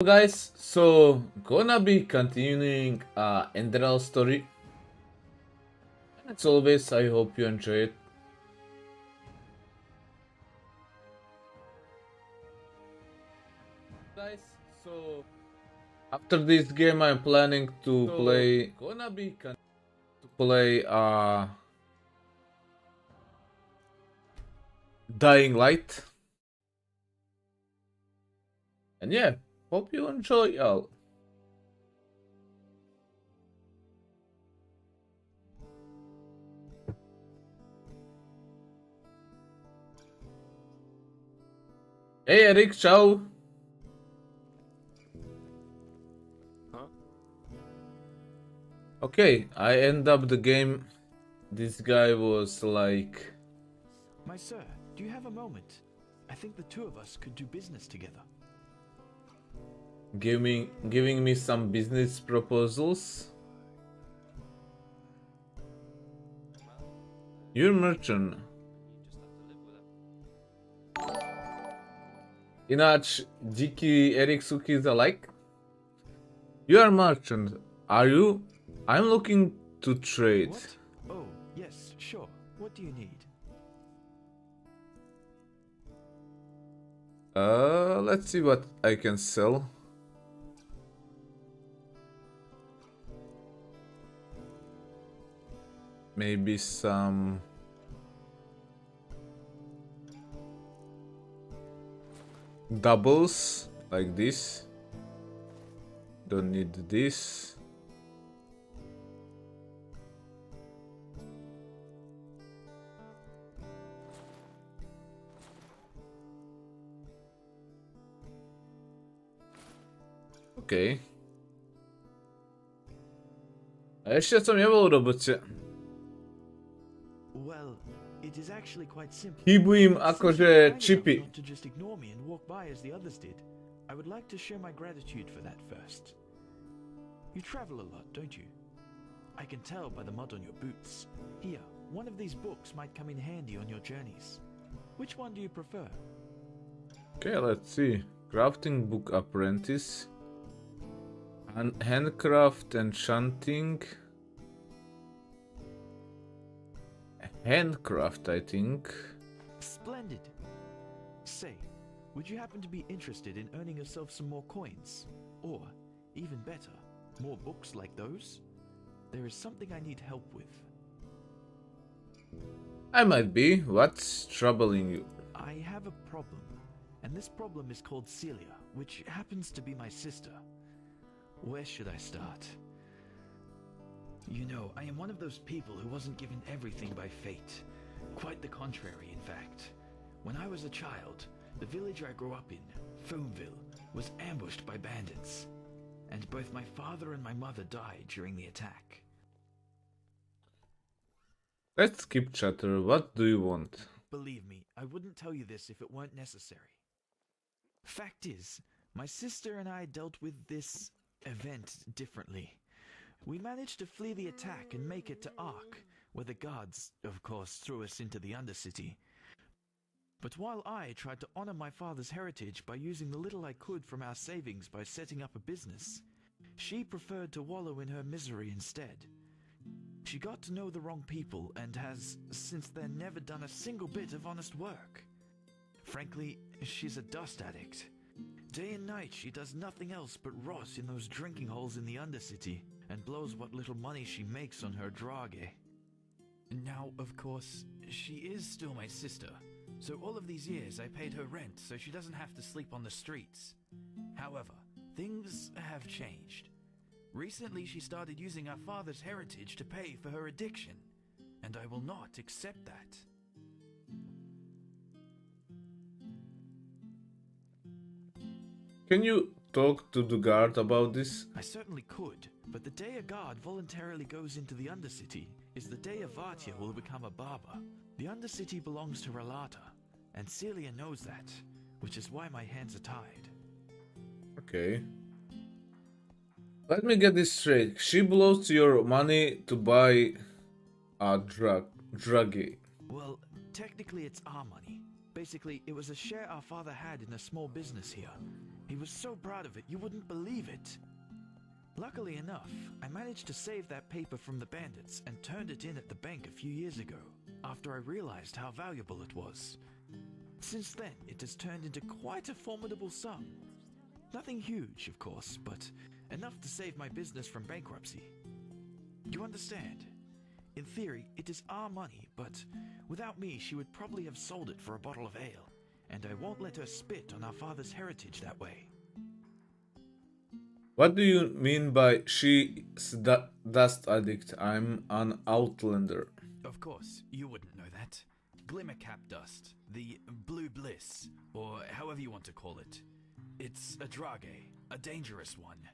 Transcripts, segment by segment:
Guys, so gonna be continuing Enderal story. As always, I hope you enjoy it. Guys, so after this game I'm planning to play Dying Light. And yeah, hope you enjoy y'all. Hey Eric, ciao. Huh? Okay, I end up the game. This guy was like My sir, do you have a moment? I think the two of us could do business together. giving me some business proposals. You're merchant. Inacz dziki Erik Suki alike. You are merchant, are you? I'm looking to trade. What? Oh, yes, sure. What do you need? Let's see what I can sell. Maybe some doubles like this. Don't need this. Okay. A jeszcze co miało w robocie? Well, it is actually quite simple. Chybu im Since akože you're kind enough chipy. not to just ignore me and walk by as the others did, I would like to share my gratitude for that first. You travel a lot, don't you? I can tell by the mud on your boots. Here, one of these books might come in handy on your journeys. Which one do you prefer? Okay, let's see. Crafting book apprentice. Handcraft enchanting. Handcraft, I think. Splendid. Say, would you happen to be interested in earning yourself some more coins? Or, even better, more books like those? There is something I need help with. I might be. What's troubling you? I have a problem, and this problem is called Celia, which happens to be my sister. Where should I start? You know, I am one of those people who wasn't given everything by fate. Quite the contrary, in fact. When I was a child, the village I grew up in, Foamville, was ambushed by bandits. And both my father and my mother died during the attack. Let's skip chatter. What do you want? Believe me, I wouldn't tell you this if it weren't necessary. Fact is, my sister and I dealt with this event differently. We managed to flee the attack and make it to Ark, where the guards, of course, threw us into the Undercity. But while I tried to honor my father's heritage by using the little I could from our savings by setting up a business, she preferred to wallow in her misery instead. She got to know the wrong people and has, since then, never done a single bit of honest work. Frankly, she's a dust addict. Day and night she does nothing else but rot in those drinking holes in the Undercity and blows what little money she makes on her drage. Now, of course, she is still my sister, so all of these years I paid her rent so she doesn't have to sleep on the streets. However, things have changed. Recently she started using our father's heritage to pay for her addiction, and I will not accept that. Can you talk to the guard about this? I certainly could, but the day a guard voluntarily goes into the Undercity is the day a Vartia will become a barber. The Undercity belongs to Relata, and Celia knows that, which is why my hands are tied. Okay. Let me get this straight. She blows your money to buy a druggie. Well, technically it's our money. Basically, it was a share our father had in a small business here. He was so proud of it, you wouldn't believe it. Luckily enough, I managed to save that paper from the bandits and turned it in at the bank a few years ago, after I realized how valuable it was. Since then, it has turned into quite a formidable sum. Nothing huge, of course, but enough to save my business from bankruptcy. You understand? In theory, it is our money, but without me, she would probably have sold it for a bottle of ale, and I won't let her spit on our father's heritage that way. What do you mean by she's dust addict? I'm an outlander. Of course, you wouldn't know that. Glimmercap dust, the blue bliss, or however you want to call it. It's a drage, a dangerous one.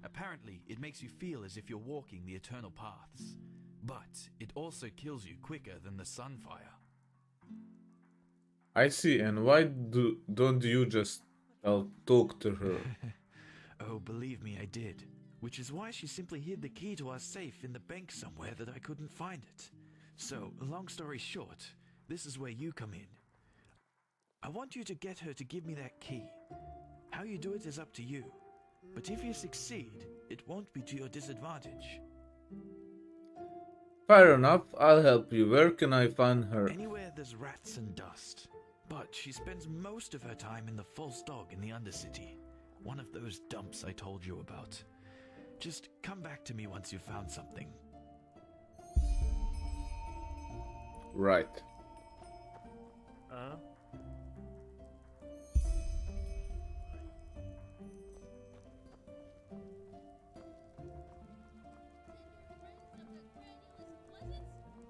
Apparently, it makes you feel as if you're walking the eternal paths, but it also kills you quicker than the sunfire. I see, and why don't you just talk to her? Oh, believe me, I did. Which is why she simply hid the key to our safe in the bank somewhere that I couldn't find it. So, long story short, this is where you come in. I want you to get her to give me that key. How you do it is up to you. But if you succeed, it won't be to your disadvantage. Fair enough, I'll help you. Where can I find her? Anywhere there's rats and dust. But she spends most of her time in the false dog in the Undercity. One of those dumps I told you about. Just come back to me once you've found something. Right.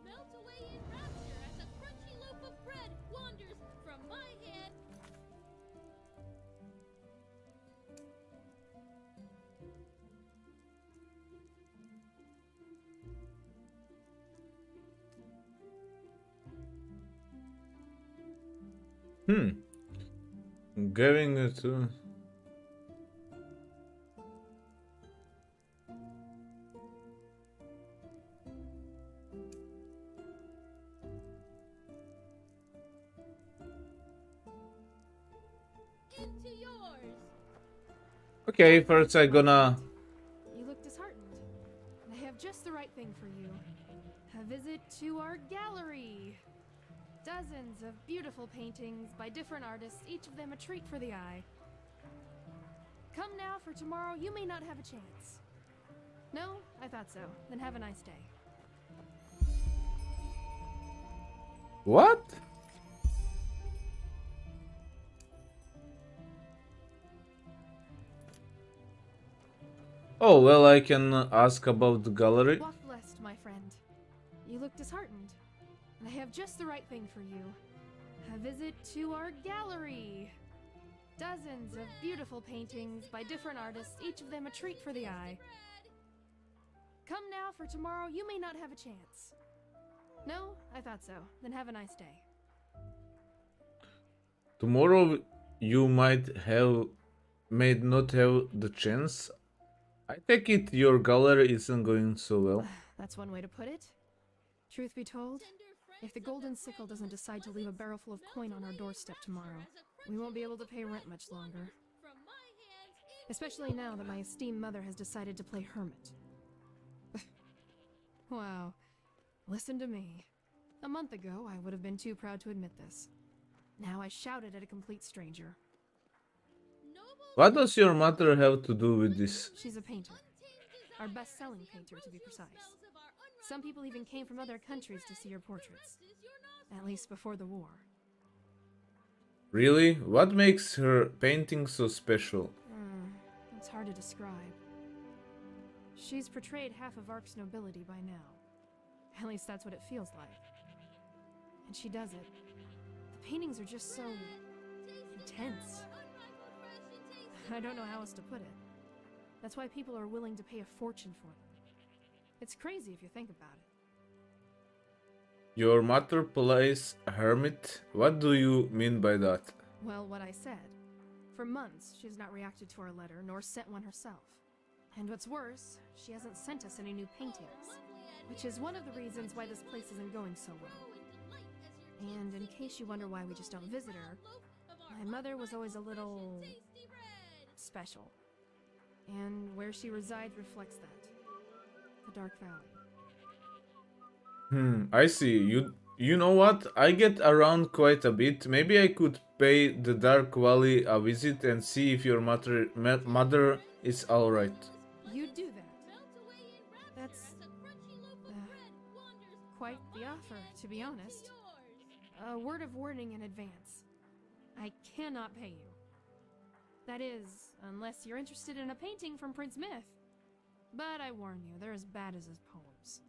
Melt away in rapture as a crunchy loaf of bread wanders from my hand. Giving it to... Into yours. Okay, first I gonna... You look disheartened. I have just the right thing for you. A visit to our gallery. Dozens of beautiful paintings by different artists, each of them a treat for the eye. Come now, for tomorrow you may not have a chance. No? I thought so. Then have a nice day. What? Oh, well, I can ask about the gallery. Walk blessed, my friend. You look disheartened. I have just the right thing for you. A visit to our gallery. Dozens of beautiful paintings by different artists, each of them a treat for the eye. Come now, for tomorrow you may not have a chance. No? I thought so. Then have a nice day. Tomorrow you may not have the chance. I take it your gallery isn't going so well. That's one way to put it. Truth be told, if the Golden Sickle doesn't decide to leave a barrel full of coin on our doorstep tomorrow, we won't be able to pay rent much longer. Especially now that my esteemed mother has decided to play hermit. Wow. Listen to me. A month ago, I would have been too proud to admit this. Now I shouted at a complete stranger. What does your mother have to do with this? She's a painter. Our best-selling painter, to be precise. Some people even came from other countries to see her portraits. At least before the war. Really? What makes her painting so special? It's hard to describe. She's portrayed half of Ark's nobility by now. At least that's what it feels like. And she does it. The paintings are just so... intense. I don't know how else to put it. That's why people are willing to pay a fortune for them. It's crazy if you think about it. Your mother plays hermit? What do you mean by that? Well, what I said. For months, she has not reacted to our letter, nor sent one herself. And what's worse, she hasn't sent us any new paintings. Which is one of the reasons why this place isn't going so well. And in case you wonder why we just don't visit her, my mother was always a little... special. And where she resides reflects that. The Dark Valley. I see. You know what? I get around quite a bit. Maybe I could pay the Dark Valley a visit and see if your mother is alright. You'd do that. Melt away in rapture That's as a crunchy loaf of bread wanders quite from the my offer, hand to be honest. yours. A word of warning in advance. I cannot pay you. That is, unless you're interested in a painting from Prince Myth. But I warn you, they're as bad as his poems.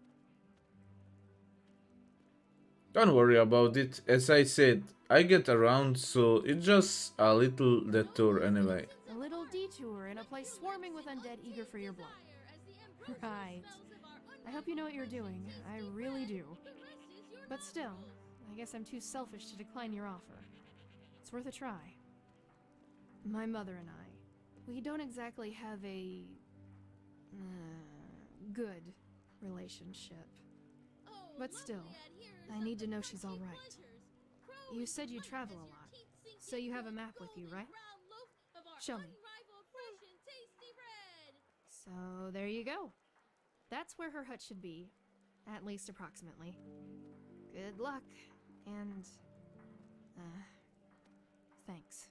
Don't worry about it. As I said, I get around, so it's just a little detour anyway. A little detour in a place swarming with undead eager for your blood. Right. I hope you know what you're doing. I really do. But still, I guess I'm too selfish to decline your offer. It's worth a try. My mother and I, we don't exactly have a good relationship. But still, I need to know she's all right. You said you travel a lot, so you have a map with you, right? Show me. So there you go. That's where her hut should be, at least approximately. Good luck, and thanks.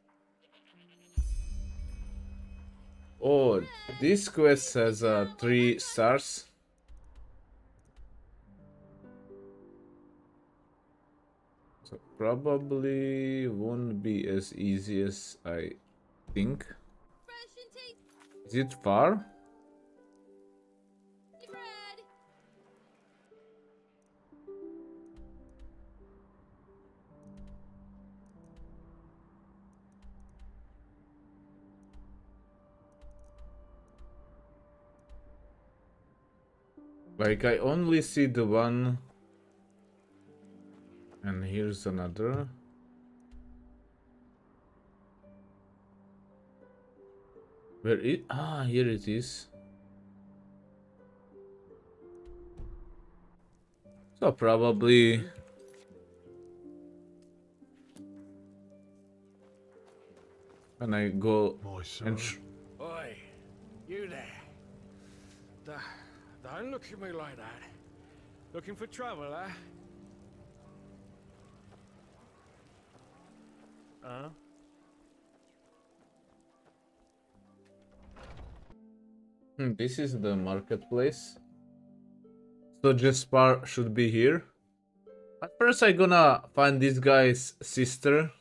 Oh, this quest has 3 stars. So probably won't be as easy as I think. Fresh and tasty Is it far? bread. Like I only see the one. And here's another. Where it? Ah, here it is. So probably when I go My son. and Oi, you there. Don't look at me like that. Looking for trouble, eh? Huh? This is the marketplace. So Jespar should be here. At first I gonna find this guy's sister.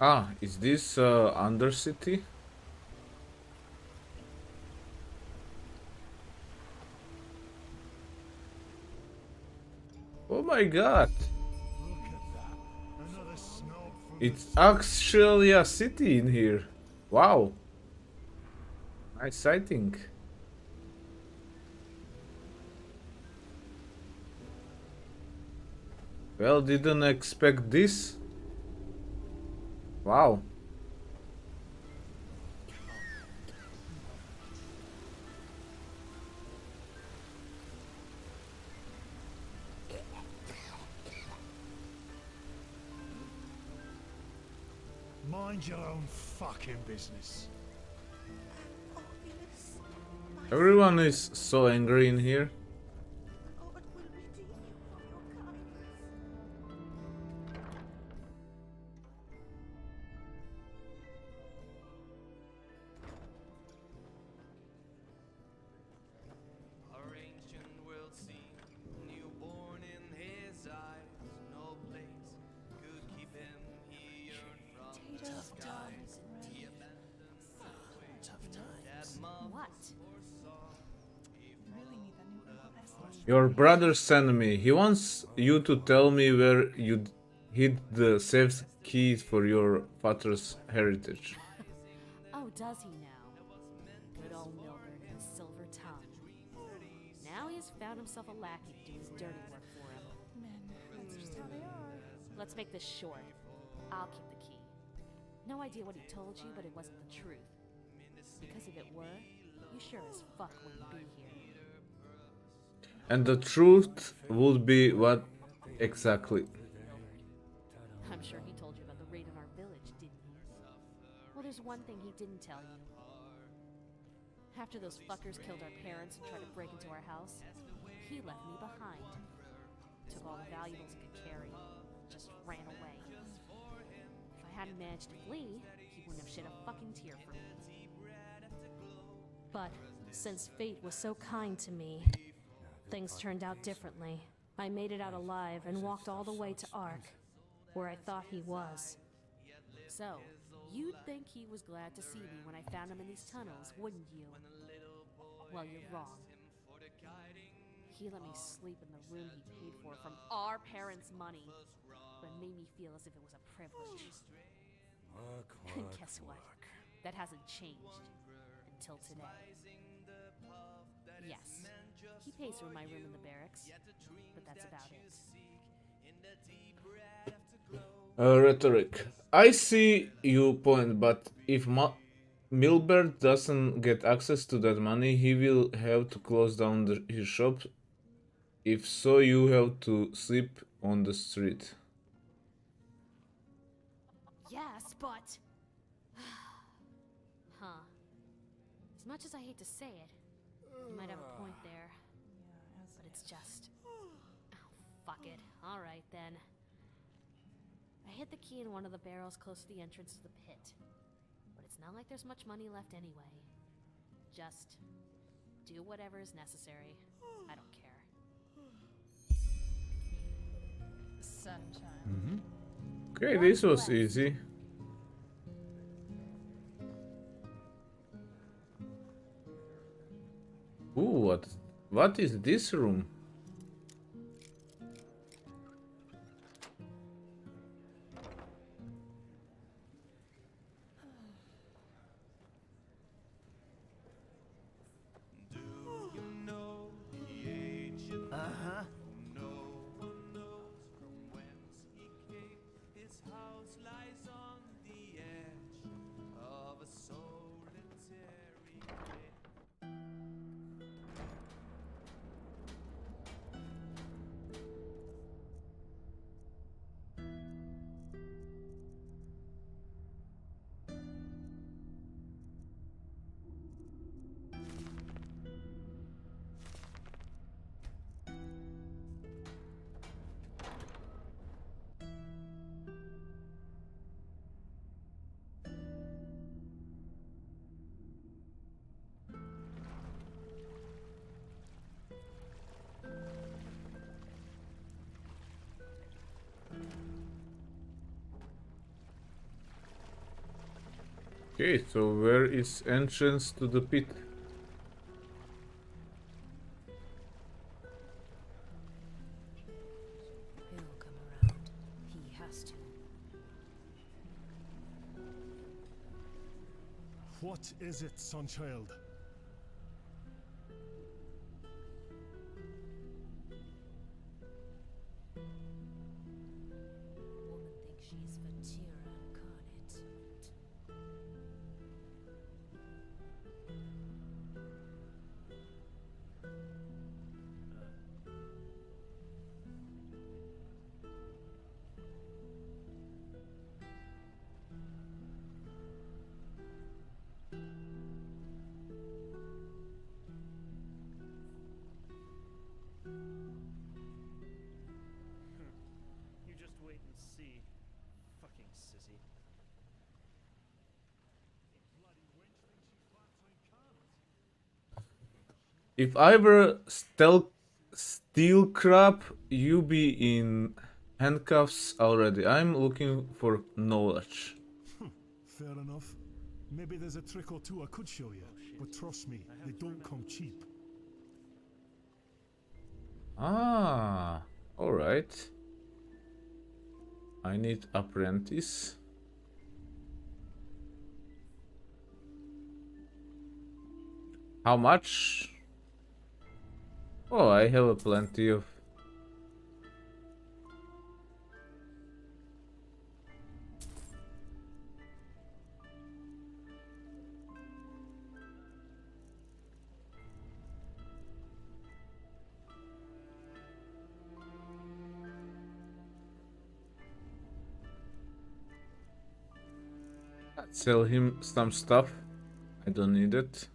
Ah, is this Undercity? Oh my god! Look at that. Another snob from It's the actually a city in here. Wow. Nice sighting. Well, didn't expect this. Wow. Mind your own fucking business. Everyone is so angry in here. What will we do for your kindness? Our ancient world seemed newborn in his eyes. Your brother sent me. He wants you to tell me where you hid the safe keys for your father's heritage. Oh, does he now? Good old Milburn and his silver tongue. Now he has found himself a lackey to do his dirty work for him. Men, that's just how they are. Let's make this short. I'll keep the key. No idea what he told you, but it wasn't the truth. Because if it were, you sure as fuck wouldn't be here. And the truth would be what exactly? I'm sure he told you about the raid on our village, didn't he? Well, there's one thing he didn't tell you. After those fuckers killed our parents and tried to break into our house, he left me behind. Took all the valuables he could carry, just ran away. If I hadn't managed to flee, he wouldn't have shed a fucking tear for me. But since fate was so kind to me, things turned out differently. I made it out alive and walked all the way to Ark, where I thought he was. So, you'd think he was glad to see me when I found him in these tunnels, wouldn't you? Well, you're wrong. He let me sleep in the room he paid for from our parents' money, but made me feel as if it was a privilege. And guess what? That hasn't changed until today. Yes, he pays for my room in the barracks, but that's about it. Rhetoric. I see your point, but if Milbert doesn't get access to that money, he will have to close down his shop. If so, you have to sleep on the street. Yes, but... huh. As much as I hate to say it, you might have a point there. But it's just... oh, fuck it. Alright, then. I hid the key in one of the barrels close to the entrance to the pit. But it's not like there's much money left anyway. Just... do whatever is necessary. I don't care. Sunshine. Okay, this was easy. Ooh, what is this room? Okay, so where is entrance to the pit? He'll come around. He has to. What is it, Sunchild? Woman thinks she's Vatira incarnate. You just wait and see. Fucking sissy. If I were steel crab, you be in handcuffs already. I'm looking for knowledge. Fair enough. Maybe there's a trick or two I could show you, but trust me, they don't come cheap. Ah, alright. I need apprentice. How much? Oh, I have a plenty of. I'd sell him some stuff. I don't need it.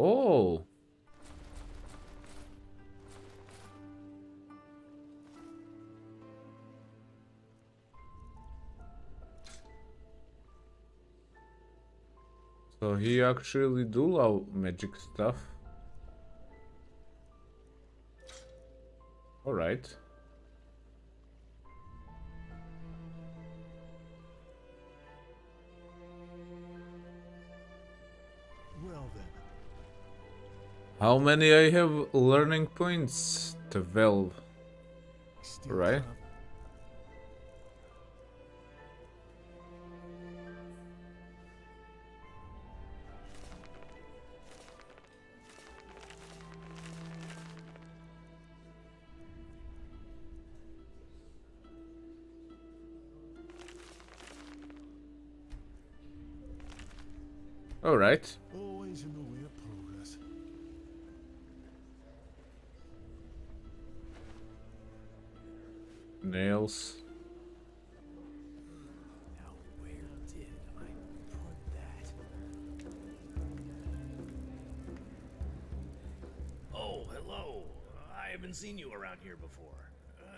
Oh, so he actually do love magic stuff. Alright. Well then. How many I have learning points? 12. Still Right. tough. Alright. Always in the way of progress. Nails. Now, where did I put that? Oh, hello. I haven't seen you around here before.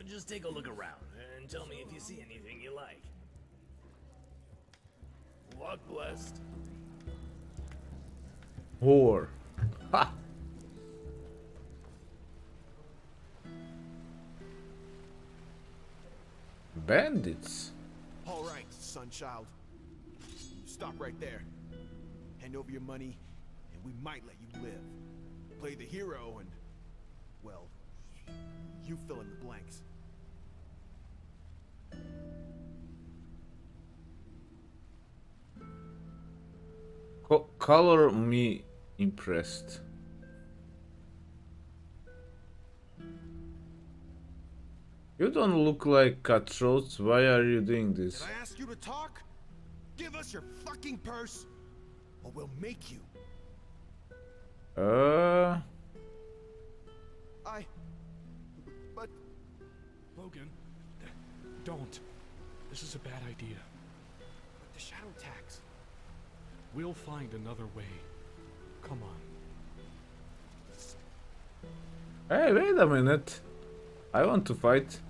Just take a look around and tell me if you see anything you like. Walk west. Whore. Ha! Bandits. All right, sonchild. Stop right there. Hand over your money, and we might let you live. Play the hero and, well, you fill in the blanks. Color me impressed. You don't look like cutthroats. Why are you doing this? Did I ask you to talk? Give us your fucking purse, or we'll make you. But... Logan, don't. This is a bad idea. But the shadow tax. We'll find another way. Come on. Hey, wait a minute. I want to fight.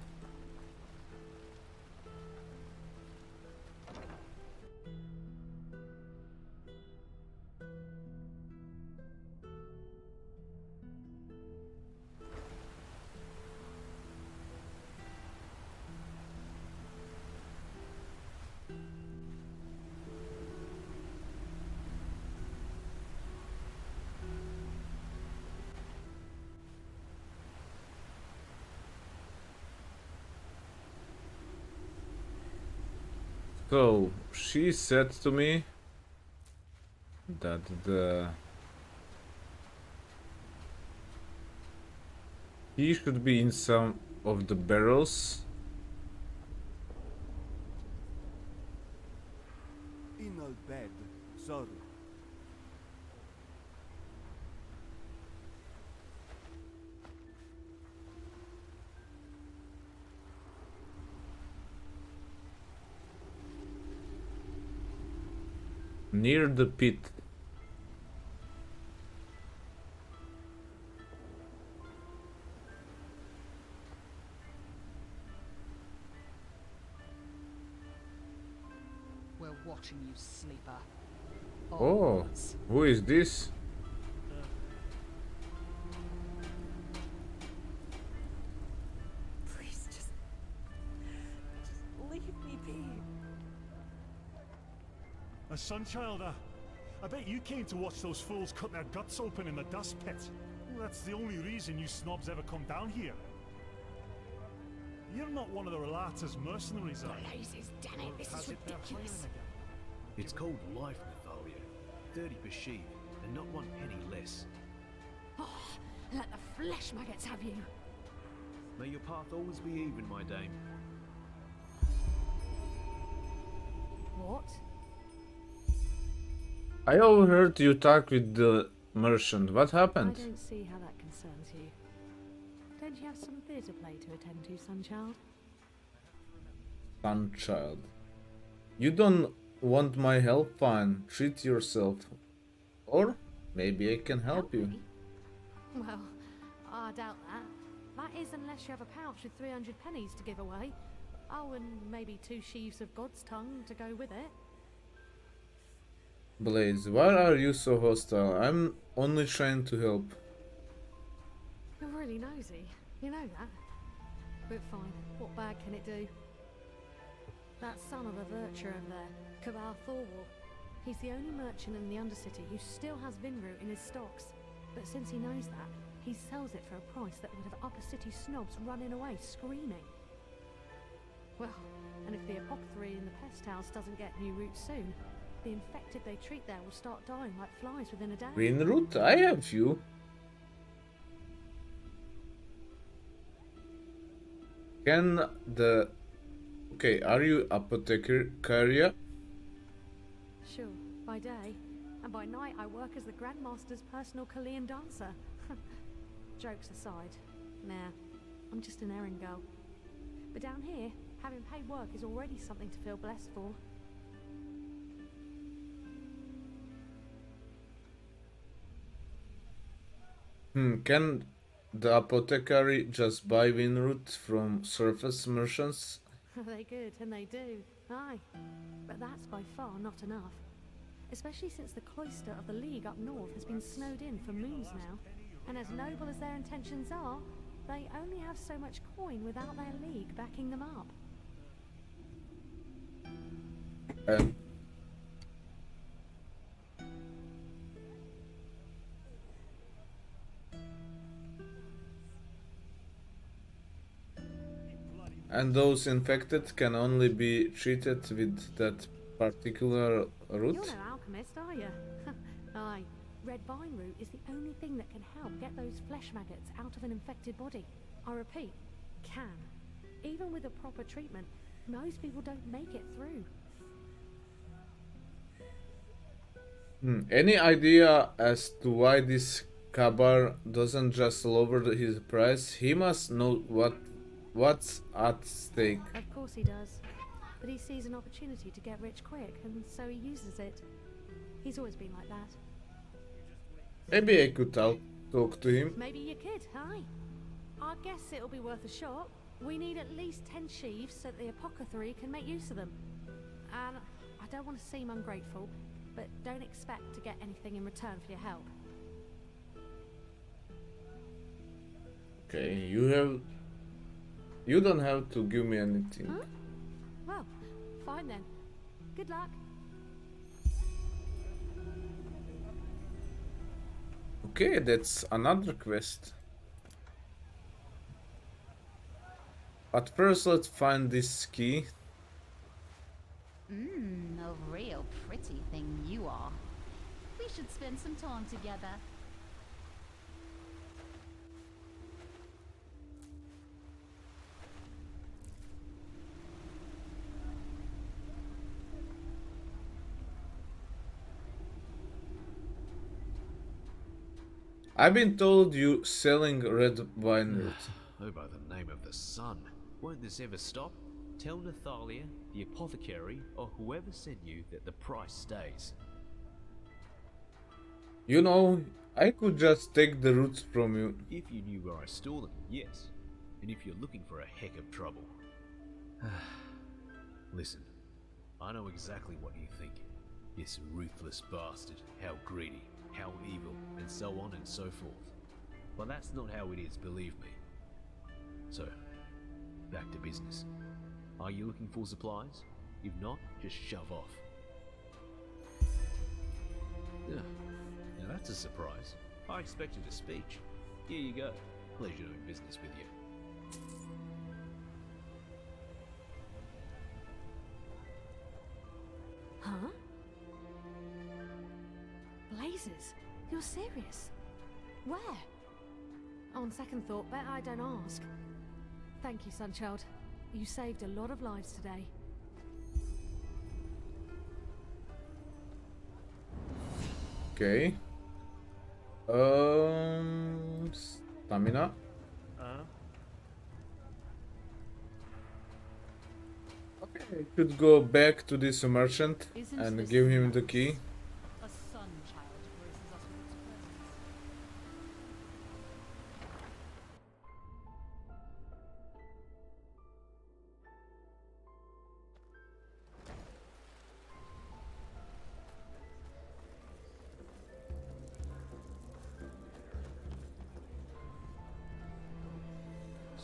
So, she said to me that he should be in some of the barrels. In al bed, sorry. near the pit. We're watching you, sleeper. Oh, who is this? Please, just leave me be. A Sunchild, I bet you came to watch those fools cut their guts open in the dust pit. Well, that's the only reason you snobs ever come down here. You're not one of the Relata's mercenaries, are you? Blazes, damn it, this is ridiculous. It's called life, Nathalia. 30 per sheep, and not one penny less. Oh, let the flesh maggots have you. May your path always be even, my dame. What? I overheard you talk with the merchant. What I happened? don't see how that concerns you. Don't you have some theatre play to attend to, Sunchild? Sunchild. You don't want my help? Fine. Treat yourself. Or maybe I can help you. me? Well, I doubt that. That is unless you have a pouch with 300 pennies to give away. Oh, and maybe 2 sheaves of God's tongue to go with it. Blaze, why are you so hostile? I'm only trying to help. You're really nosy. You know that. But fine. What bad can it do? That son of a Virtue over there, Kabar Thorwall. He's the only merchant in the Undercity who still has Vinroot in his stocks. But since he knows that, he sells it for a price that would have upper city snobs running away screaming. Well, and if the apothecary in the pest house doesn't get new root soon, the infected they treat there will start dying like flies within a day. Greenroot? I have few. Can the... Okay, are you apothecary? Sure, by day. And by night I work as the Grandmaster's personal Kalian dancer. Jokes aside, nah, I'm just an errand girl. But down here, having paid work is already something to feel blessed for. Can the apothecary just buy Winroot from surface merchants? They could, and they do. Aye. But that's by far not enough. Especially since the cloister of the League up north has been snowed in for moons now. And as noble as their intentions are, they only have so much coin without their League backing them up. And those infected can only be treated with that particular root? You're no alchemist, are you? Aye. Red vine root is the only thing that can help get those flesh maggots out of an infected body. I repeat, can. Even with a proper treatment, most people don't make it through. Any idea as to why this Kabar doesn't just lower his price? He must know what's at stake. Of course he does. But he sees an opportunity to get rich quick, and so he uses it. He's always been like that. Maybe I could talk to him. Maybe you could, aye. I guess it'll be worth a shot. We need at least 10 sheaves so that the apothecary can make use of them. And I don't want to seem ungrateful, but don't expect to get anything in return for your help. Okay, you don't have to give me anything. Huh? Well, fine then. Good luck. Okay, that's another quest. But first, let's find this key. A real pretty thing you are. We should spend some time together. I've been told you selling red wine root. Oh, by the name of the sun. Won't this ever stop? Tell Nathalia, the apothecary, or whoever sent you that the price stays. You know, I could just take the roots from you. If you knew where I store them, yes. And if you're looking for a heck of trouble. Listen, I know exactly what you think. This ruthless bastard, how greedy, how evil, and so on and so forth. But that's not how it is, believe me. So, back to business. Are you looking for supplies? If not, just shove off. Yeah, now that's a surprise. I expected a speech. Here you go. Pleasure doing business with you. Huh? Blazes, you're serious? Where? On second thought, bet I don't ask. Thank you, Sunchild. You saved a lot of lives today. Okay. Stamina. Okay, I could go back to this merchant and give him the key. A sun child graces us with its presence.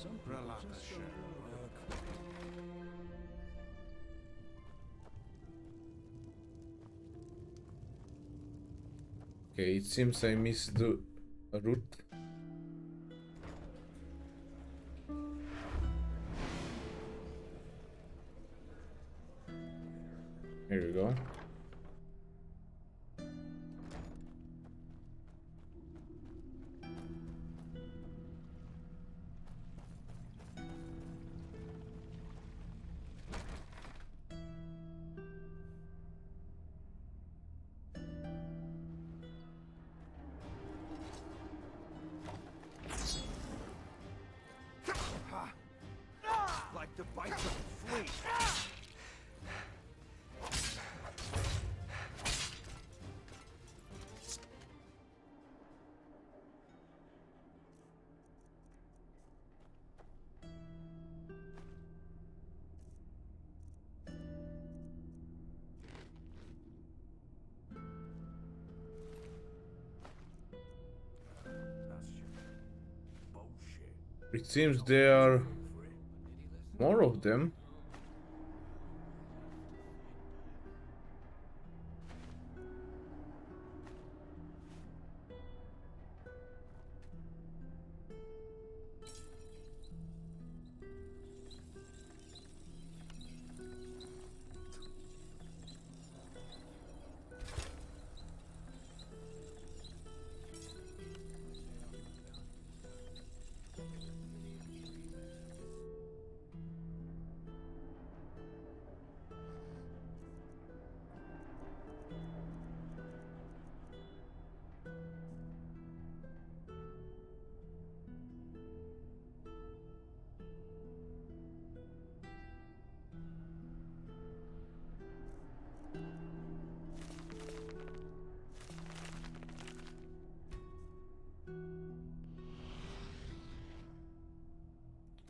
Some people just don't work. Okay, it seems I missed the route. Here we go. Like the bites of a flea. It seems there are more of them.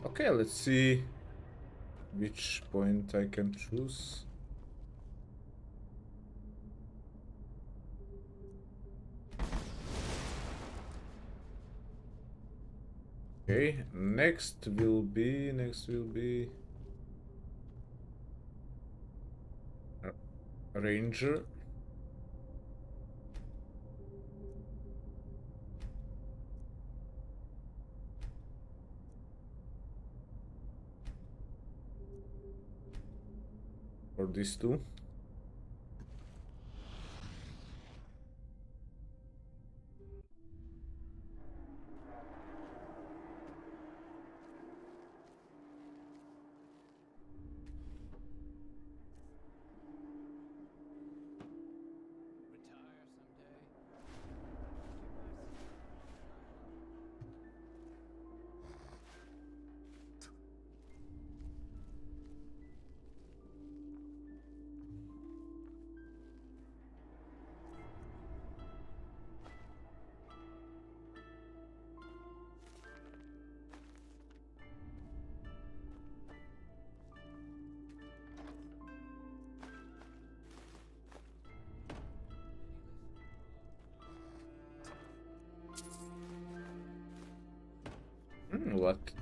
Okay, let's see which point I can choose. Okay, next will be Ranger. Or these two.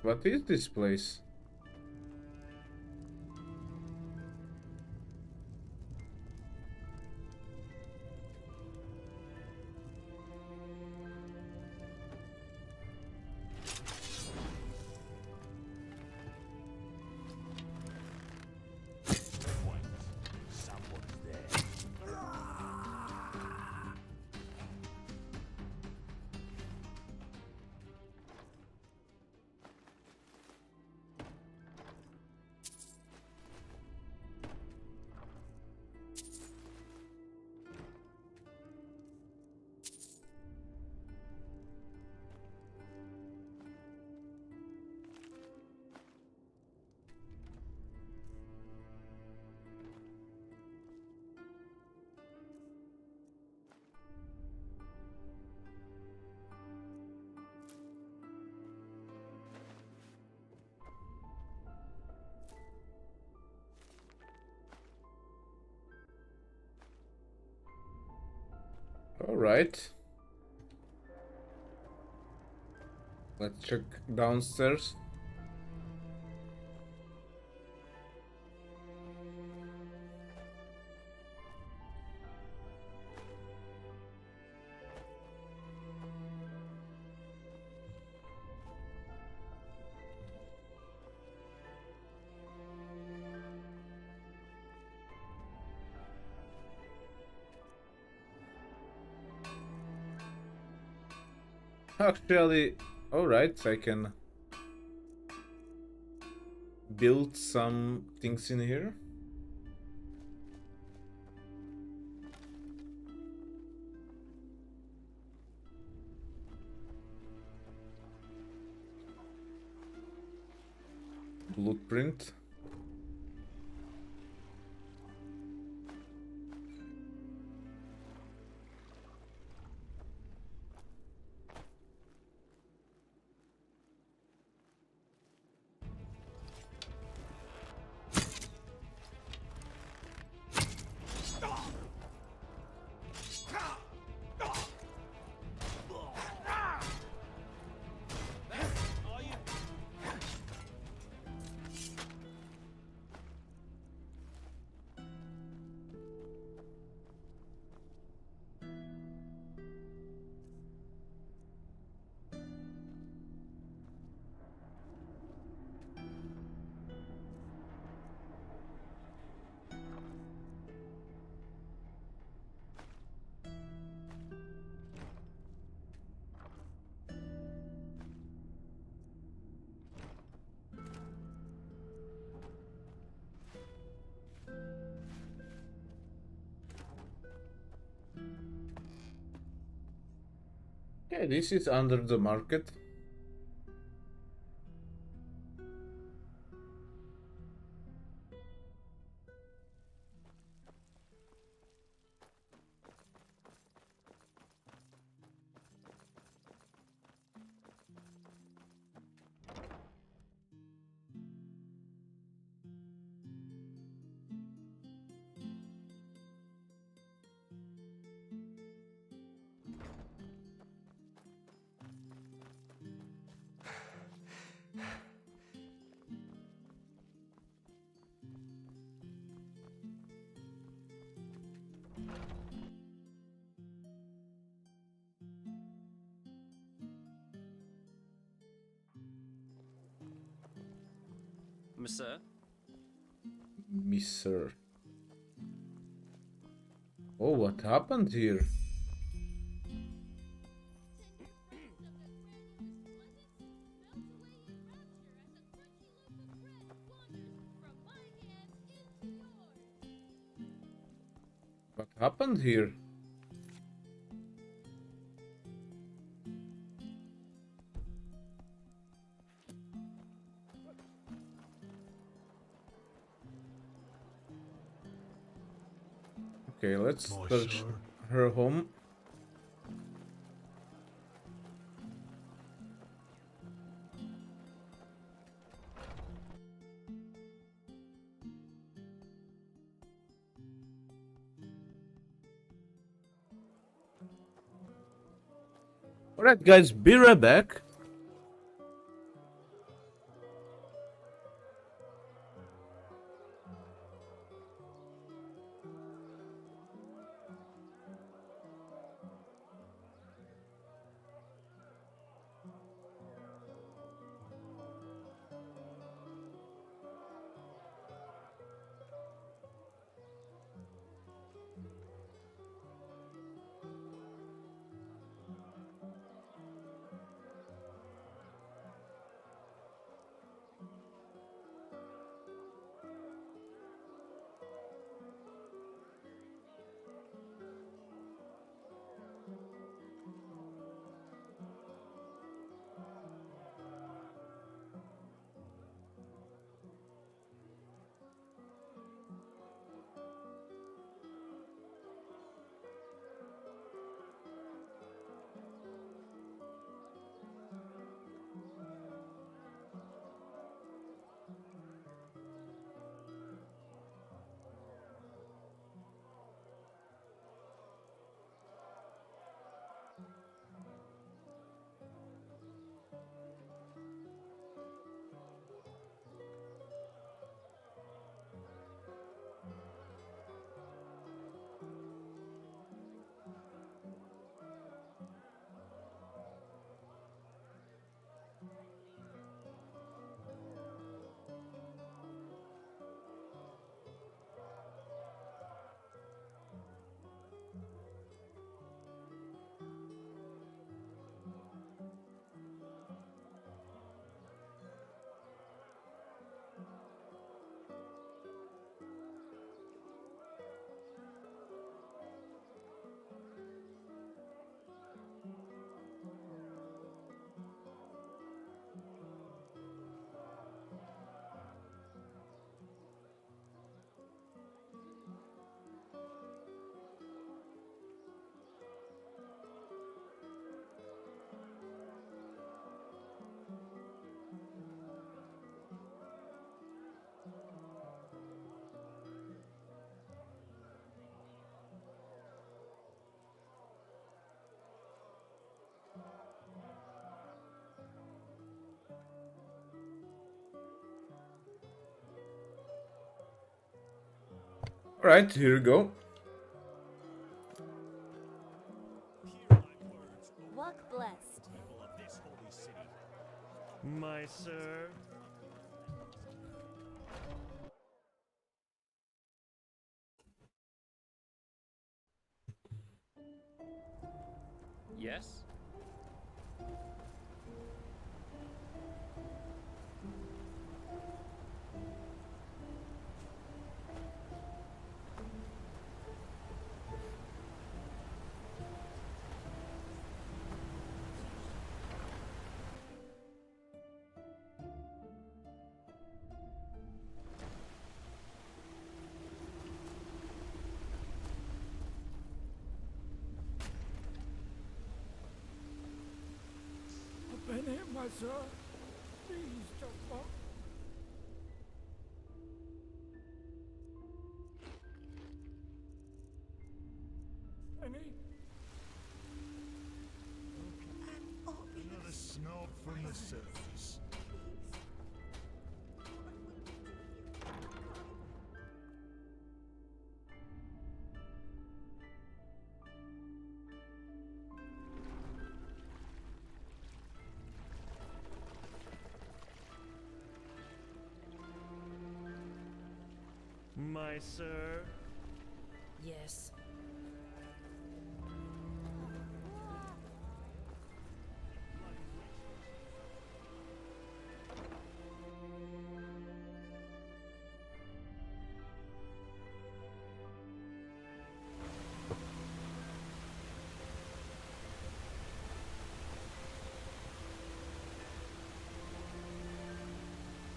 What is this place? All right. Let's check downstairs. Actually, alright, I can build some things in here. Blueprint. Okay, this is under the market. Monsieur? Mister. Oh, what happened here? What happened here? Okay, let's search her home. Alright guys, be right back. Alright, here we go. Walk blessed. My sir. Yes? Open it, my sir. Please don't walk. Penny? Another snob from the service. My sir. Yes.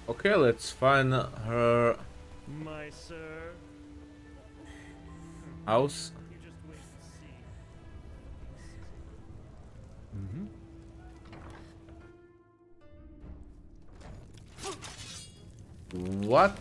Okay, let's find her My sir. house. You just wait and see. What?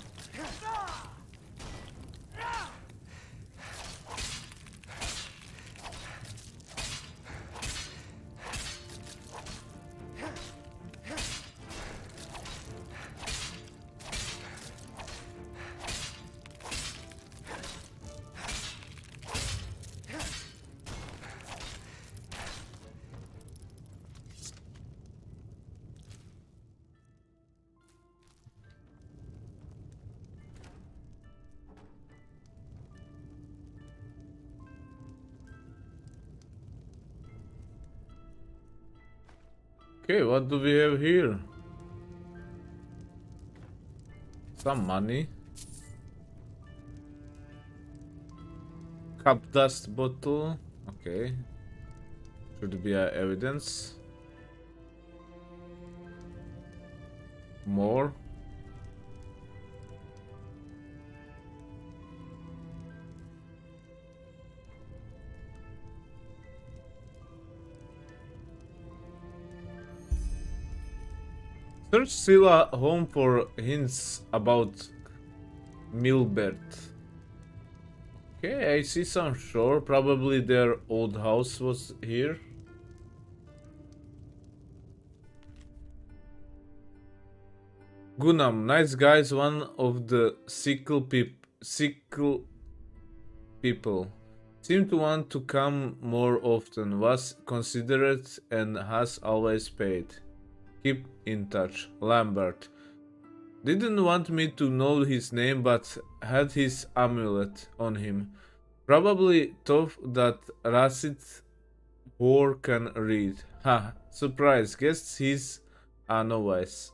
Okay, what do we have here? Some money. Cup dust bottle. Okay. Should be evidence. More. Search Scylla home for hints about Milbert. Okay, I see some shore. Probably their old house was here. Gunam, nice guys, one of the sickle people. Seem to want to come more often, was considerate and has always paid. Keep in touch. Lambert. Didn't want me to know his name but had his amulet on him. Probably thought that Racit whore can read. Ha, surprise, guess he's a novice.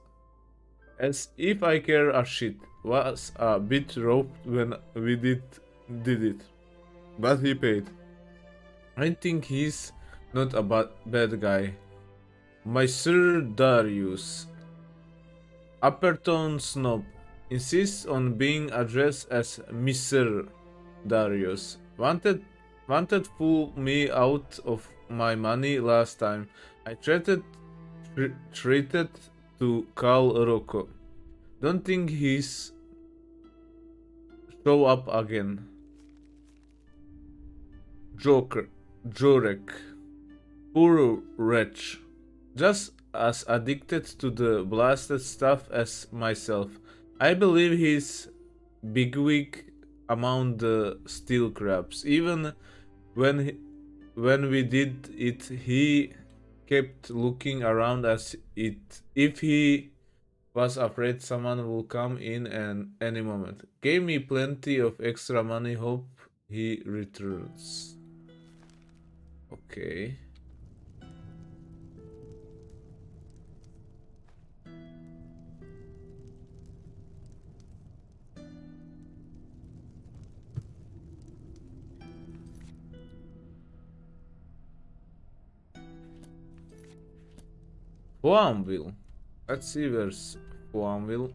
As if I care a shit. Was a bit roped when we did it. But he paid. I think he's not a bad guy. My Sir Darius. Upperton snob. Insists on being addressed as Mr. Darius. Wanted fool me out of my money last time. I treated to call Rocco. Don't think he's show up again. Jorek. Poor wretch. Just as addicted to the blasted stuff as myself. I believe his bigwig among the steel crabs. Even when when we did it, he kept looking around as if he was afraid someone will come in any moment. Gave me plenty of extra money. Hope he returns. Okay. Farmville. Let's see where's Farmville.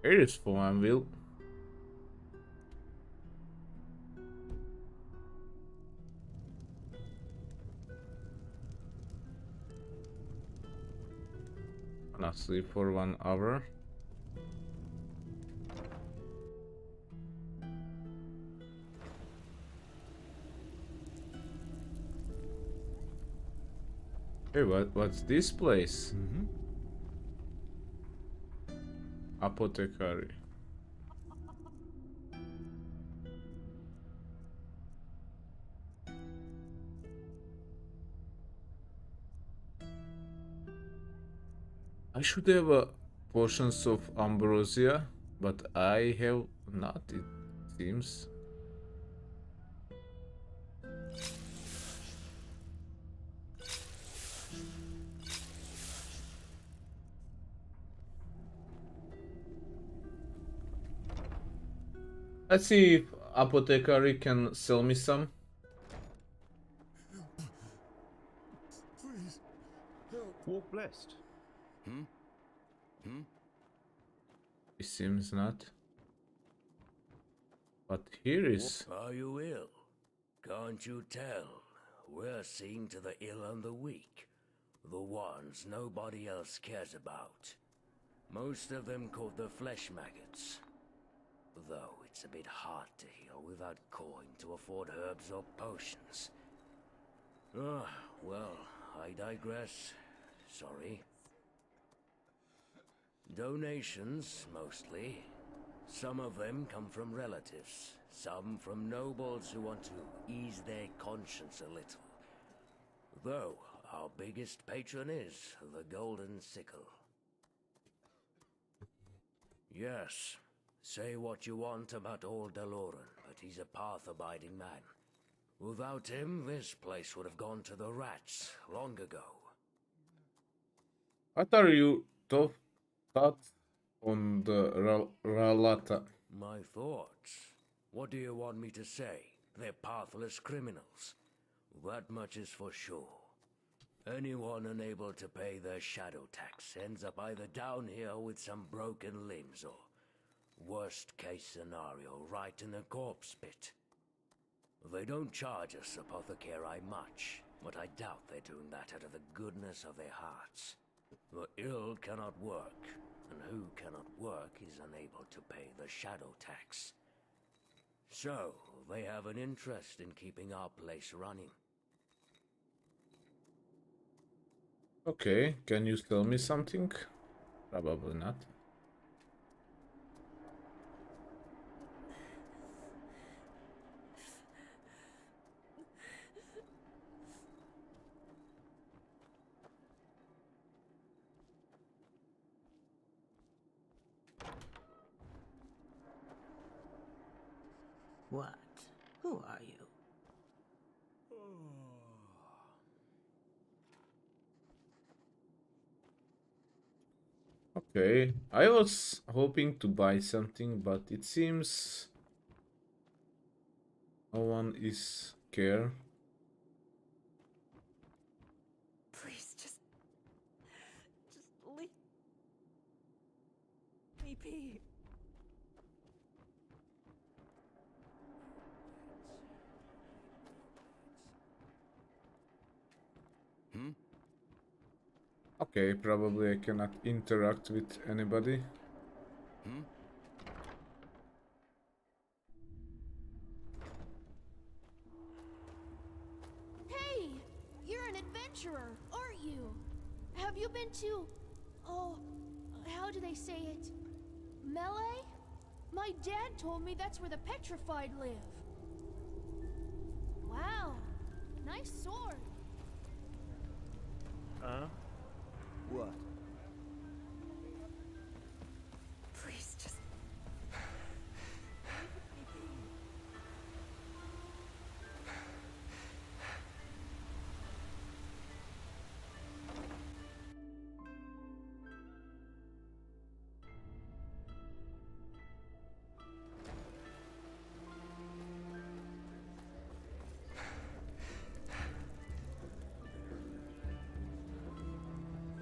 Here is Farmville. Gonna sleep for 1 hour. Hey, what's this place? Apothecary. I should have potions of ambrosia, but I have not, it seems. Let's see if Apothecary can sell me some. Please, help. Walk blessed. It seems not. But here is. Are you ill? Can't you tell? We're seeing to the ill and the weak. The ones nobody else cares about. Most of them called the flesh maggots. Though it's a bit hard to heal without coin to afford herbs or potions. Ah, well, I digress. Sorry. Donations, mostly. Some of them come from relatives, some from nobles who want to ease their conscience a little. Though, our biggest patron is the Golden Sickle. Yes, say what you want about old Deloran, but he's a path-abiding man. Without him, this place would have gone to the rats long ago. What are you thoughts on the Ralata? My thoughts? What do you want me to say? They're pathless criminals. That much is for sure. Anyone unable to pay their shadow tax ends up either down here with some broken limbs or, worst case scenario, right in the corpse pit. They don't charge us apothecary much, but I doubt they're doing that out of the goodness of their hearts. The ill cannot work, and who cannot work is unable to pay the shadow tax. So, they have an interest in keeping our place running. Okay, can you tell me something? Probably not. What? Who are you? Okay, I was hoping to buy something, but it seems no one is care. Please, just leave me be. Okay, probably I cannot interact with anybody. Hey! You're an adventurer, aren't you? Have you been to... Oh, how do they say it? Melee? My dad told me that's where the petrified live. Wow, nice sword. Huh? What? Please, just...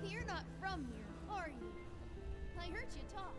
You're not from here, are you? I heard you talk.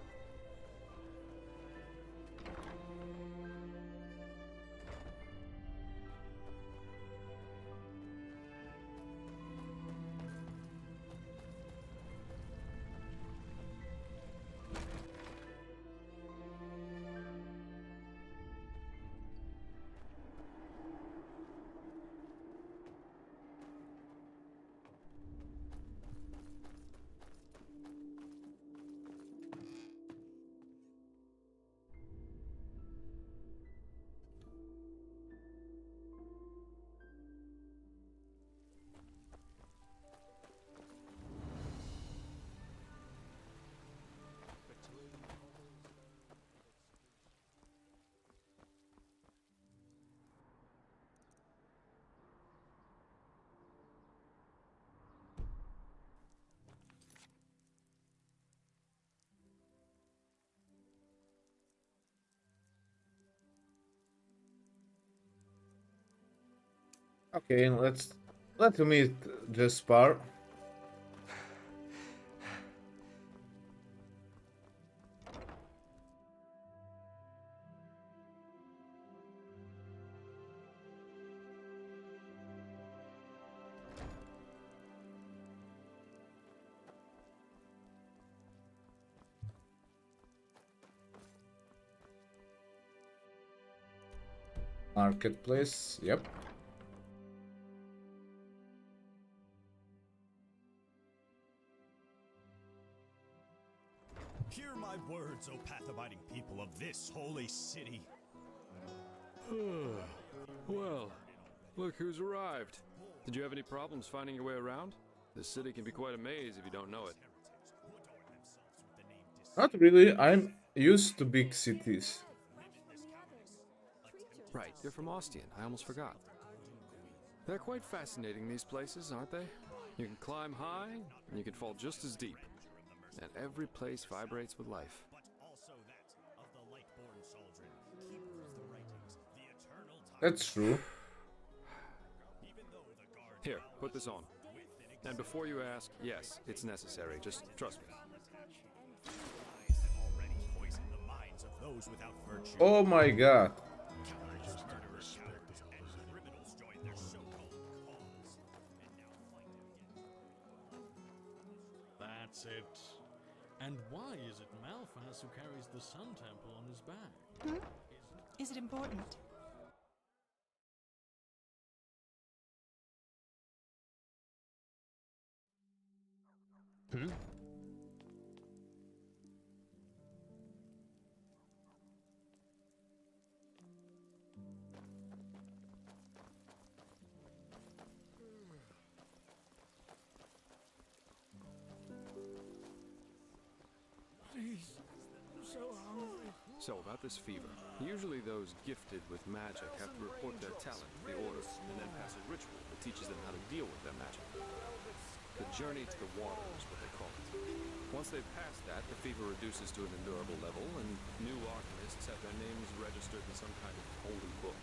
Okay, let me just spar. Marketplace, yep. Hear my words, O path-abiding people of this holy city. Well, look who's arrived. Did you have any problems finding your way around? This city can be quite a maze if you don't know it. Not really, I'm used to big cities. Right, you're from Ostian. I almost forgot. They're quite fascinating, these places, aren't they? You can climb high, and you can fall just as deep. And every place vibrates with life. That's true. Here, put this on. And before you ask, yes, it's necessary. Just trust me. Oh my god. That's it. And why is it Malphas who carries the Sun Temple on his back? Hmm? Is it important? Hmm? Please, I'm so hungry. So, about this fever. Usually those gifted with magic have to report their talent to the Order, and then pass a ritual that teaches them how to deal with their magic. The journey to the water is what they call it. Once they've passed that, the fever reduces to an endurable level, and new alchemists have their names registered in some kind of holy book.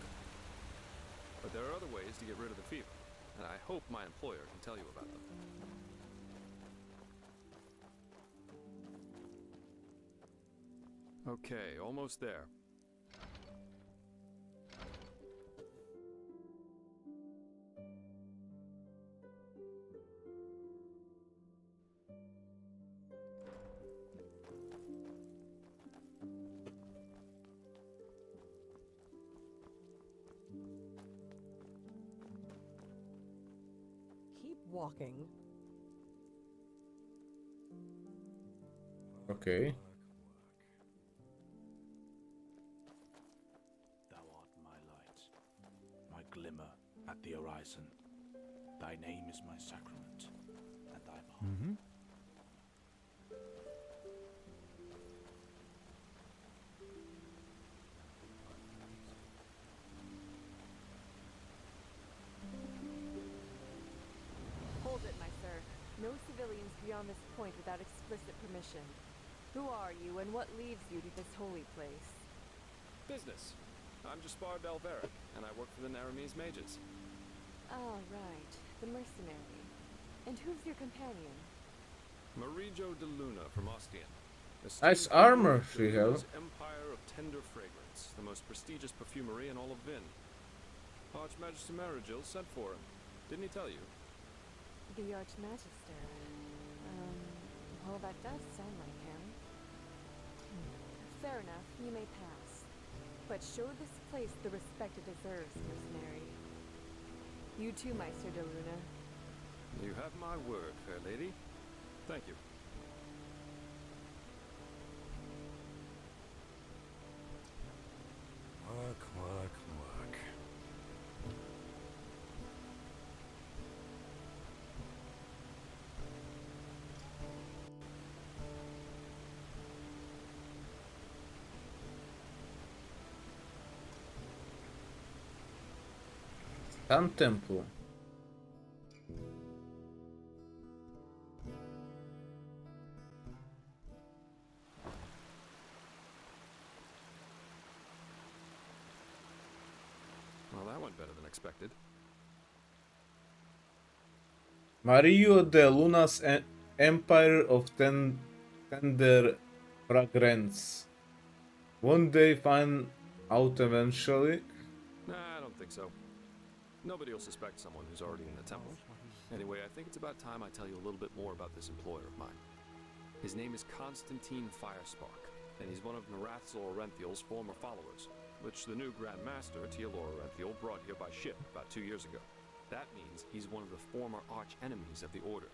But there are other ways to get rid of the fever, and I hope my employer can tell you about them. Okay, almost there. walking. Okay. Thou art my light, my glimmer at the horizon. Thy name is my sacrament, and thy path. Hold it, my sir. No civilians beyond this point without explicit permission. Who are you, and what leads you to this holy place? Business. I'm Jaspar Belveric, and I work for the Naramese mages. Ah, right. The mercenary. And who's your companion? Marijo de Luna from Ostian. Nice armor she has. Empire of Tender Fragrance, the most prestigious perfumery in all of Vin. Archmagister Marigil sent for him. Didn't he tell you? The Archmagister. Well, that does sound like him. Fair enough, you may pass. But show this place the respect it deserves, mercenary. You too, Meister de Luna. You have my word, fair lady. Thank you. Work, work, work. Sun Temple. Well, that went better than expected. Mario de Luna's Empire of Tender Fragrance. Won't they find out eventually? Nah, I don't think so. Nobody will suspect someone who's already in the temple. Anyway, I think it's about time I tell you a little bit more about this employer of mine. His name is Constantine Firespark, and he's one of Narathzor Orenthiel's former followers, which the new Grand Master, Tealor Orenthiel, brought here by ship about 2 years ago. That means he's one of the former arch-enemies of the Order.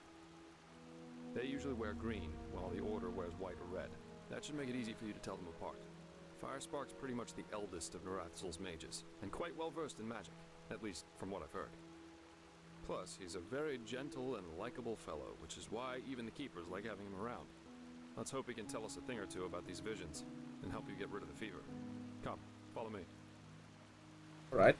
They usually wear green, while the Order wears white or red. That should make it easy for you to tell them apart. Firespark's pretty much the eldest of Narathzor's mages, and quite well versed in magic, at least from what I've heard. Plus, he's a very gentle and likable fellow, which is why even the Keepers like having him around. Let's hope he can tell us a thing or two about these visions, and help you get rid of the fever. Come, follow me. Right.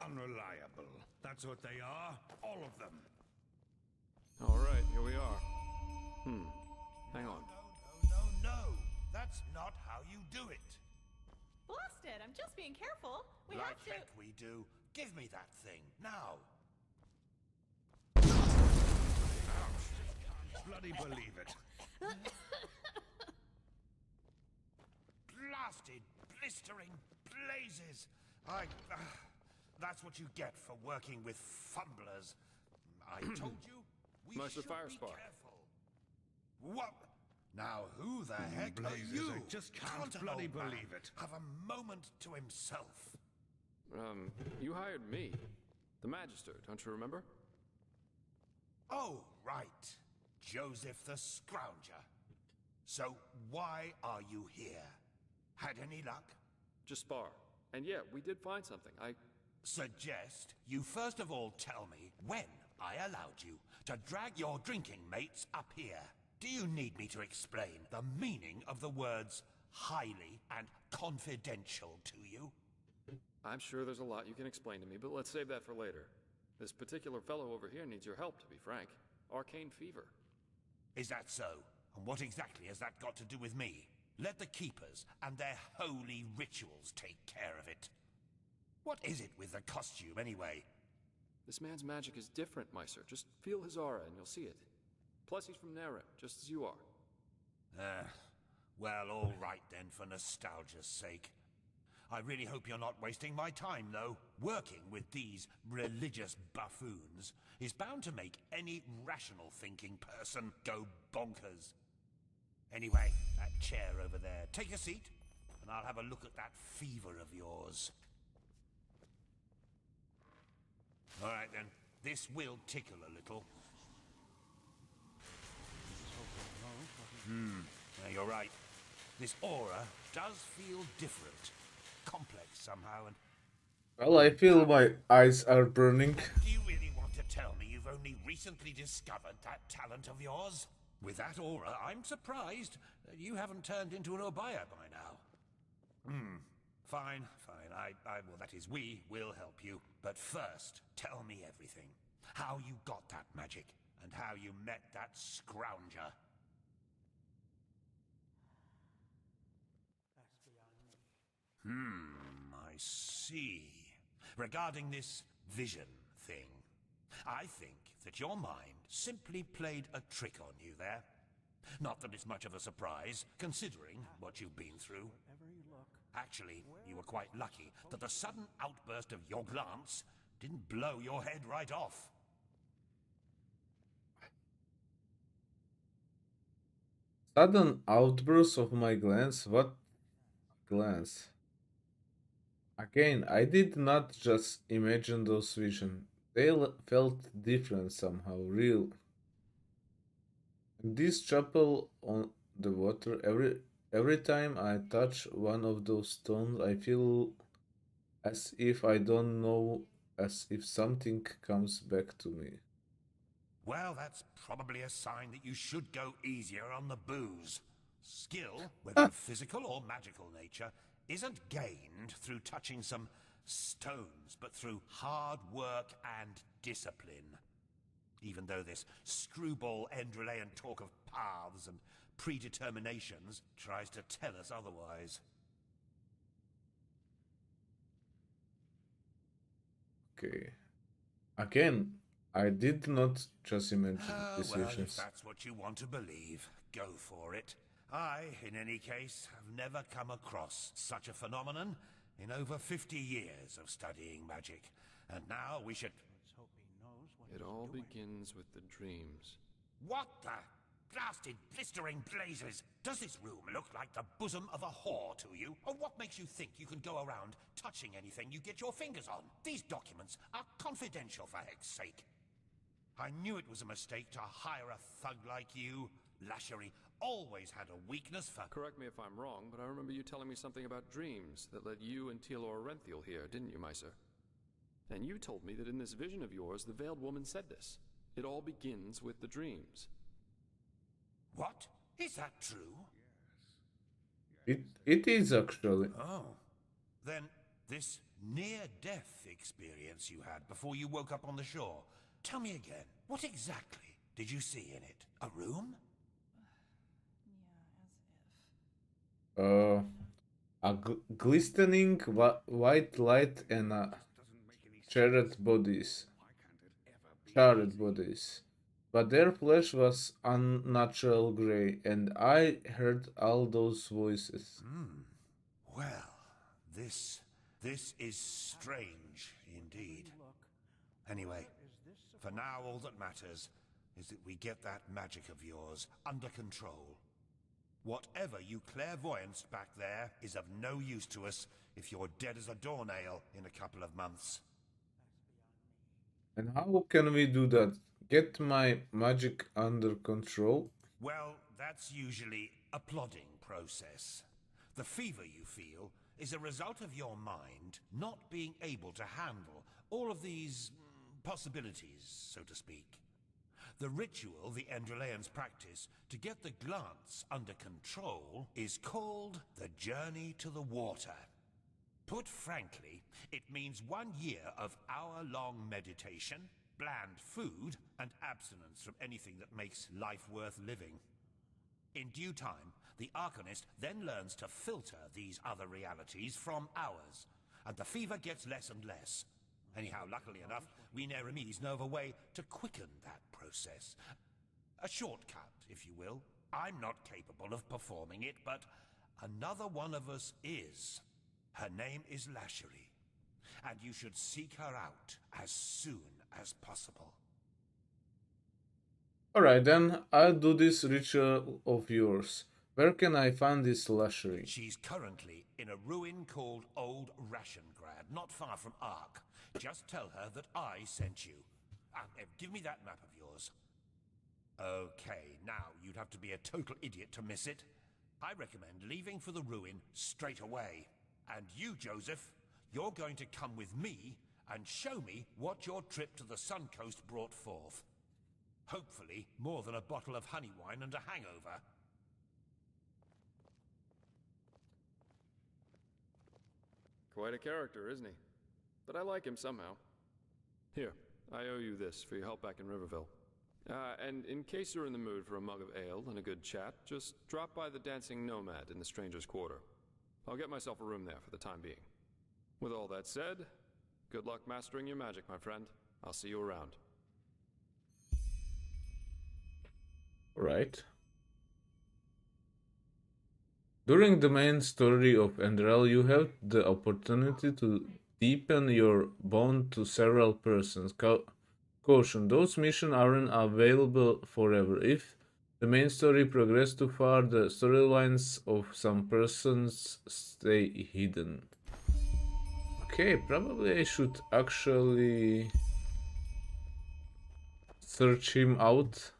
Unreliable. That's what they are. All of them. Alright, here we are. Hang on. No. That's not how you do it. Blast it! I'm just being careful. We Like have to. heck we do. Give me that thing, now. Ouch. Bloody believe it. Blasted, blistering blazes. That's what you get for working with fumblers. I told you, we Meister should be Firespark. careful. What? Now who the heck are you? I just can't bloody believe it. Have a moment to himself. You hired me. The Magister, don't you remember? Oh, right. Joseph the Scrounger. So why are you here? Had any luck? Just spar. And yeah, we did find something. I suggest you first of all tell me when I allowed you to drag your drinking mates up here. Do you need me to explain the meaning of the words highly and confidential to you? I'm sure there's a lot you can explain to me, but let's save that for later. This particular fellow over here needs your help, to be frank. Arcane fever. Is that so? And what exactly has that got to do with me? Let the Keepers and their holy rituals take care of it. What is it with the costume, anyway? This man's magic is different, Meiser. Just feel his aura and you'll see it. Plus, he's from Naren, just as you are. Well, all right then, for nostalgia's sake. I really hope you're not wasting my time, though. Working with these religious buffoons is bound to make any rational thinking person go bonkers. Anyway, that chair over there. Take a seat, and I'll have a look at that fever of yours. All right then, this will tickle a little. Yeah, you're right. This aura does feel different. Complex somehow, and... Well, I feel my eyes are burning. Do you really want to tell me you've only recently discovered that talent of yours? With that aura, I'm surprised that you haven't turned into an Obaya by now. Fine. Well, that is, we will help you. But first, tell me everything. How you got that magic, and how you met that scrounger. I see. Regarding this vision thing, I think that your mind simply played a trick on you there. Not that it's much of a surprise, considering what you've been through. Actually, you were quite lucky that the sudden outburst of your glance didn't blow your head right off. Sudden outburst of my glance? What glance? Again, I did not just imagine those visions. They felt different somehow, real. And this chapel on the water, every time I touch one of those stones, I feel as if I don't know, as if something comes back to me. Well, that's probably a sign that you should go easier on the booze. Skill, whether of physical or magical nature, isn't gained through touching some stones, but through hard work and discipline. Even though this screwball Enderalian talk of paths and predeterminations tries to tell us otherwise. Okay. Again, I did not just imagine these Well, if visions. that's what you want to believe, go for it. I, in any case, have never come across such a phenomenon in over 50 years of studying magic. And now we should... It all begins with the dreams. What the blasted blistering blazes? Does this room look like the bosom of a whore to you? Or what makes you think you can go around touching anything you get your fingers on? These documents are confidential, for heck's sake. I knew it was a mistake to hire a thug like you. Lashery always had a weakness for... Correct me if I'm wrong, but I remember you telling me something about dreams that led you and Tealor Renthiel here, didn't you, Meiser? And you told me that in this vision of yours, the Veiled Woman said this. It all begins with the dreams. What? Is that true? It is actually. Oh. Then this near-death experience you had before you woke up on the shore. Tell me again, what exactly did you see in it? A room? A glistening white light and charred bodies. But their flesh was unnatural gray, and I heard all those voices. Well, this is strange indeed. Anyway, for now all that matters is that we get that magic of yours under control. Whatever you clairvoyanced back there is of no use to us if you're dead as a doornail in a couple of months. And how can we do that? Get my magic under control? Well, that's usually a plodding process. The fever you feel is a result of your mind not being able to handle all of these possibilities, so to speak. The ritual the Enderalians practice to get the glance under control is called the Journey to the Water. Put frankly, it means 1 year of hour-long meditation, bland food, and abstinence from anything that makes life worth living. In due time, the Arcanist then learns to filter these other realities from ours, and the fever gets less and less. Anyhow, luckily enough, we Neremes know of a way to quicken that process. A shortcut, if you will. I'm not capable of performing it, but another one of us is. Her name is Lashery, and you should seek her out as soon as possible. Alright then, I'll do this ritual of yours. Where can I find this Lashery? She's currently in a ruin called Old Rationgrad, not far from Ark. Just tell her that I sent you. Give me that map of yours. Okay, now you'd have to be a total idiot to miss it. I recommend leaving for the ruin straight away. And you, Joseph, you're going to come with me and show me what your trip to the Sun Coast brought forth. Hopefully, more than a bottle of honey wine and a hangover. Quite a character, isn't he? But I like him somehow. Here, I owe you this for your help back in Riverville. And in case you're in the mood for a mug of ale and a good chat, just drop by the Dancing Nomad in the Stranger's Quarter. I'll get myself a room there for the time being. With all that said, good luck mastering your magic, my friend. I'll see you around. Right. During the main story of Enderal, you have the opportunity to deepen your bond to several persons. Caution, those missions aren't available forever. If the main story progresses too far, the storylines of some persons stay hidden. Okay, probably I should actually search him out.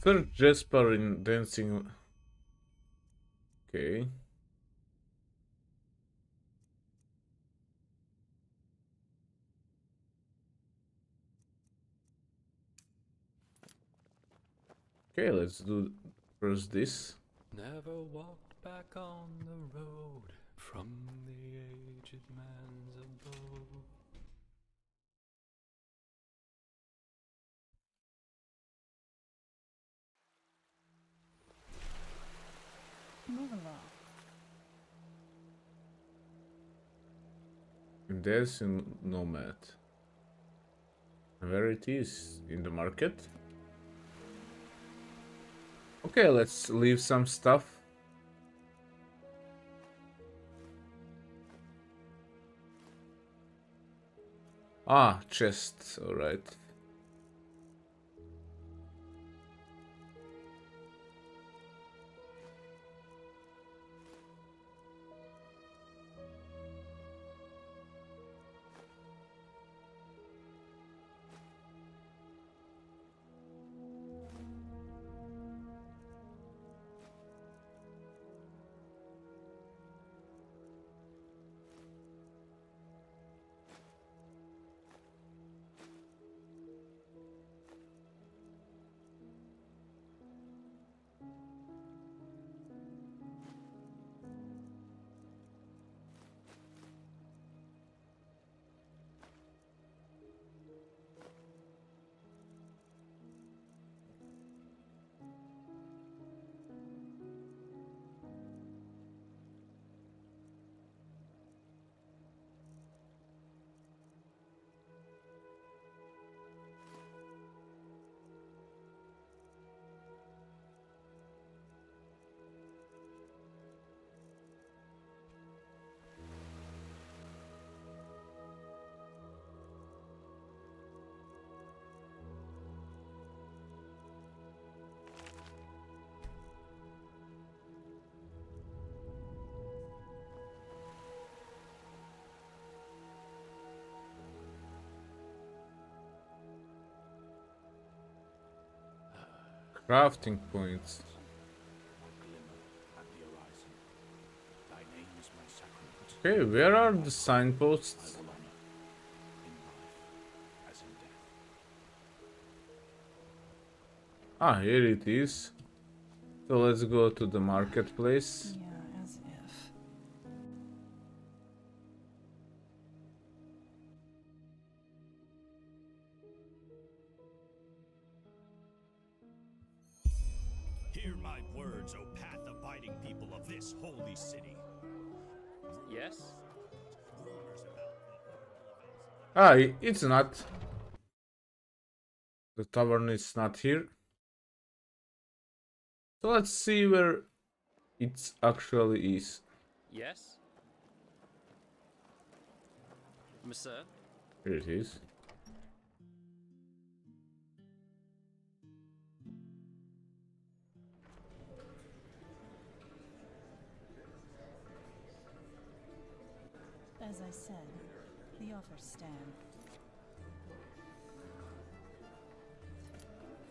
Search Jasper in dancing. Okay. Okay, let's do first this. Never walked back on the road from the aged man's abode. Move along. Dancing Nomad. Where it is? In the market? Okay, let's leave some stuff. Ah, chest, alright. Crafting points. Okay, where are the signposts? Ah, here it is. So let's go to the marketplace. Yeah, as if. Hear my words, O path-abiding people of this holy city. Yes? Ah, it's not. The tavern is not here. So let's see where it actually is. Yes? Monsieur? Here it is. As I said, the offers stand.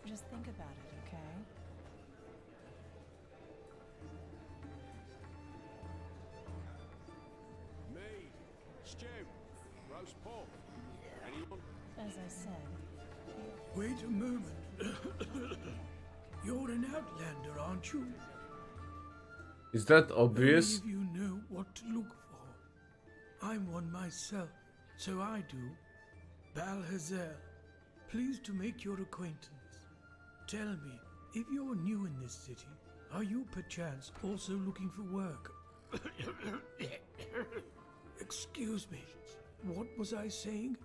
Just think about it, okay? Mead, stew, roast pork. Anyone? As I said, Wait a moment. You're an outlander, aren't you? Is that obvious? Many of you know what to look for. I'm one myself, so I do. Balhazel, pleased to make your acquaintance. Tell me, if you're new in this city, are you perchance also looking for work? Excuse me, what was I saying?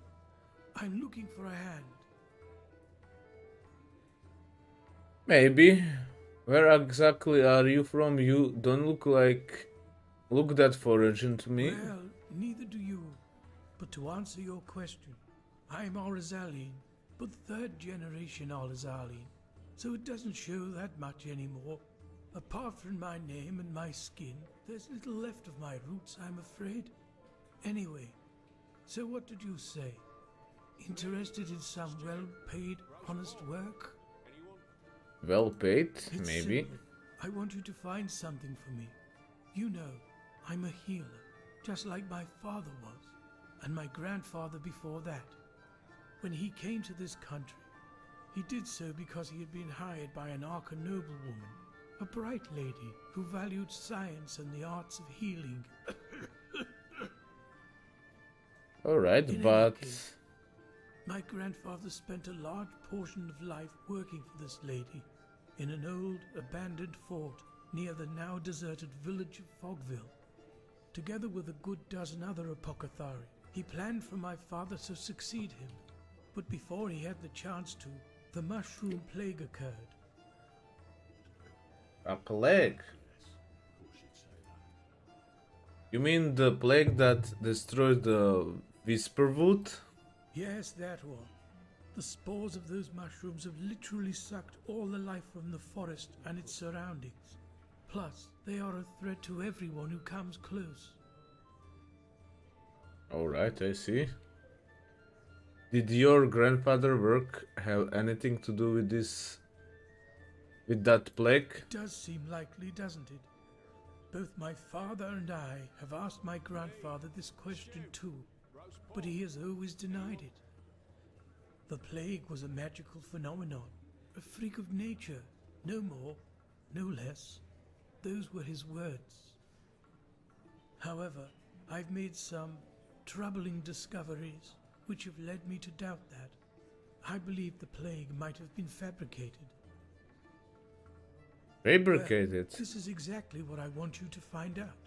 I'm looking for a hand. Maybe. Where exactly are you from? You don't look that foreign to me. Well, neither do you. But to answer your question, I'm Arizaline, but third generation Arizaline, so it doesn't show that much anymore. Apart from my name and my skin, there's little left of my roots, I'm afraid. Anyway, so what did you say? Interested in some well-paid, honest work? Well paid, It's maybe. simple. I want you to find something for me. You know, I'm a healer, just like my father was, and my grandfather before that. When he came to this country, he did so because he had been hired by an Arca noblewoman, a bright lady who valued science and the arts of healing. Alright, In but... any case, my grandfather spent a large portion of life working for this lady in an old, abandoned fort near the now deserted village of Fogville. Together with a good dozen other apothecary, he planned for my father to succeed him. But before he had the chance to, the mushroom plague occurred. A plague? You mean the plague that destroyed the Whisperwood? Yes, that one. The spores of those mushrooms have literally sucked all the life from the forest and its surroundings. Plus, they are a threat to everyone who comes close. Alright, I see. Did your grandfather work have anything to do with this? With that plague? It does seem likely, doesn't it? Both my father and I have asked my grandfather this question too, but he has always denied it. The plague was a magical phenomenon, a freak of nature, no more, no less. Those were his words. However, I've made some troubling discoveries which have led me to doubt that. I believe the plague might have been fabricated. Fabricated? Well, this is exactly what I want you to find out.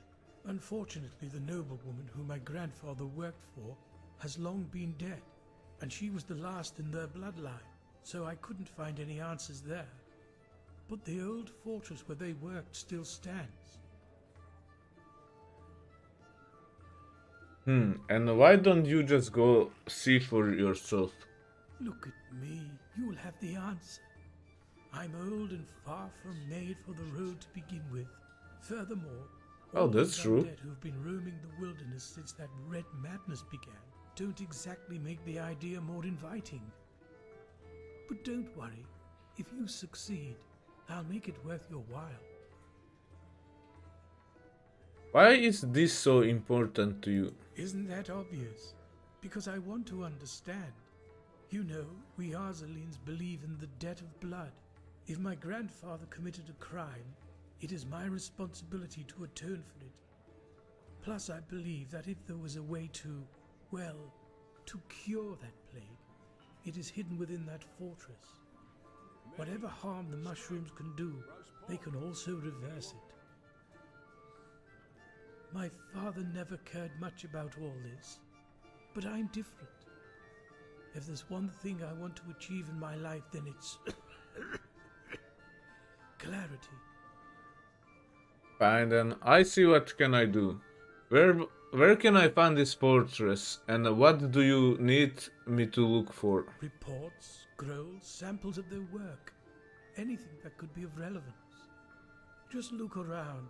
Unfortunately, the noblewoman whom my grandfather worked for has long been dead, and she was the last in their bloodline, so I couldn't find any answers there. But the old fortress where they worked still stands. And why don't you just go see for yourself? Look at me, you'll have the answer. I'm old and far from made for the road to begin with. Furthermore, Oh, all that's those true. undead who've been roaming the wilderness since that red madness began don't exactly make the idea more inviting. But don't worry, if you succeed, I'll make it worth your while. Why is this so important to you? Isn't that obvious? Because I want to understand. You know, we Arzalines believe in the debt of blood. If my grandfather committed a crime, it is my responsibility to atone for it. Plus, I believe that if there was a way to, well, to cure that plague, it is hidden within that fortress. Whatever harm the mushrooms can do, they can also reverse it. My father never cared much about all this, but I'm different. If there's one thing I want to achieve in my life, then it's clarity. Fine then, I see what can I do. Where can I find this fortress, and what do you need me to look for? Reports, scrolls, samples of their work. Anything that could be of relevance. Just look around.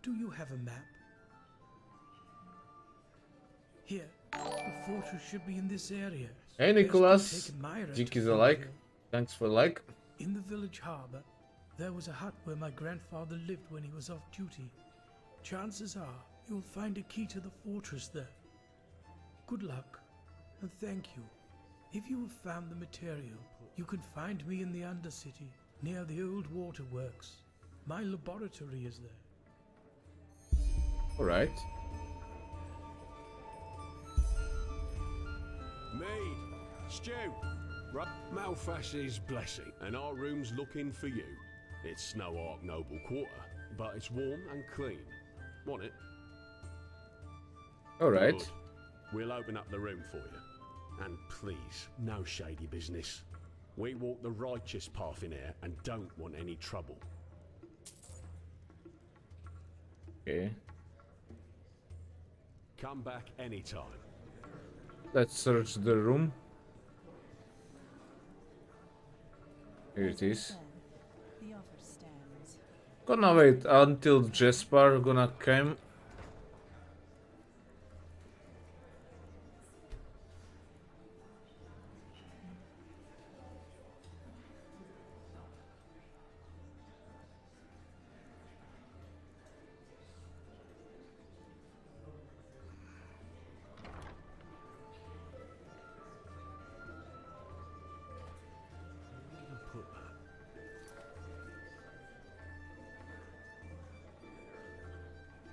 Do you have a map? Here, the fortress should be in this area. Hey Best to Nicholas, take Myra Jik to is a find like. her. Thanks for like. In the village harbour, there was a hut where my grandfather lived when he was off duty. Chances are you'll find a key to the fortress there. Good luck, and thank you. If you have found the material, you can find me in the Undercity, near the old waterworks. My laboratory is there. Alright. Maid, Stew, Malphas's blessing, and our room's looking for you. It's Snow Ark Noble Quarter, but it's warm and clean. Want it? Alright. Good. We'll open up the room for you. And please, no shady business. We walk the righteous path in here and don't want any trouble. Okay. Come back anytime. Let's search the room. Here it is. The offer stands. Gonna wait until Jasper gonna come.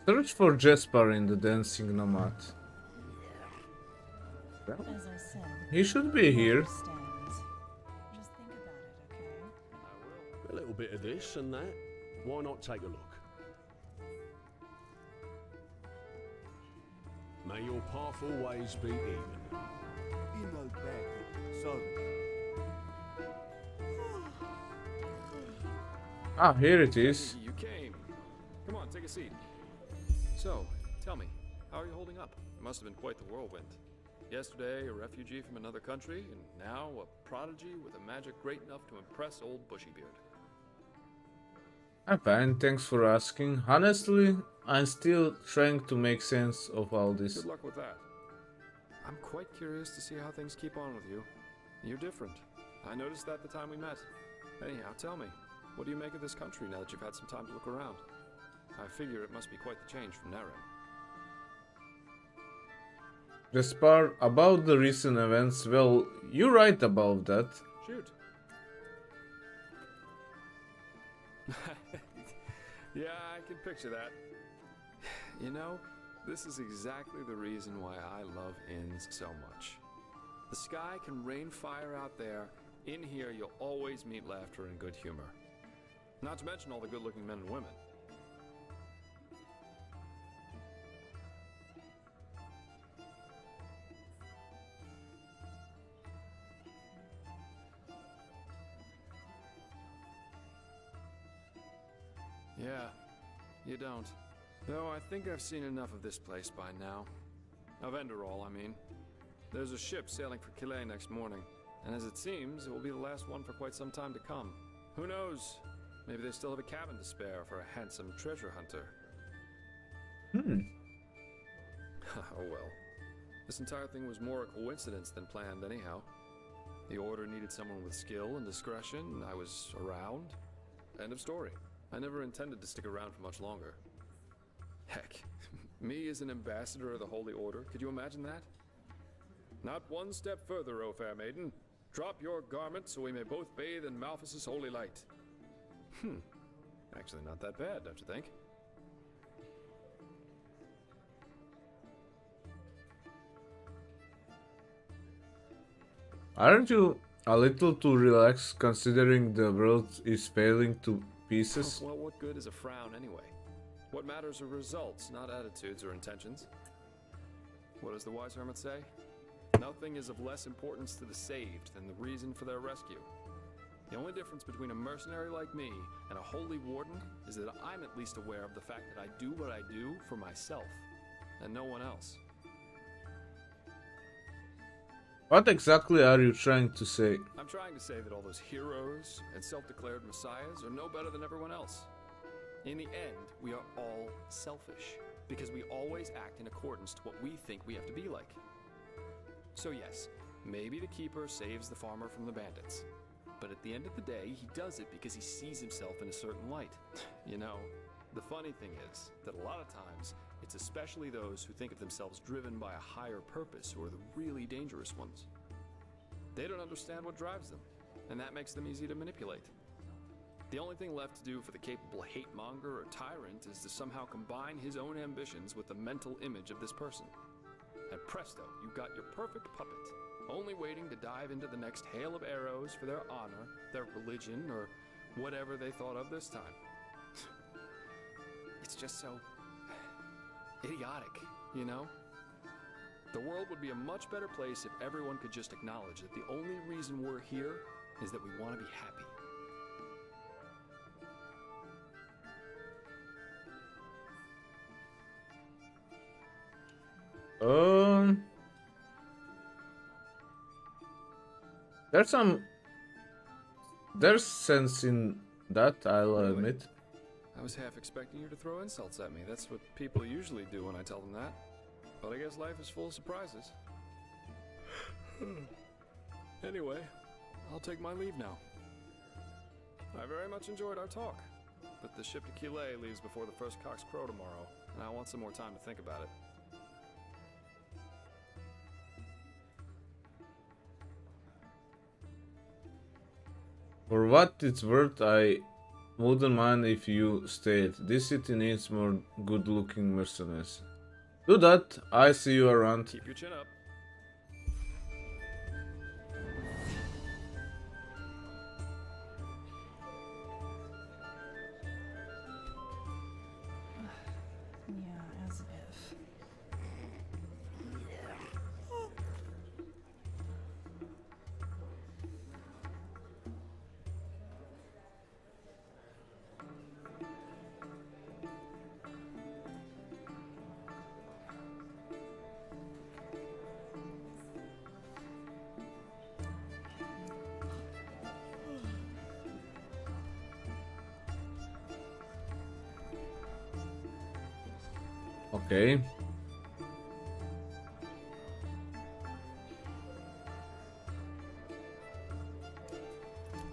Search for Jasper in the Dancing Nomad. Well, As I said, he should be here. stands. Just think about it, okay? A little bit of this and that. Why not take a look? May your path always be even. Be no bad, so. Ah, here it is. You came. Come on, take a seat. So, tell me, how are you holding up? It must have been quite the whirlwind. Yesterday, a refugee from another country, and now a prodigy with a magic great enough to impress old Bushybeard. I'm fine, thanks for asking. Honestly, I'm still trying to make sense of all this. Good luck with that. I'm quite curious to see how things keep on with you. You're different. I noticed that the time we met. Anyhow, tell me, what do you make of this country now that you've had some time to look around? I figure it must be quite the change from Naren. Jasper, about the recent events, well, you're right about that. Shoot. Yeah, I can picture that. You know, this is exactly the reason why I love inns so much. The sky can rain fire out there. In here, you'll always meet laughter and good humor. Not to mention all the good-looking men and women. Yeah, you don't. Though I think I've seen enough of this place by now. Of Enderal, I mean. There's a ship sailing for Calais next morning, and as it seems, it will be the last one for quite some time to come. Who knows? Maybe they still have a cabin to spare for a handsome treasure hunter. Oh well. This entire thing was more a coincidence than planned anyhow. The Order needed someone with skill and discretion. I was around. End of story. I never intended to stick around for much longer. Heck, me as an ambassador of the Holy Order, could you imagine that? Not one step further, O fair maiden. Drop your garment so we may both bathe in Malphas's holy light. Actually not that bad, don't you think? Aren't you a little too relaxed considering the world is falling to pieces. Well, what good is a frown anyway? What matters are results, not attitudes or intentions. What does the wise hermit say? Nothing is of less importance to the saved than the reason for their rescue. The only difference between a mercenary like me and a holy warden is that I'm at least aware of the fact that I do what I do for myself, and no one else. What exactly are you trying to say? I'm trying to say that all those heroes and self-declared messiahs are no better than everyone else. In the end, we are all selfish, because we always act in accordance to what we think we have to be like. So yes, maybe the keeper saves the farmer from the bandits. But at the end of the day, he does it because he sees himself in a certain light. You know, the funny thing is that a lot of times, it's especially those who think of themselves driven by a higher purpose who are the really dangerous ones. They don't understand what drives them, and that makes them easy to manipulate. The only thing left to do for the capable hate-monger or tyrant is to somehow combine his own ambitions with the mental image of this person. And presto, you've got your perfect puppet, only waiting to dive into the next hail of arrows for their honor, their religion, or whatever they thought of this time. It's just so idiotic, you know? The world would be a much better place if everyone could just acknowledge that the only reason we're here is that we want to be happy. There's there's sense in that, I'll Really? admit. I was half expecting you to throw insults at me. That's what people usually do when I tell them that. But I guess life is full of surprises. Anyway, I'll take my leave now. I very much enjoyed our talk, but the ship to Killet leaves before the first cocks crow tomorrow, and I want some more time to think about it. For what it's worth, I wouldn't mind if you stayed. This city needs more good-looking mercenaries. Do that, I see you around. Keep your chin up. Yeah, as if. Okay.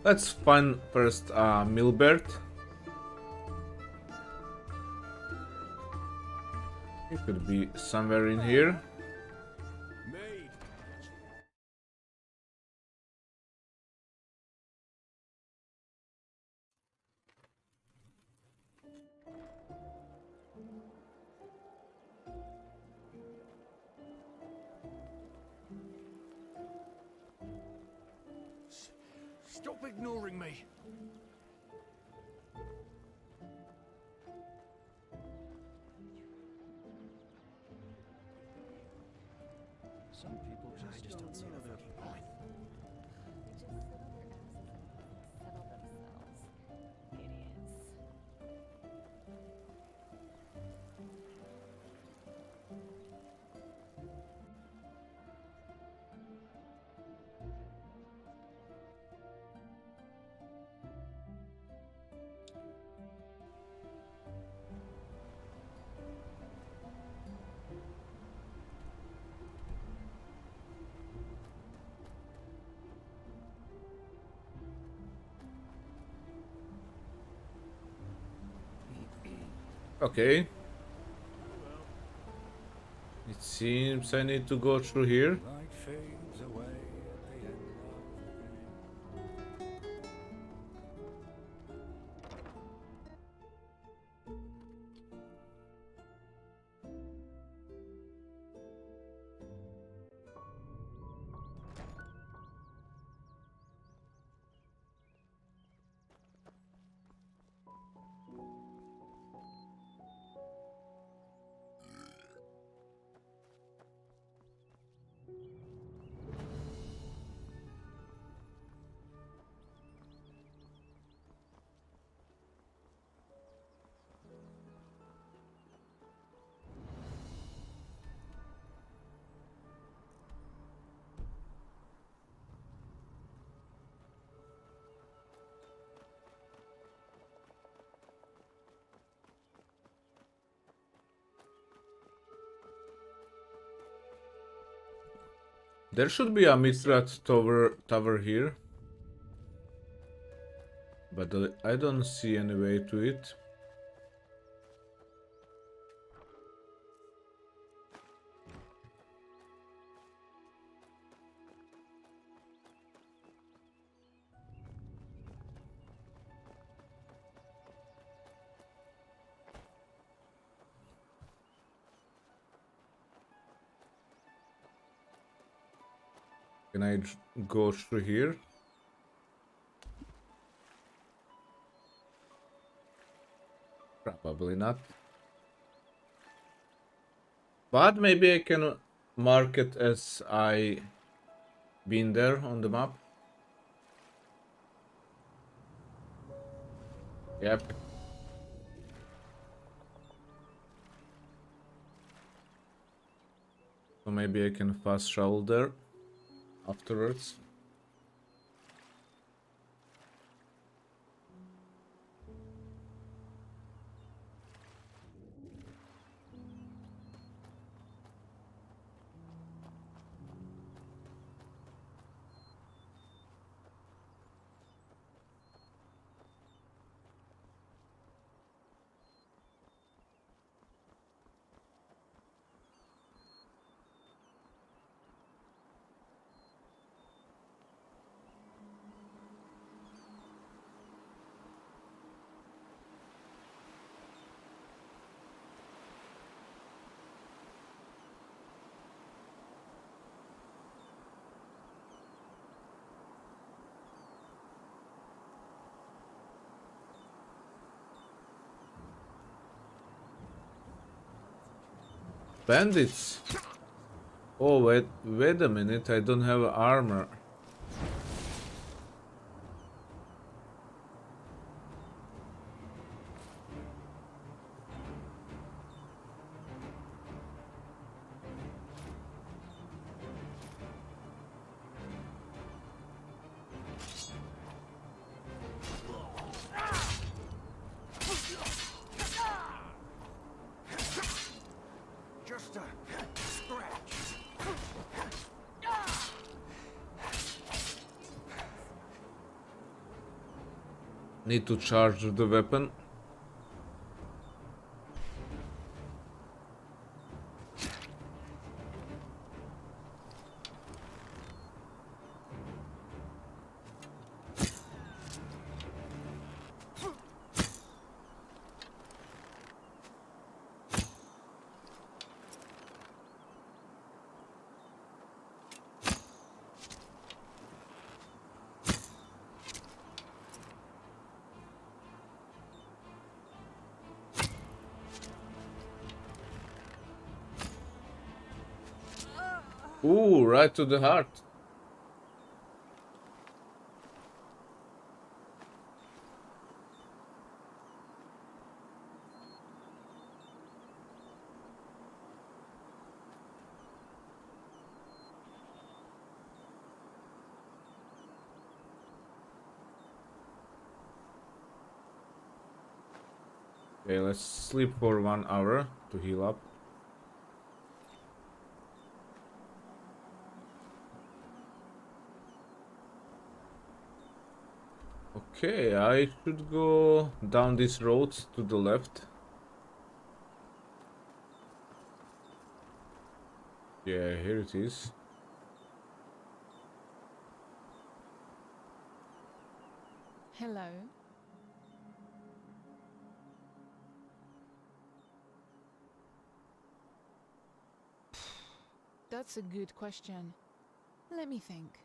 Let's find first Milbert. It could be somewhere in here. Stop ignoring me! Some people just don't see the fucking point. They just sit on their asses and settle themselves. Idiots. Okay. It seems I need to go through here. Light fades away at the end There should be a Mithrat tower here. But I don't see any way to it. Can I go through here? Probably not. But maybe I can mark it as I been there on the map. Yep. So maybe I can fast travel there afterwards. Bandits! Oh, wait a minute, I don't have armor. Just a scratch. Need to charge the weapon. Ooh, right to the heart. Okay, let's sleep for 1 hour to heal up. Okay, I should go down this road to the left. Yeah, here it is. Hello. That's a good question. Let me think.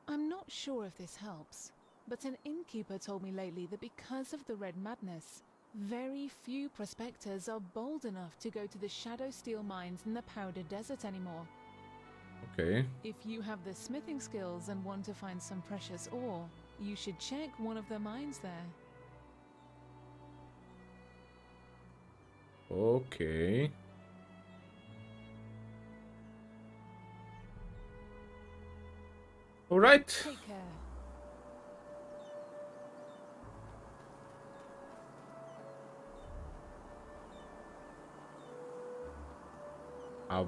I'm not sure if this helps, but an innkeeper told me lately that because of the Red Madness, very few prospectors are bold enough to go to the Shadow Steel mines in the Powder Desert anymore. Okay. If you have the smithing skills and want to find some precious ore, you should check one of the mines there. Okay. All right. Take care.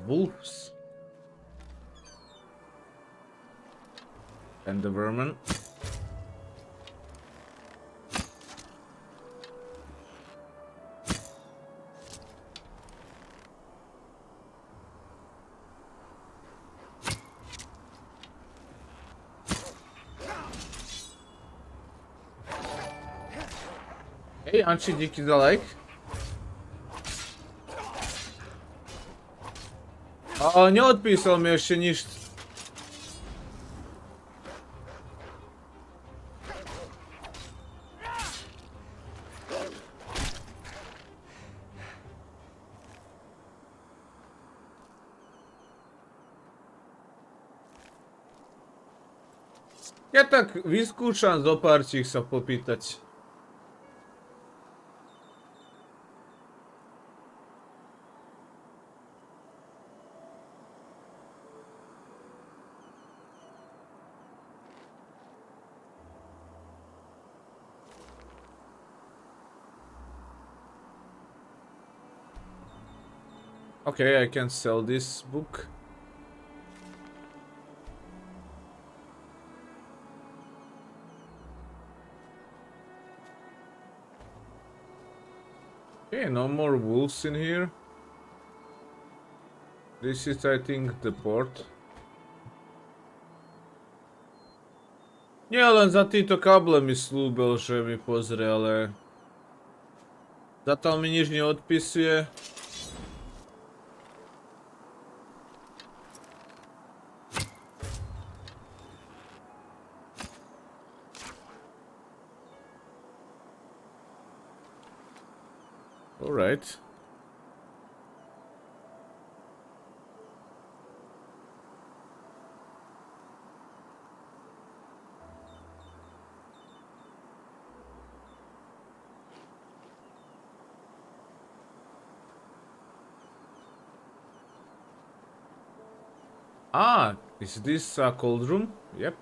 Wolves. And the vermin. Ej, aren't you dziki alike? O, nie odpisał mi jeszcze niż... Ja tak vyskúšam zo pár čích sa popýtať. Okay, I can sell this book. Okay, no more wolves in here. This is, I think, the port. Nie, len za týto káble mi slúbil, že mi pozrie, ale... Zatiaľ mi nič neodpisuje. Alright. Ah, is this a cold room? Yep.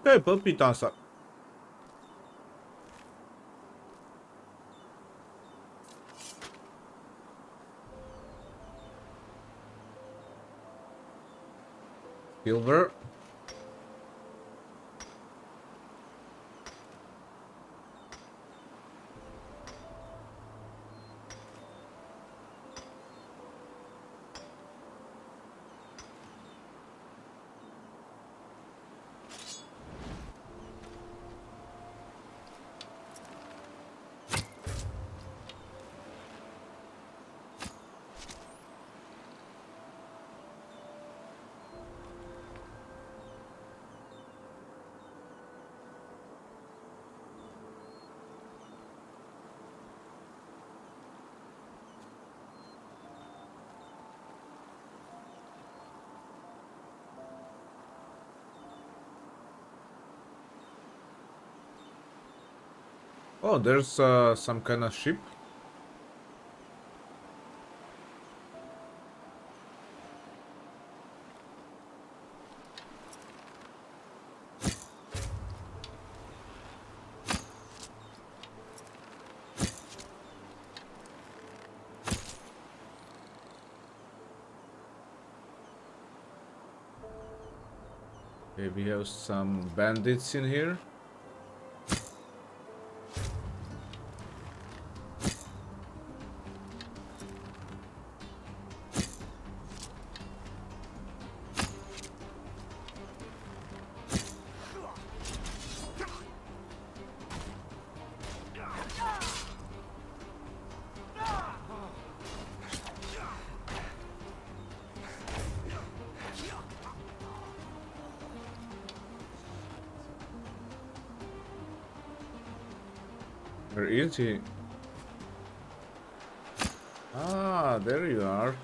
Okay, popýtam sa. Silver. Oh, there's some kind of ship. Okay, we have some bandits in here. Where is he? Ah, there you are.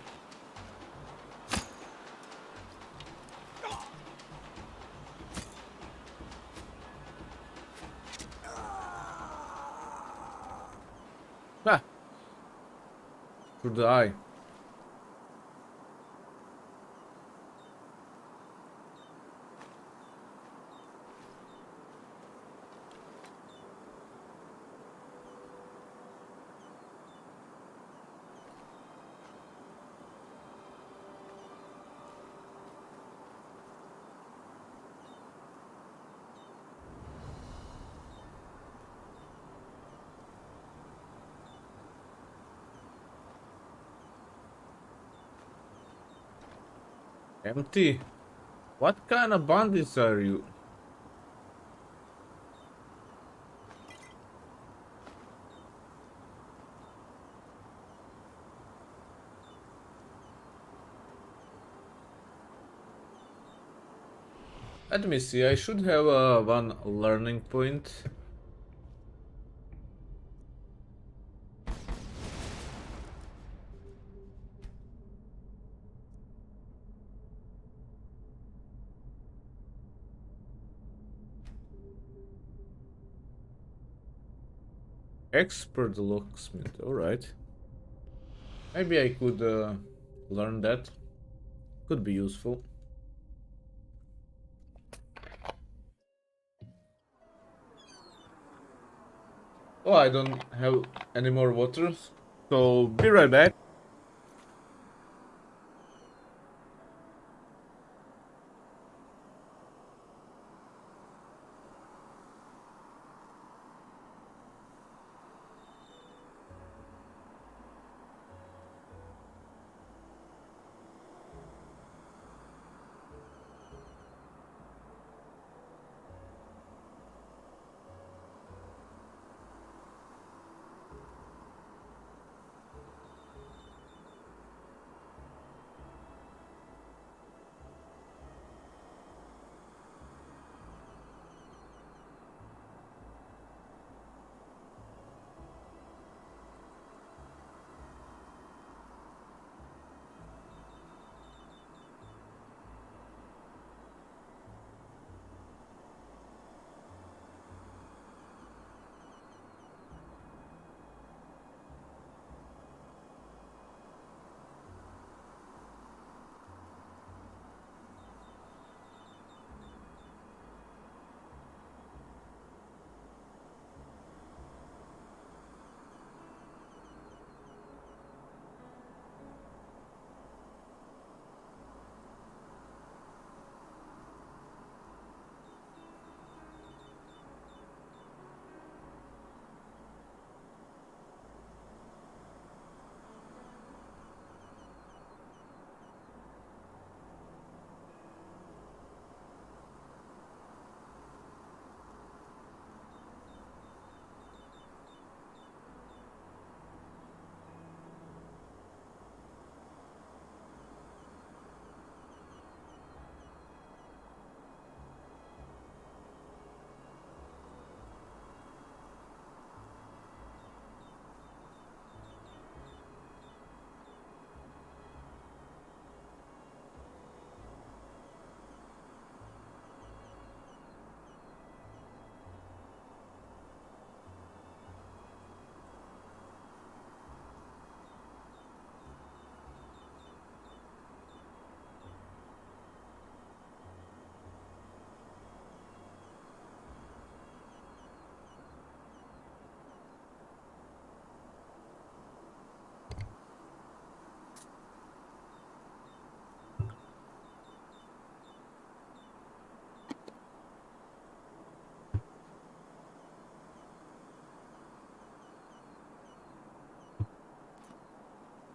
Ah! Through the eye. Empty? What kind of bandits are you? Let me see, I should have one learning point. Expert locksmith, alright. Maybe I could learn that. Could be useful. Oh, I don't have any more water, so be right back.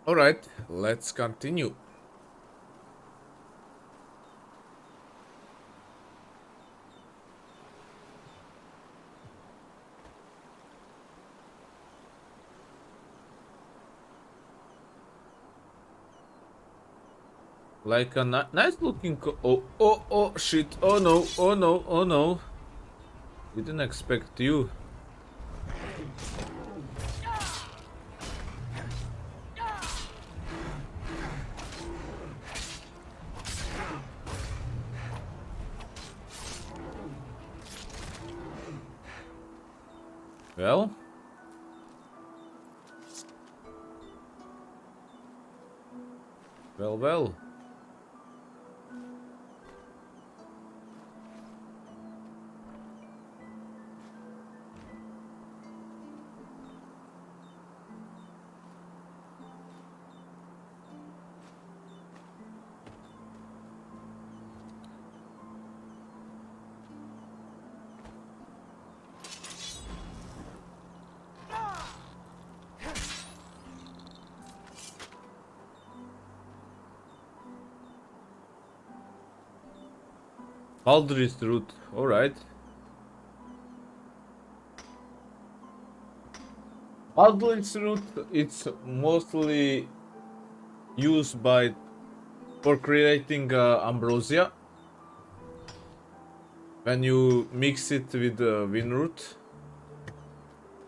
Alright, let's continue. Like a nice looking oh shit, oh no, oh no, oh no. Didn't expect you. Well. Well, well. Baldur's root, alright. Baldur's root, it's mostly used for creating ambrosia. When you mix it with Winroot,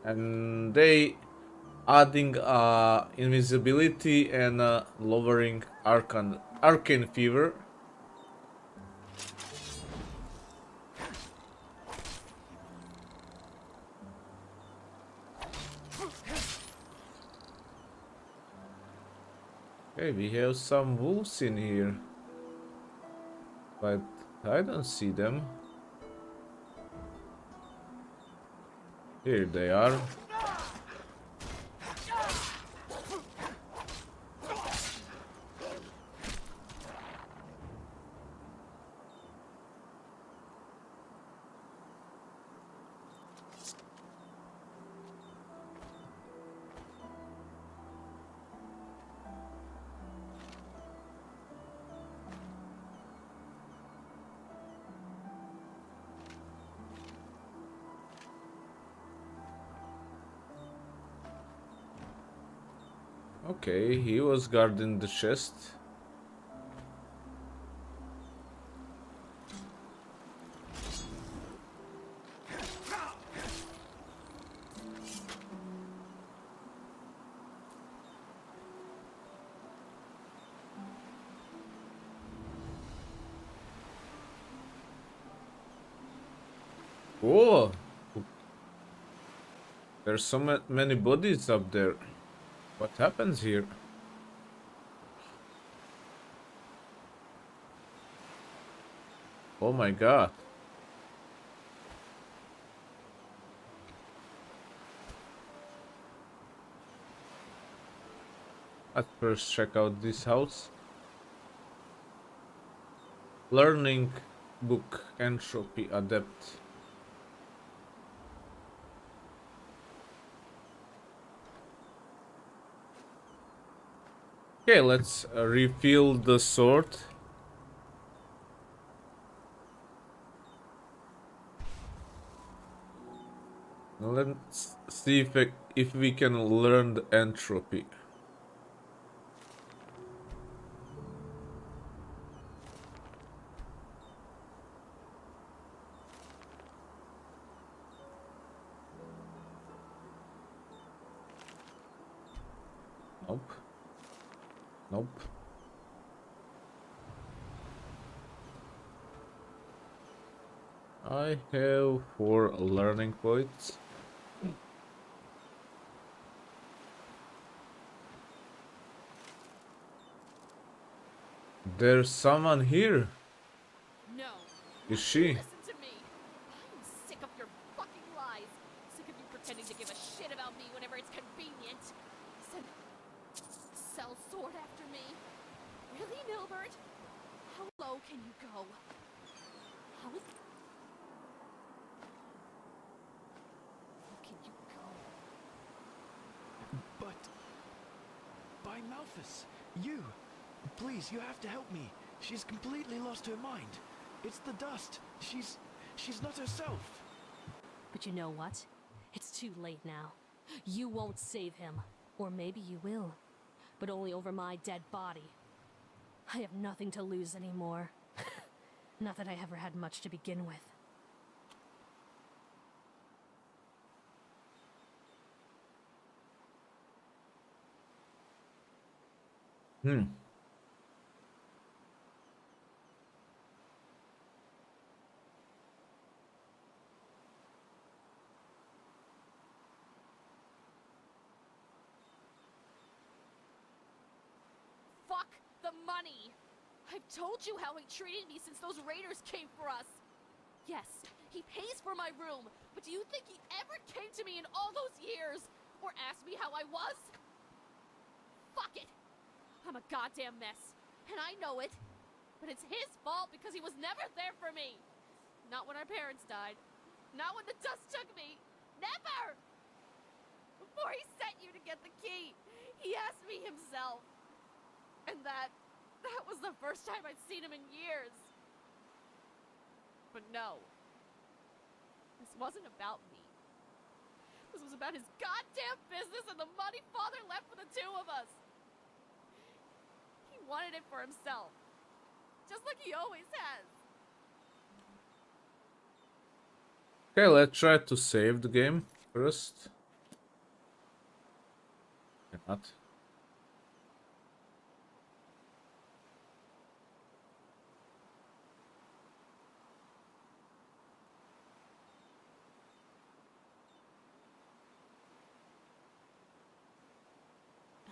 and they adding invisibility and lowering arcane fever. Okay, we have some wolves in here, but I don't see them. Here they are. Okay, he was guarding the chest. Oh, there's so many bodies up there. What happens here? Oh my god. Let's first check out this house. Learning book, entropy adept. Okay, let's refill the sword. Let's see if we can learn the entropy. Nope. Nope. I have 4 learning points. There's someone here. No. Is she? Listen to me. I'm sick of your fucking lies. Sick of you pretending to give a shit about me whenever it's convenient. Sell sword after me. Really, Milbert? How low can you go? How can you go? But... by Malthus, you! Please, you have to help me. She's completely lost her mind. It's the dust. She's not herself. But you know what? It's too late now. You won't save him. Or maybe you will. But only over my dead body. I have nothing to lose anymore. Not that I ever had much to begin with. money. I've told you how he treated me since those raiders came for us. Yes, he pays for my room, but do you think he ever came to me in all those years? Or asked me how I was? Fuck it! I'm a goddamn mess, and I know it. But it's his fault because he was never there for me. Not when our parents died. Not when the dust took me. Never! Before he sent you to get the key, he asked me himself. And that was the first time I'd seen him in years. But no. This wasn't about me. This was about his goddamn business and the money Father left for the two of us. He wanted it for himself. Just like he always has. Okay, let's try to save the game first. Cannot.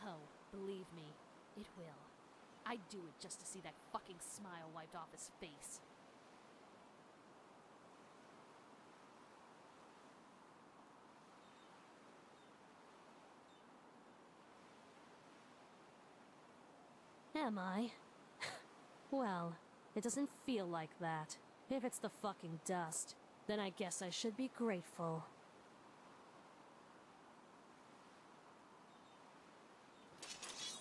Oh, believe me, it will. I'd do it just to see that fucking smile wiped off his face. Am I? Well, it doesn't feel like that. If it's the fucking dust, then I guess I should be grateful.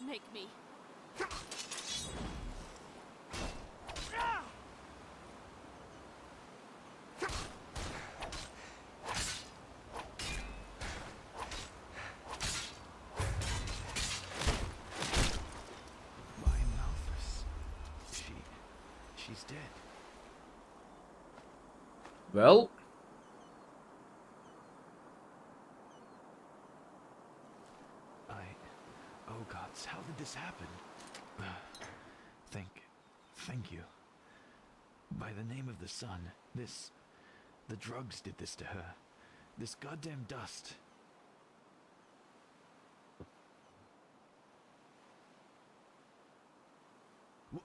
Make me. She's dead. Well, Oh gods, how did this happen? Thank you. By the name of the sun, the drugs did this to her. This goddamn dust.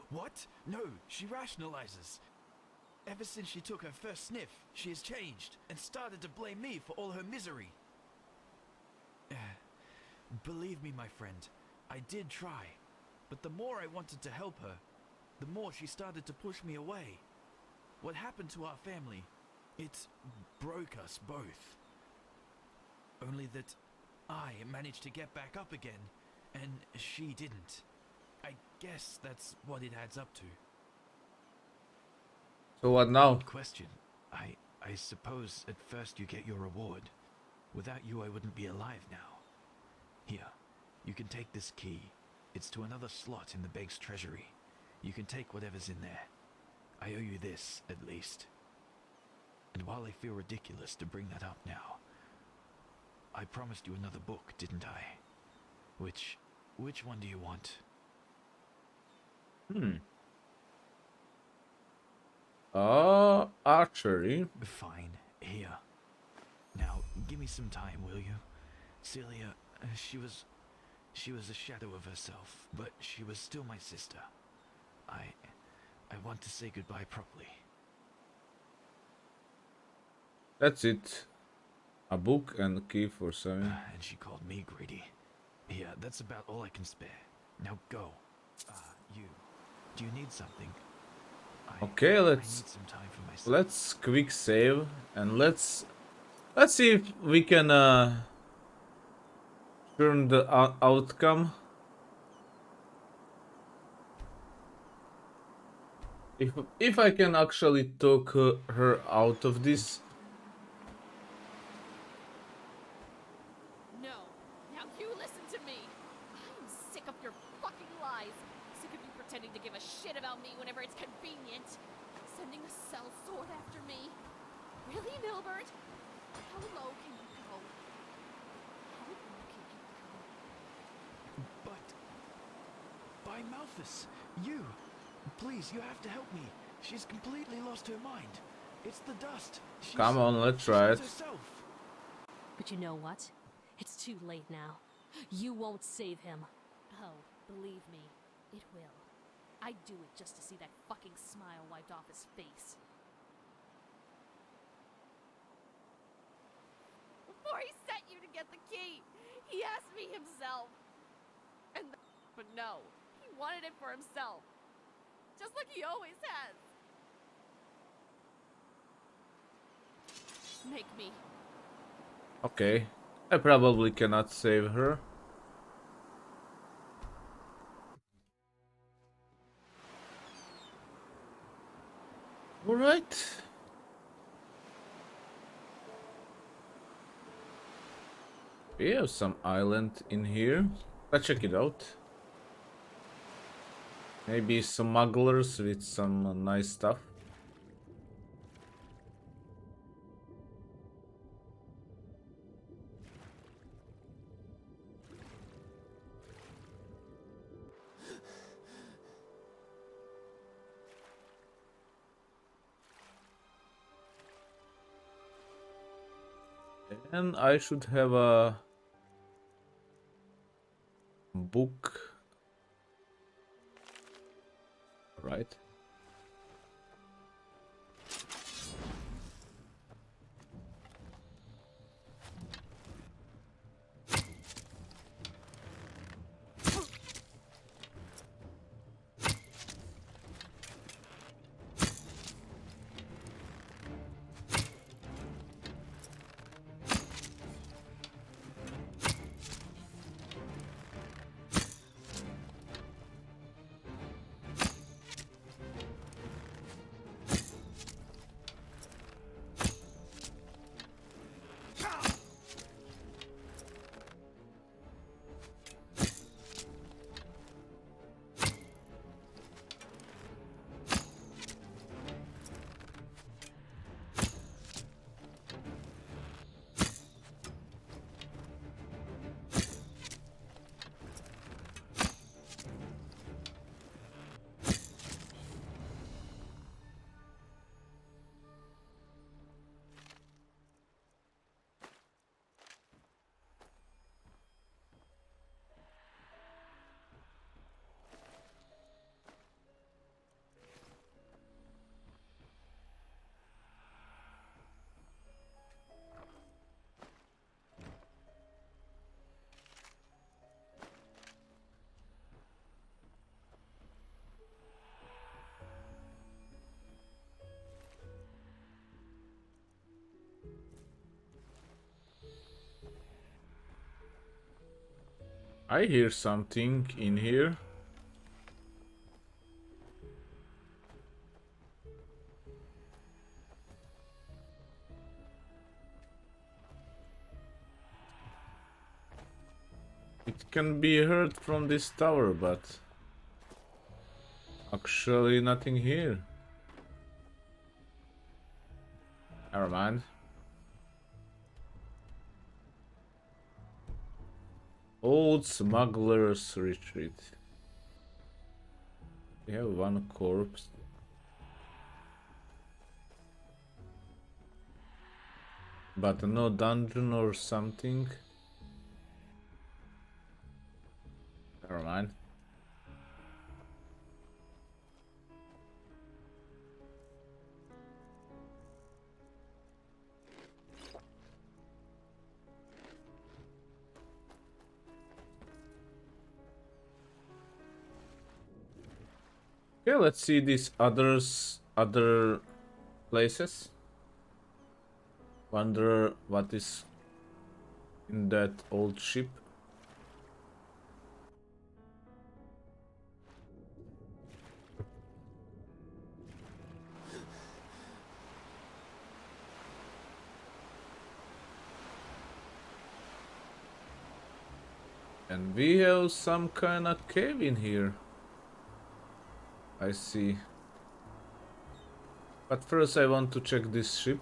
What? No, she rationalizes. Ever since she took her first sniff, she has changed and started to blame me for all her misery. Believe me, my friend, I did try. But the more I wanted to help her, the more she started to push me away. What happened to our family? It broke us both. Only that I managed to get back up again, and she didn't. I guess that's what it adds up to. so what now? Good question. I suppose at first you get your reward. Without you, I wouldn't be alive now. Here, you can take this key. It's to another slot in the Beg's treasury. You can take whatever's in there. I owe you this, at least. And while I feel ridiculous to bring that up now, I promised you another book, didn't I? Which one do you want? Archery. Fine, here. Now, give me some time, will you? Celia, she was a shadow of herself, but she was still my sister. I want to say goodbye properly. That's it. A book and a key for 7. And she called me greedy. Yeah, that's about all I can spare. Now go. Do you need something? Okay, I let's need some time for myself. let's quick save and let's see if we can turn the outcome. If I can actually talk her out of this. No. Now you listen to me. I am sick of your fucking lies. Sick of you pretending to give a shit about me whenever it's convenient. Sending a cell sword after me. Really, Milbert? How low can you go? How low can you go? But... by Malthus, you! Please, you have to help me. She's completely lost her mind. It's the dust. Come on, let's try it. Herself. But you know what? It's too late now. You won't save him. Oh, believe me, it will. I'd do it just to see that fucking smile wiped off his face. Before he sent you to get the key, he asked me himself. But no, he wanted it for himself. Just like he always has. Make me. Okay. I probably cannot save her. Alright. We have some island in here. Let's check it out. Maybe smugglers with some nice stuff. And I should have a book, right? I hear something in here. It can be heard from this tower, but actually nothing here. Never mind. Old smuggler's retreat. We have one corpse. But no dungeon or something. Never mind. Okay, let's see these other places. Wonder what is in that old ship. And we have some kind of cave in here. I see. But first I want to check this ship.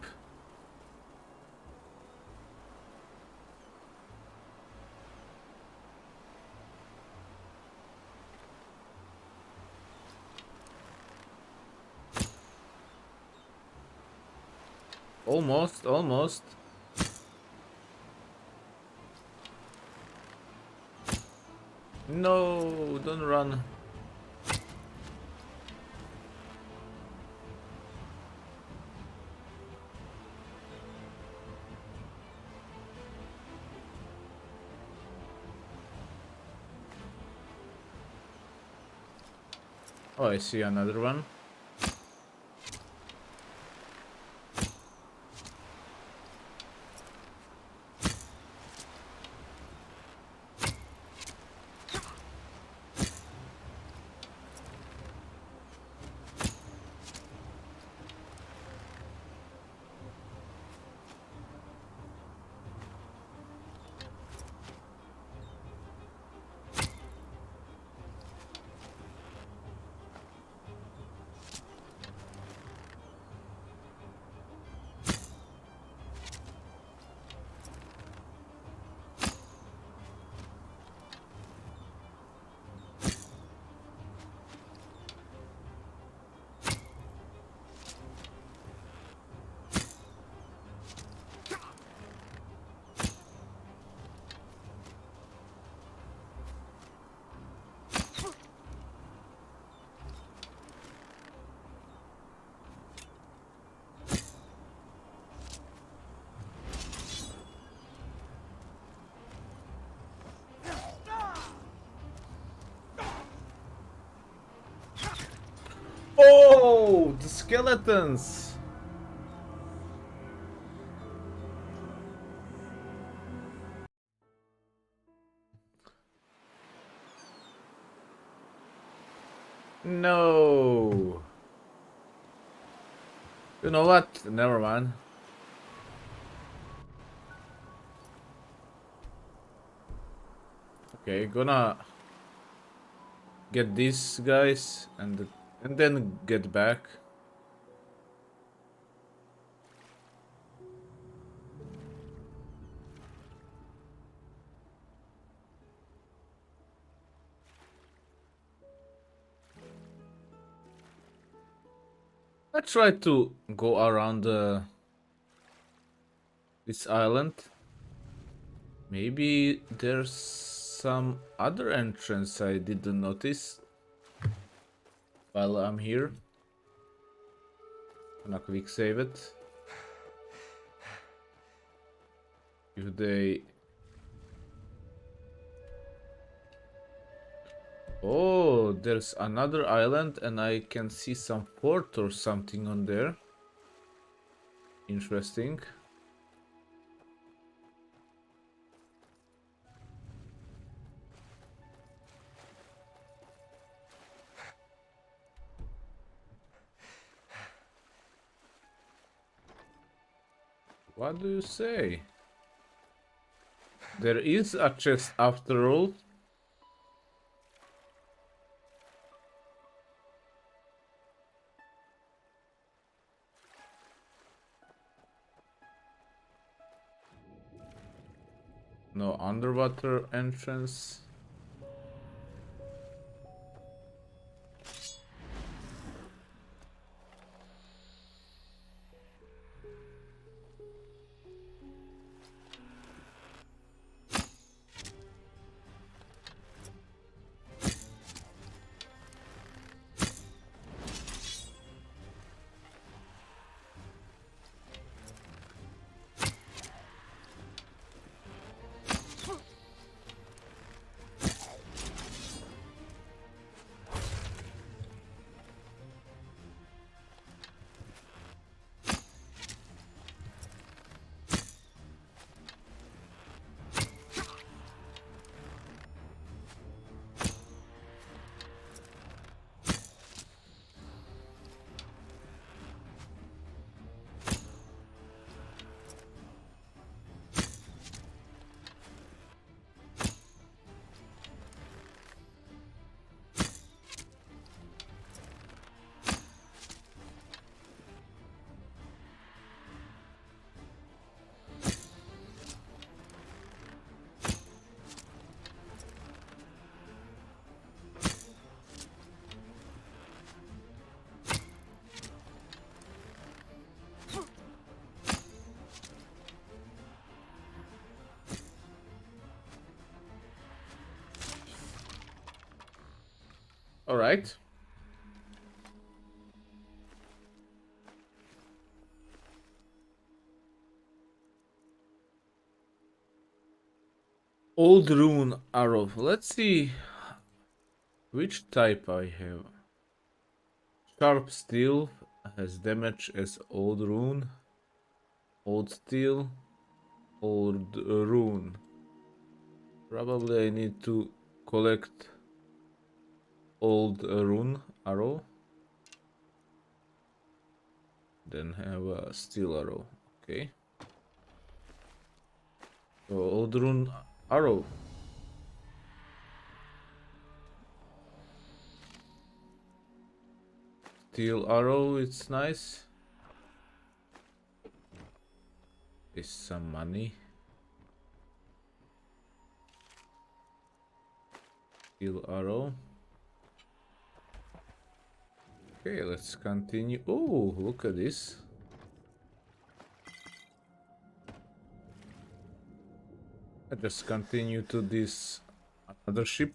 Almost. No, don't run. Oh, I see another one. Oh, the skeletons! No. You know what? Never mind. Okay, gonna get these guys and then get back. I try to go around this island. Maybe there's some other entrance I didn't notice while I'm here. Gonna quick save it. If they... Oh, there's another island and I can see some fort or something on there. Interesting. What do you say? There is a chest after all. No underwater entrance. All right. Old rune arrow. Let's see which type I have. Sharp steel has damage as old rune. Old steel. Old rune. Probably I need to collect old rune arrow. Then have a steel arrow. Okay. So old rune arrow. Steel arrow, it's nice. Is some money. Steel arrow. Okay, let's continue. Oh, look at this. I just continue to this another ship.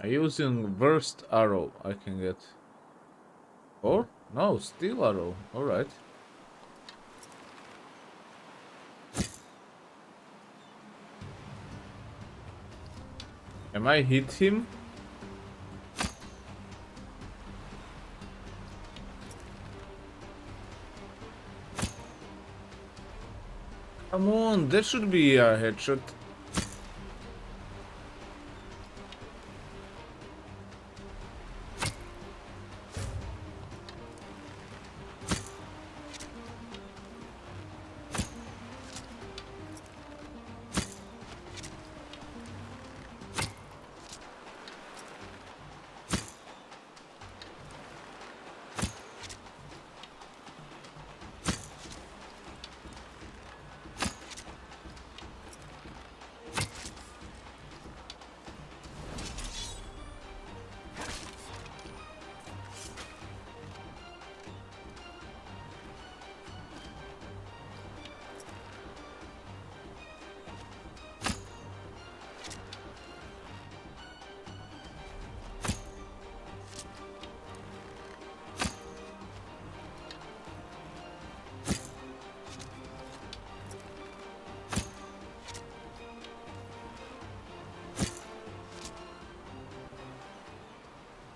I'm using worst arrow I can get. Or? No, steel arrow. Alright. Am I hit him? Come on, that should be a headshot.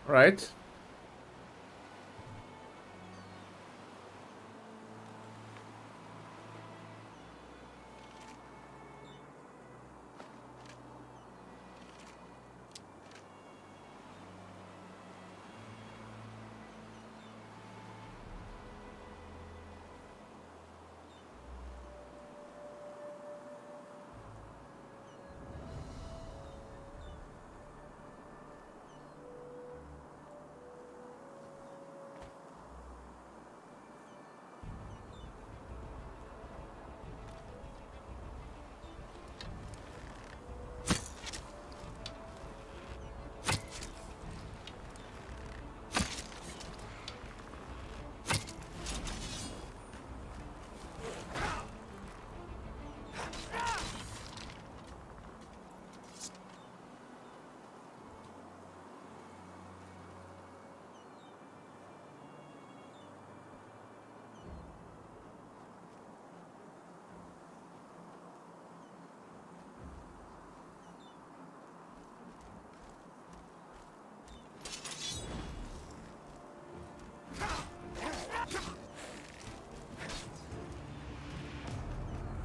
Right.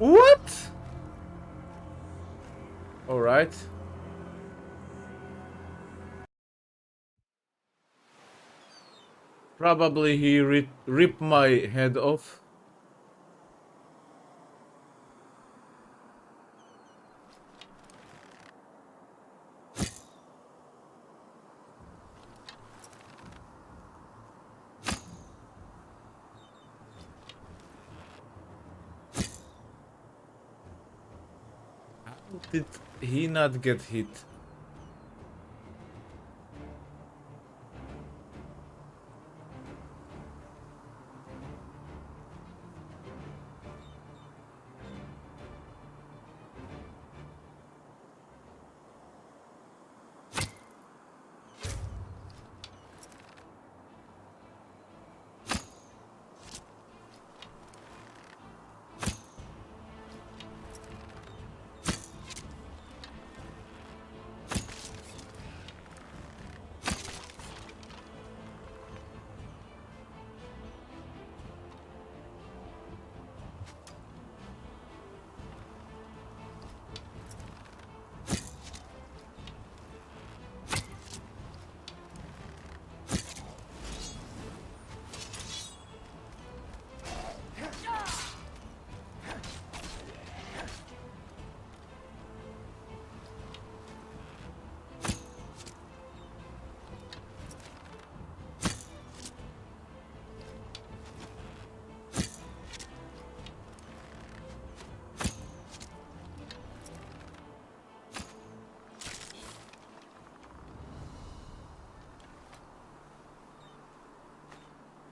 What? Alright. Probably he ripped my head off. How did he not get hit?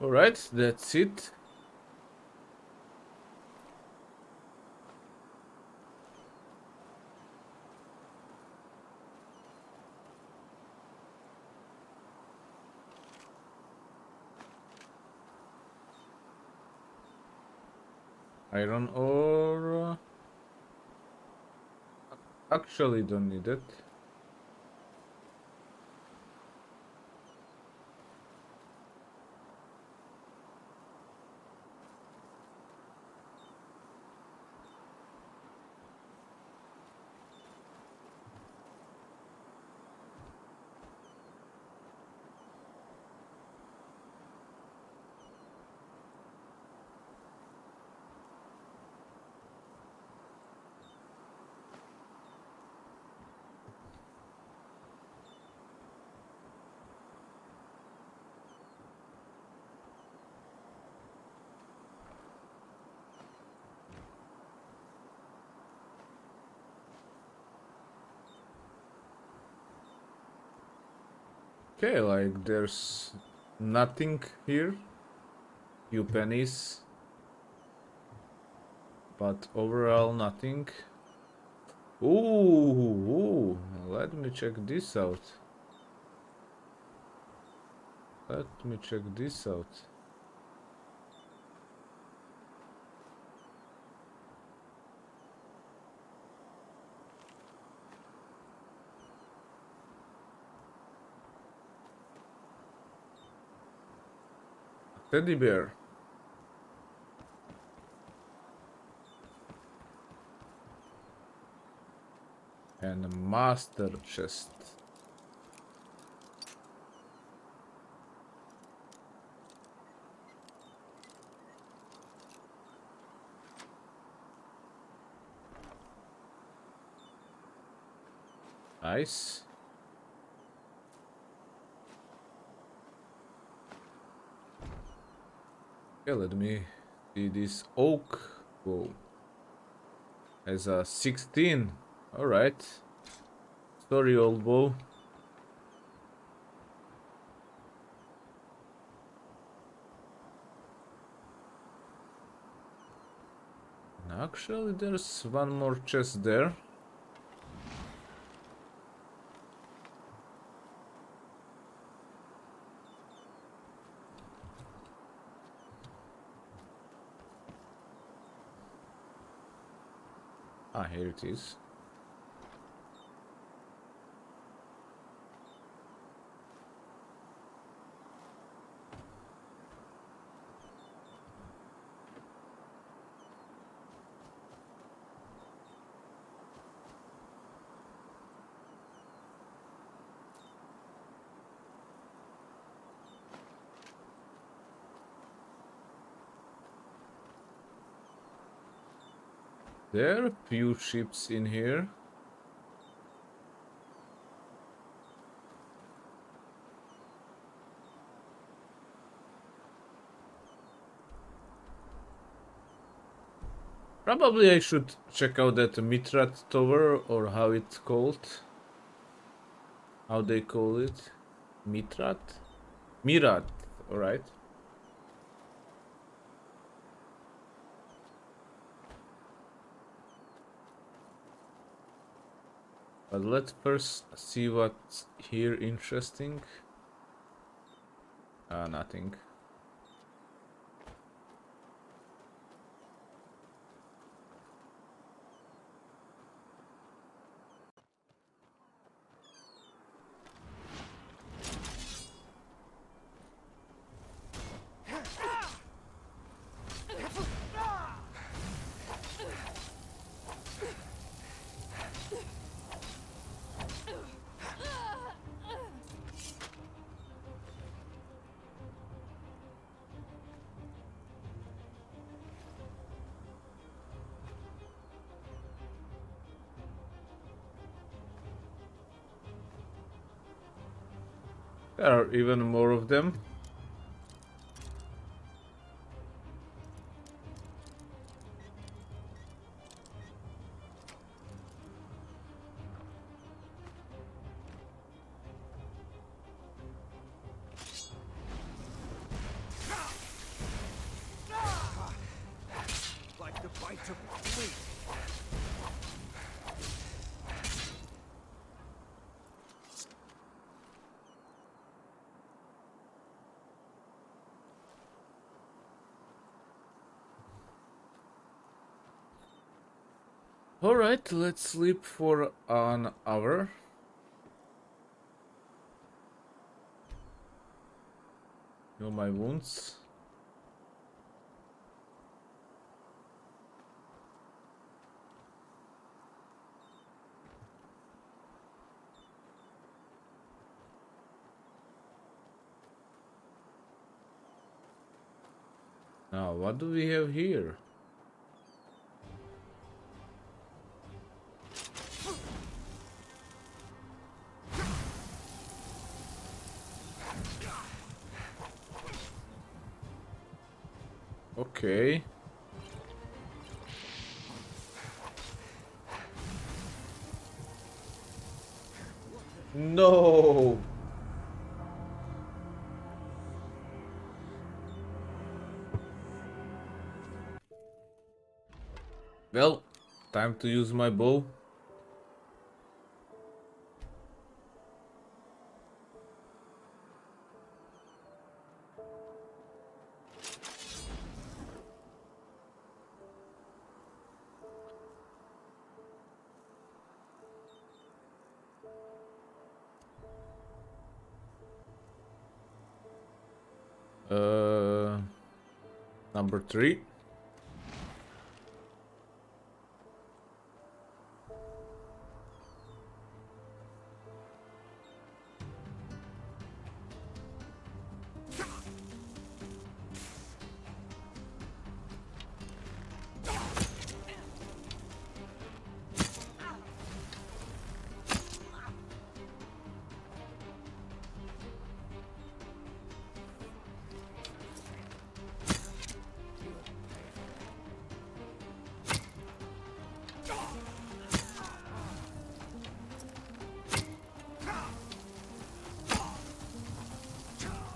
Alright, that's it. Iron ore. Actually, don't need it. Okay, like there's nothing here. Few pennies. But overall nothing. Ooh, let me check this out. Let me check this out. Teddy bear. And a master chest. Nice. Okay, let me see this oak bow. As a 16. Alright. Sorry, old bow. Actually, there's one more chest there. Ah, here it is. There are a few ships in here. Probably I should check out that Mitrat Tower, or how it's called. How they call it? Mitrat? Mirat, alright. But let's first see what's here interesting. Nothing. There are even more of them. Like the bite of a flea. Alright, let's sleep for an hour. Heal my wounds. Now, what do we have here? Okay. No. Well, time to use my bow. Number 3.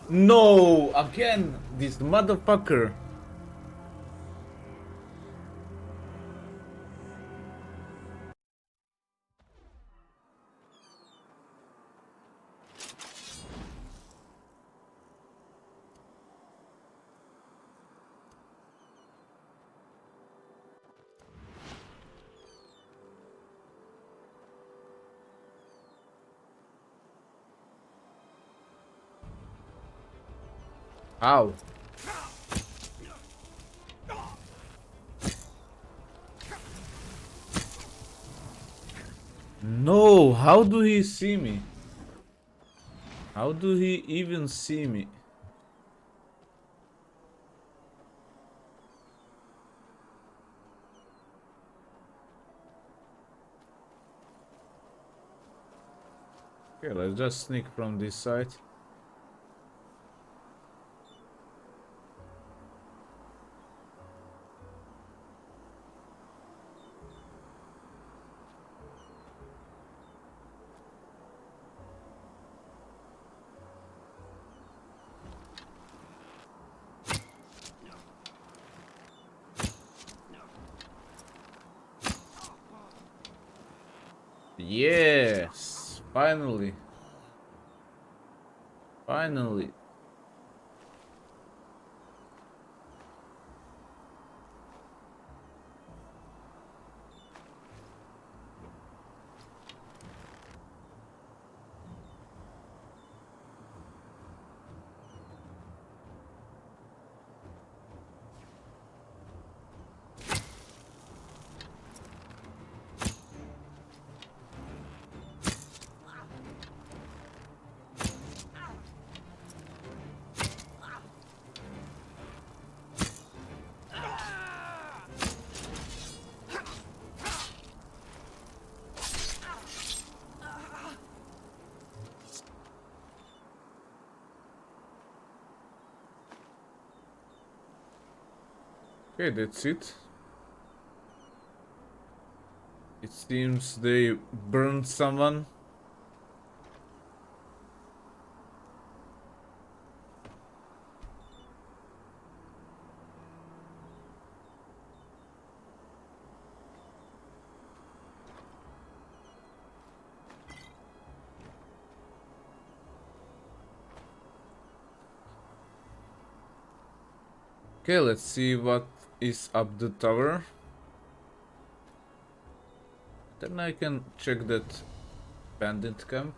No, again, this motherfucker. Ow. No, how do he see me? How do he even see me? Okay, let's just sneak from this side. Yes, finally. Finally. Okay, that's it. It seems they burned someone. Okay, let's see what is up the tower. Then I can check that bandit camp.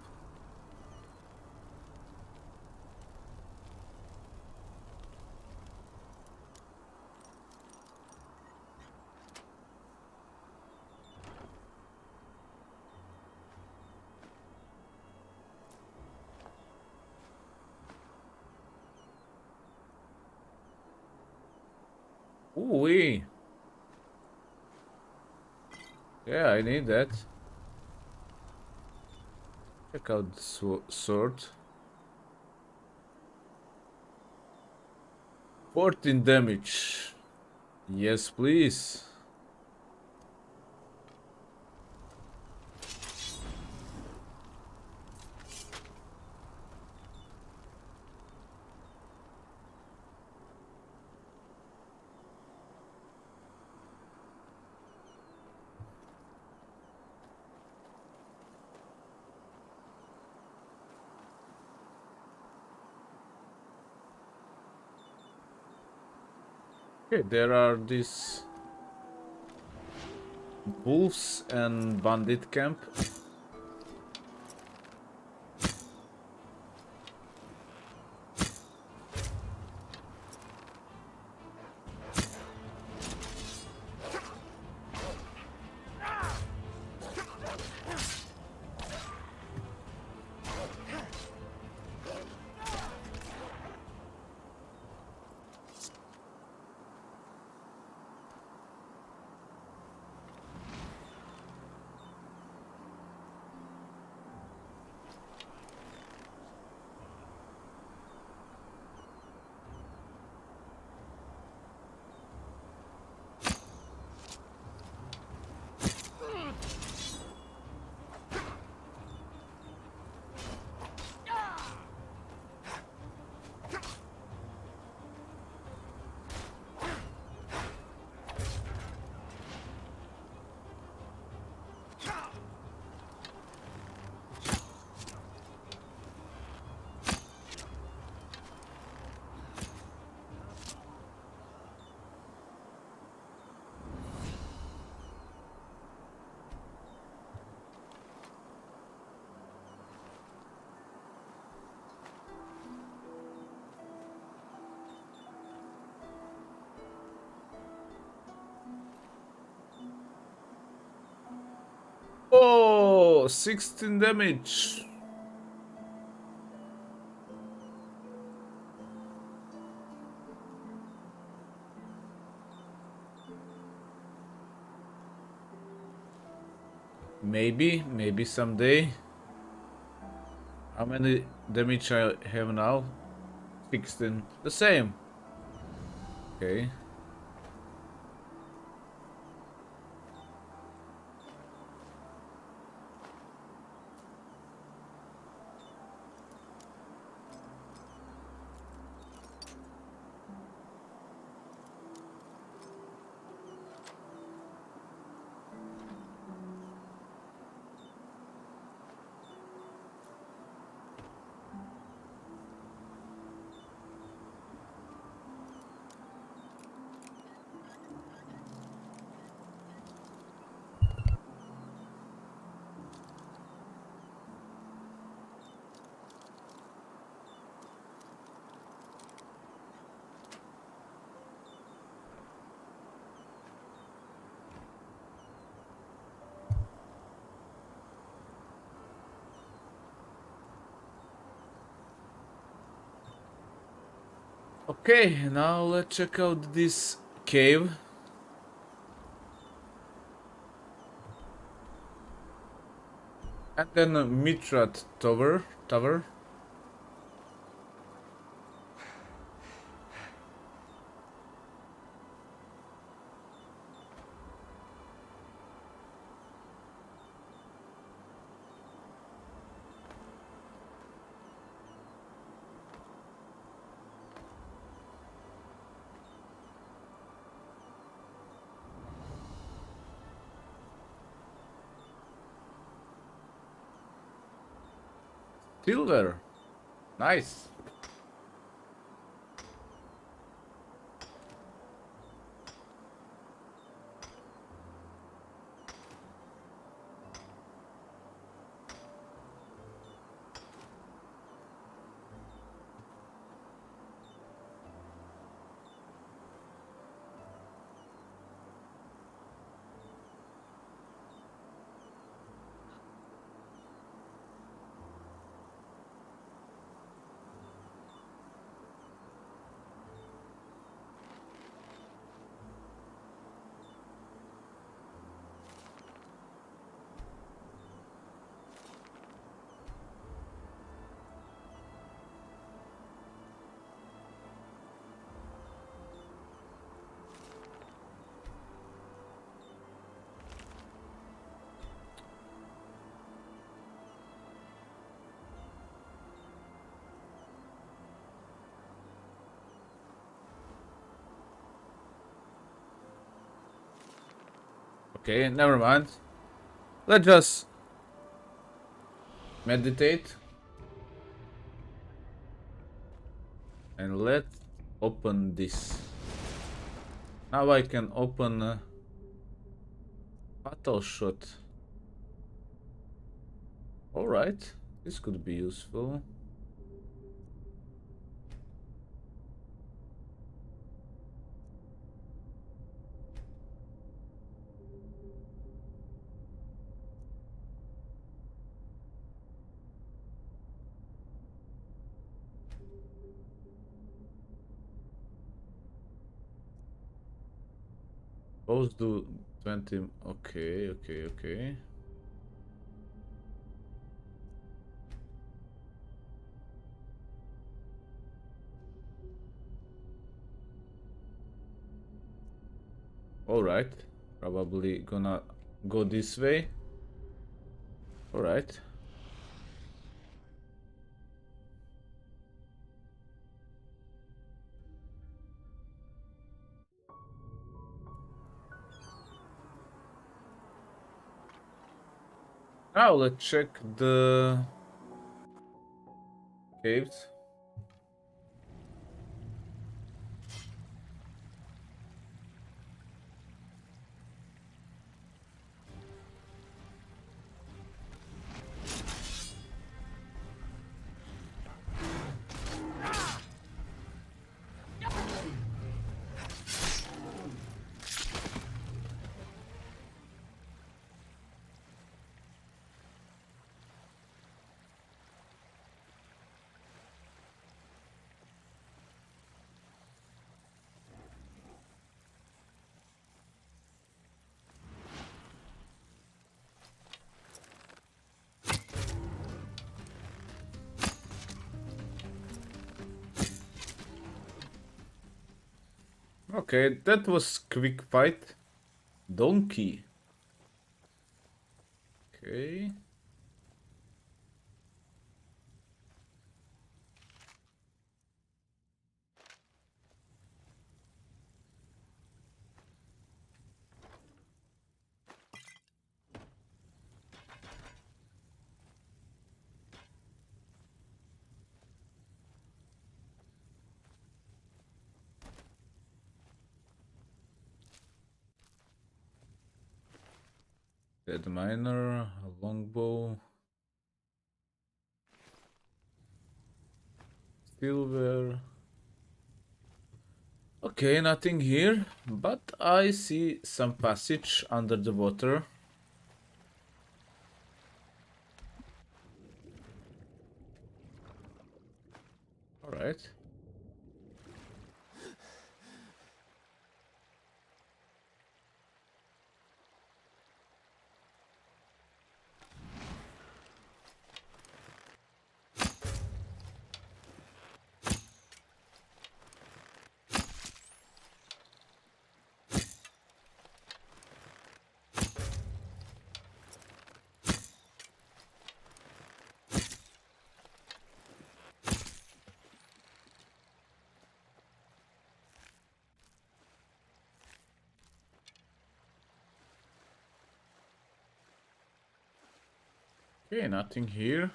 Ooh-wee. Yeah, I need that. Check out the sword. 14 damage. Yes, please. Okay, there are these wolves and bandit camp. Oh, 16 damage. Maybe someday. How many damage I have now? 16. The same. Okay. Okay, now let's check out this cave. And then Mitrat Tower. Silver. Nice. Okay, never mind. Let's just meditate. And let's open this. Now I can open battle shot. Alright, this could be useful. Both do 20. Okay. Alright. Probably gonna go this way. Alright. Now let's check the caves. Okay, that was quick fight. Donkey. Okay. Dead miner, a longbow. Silver. Okay, nothing here, but I see some passage under the water. Alright. Okay, nothing here.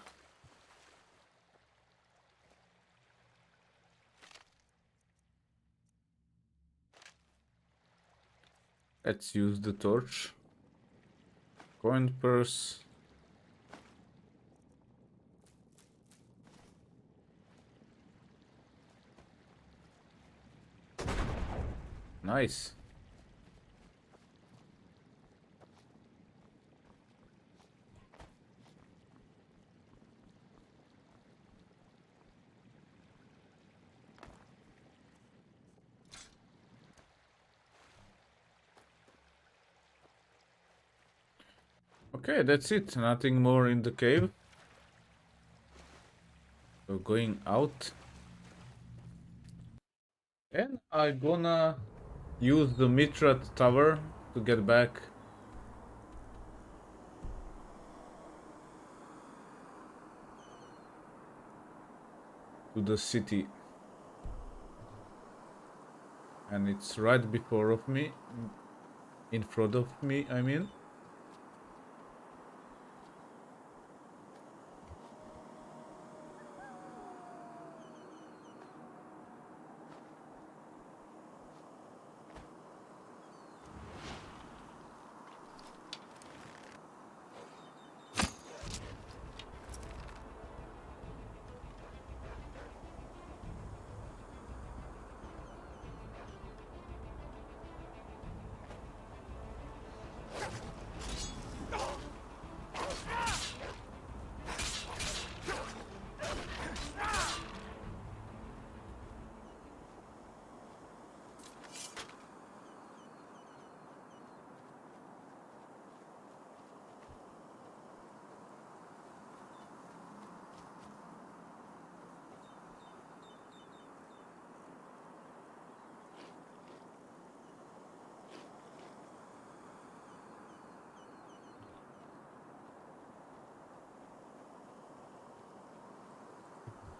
Let's use the torch. Coin purse. Nice. Okay, that's it. Nothing more in the cave. So going out. And I'm gonna use the Mitrat tower to get back to the city. And it's right before of me. In front of me, I mean.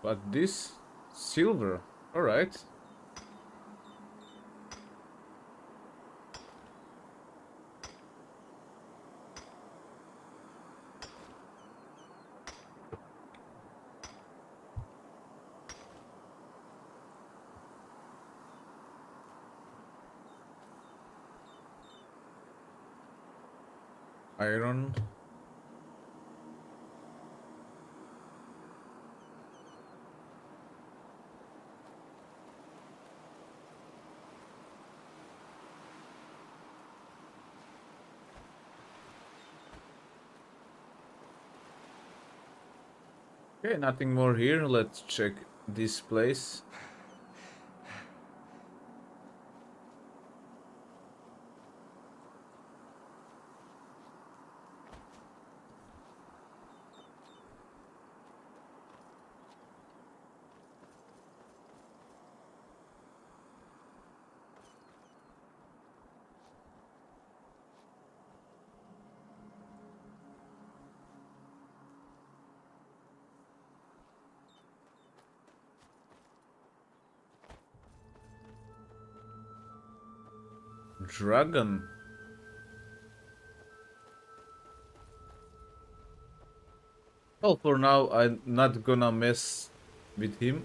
But this silver, all right. Iron. Okay, nothing more here. Let's check this place. Dragon. Well, for now, I'm not gonna mess with him.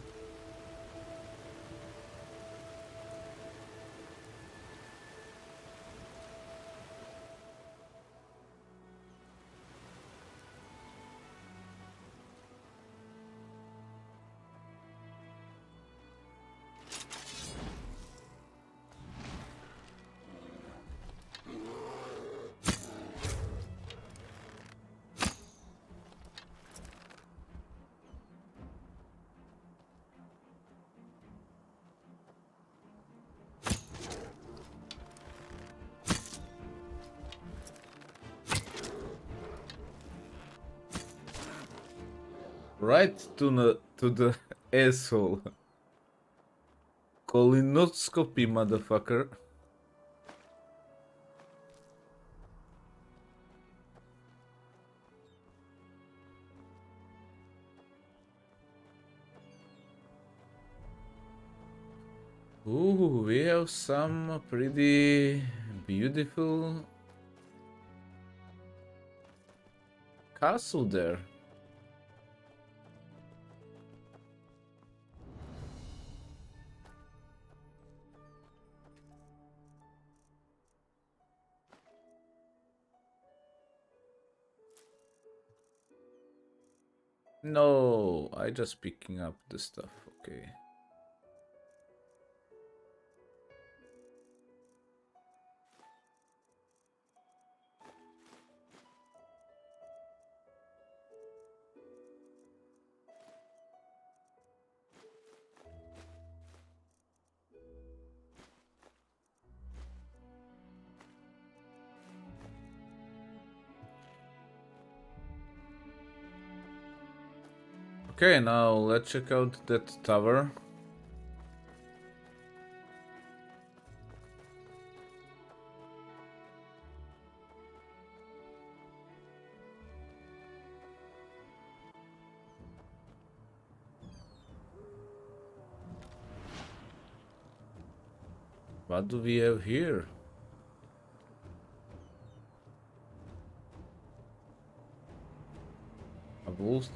Right to the asshole. Colonoscopy, motherfucker. Ooh, we have some pretty beautiful castle there. No, I just picking up the stuff. Okay. Okay, now let's check out that tower. What do we have here? A wolf.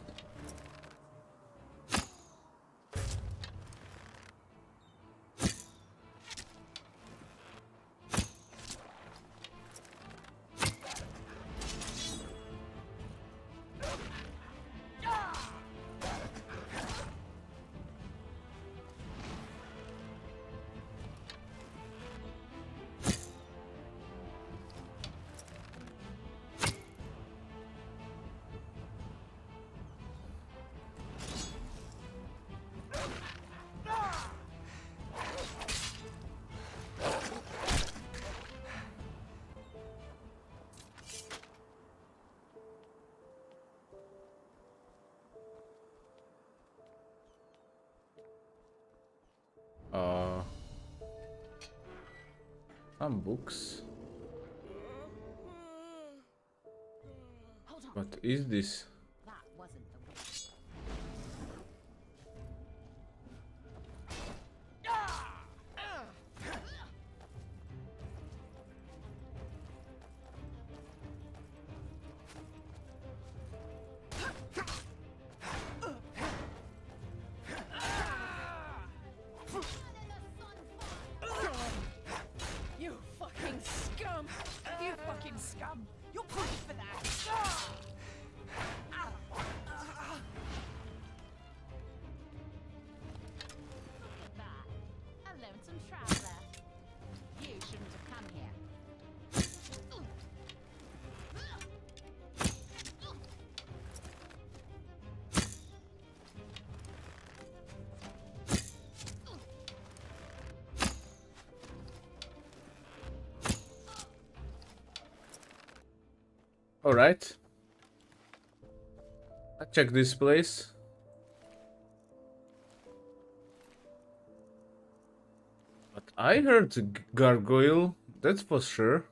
Some books. What is this? That wasn't the way. You fucking scum! You fucking scum! You'll pay for that! Look at that. A lonesome traveler. You shouldn't have come here. All right. I check this place. But I heard gargoyle. That's for sure.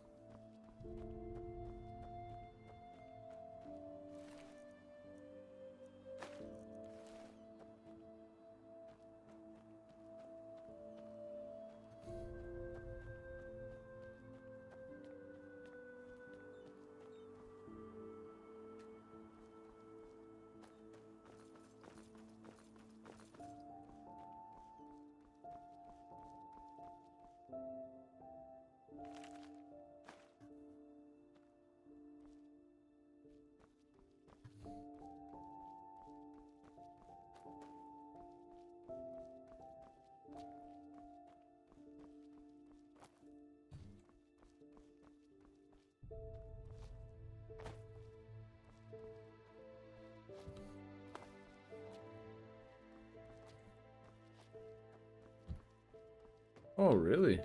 Oh, really?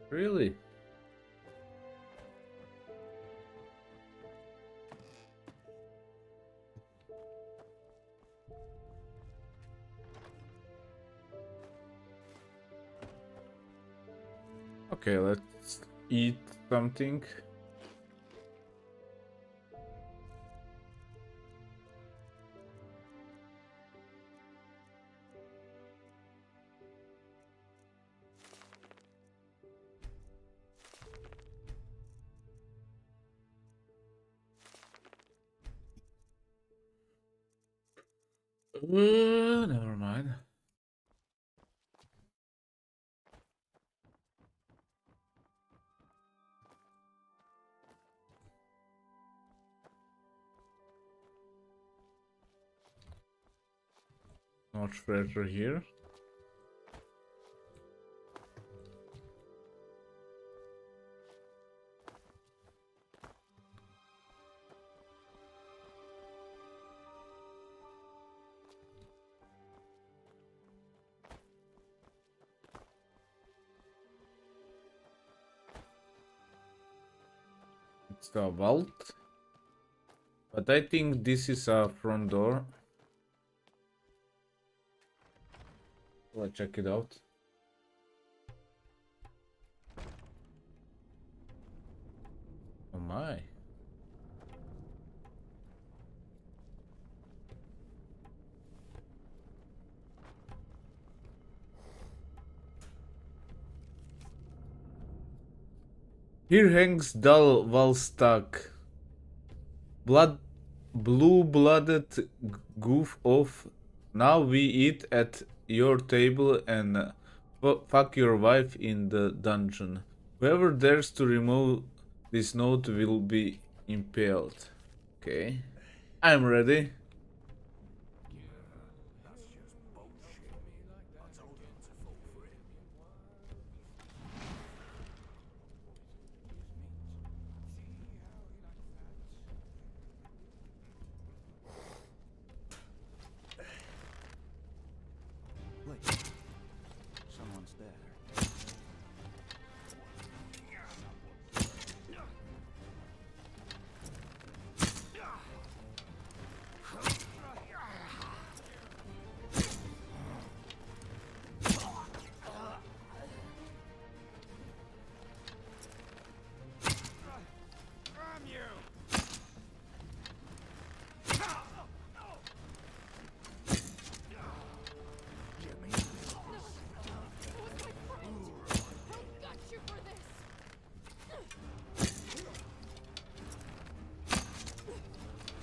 Really? Okay, let's eat something. Never mind. Much better here. It's the vault. But I think this is a front door. Let's check it out. Oh my. Here hangs dull Valstak. Blue-blooded goof off. Now we eat at your table and fuck your wife in the dungeon. Whoever dares to remove this note will be impaled. Okay. I'm ready. Wait. Someone's there.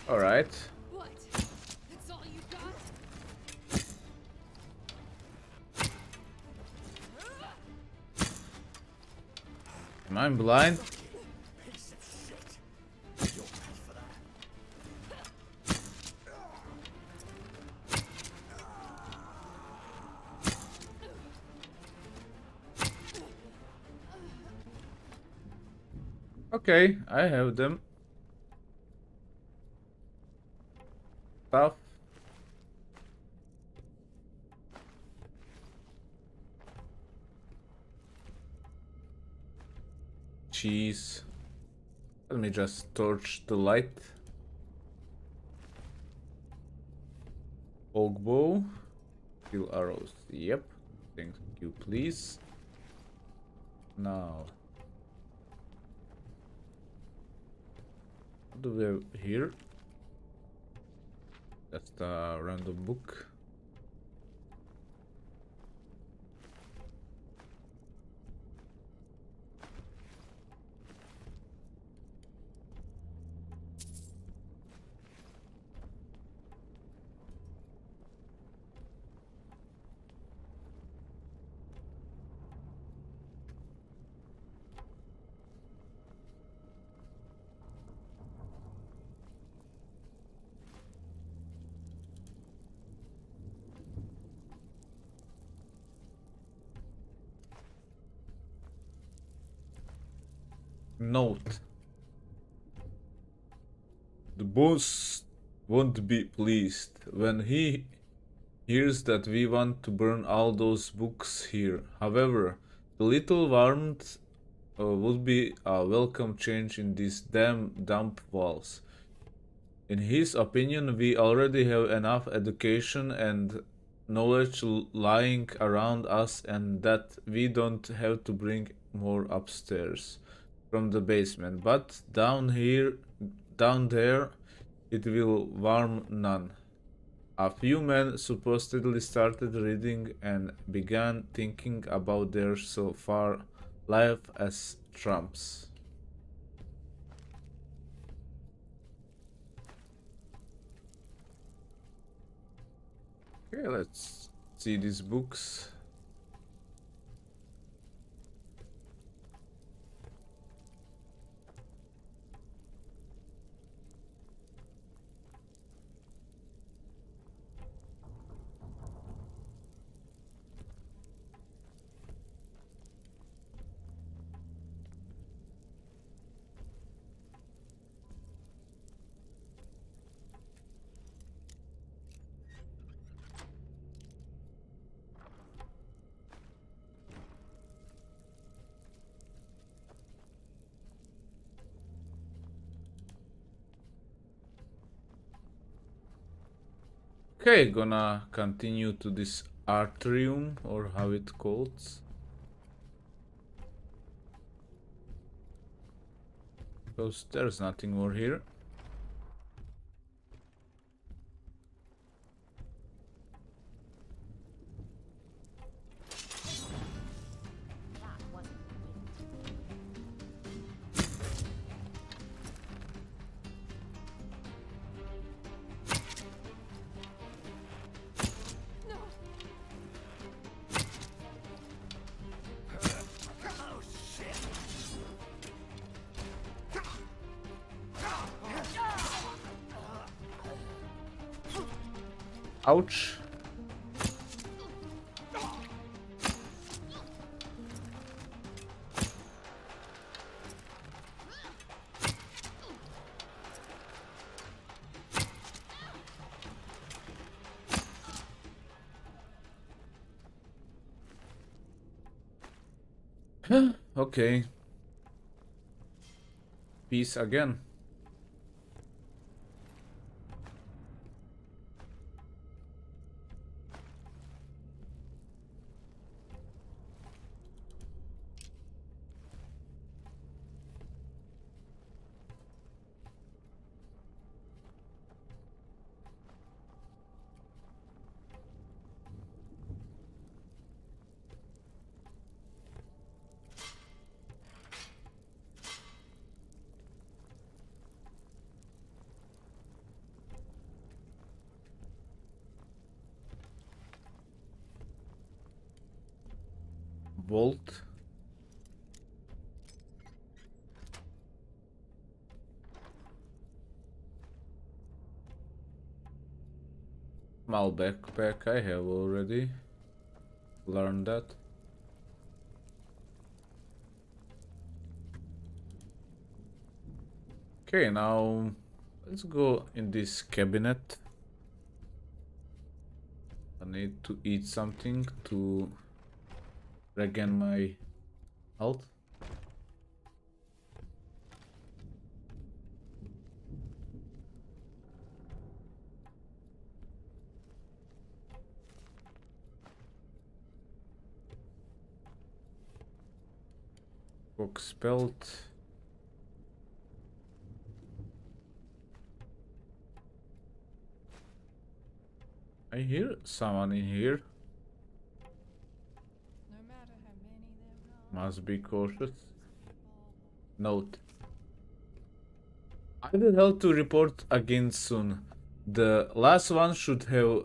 All right. What? That's all you got? Am I blind? Okay, I have them. Stuff. Cheese. Let me just torch the light. Oak bow. Steel arrows. Yep. Thank you, please. Now. What do we have here? Just a random book. Note. The boss won't be pleased when he hears that we want to burn all those books here. However, the little warmth would be a welcome change in these damn dump walls. In his opinion, we already have enough education and knowledge lying around us, and that we don't have to bring more upstairs from the basement. But down there, it will warm none. A few men supposedly started reading and began thinking about their so far life as tramps. Okay, let's see these books. Okay, gonna continue to this atrium, or how it calls. Because there's nothing more here. Ouch. Okay. Peace again. Vault. Small backpack, I have already learned that. Okay, now let's go in this cabinet. I need to eat something to regain my health. Box belt. I hear someone in here. Must be cautious. Note. I will have to report again soon. The last one should have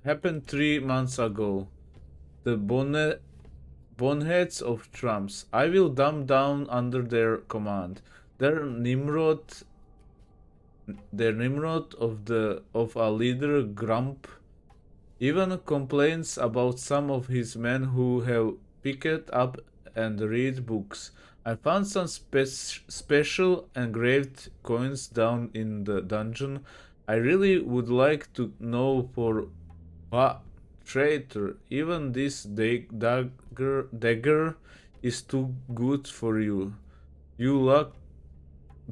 happened 3 months ago. The boneheads of Trumps. I will dumb down under their command. Their Nimrod of a leader Grump even complains about some of his men who have picked up and read books. I found some special engraved coins down in the dungeon. I really would like to know for What? Traitor, even this dagger is too good for you. You luck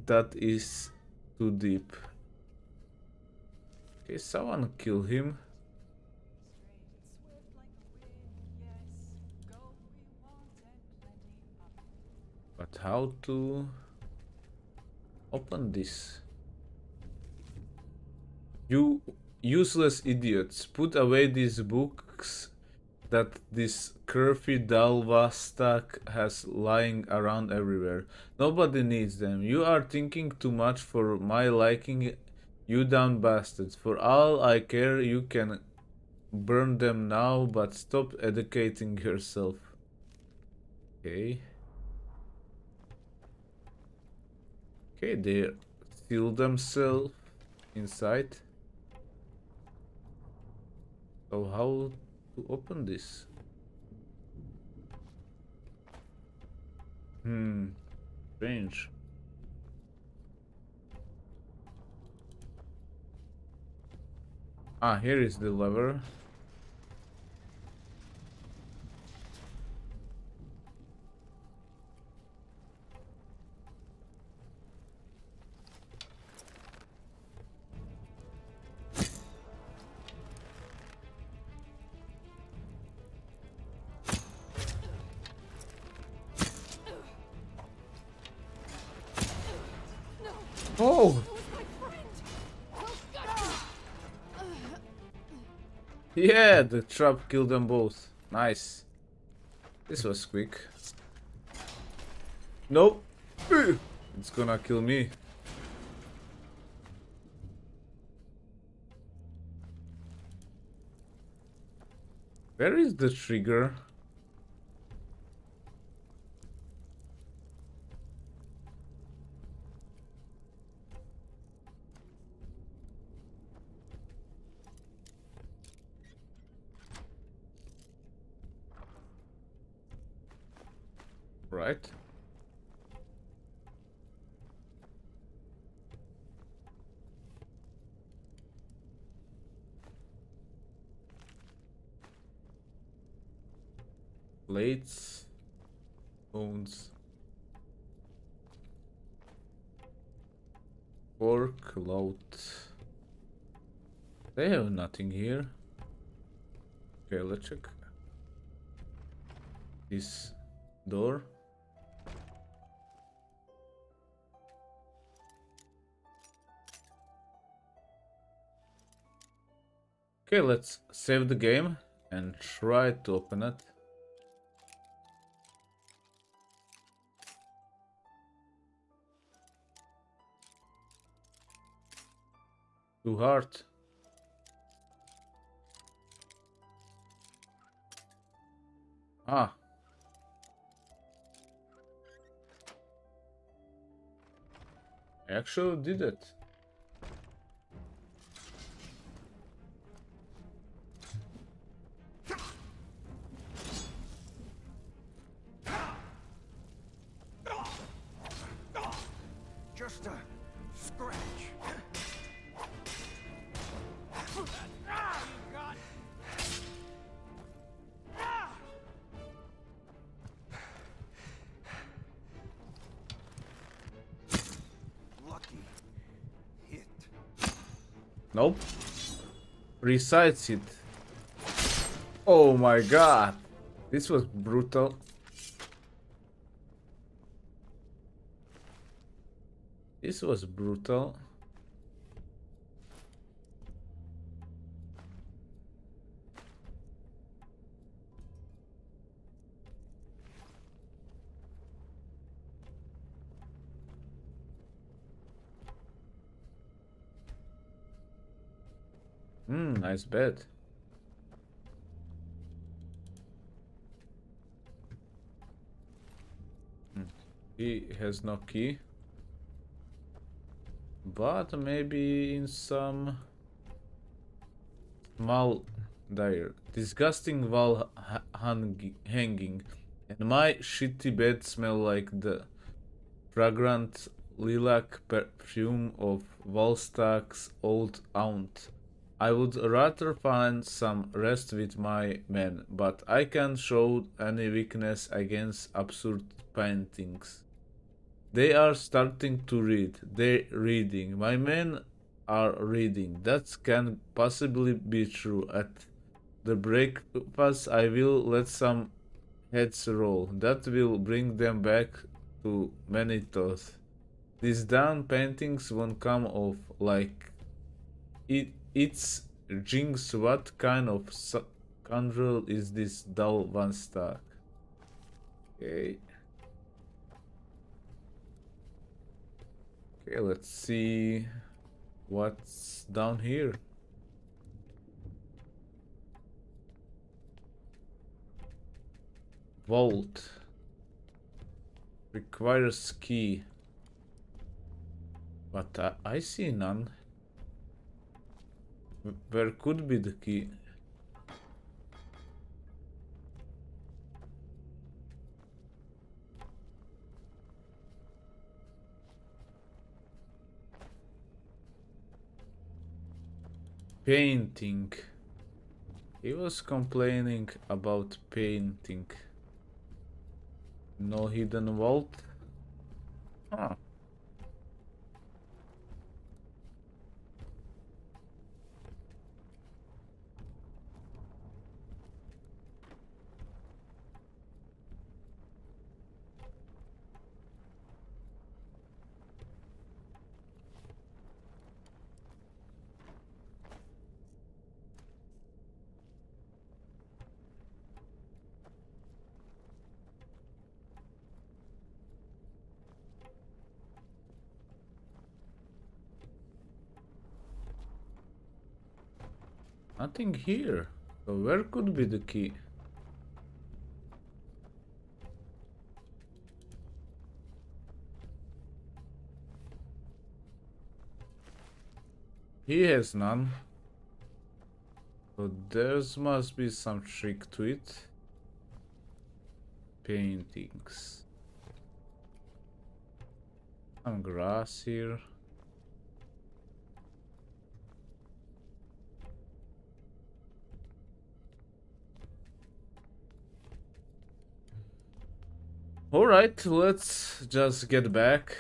that is too deep. Okay, someone kill him. But how to open this? You useless idiots, put away these books that this curvy Dalvastak has lying around everywhere. Nobody needs them. You are thinking too much for my liking, you dumb bastards. For all I care, you can burn them now, but stop educating yourself. Okay. Okay, they seal themselves inside. So how to open this? Strange. Ah, here is the lever. Oh! Yeah, the trap killed them both. Nice. This was quick. Nope. It's gonna kill me. Where is the trigger? Right. Plates. Bones. Fork. Load. They have nothing here. Okay, let's check this door. Okay, let's save the game and try to open it. Too hard. Ah. I actually did it. Just a scratch. Lucky hit. Nope. Resides it. Oh my god. This was brutal. This was brutal. Nice bed. He has no key. But maybe in some small dire. Disgusting wall hanging. And my shitty bed smell like the fragrant lilac perfume of Volstag's old aunt. I would rather find some rest with my men, but I can't show any weakness against absurd paintings. They are starting to read. They're reading. My men are reading. That can possibly be true. At the breakfast, I will let some heads roll. That will bring them back to many thoughts. These damn paintings won't come off like it's Jinx. What kind of scoundrel is this dull one star? Okay. Okay, let's see what's down here. Vault. Requires key. But I see none. Where could be the key? Painting. He was complaining about painting. No hidden vault? Huh. Nothing here. So where could be the key? He has none. So there must be some trick to it. Paintings. Some grass here. Alright, let's just get back.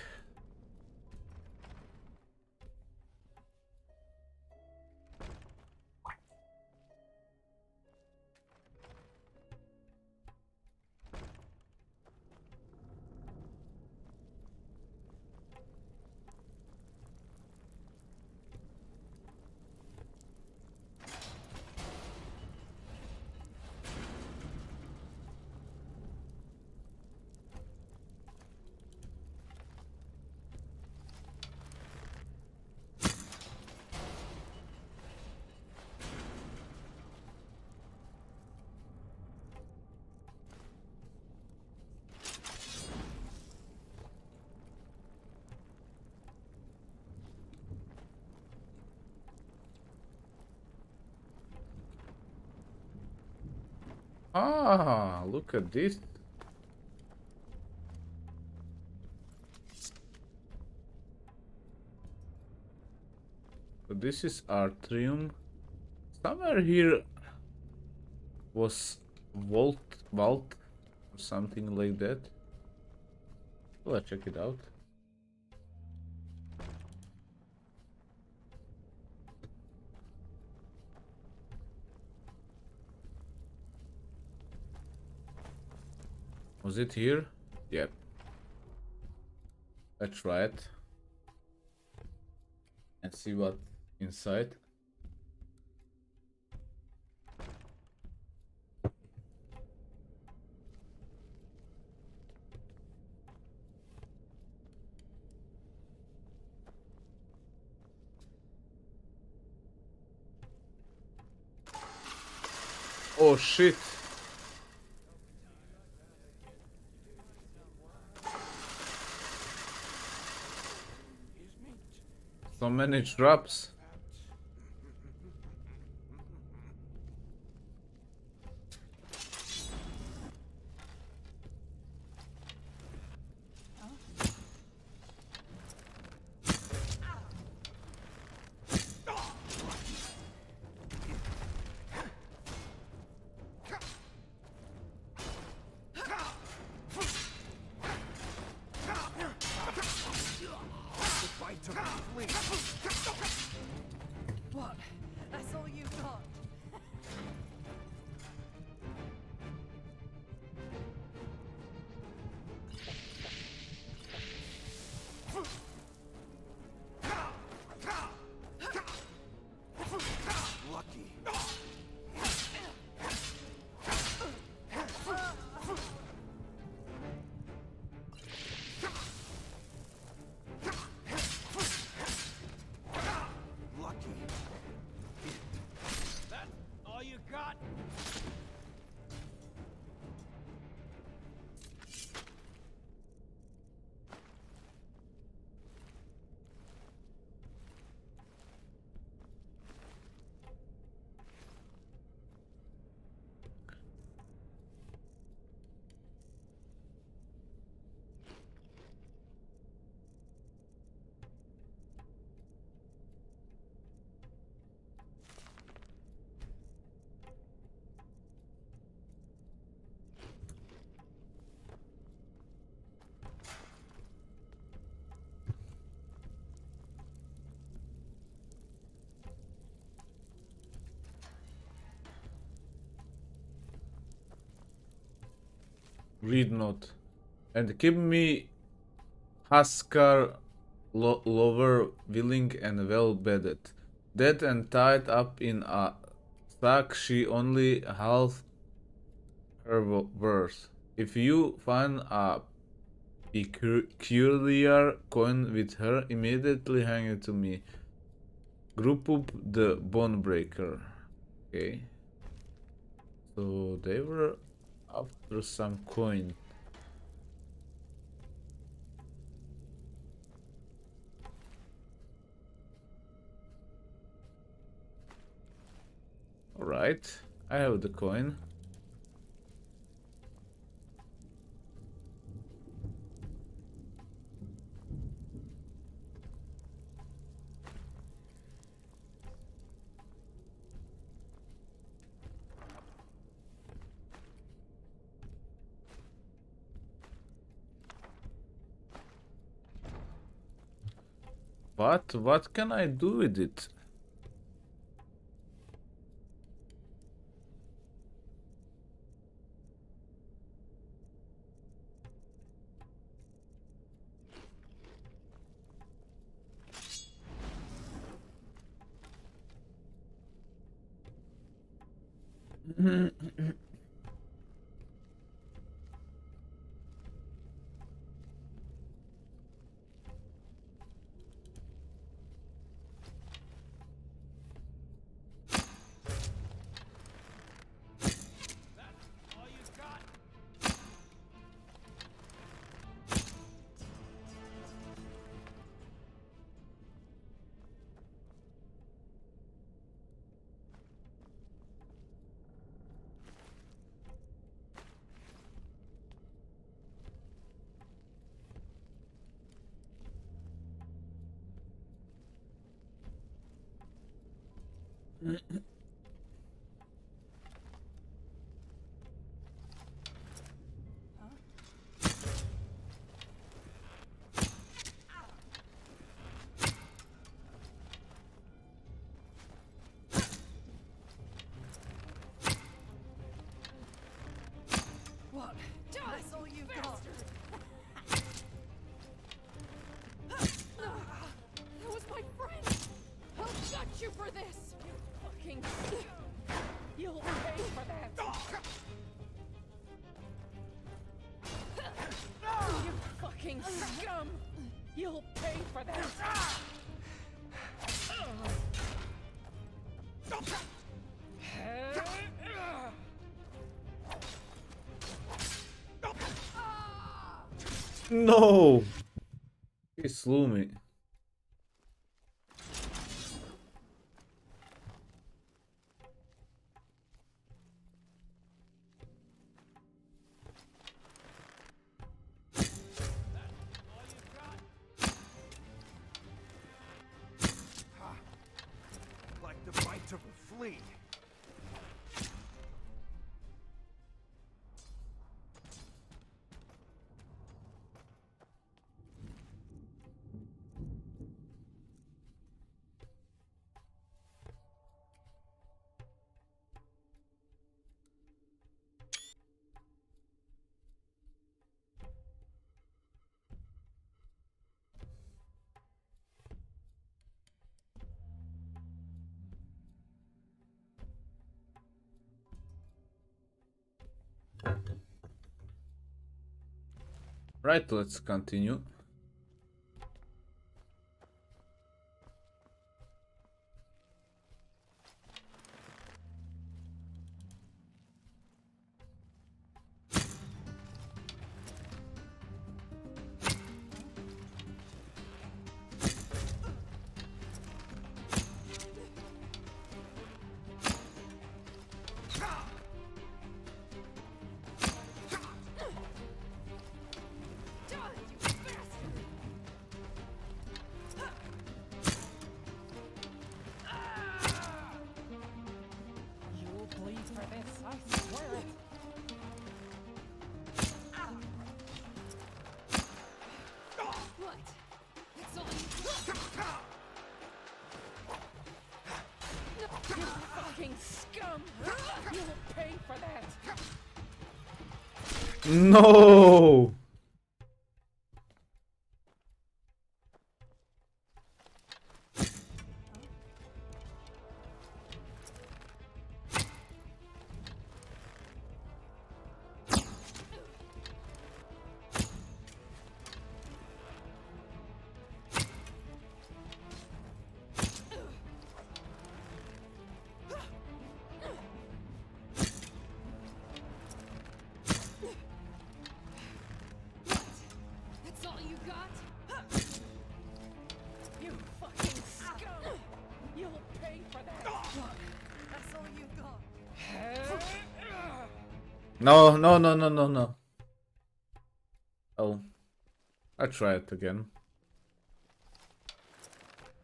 Ah, look at this. So this is Artrium. Somewhere here was vault or something like that. Let's check it out. Was it here? Yep. Let's try it and see what inside. Oh shit. So many traps. Read note. And keep me Huskar lover willing and well bedded. Dead and tied up in a sack she only half her worth. If you find a peculiar coin with her, immediately hang it to me. Group up the bone breaker. Okay. So they were after some coin. Alright, I have the coin. But what can I do with it? What? That's all you've got? That was my friend! I'll gut you for this! You fucking... You'll pay for that! You fucking scum! You'll pay for that! No! He slew me. Like the bite of a flea. Right, let's continue. You'll bleed for this, I swear it. What? That's all you... You fucking scum! You'll pay for that! No! That's all you got? You fucking scum! You'll pay for that! Look, that's all you got. No, no, no, no, no, no. Oh. I try it again.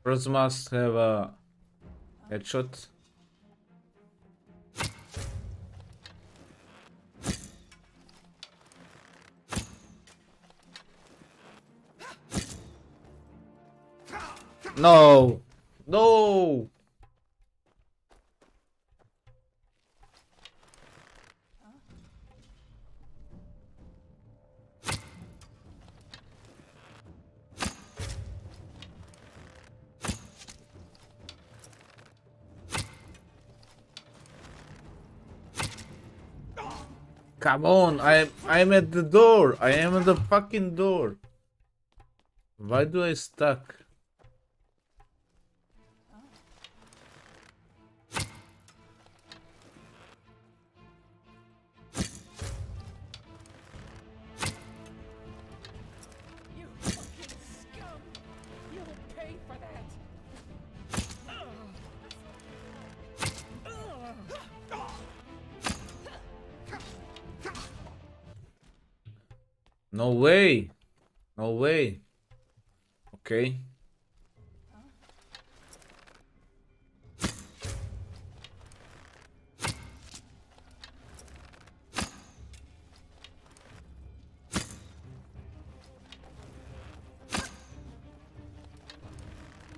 First must have a headshot. No! No! Come on, I'm at the door. I am at the fucking door. Why do I stuck? You fucking scum! You'll pay for that! No way. No way. Okay.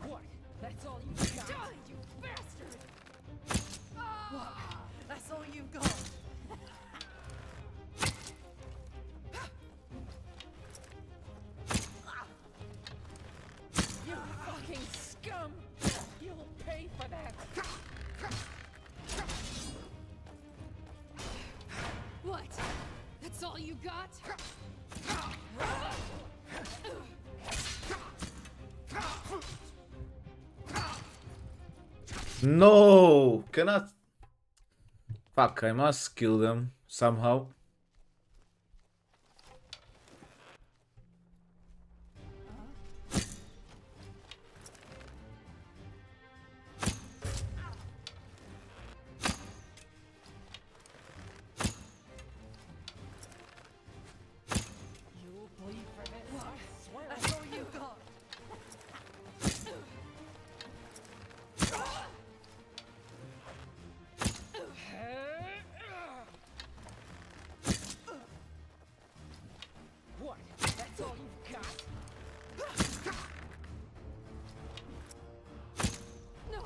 What? That's all you got? Die, you bastard! What? That's all you got? You fucking scum! You'll pay for that! What? That's all you got? No! Cannot. Fuck, I must kill them somehow. You'll bleed for this. What? Swear that's all you got. What? That's all you've got? No!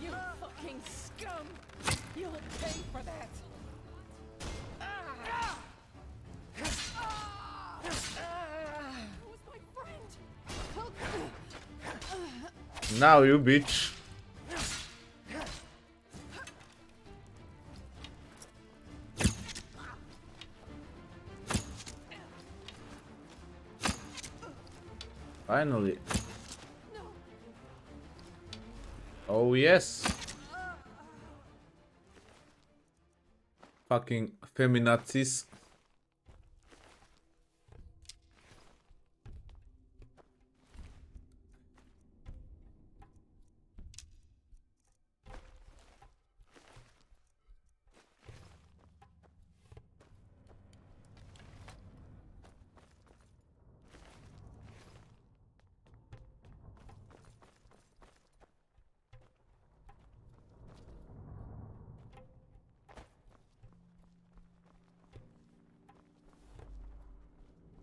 You fucking scum! You'll pay for that! Who's my friend? Now you bitch. Finally. Oh yes. Fucking feminazis.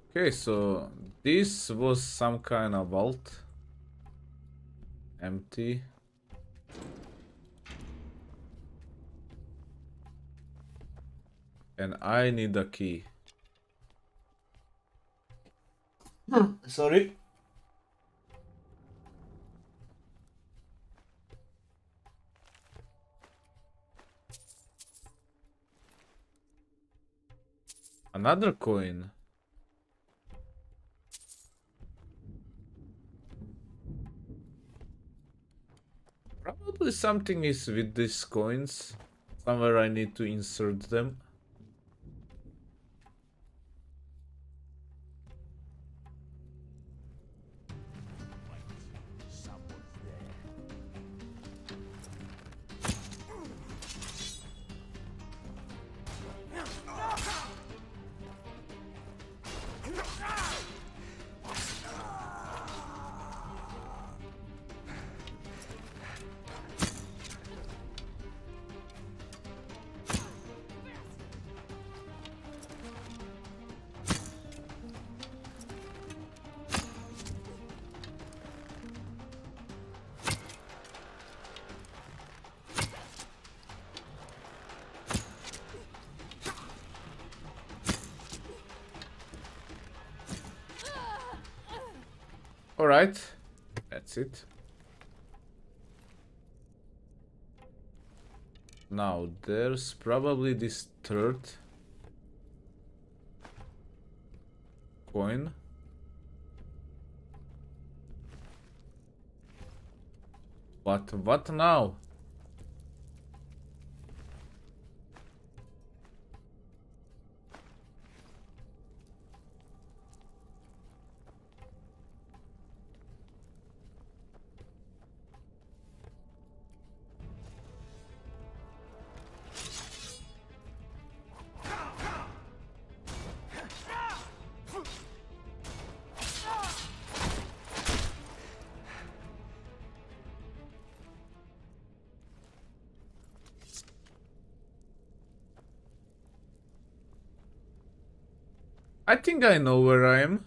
Okay, so this was some kind of vault. Empty. And I need a key. Sorry. Another coin. Probably something is with these coins. Somewhere I need to insert them. Alright, that's it. Now there's probably this third coin. But what now? I think I know where I am.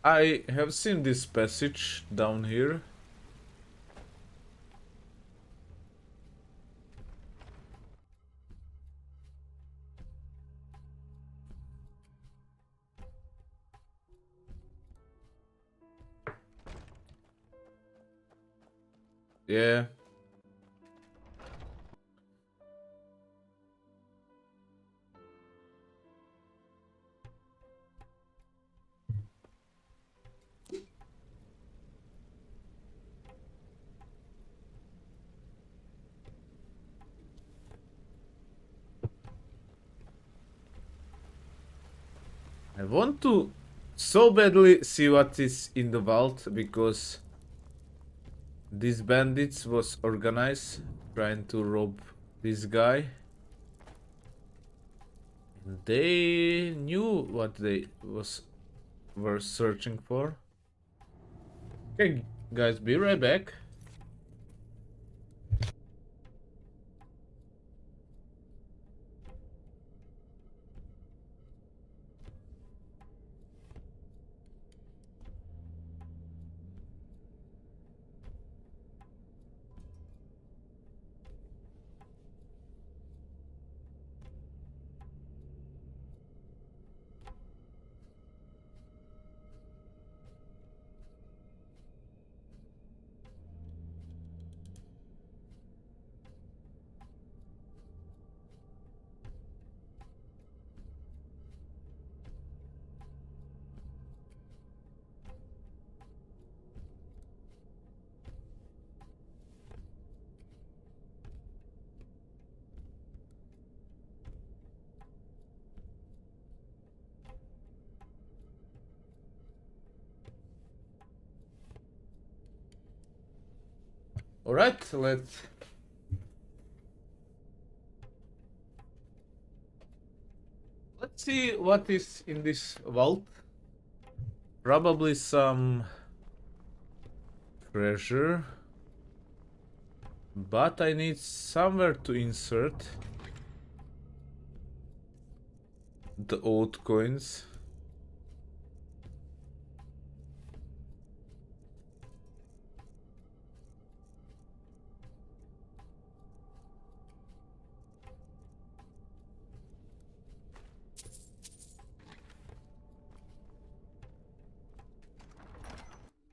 I have seen this passage down here. Yeah. I want to so badly see what is in the vault because these bandits was organized trying to rob this guy. They knew what they were searching for. Okay, guys, be right back. Alright, let's see what is in this vault. Probably some treasure. But I need somewhere to insert the old coins.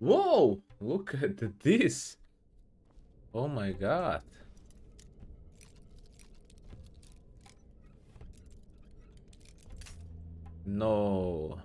Whoa! Look at this! Oh my god. No.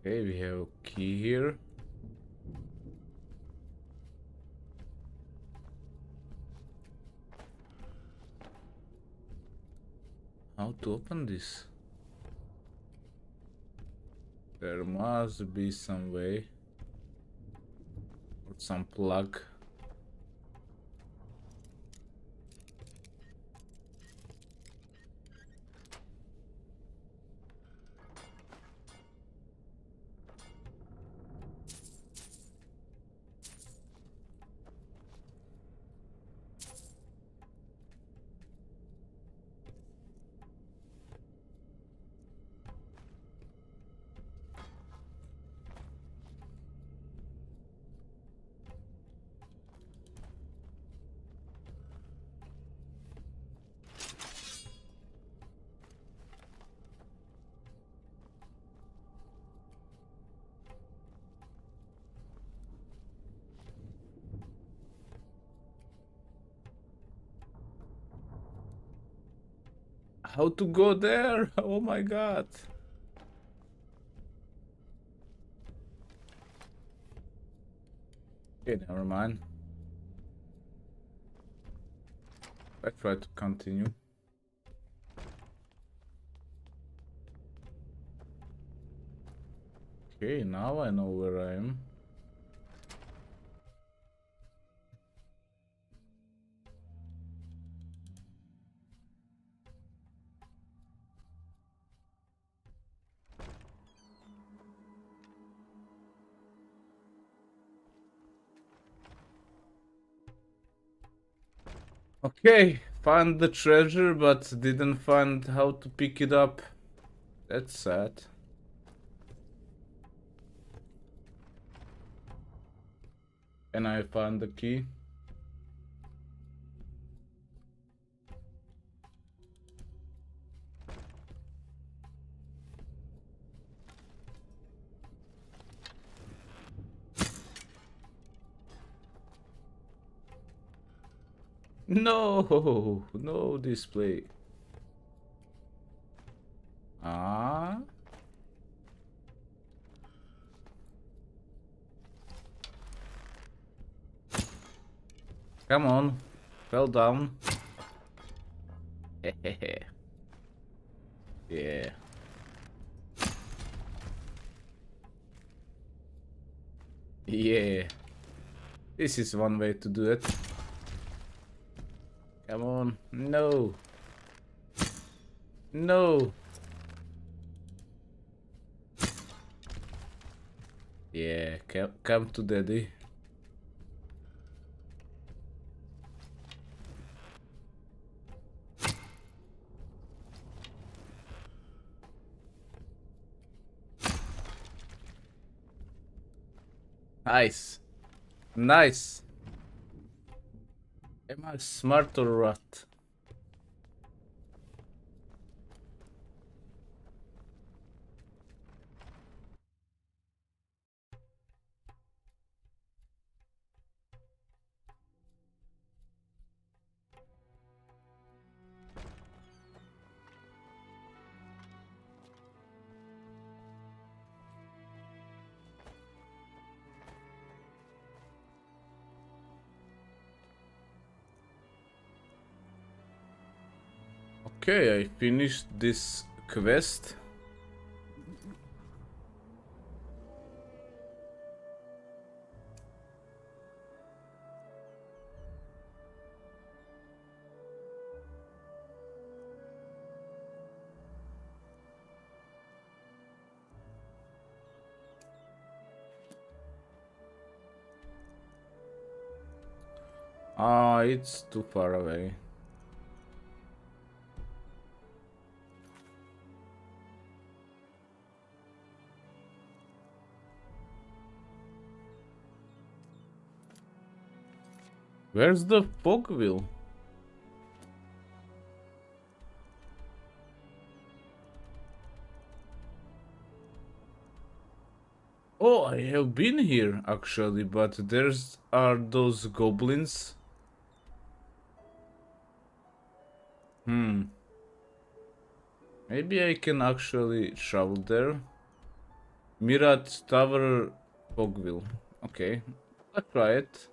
Okay, we have a key here. How to open this? There must be some way. Or some plug. How to go there? Oh my god. Okay, never mind. I try to continue. Okay, now I know where I am. Okay, found the treasure, but didn't find how to pick it up. That's sad. And I found the key. No, no display. Ah. Come on. Fell down. Yeah. Yeah. This is one way to do it. Come on. No. No. Yeah, come to daddy. Nice. Nice. Am I smart or what? Okay, I finished this quest. Ah, it's too far away. Where's the fog wheel? Oh, I have been here actually, but there's are those goblins. Maybe I can actually travel there. Mirat Tower Fogville. Okay, let's try it.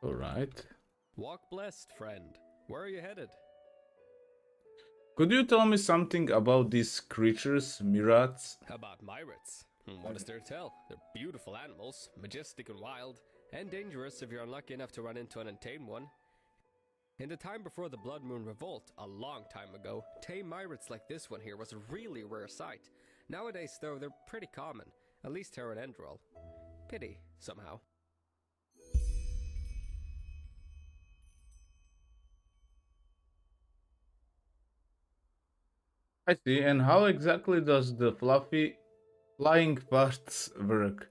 All right. Walk blessed, friend. Where are you headed? Could you tell me something about these creatures, Mirats? How about Myrids? What is there to tell? They're beautiful animals, majestic and wild, and dangerous if you're unlucky enough to run into an untamed one. In the time before the Blood Moon Revolt, a long time ago, tame Myrids like this one here was a really rare sight. Nowadays, though, they're pretty common, at least here in Enderal. Pity, somehow. I see. And how exactly does the fluffy flying parts work?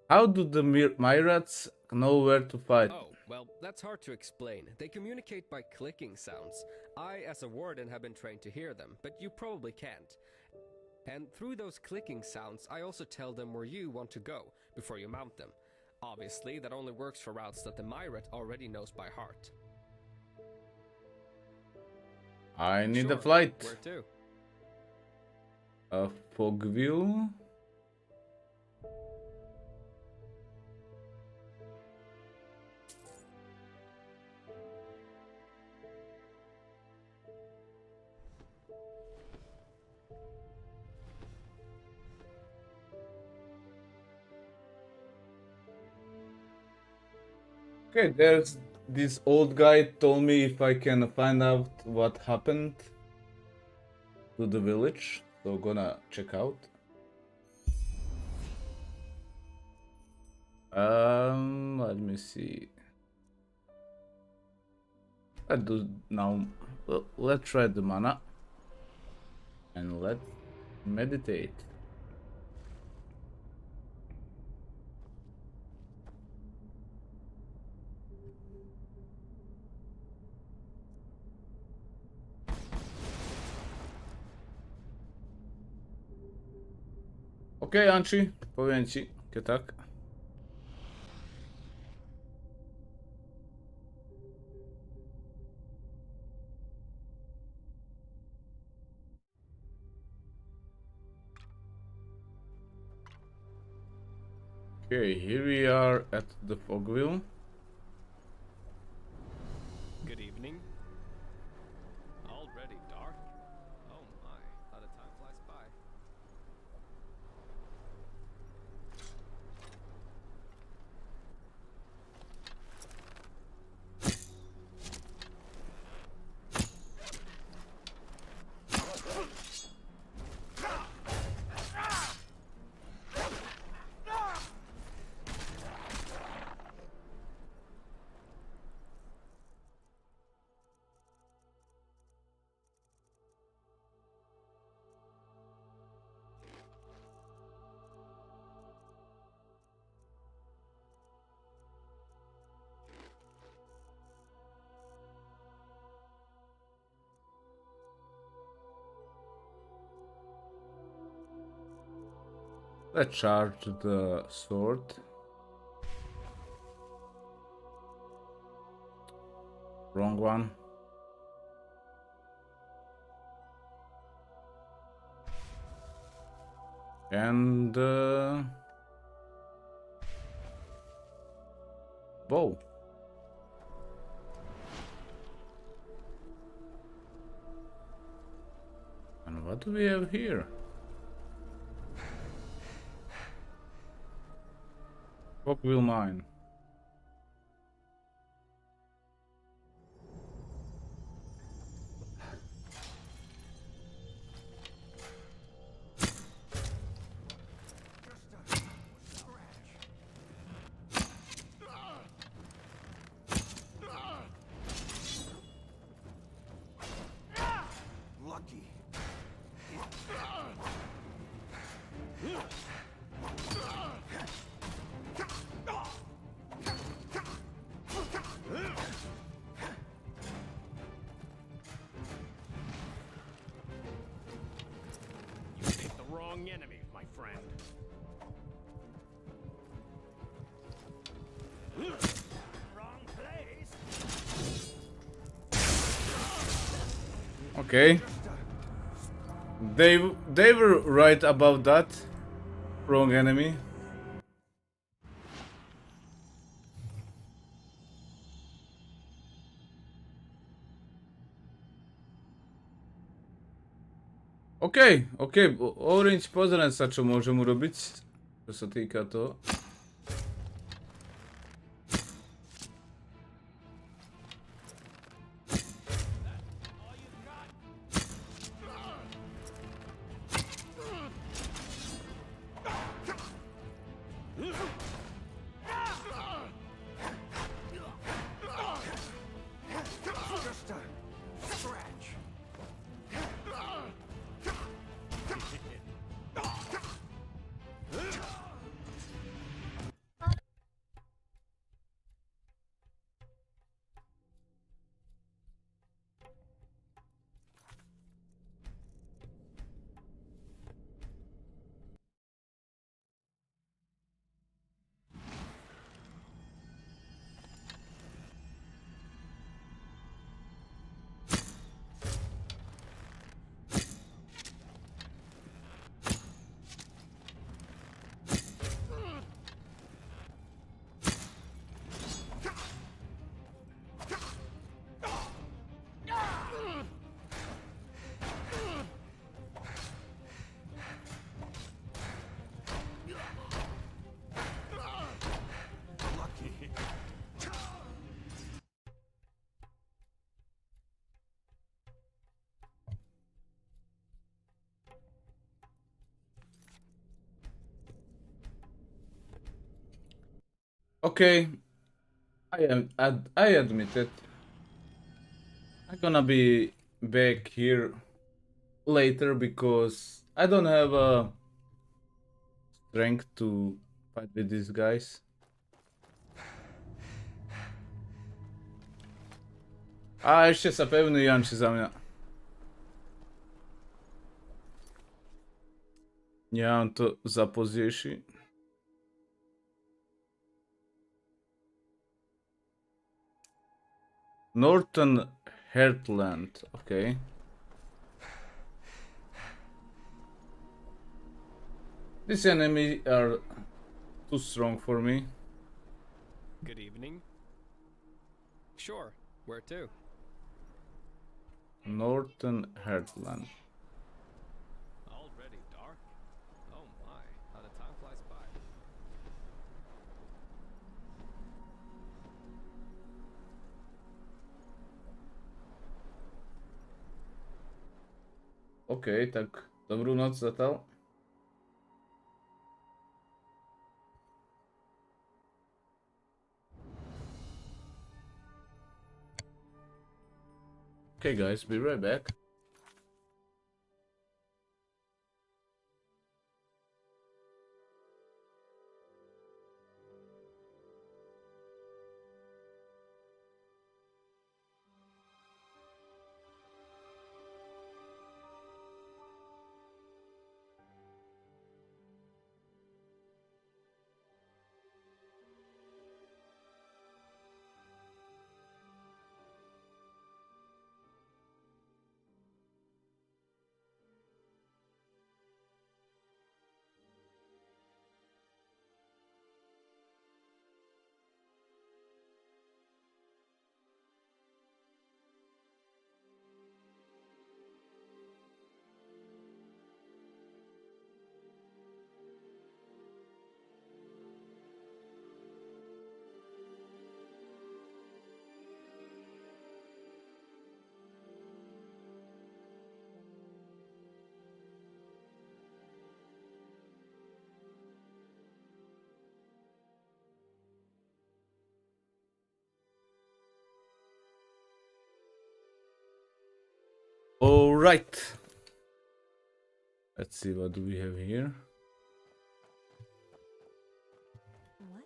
How do the Myrats know where to fight? Oh, well, that's hard to explain. They communicate by clicking sounds. I, as a warden, have been trained to hear them, but you probably can't. And through those clicking sounds, I also tell them where you want to go before you mount them. Obviously, that only works for routes that the Myrat already knows by heart. I need Sure. a flight. Where to? A Fogville. Okay, there's this old guy told me if I can find out what happened to the village, so gonna check out. Let me see. I do now. Let's try the mana and let's meditate. Okej, Anci, powiem ci, tak. Okay, here we are at the Fogville. Good evening. Already dark? Oh my, how the time flies by. Let's charge the sword. Wrong one. And bow. What do we have here? Cogwheel mine. Lucky. You picked the wrong enemy, my friend. Wrong place. Okay. They were right about that. Wrong enemy. OK, Orange, pozerám sa, čo môžem urobiť, čo sa týka toho. Just a scratch. OK, I admit it. I'm gonna be back here later because I don't have strength to fight with these guys. A ešte sa pevný Janči za mňa. Ja mám to za pozdejší. Northern Heartland, okay. These enemies are too strong for me. Good evening. Sure, where to? Northern Heartland. Already dark? Oh my, how the time flies by. OK, tak dobrú noc zatiaľ. Okay guys, be right back. All right. Let's see what do we have here. What?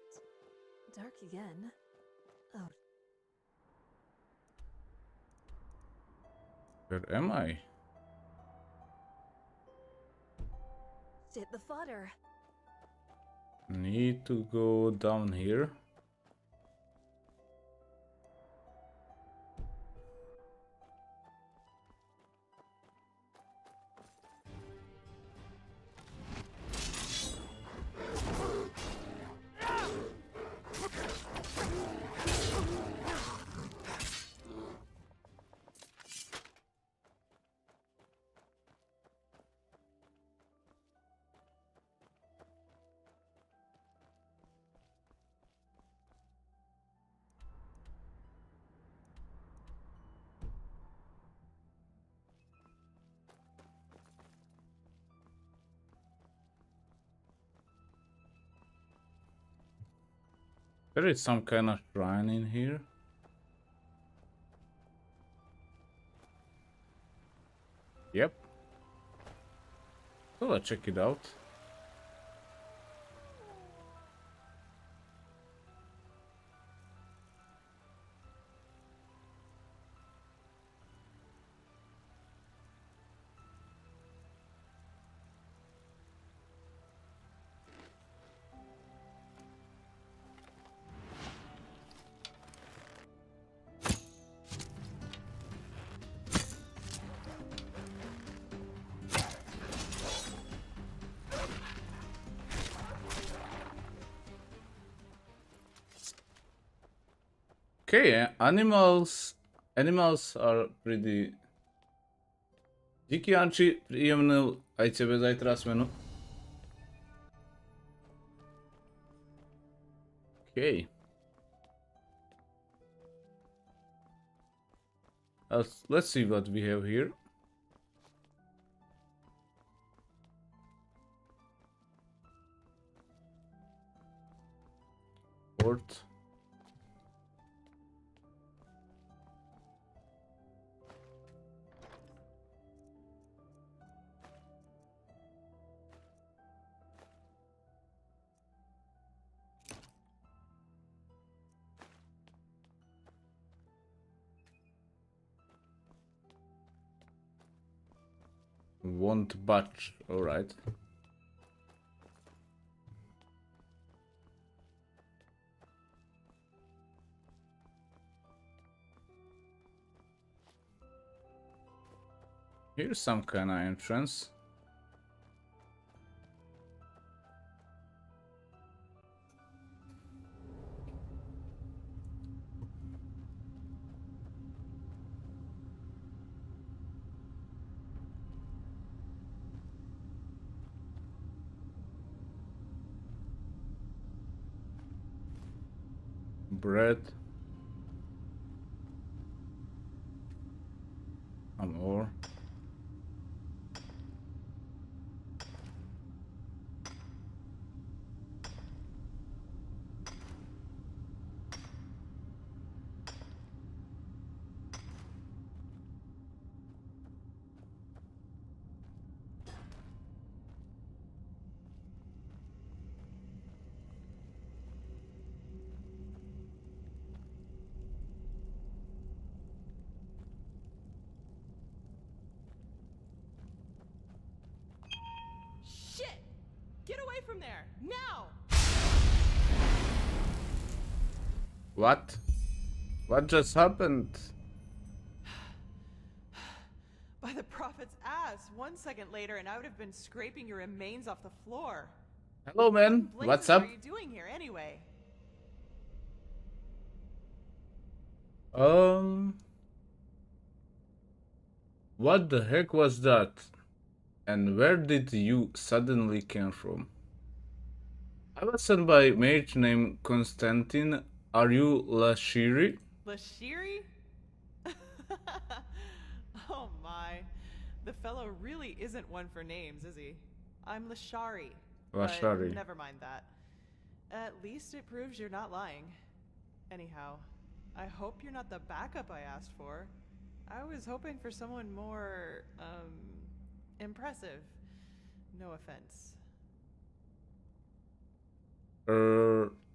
Dark again? Oh. Where am I? Shit, the fodder. Need to go down here. There is some kind of shrine in here. Yep. So let's check it out. Okay, animals are pretty... Díky, Janči, príjemnú aj tebe zajtra smenu. Okay. Let's see what we have here. Port. Won't budge, alright. Here's some kind of entrance. Bread. Some more. Shit! Get away from there! Now! What? What just happened? By the prophet's ass, 1 second later and I would have been scraping your remains off the floor. Hello, man. What in What's blazes up? are you doing here anyway? What the heck was that? And where did you suddenly came from? I was sent by a mage named Konstantin. Are you Lashiri? Lashiri? Oh my. The fellow really isn't one for names, is he? I'm Lashari. Lashari. But never mind that. At least it proves you're not lying. Anyhow, I hope you're not the backup I asked for. I was hoping for someone more, impressive. No offense.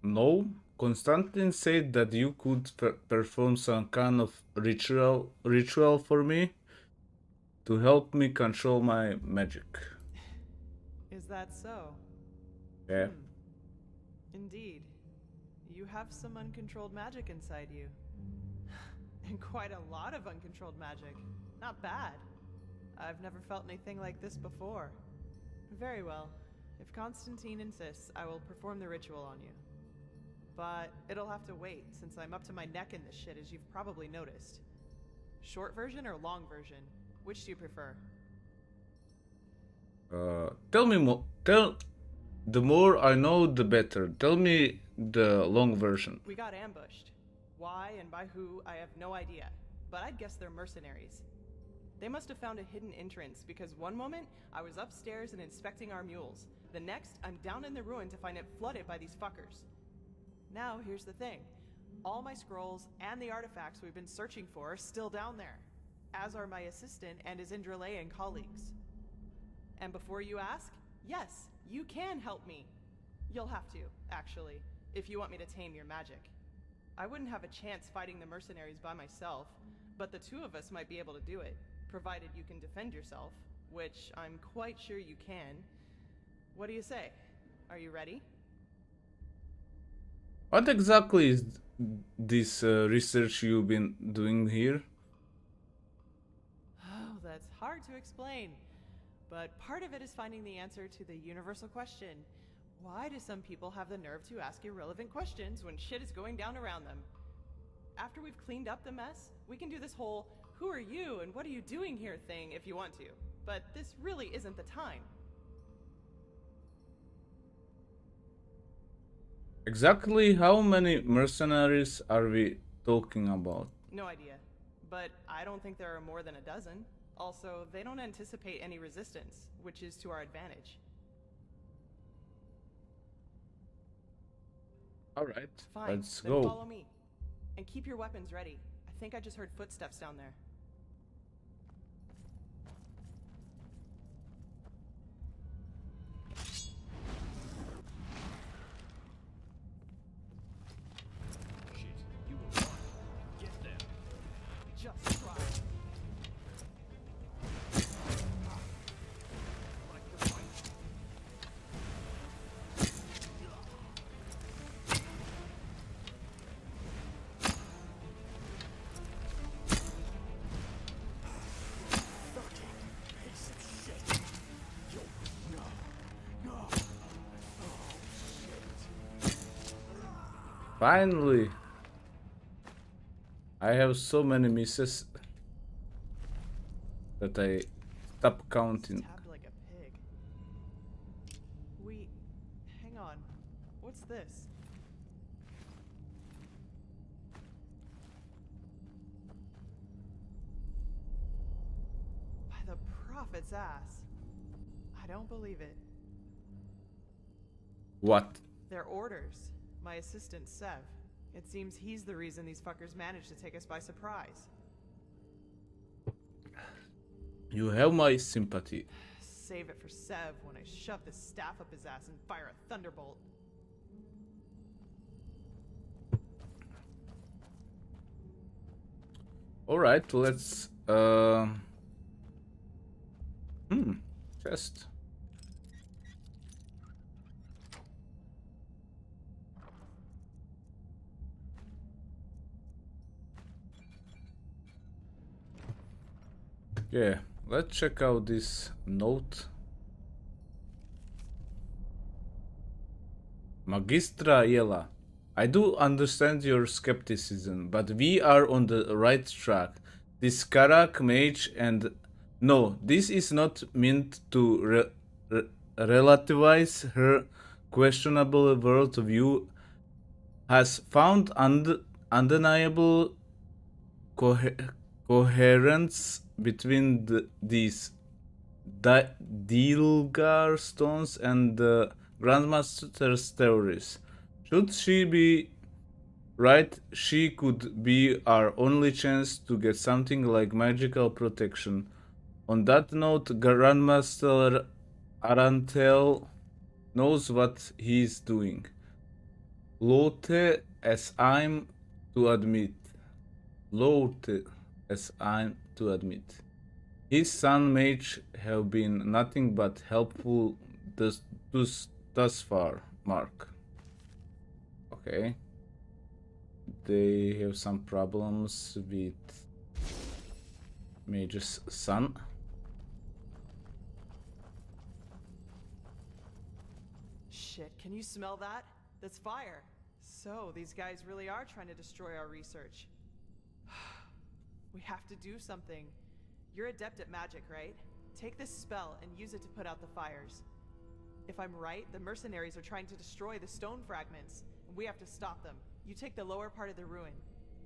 No. Constantine said that you could perform some kind of ritual for me to help me control my magic. Is that so? Yeah. Indeed. You have some uncontrolled magic inside you. And quite a lot of uncontrolled magic. Not bad. I've never felt anything like this before. Very well. If Constantine insists, I will perform the ritual on you. But it'll have to wait, since I'm up to my neck in this shit, as you've probably noticed. Short version or long version? Which do you prefer? Tell me more. The more I know, the better. Tell me the long version. We got ambushed. Why and by who, I have no idea. But I'd guess they're mercenaries. They must have found a hidden entrance, because one moment, I was upstairs and inspecting our mules. The next, I'm down in the ruin to find it flooded by these fuckers. Now, here's the thing. All my scrolls and the artifacts we've been searching for are still down there, as are my assistant and his Indralean colleagues. And before you ask, yes, you can help me. You'll have to, actually, if you want me to tame your magic. I wouldn't have a chance fighting the mercenaries by myself, but the two of us might be able to do it, provided you can defend yourself, which I'm quite sure you can. What do you say? Are you ready? What exactly is this research you've been doing here? Oh, that's hard to explain. But part of it is finding the answer to the universal question. Why do some people have the nerve to ask irrelevant questions when shit is going down around them? After we've cleaned up the mess, we can do this whole "who are you and what are you doing here" thing if you want to. But this really isn't the time. Exactly how many mercenaries are we talking about? No idea. But I don't think there are more than a dozen. Also, they don't anticipate any resistance, which is to our advantage. Alright, Fine, let's then go. follow me. And keep your weapons ready. I think I just heard footsteps down there. Just try. Finally! I have so many misses that I stop counting. Tapped like a pig. Hang on. What's this? By the prophet's ass. I don't believe it. What? They're orders. My assistant, Sev. It seems he's the reason these fuckers managed to take us by surprise. You have my sympathy. Save it for Sev when I shove this staff up his ass and fire a thunderbolt. Alright, let's chest. Yeah, let's check out this note. Magistra Yela, I do understand your skepticism, but we are on the right track. This Karak mage and... No, this is not meant to relativize her questionable worldview. Has found undeniable coherence between these Dilgar stones and the Grandmaster's theories. Should she be right? She could be our only chance to get something like magical protection. On that note, Grandmaster Arantel knows what he's doing. Lotte, as I'm to admit. Lotte, as I'm to admit. His son mage have been nothing but helpful thus far, Mark. Okay. They have some problems with mage's son. Shit, can you smell that? That's fire. So, these guys really are trying to destroy our research. We have to do something. You're adept at magic, right? Take this spell and use it to put out the fires. If I'm right, the mercenaries are trying to destroy the stone fragments, and we have to stop them. You take the lower part of the ruin.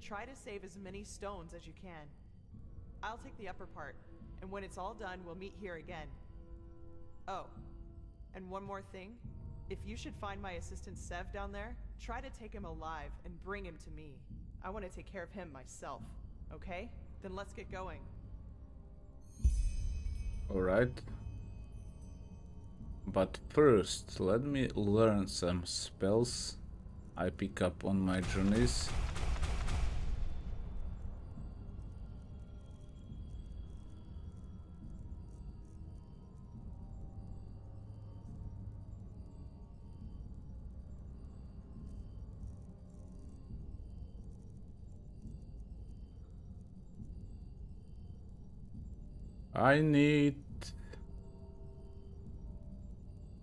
Try to save as many stones as you can. I'll take the upper part, and when it's all done, we'll meet here again. Oh, and one more thing. If you should find my assistant Sev down there, try to take him alive and bring him to me. I want to take care of him myself. Okay? Then let's get going. Alright. But first, let me learn some spells I pick up on my journeys. I need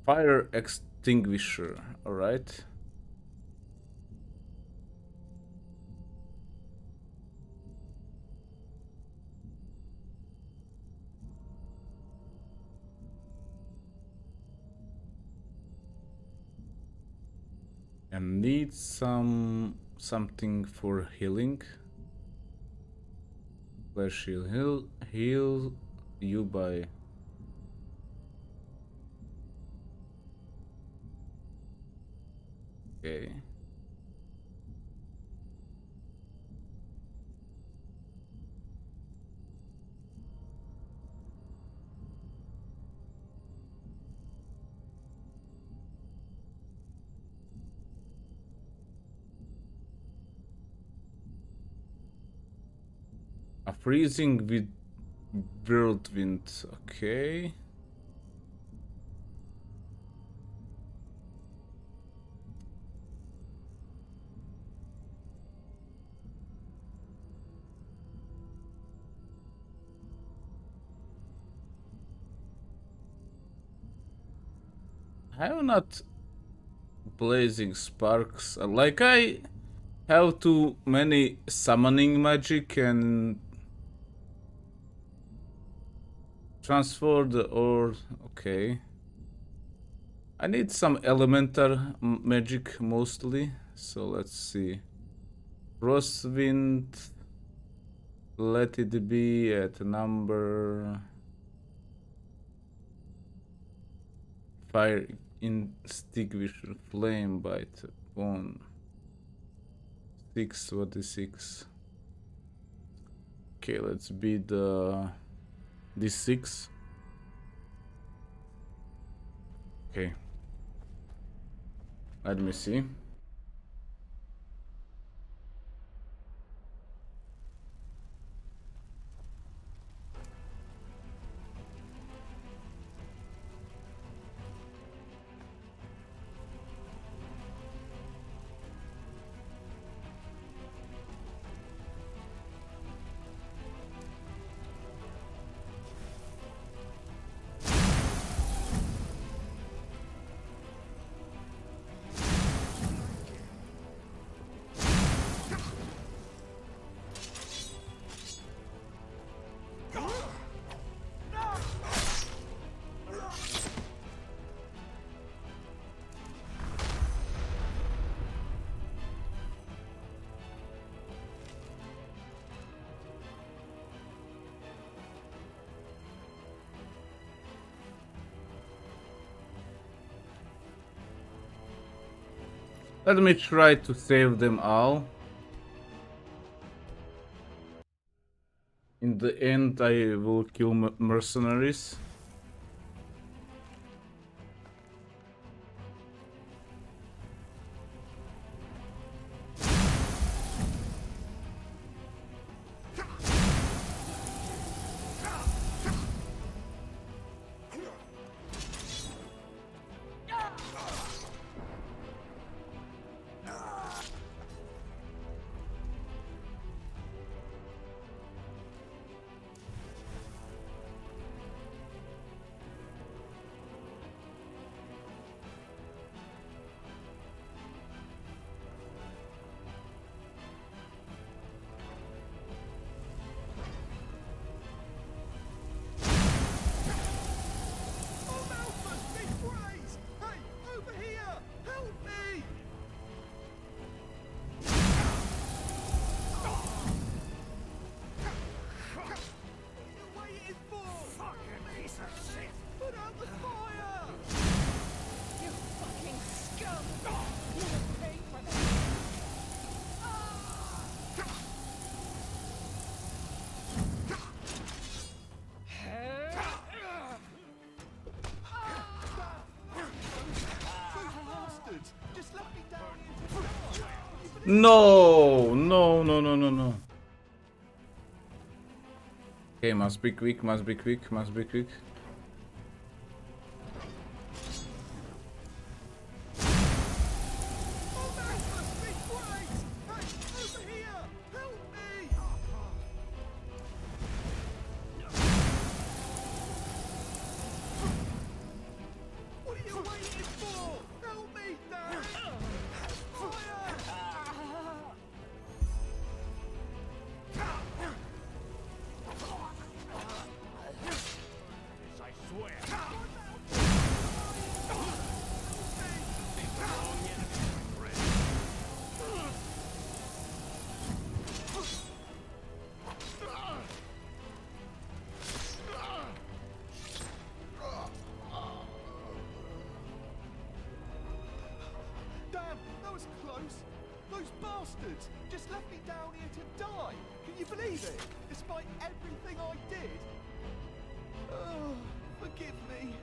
fire extinguisher, alright. And need something for healing. Flash heal you by okay. A freezing with whirlwind, okay. I have not blazing sparks. Like I have too many summoning magic and transfer the ore. Okay. I need some elemental magic mostly. So let's see. Frostwind. Let it be at number. Fire extinguisher flame bite 1 6. What is 6? Okay, let's be the D6. Okay, let me see. Let me try to save them all. In the end, I will kill mercenaries. No, no, no, no, no, no. Okay, must be quick, must be quick, must be quick. Those bastards just left me down here to die. Can you believe it? Despite everything I did. Oh, forgive me.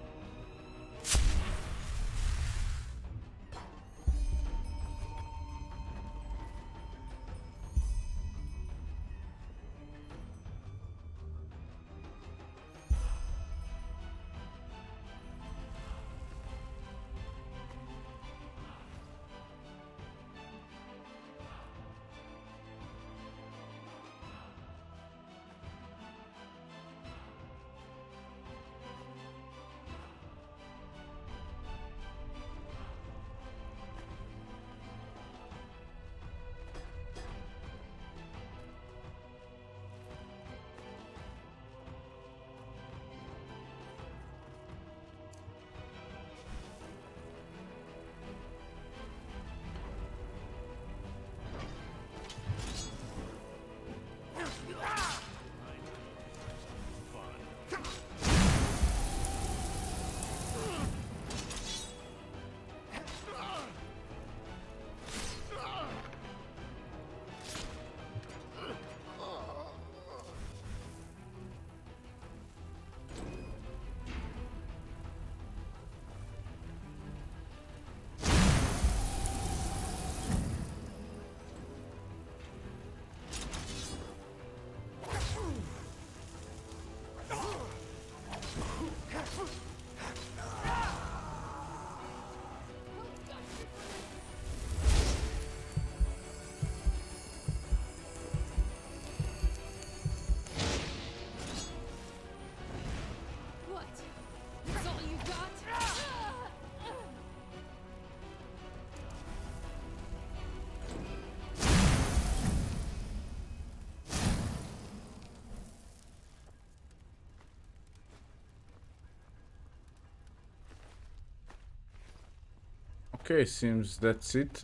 Okay, seems that's it.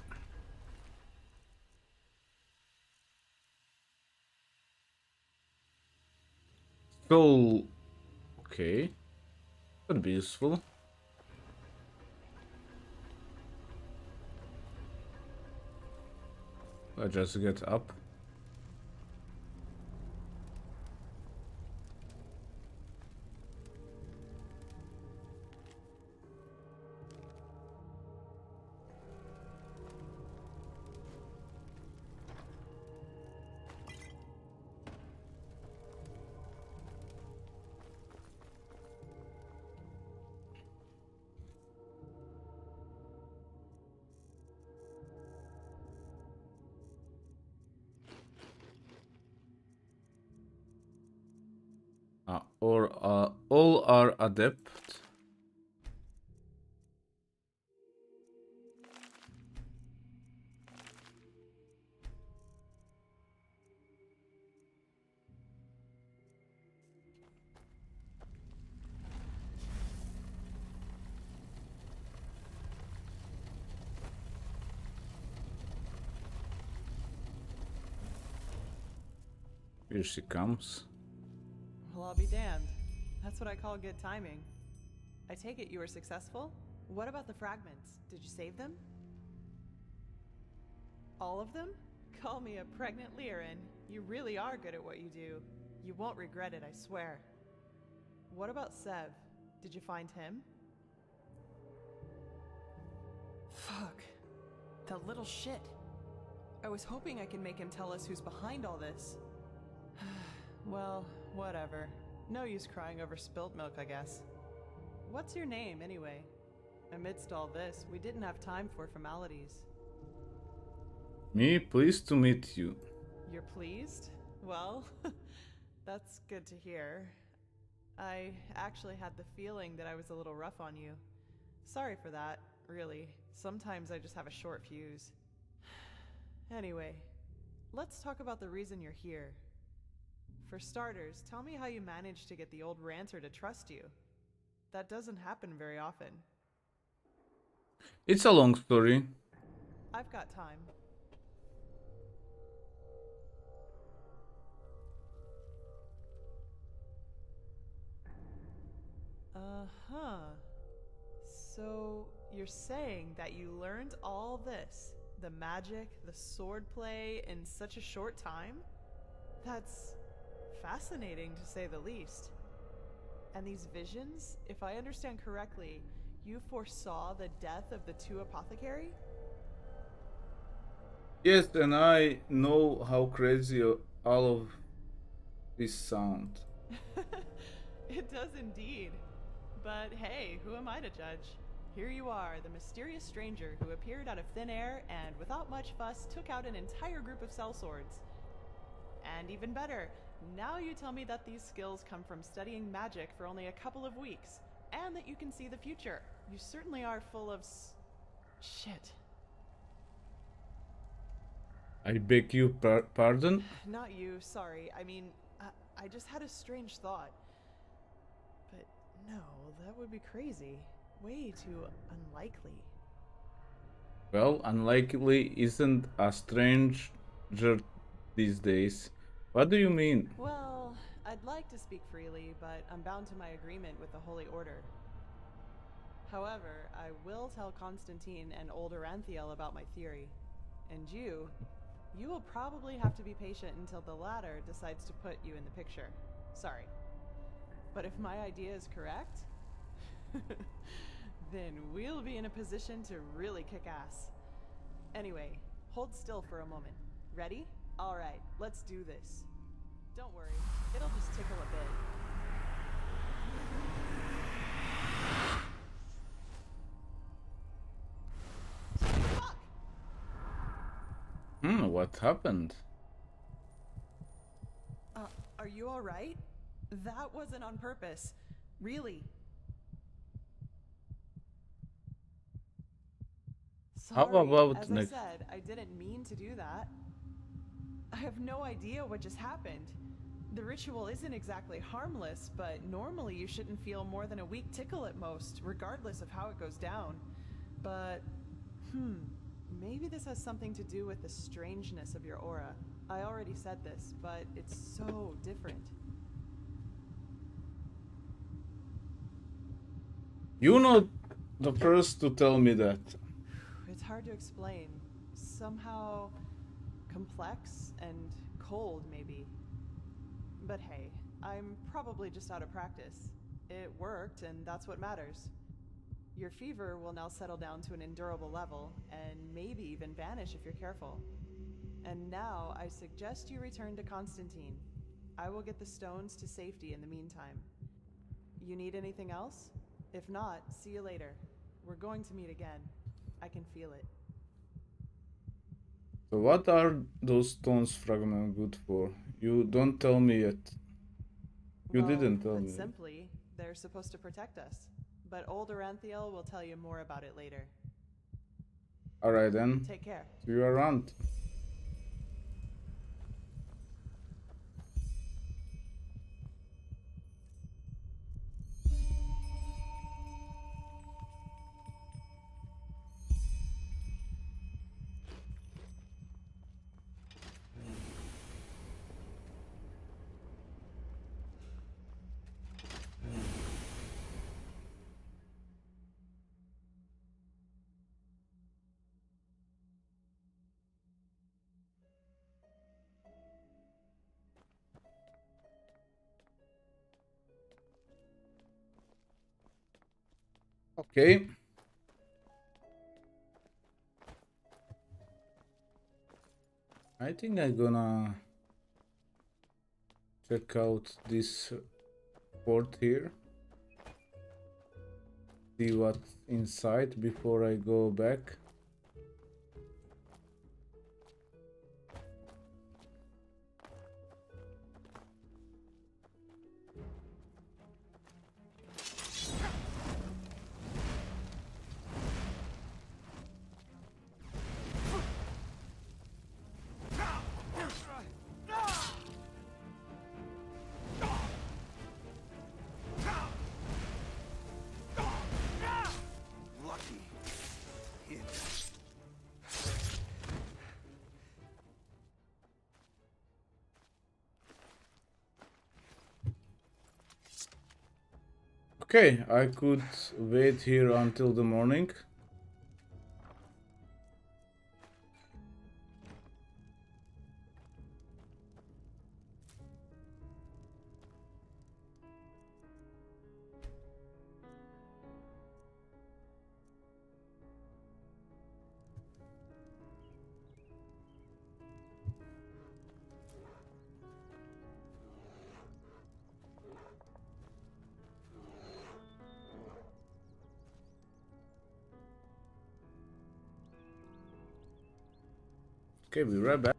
So, okay, could be useful. I just get up. Or all are adept. Here she comes. Well, I'll be damned. That's what I call good timing. I take it you were successful? What about the fragments? Did you save them? All of them? Call me a pregnant Lyran. You really are good at what you do. You won't regret it, I swear. What about Sev? Did you find him? Fuck. That little shit. I was hoping I could make him tell us who's behind all this. Well, whatever. No use crying over spilt milk, I guess. What's your name, anyway? Amidst all this, we didn't have time for formalities. Me, pleased to meet you. You're pleased? Well, that's good to hear. I actually had the feeling that I was a little rough on you. Sorry for that, really. Sometimes I just have a short fuse. Anyway, let's talk about the reason you're here. For starters, tell me how you managed to get the old ranter to trust you. That doesn't happen very often. It's a long story. I've got time. Uh-huh. So, you're saying that you learned all this, the magic, the swordplay, in such a short time? That's fascinating, to say the least. And these visions, if I understand correctly, you foresaw the death of the two apothecary? Yes, and I know how crazy all of this sound. It does indeed. But hey, who am I to judge? Here you are, the mysterious stranger who appeared out of thin air and, without much fuss, took out an entire group of sellswords. And even better, now you tell me that these skills come from studying magic for only a couple of weeks, and that you can see the future. You certainly are full of shit. I beg you pardon? Not you, sorry. I mean, I just had a strange thought. But no, that would be crazy. Way too unlikely. Well, unlikely isn't a stranger these days. What do you mean? Well, I'd like to speak freely, but I'm bound to my agreement with the Holy Order. However, I will tell Constantine and old Aranthiel about my theory. And you will probably have to be patient until the latter decides to put you in the picture. Sorry. But if my idea is correct, then we'll be in a position to really kick ass. Anyway, hold still for a moment. Ready? Alright, let's do this. Don't worry, it'll just tickle a bit. What happened? Are you alright? That wasn't on purpose. Really. How Sorry, about as I said, I didn't mean to do that. I have no idea what just happened. The ritual isn't exactly harmless, but normally you shouldn't feel more than a weak tickle at most, regardless of how it goes down. But, maybe this has something to do with the strangeness of your aura. I already said this, but it's so different. You're not the first to tell me that. It's hard to explain. Somehow complex and cold, maybe. But hey, I'm probably just out of practice. It worked, and that's what matters. Your fever will now settle down to an endurable level, and maybe even vanish if you're careful. And now I suggest you return to Constantine. I will get the stones to safety in the meantime. You need anything else? If not, see you later. We're going to meet again. I can feel it. So what are those stones fragments good for? You don't tell me yet. You Well, didn't tell put me. simply, they're supposed to protect us. But old Aranthiel will tell you more about it later. Alright then. Take care. See you around. Okay. I think I'm gonna check out this port here. See what's inside before I go back. Lucky hit. Okay, I could wait here until the morning. Okay, we'll be right back.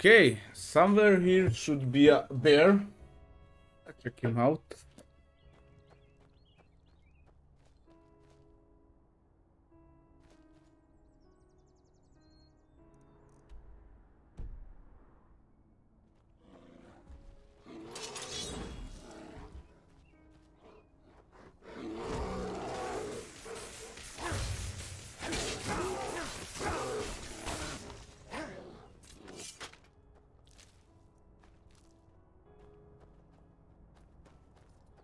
Okay, somewhere here should be a bear. Check him out.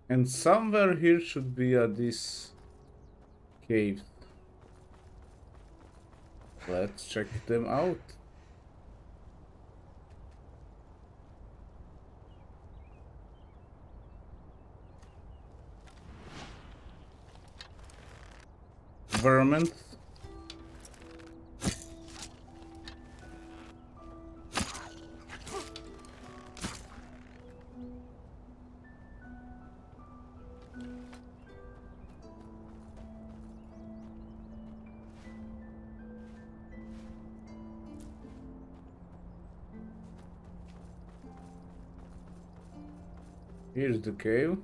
And somewhere here should be this cave. Let's check them out. Vermin. Here's the cave.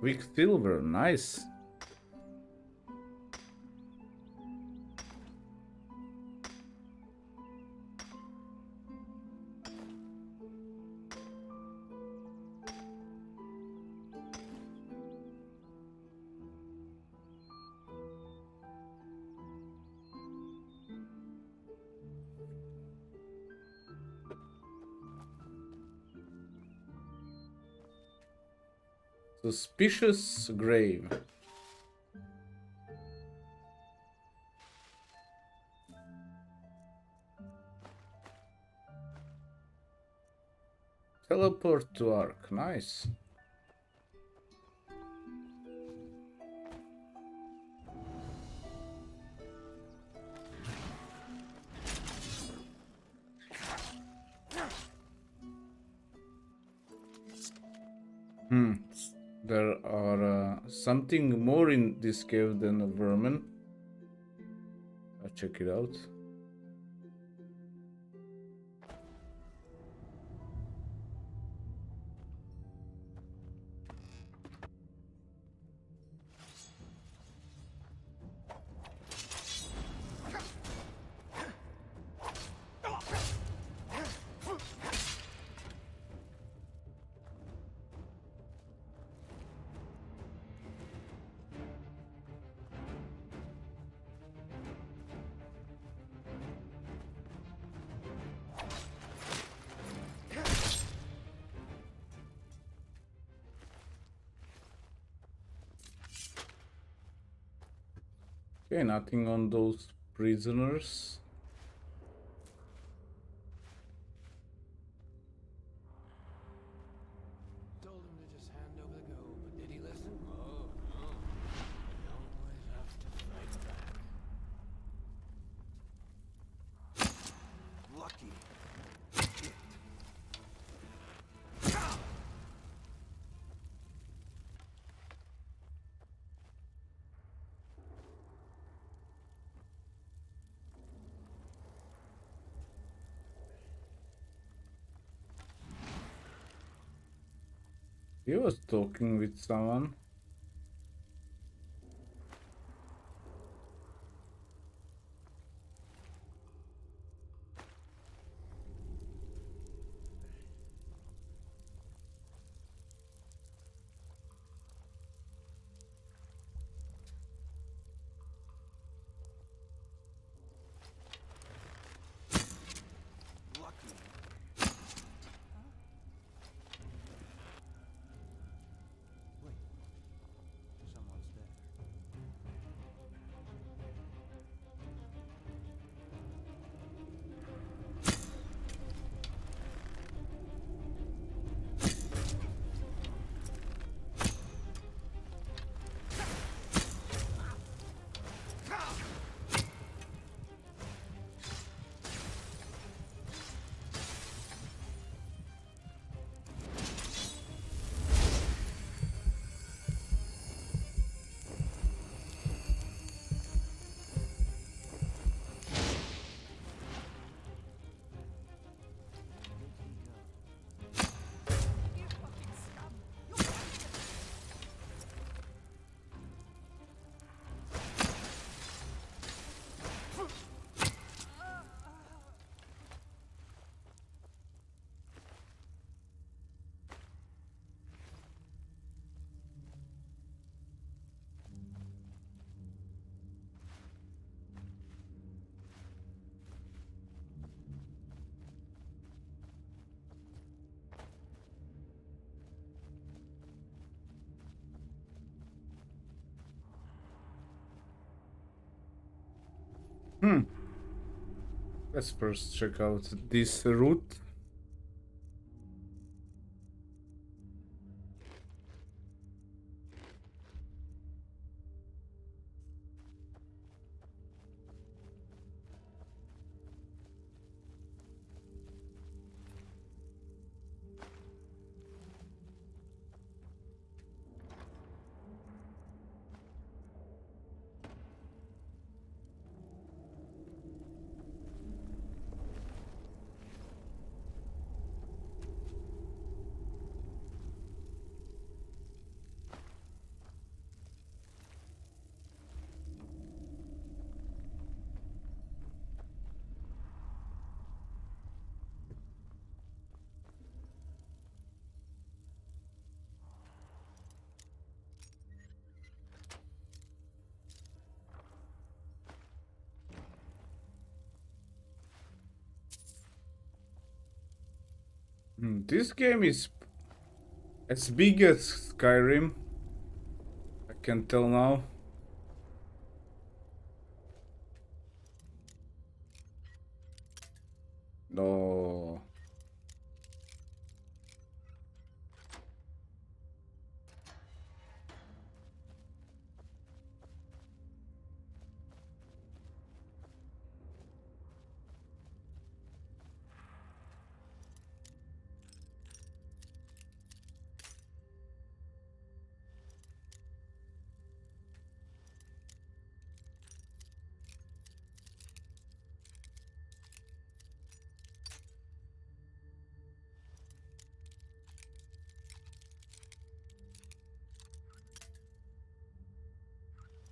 Quicksilver, nice. Suspicious grave. Teleport to Ark. Nice. There are something more in this cave than a vermin. I'll check it out. Okay, nothing on those prisoners. Told him to just hand over the gold, but did he listen? Oh, no. You always have to fight back. Lucky. He was talking with someone. Someone's there. Let's first check out this route. This game is As big as Skyrim, I can tell now. No.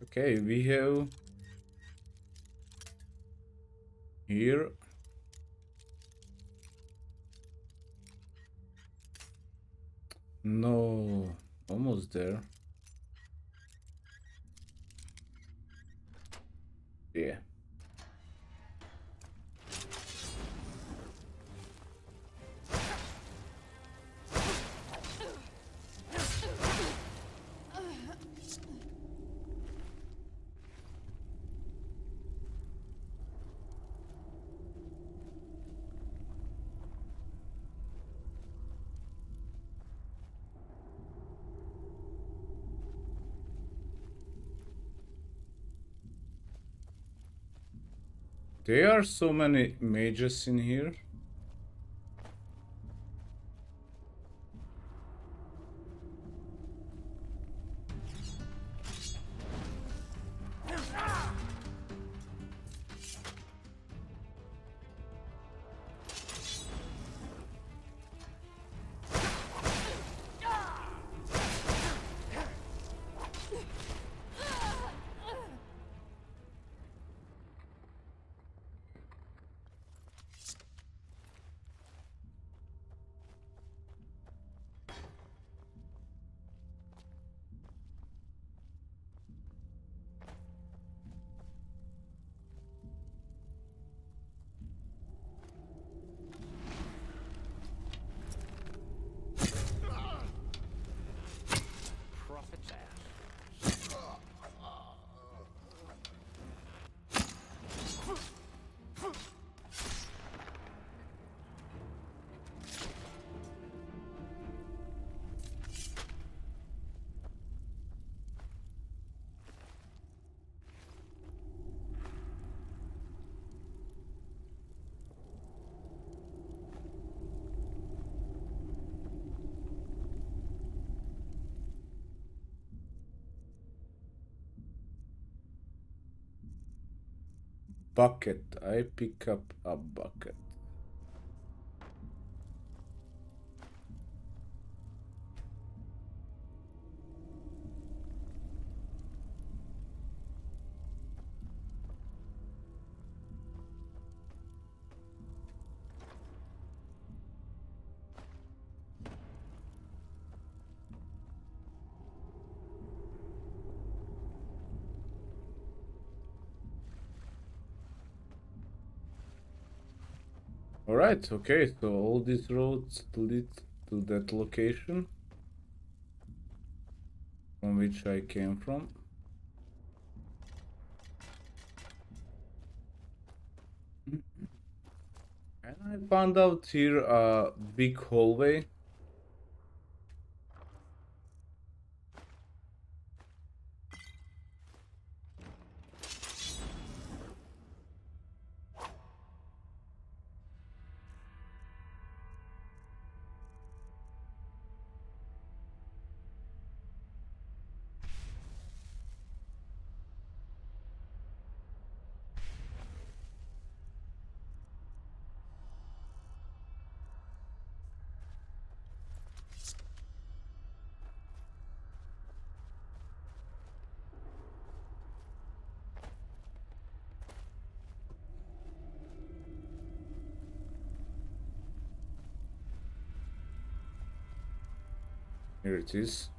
Okay, we have here. No, almost there. Yeah. There are so many mages in here. Prophet's ass. Bucket. I pick up a bucket. Alright, okay, so all these roads lead to that location from which I came from. And I found out here a big hallway. Here it is.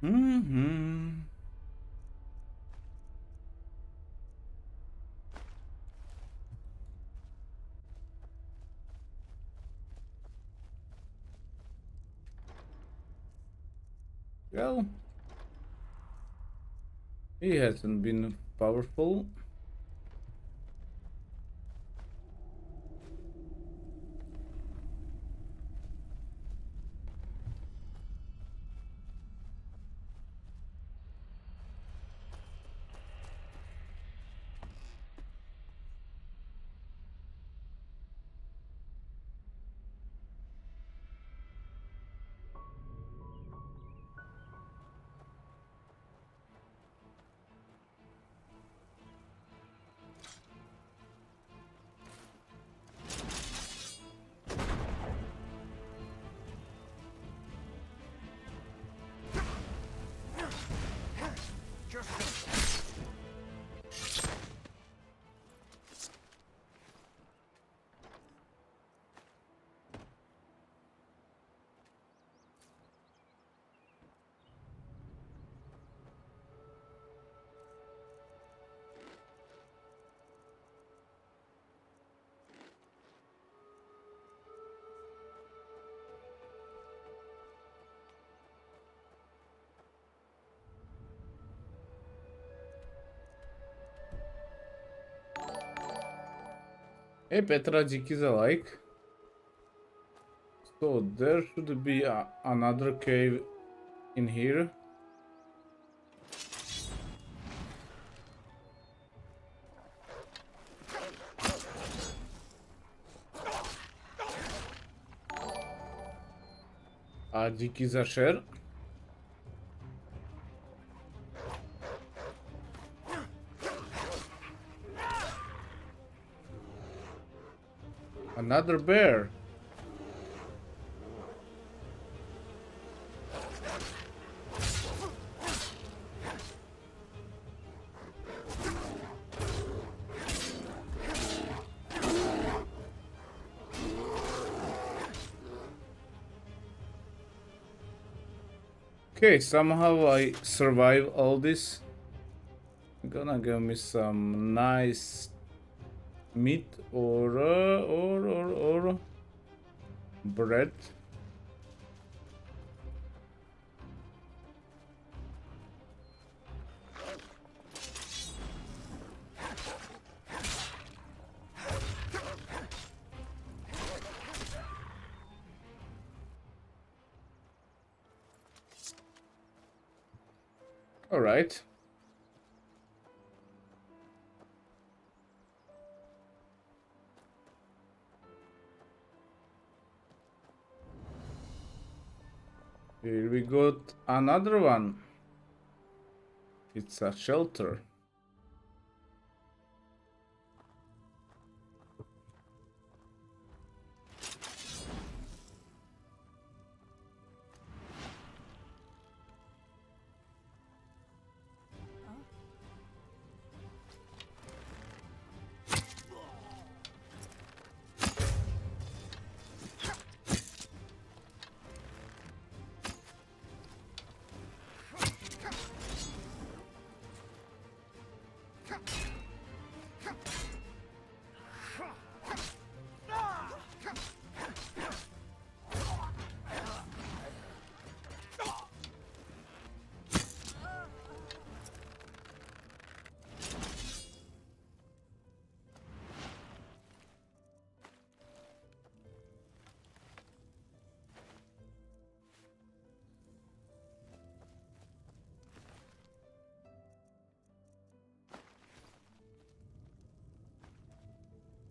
Mm-hmm. Well, he hasn't been powerful. Hey Petra, is a like. So there should be another cave in here. A díky za share. Another bear. Okay, somehow I survive all this. Gonna give me some nice meat or bread. All right. Here we got another one. It's a shelter.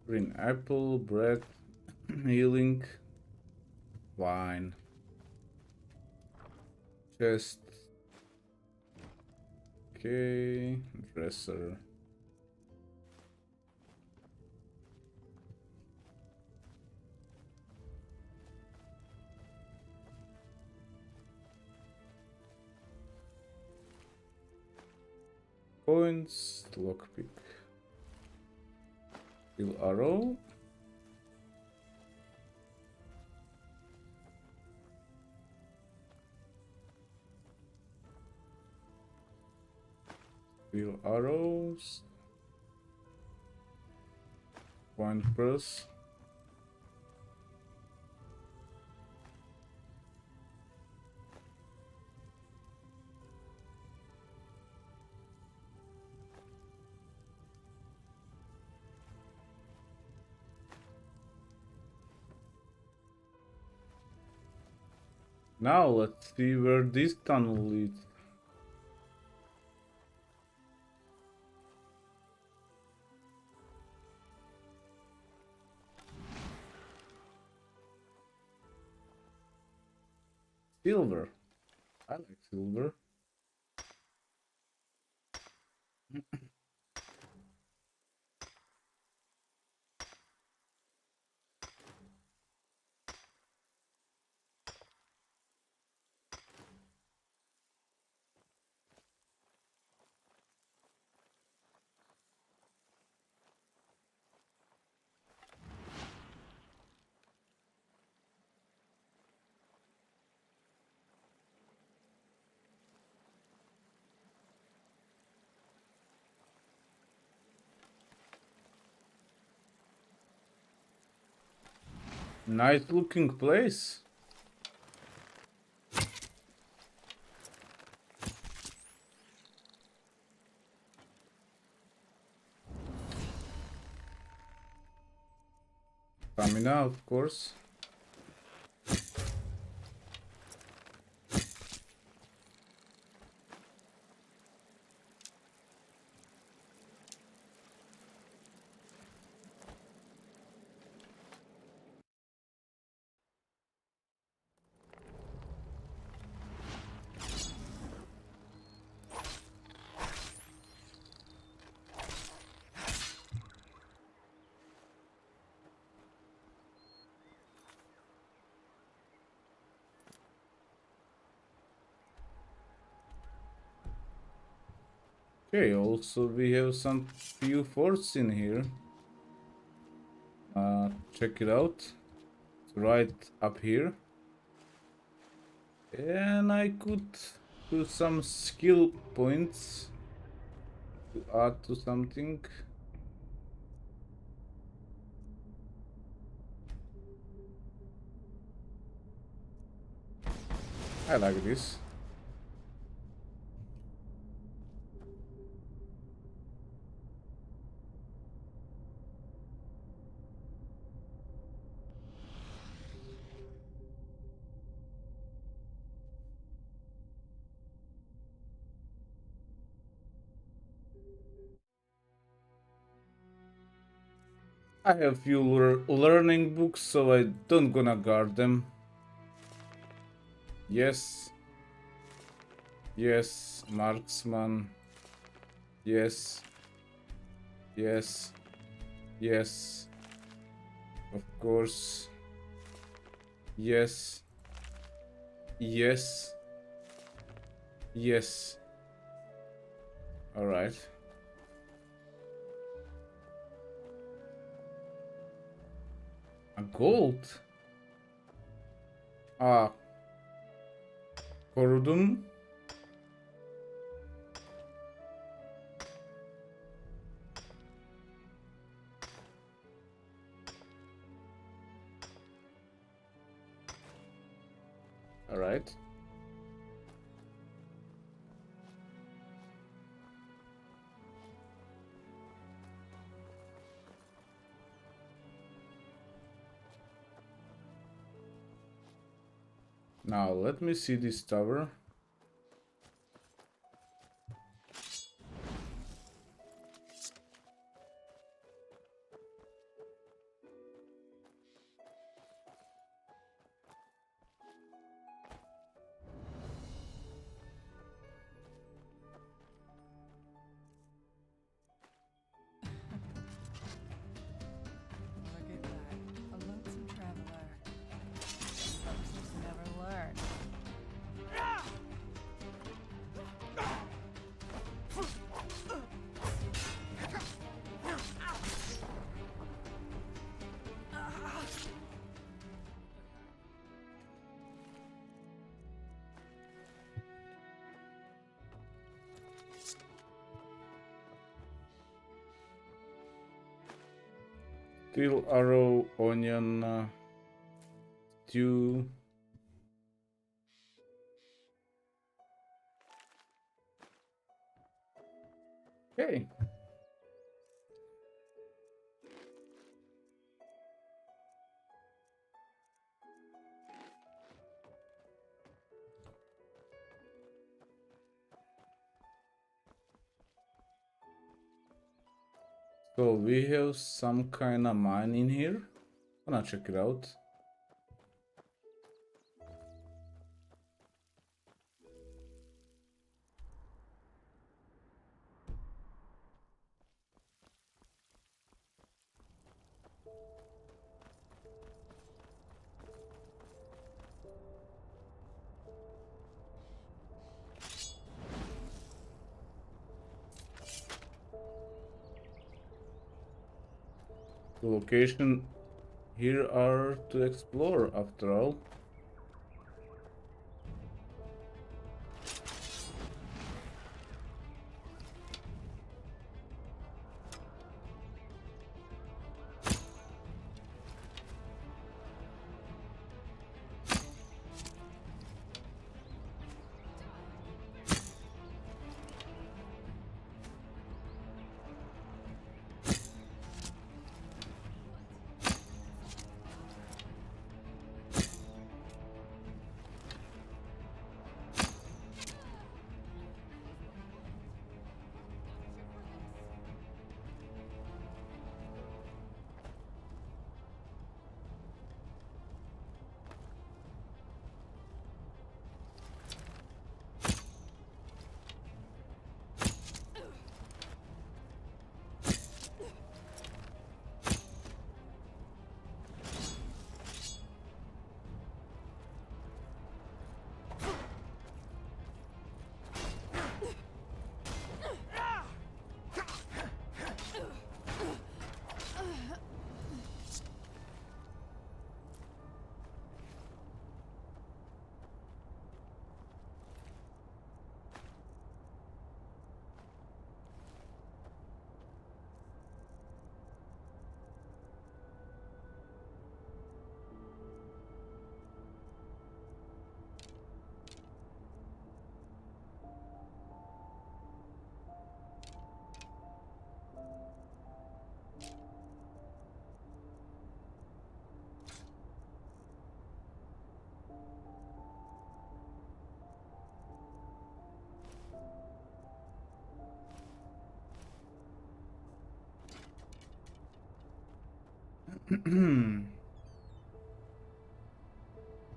Green apple, bread, healing, wine, chest. Okay, dresser. Coins, lockpick. Steel arrow. Steel arrows. Point press. Now let's see where this tunnel leads. Silver. I like silver. Nice looking place. Stamina, of course. Okay, also we have some few forts in here. Check it out. It's right up here. And I could do some skill points to add to something. I like this. I have few learning books, so I don't gonna guard them. Yes. Yes, marksman. Yes. Yes. Yes. Of course. Yes. Yes. Yes. All right. A gold. Ah. Korudum. All right. Now let me see this tower. Look at that. A lonesome traveler. Folks just never learn. Teal arrow, onion, stew. Okay. So we have some kind of mine in here. Gonna check it out. The location here are to explore after all.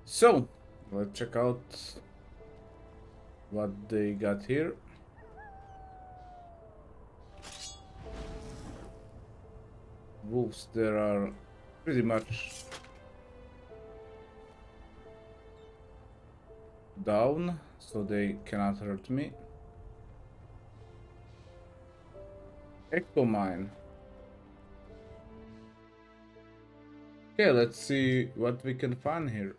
So, let's check out what they got here. Wolves, there are pretty much down, so they cannot hurt me. Echo mine. Okay, let's see what we can find here.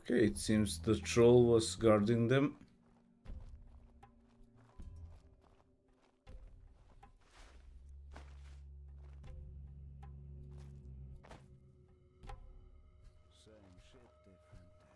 Okay, it seems the troll was guarding them. Same shit, different day.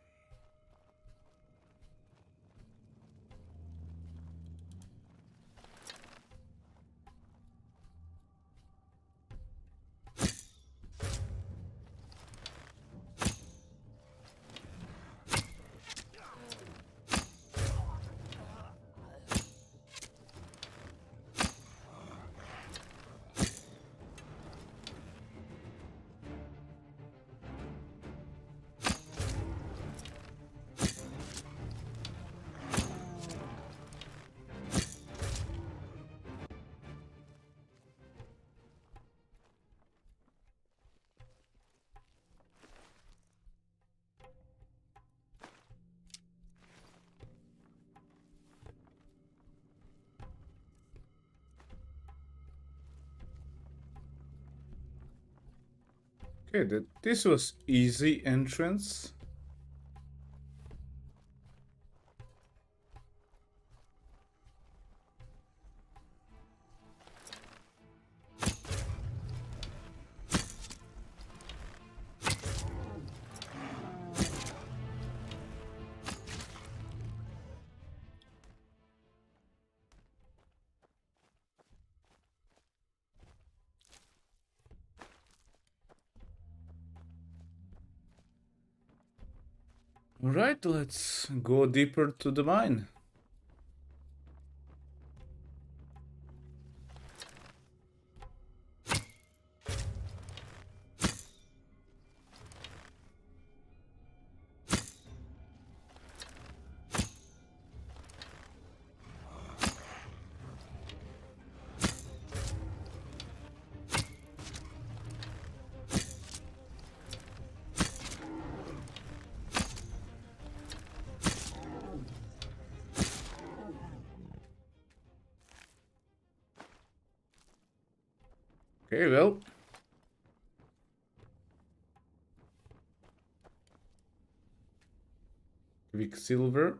Okay, this was easy entrance. Alright, let's go deeper to the mine. Okay, well. Quicksilver.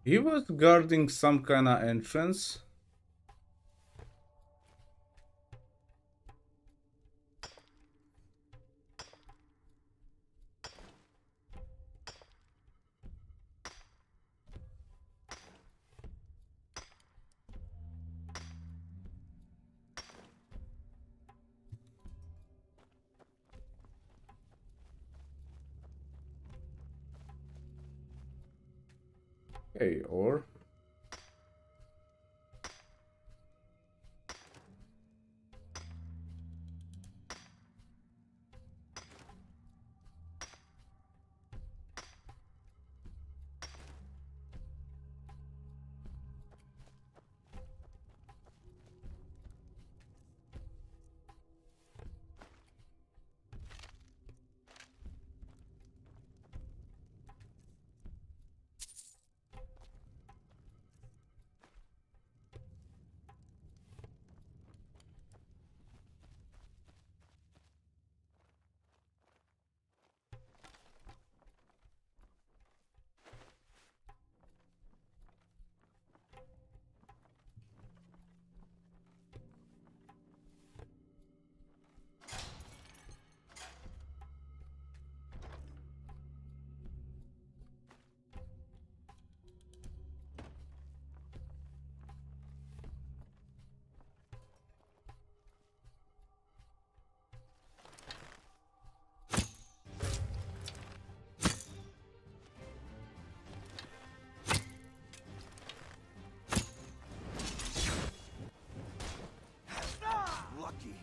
He was guarding some kind of entrance. Okay, or Lucky.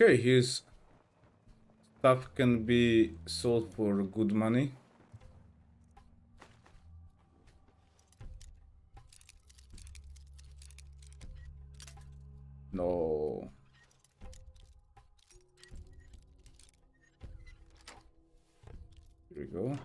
okay, his stuff can be sold for good money. No. Here we go.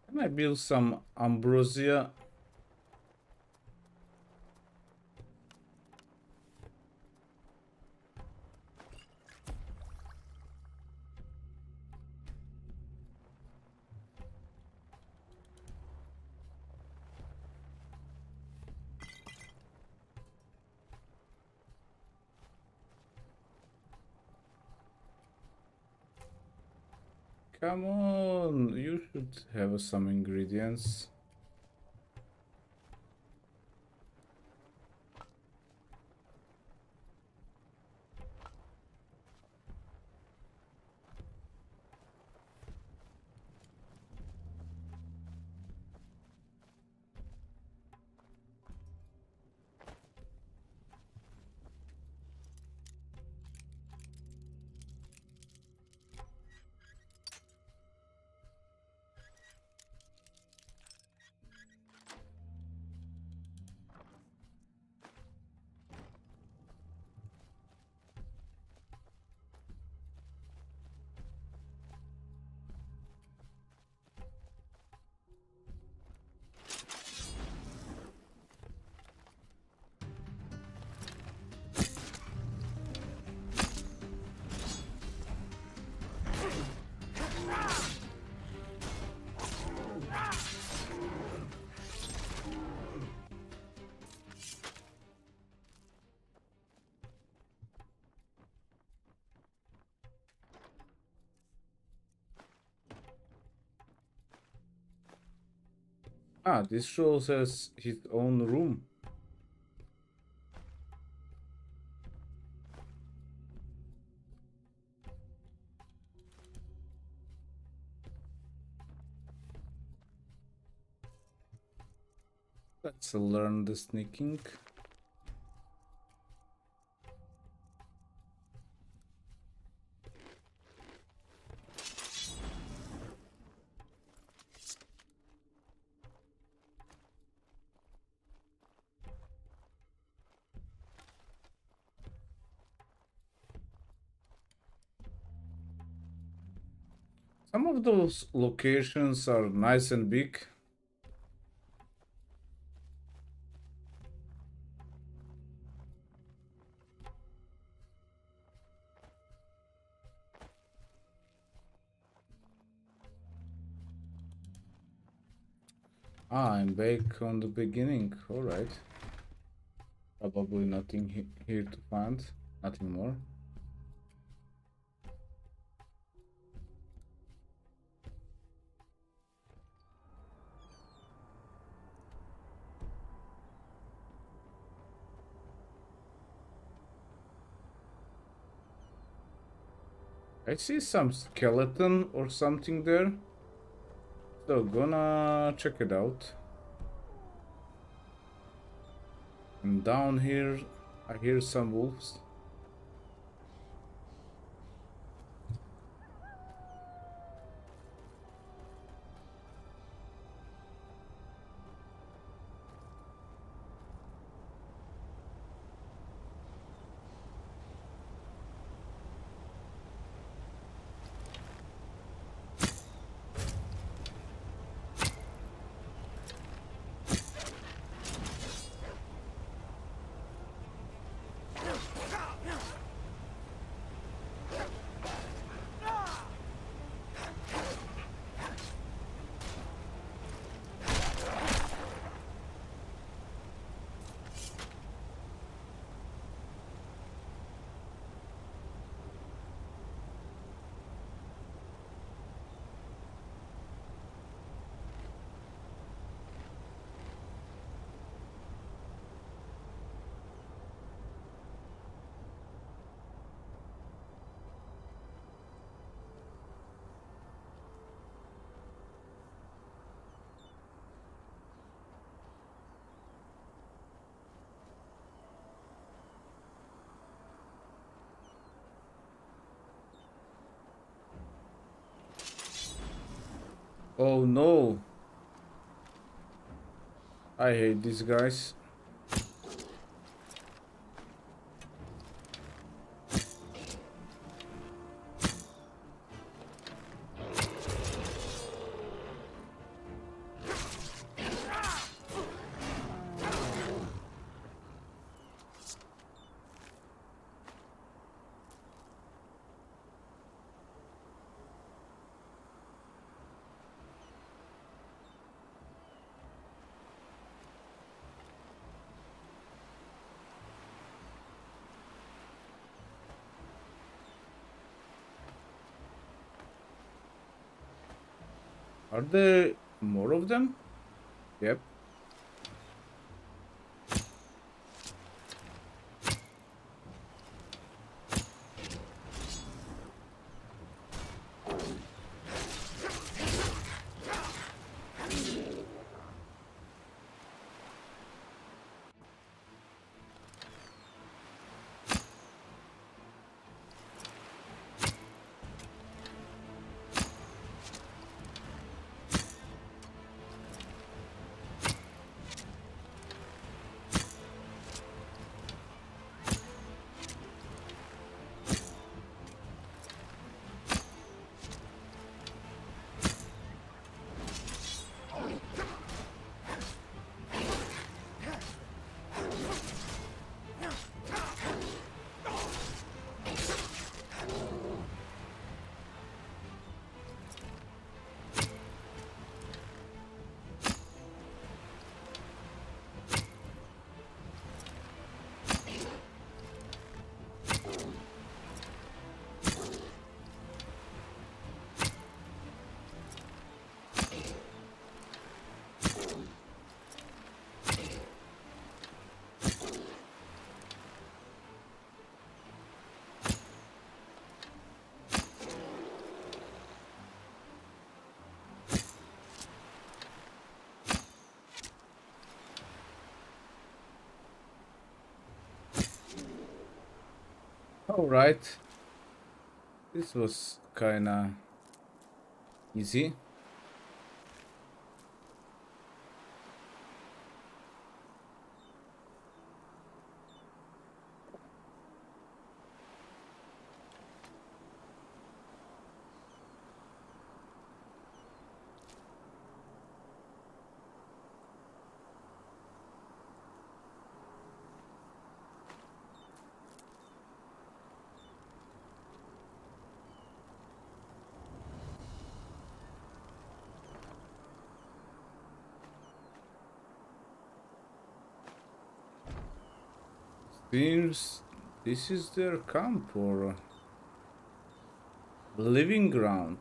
Can I build some ambrosia? Come on, you should have some ingredients. Ah, this shows has his own room. Let's learn the sneaking. Some of those locations are nice and big. Ah, I'm back on the beginning. Alright. Probably nothing here to find. Nothing more. I see some skeleton or something there. So gonna check it out. And down here I hear some wolves. Oh no. I hate these guys. Are there more of them? Yep. Alright. This was kinda easy. Seems this is their camp or living ground.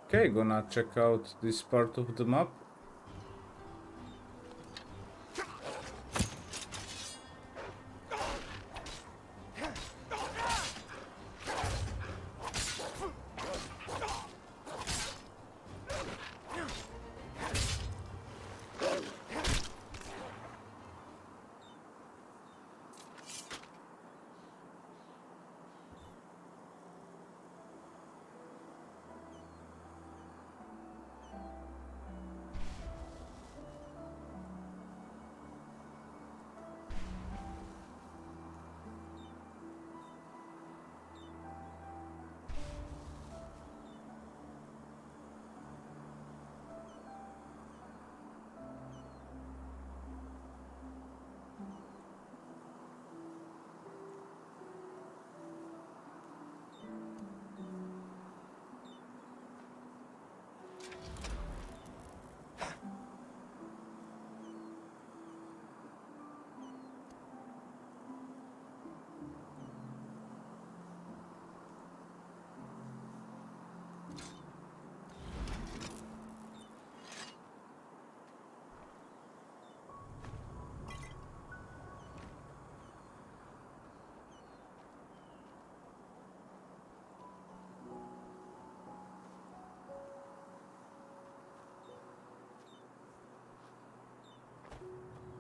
Okay, gonna check out this part of the map.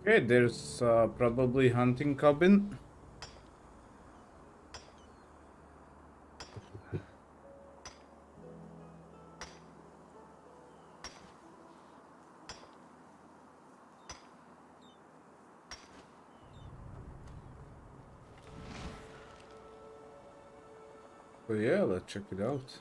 Okay, there's probably hunting cabin. So yeah, let's check it out.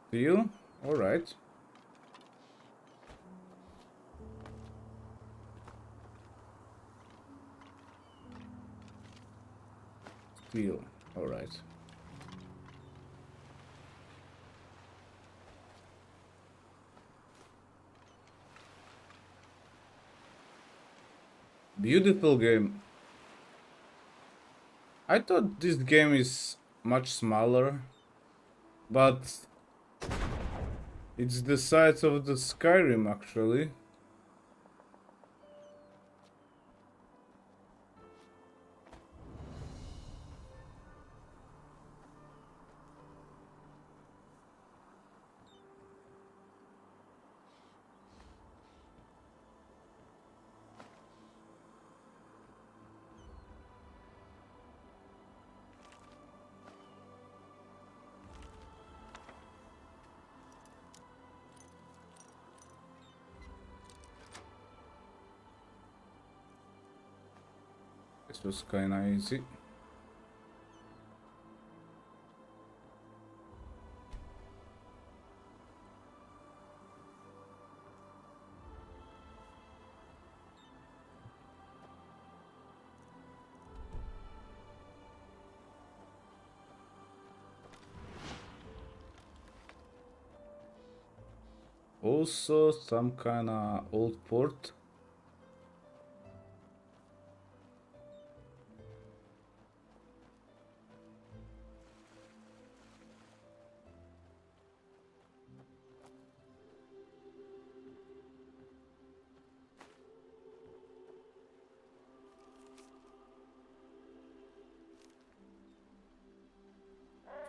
Deal? Alright. Deal. Alright. Beautiful game. I thought this game is much smaller, but it's the size of the Skyrim actually. This was kinda easy. Also some kinda old port.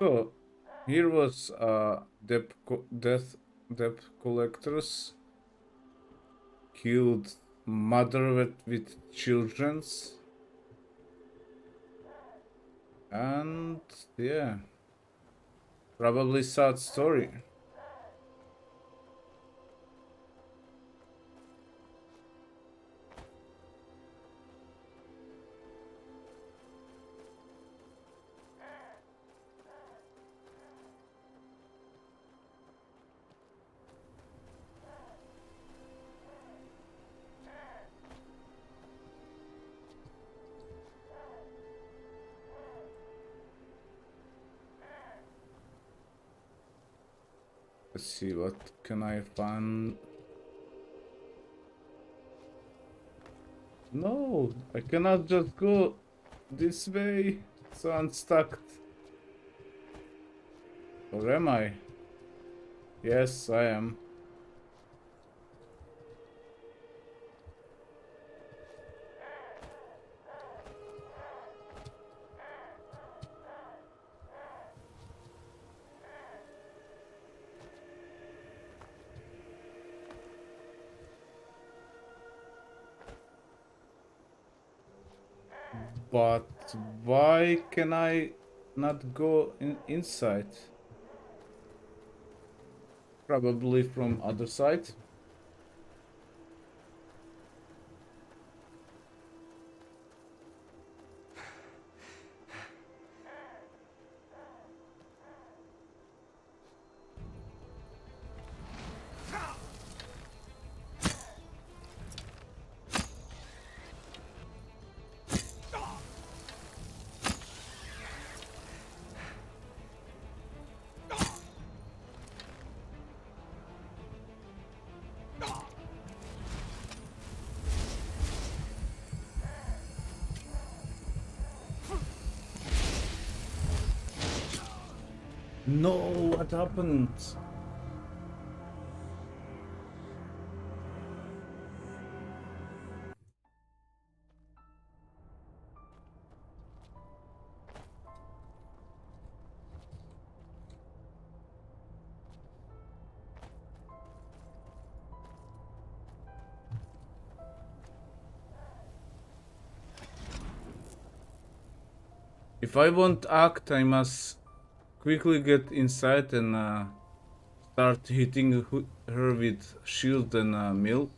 So here was debt collectors killed mother with children's, and yeah, probably sad story. Let's see, what can I find? No, I cannot just go this way, so I'm stuck. Or am I? Yes, I am. But why can I not go inside? Probably from other side. No, what happened? If I want to act, I must quickly get inside and start hitting her with shield and mill.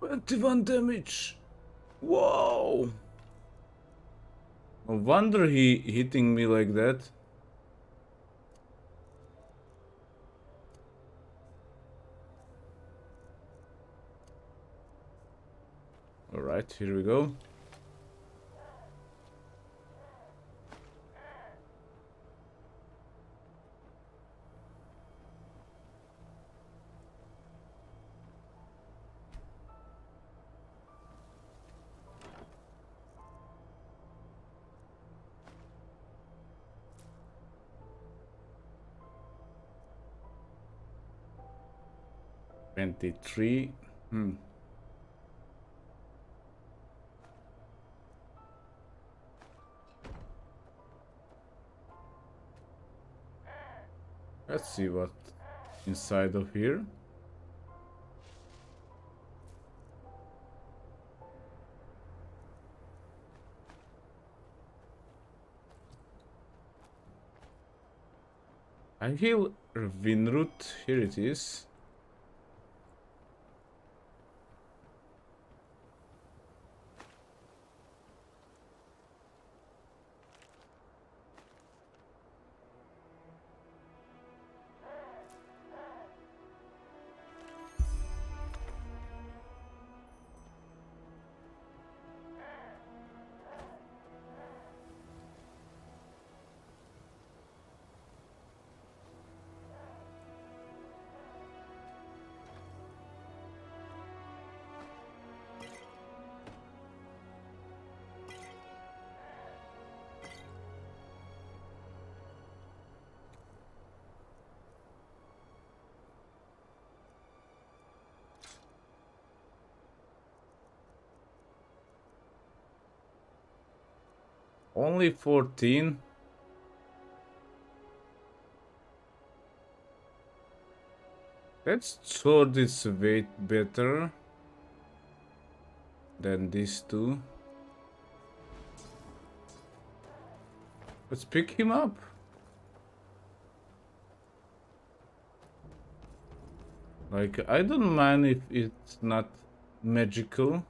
"21 damage! Whoa! No wonder he hitting me like that. Alright, here we go. "23. Let's see what inside of here. I heal Vinroot. Here it is. Only 14. That sword is way better than these two. Let's pick him up. Like, I don't mind if it's not magical.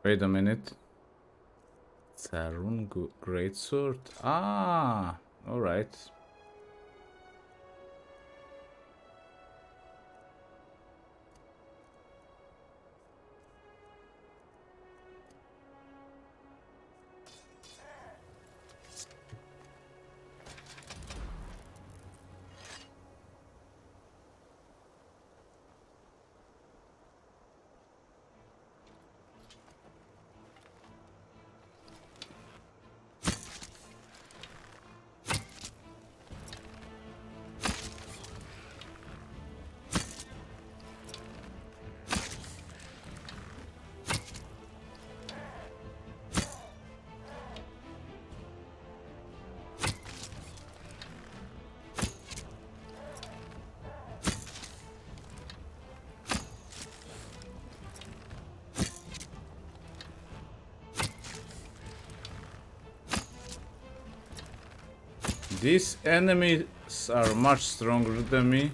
Wait a minute. Sarun Greatsword. Ah, alright. These enemies are much stronger than me.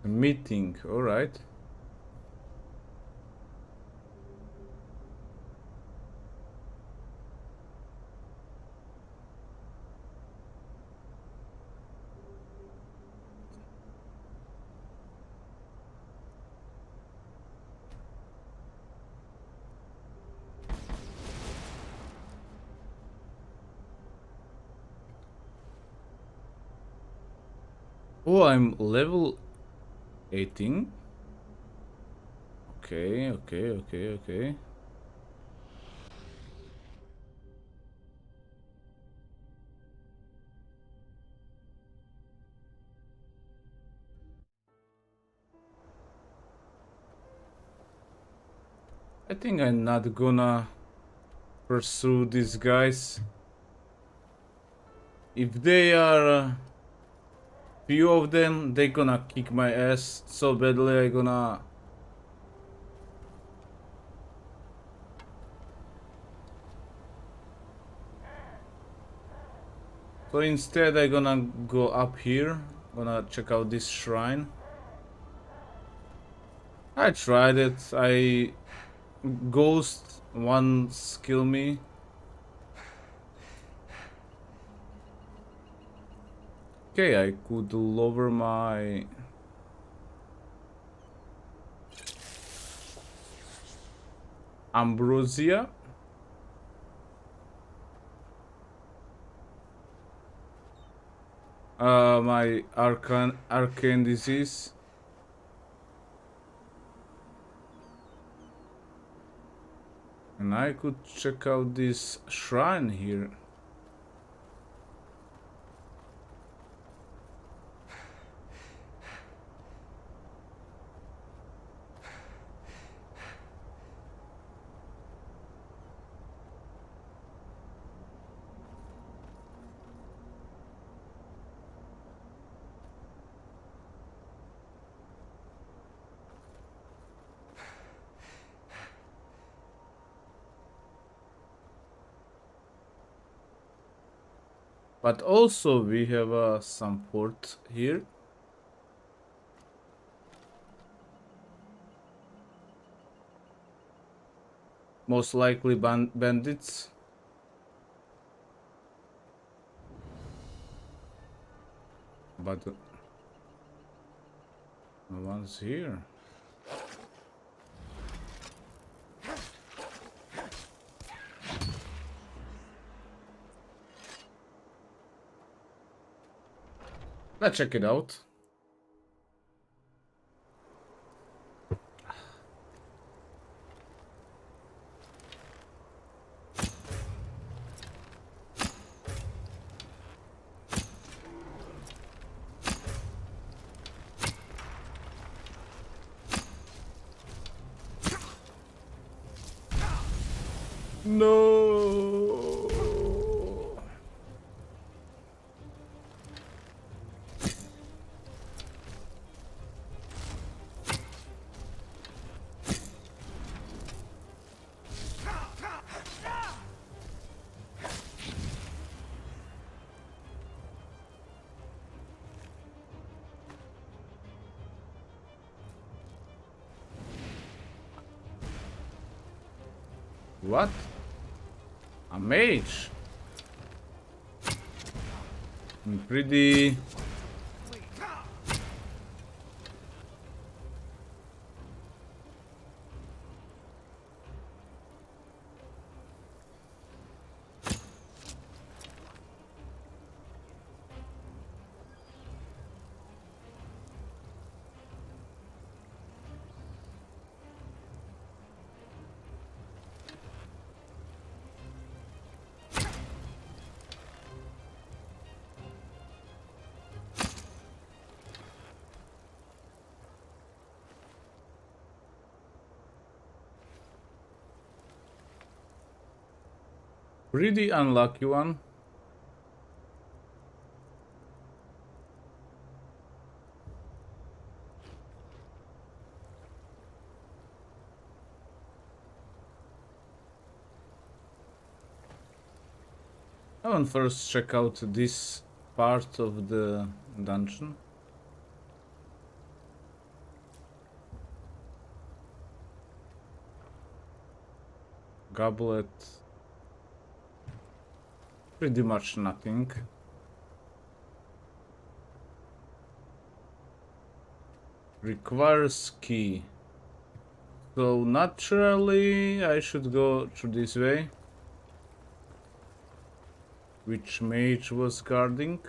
A meeting, alright. Oh, I'm level 18. Okay. I think I'm not gonna pursue these guys. If they are few of them, they gonna kick my ass so badly. I gonna so instead I gonna go up here, gonna check out this shrine. I tried it. I ghost once kill me. Okay, I could lower my ambrosia. My arcane disease. And I could check out this shrine here. But also we have some port here. Most likely bandits. But no one's here. Let's check it out. No. What? A mage? Pretty... Pretty unlucky one. I want first check out this part of the dungeon. Goblet. Pretty much nothing. Requires key. So naturally I should go through this way. Which mage was guarding?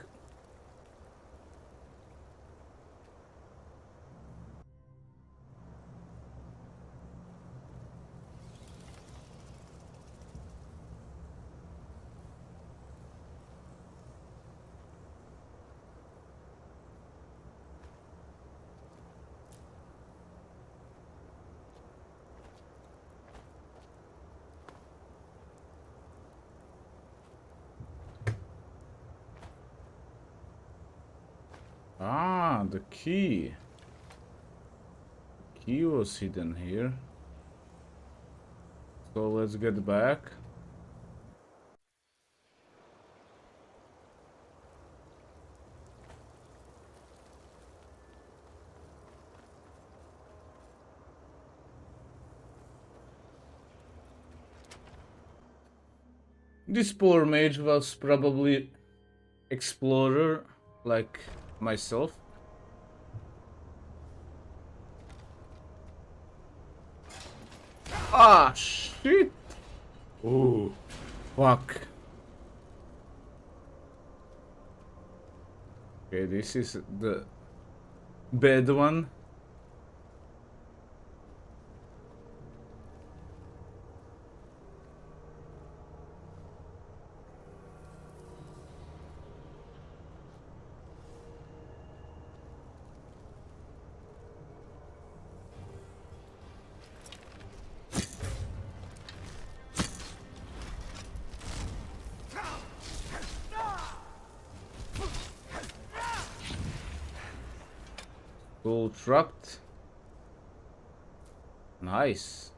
Ah, the key. The key was hidden here. So let's get back. This poor mage was probably explorer like myself. Ah, shit! Ooh, fuck. Okay, this is the bad one. Full trapped. Nice.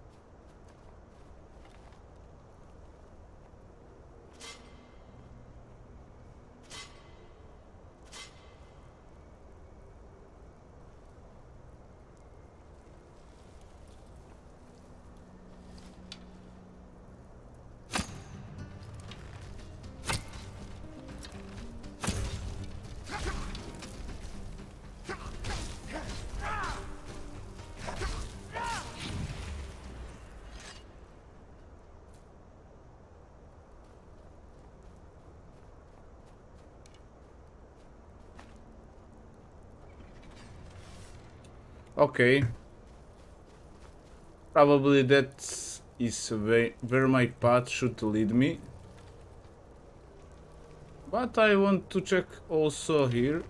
Okay. Probably that is where my path should lead me. But I want to check also here.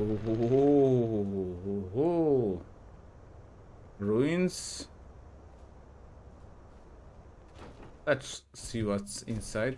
Oh, ruins. Let's see what's inside.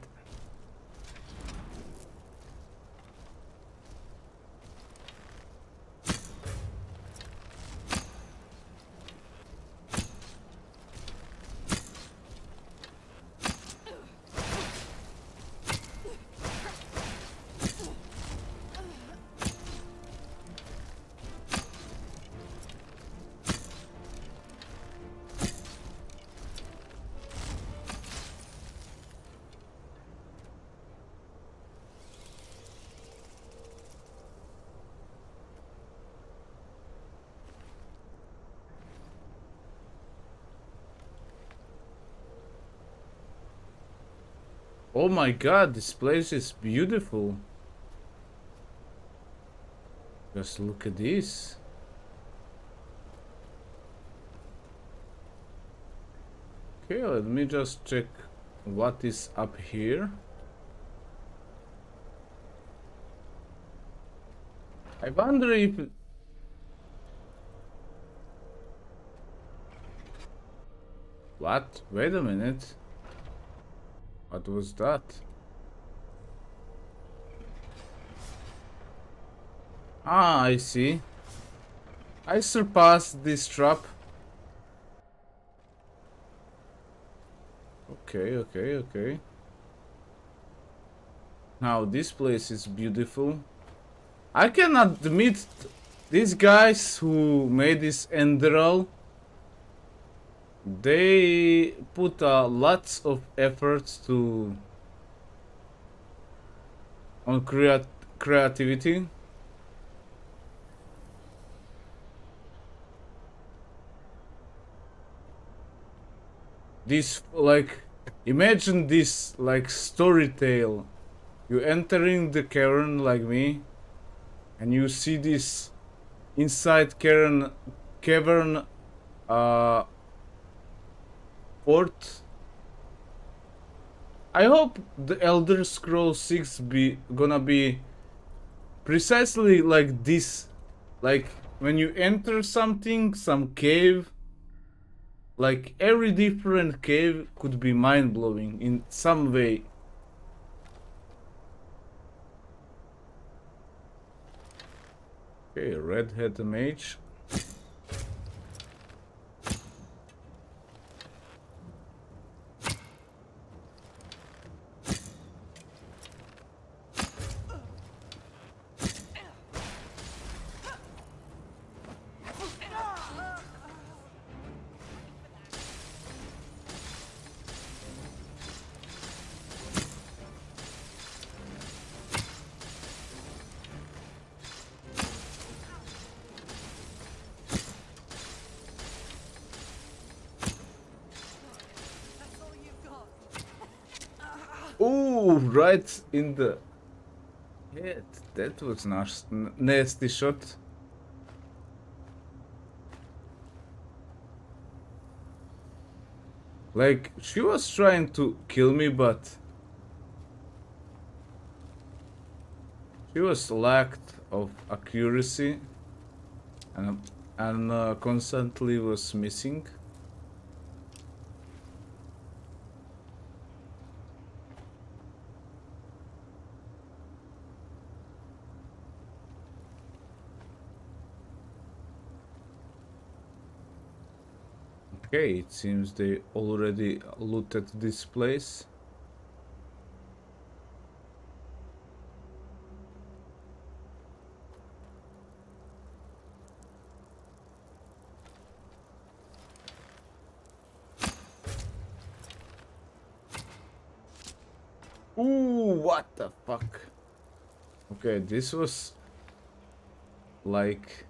Oh my god, this place is beautiful. Just look at this. Okay, let me just check what is up here. I wonder if... What? Wait a minute. What was that? Ah, I see. I surpassed this trap. Okay. Now this place is beautiful. I can admit these guys who made this Enderal, they put lots of efforts to on creativity. This like imagine this like story tale. You entering the cavern like me, and you see this inside cavern port. I hope the Elder Scrolls 6 gonna be precisely like this. Like when you enter something, some cave, like every different cave could be mind-blowing in some way. Okay, redhead mage. Oh, right in the head. That was nasty shot. Like, she was trying to kill me, but she was lacked of accuracy and constantly was missing. Okay, it seems they already looted this place. Ooh, what the fuck? Okay, this was like...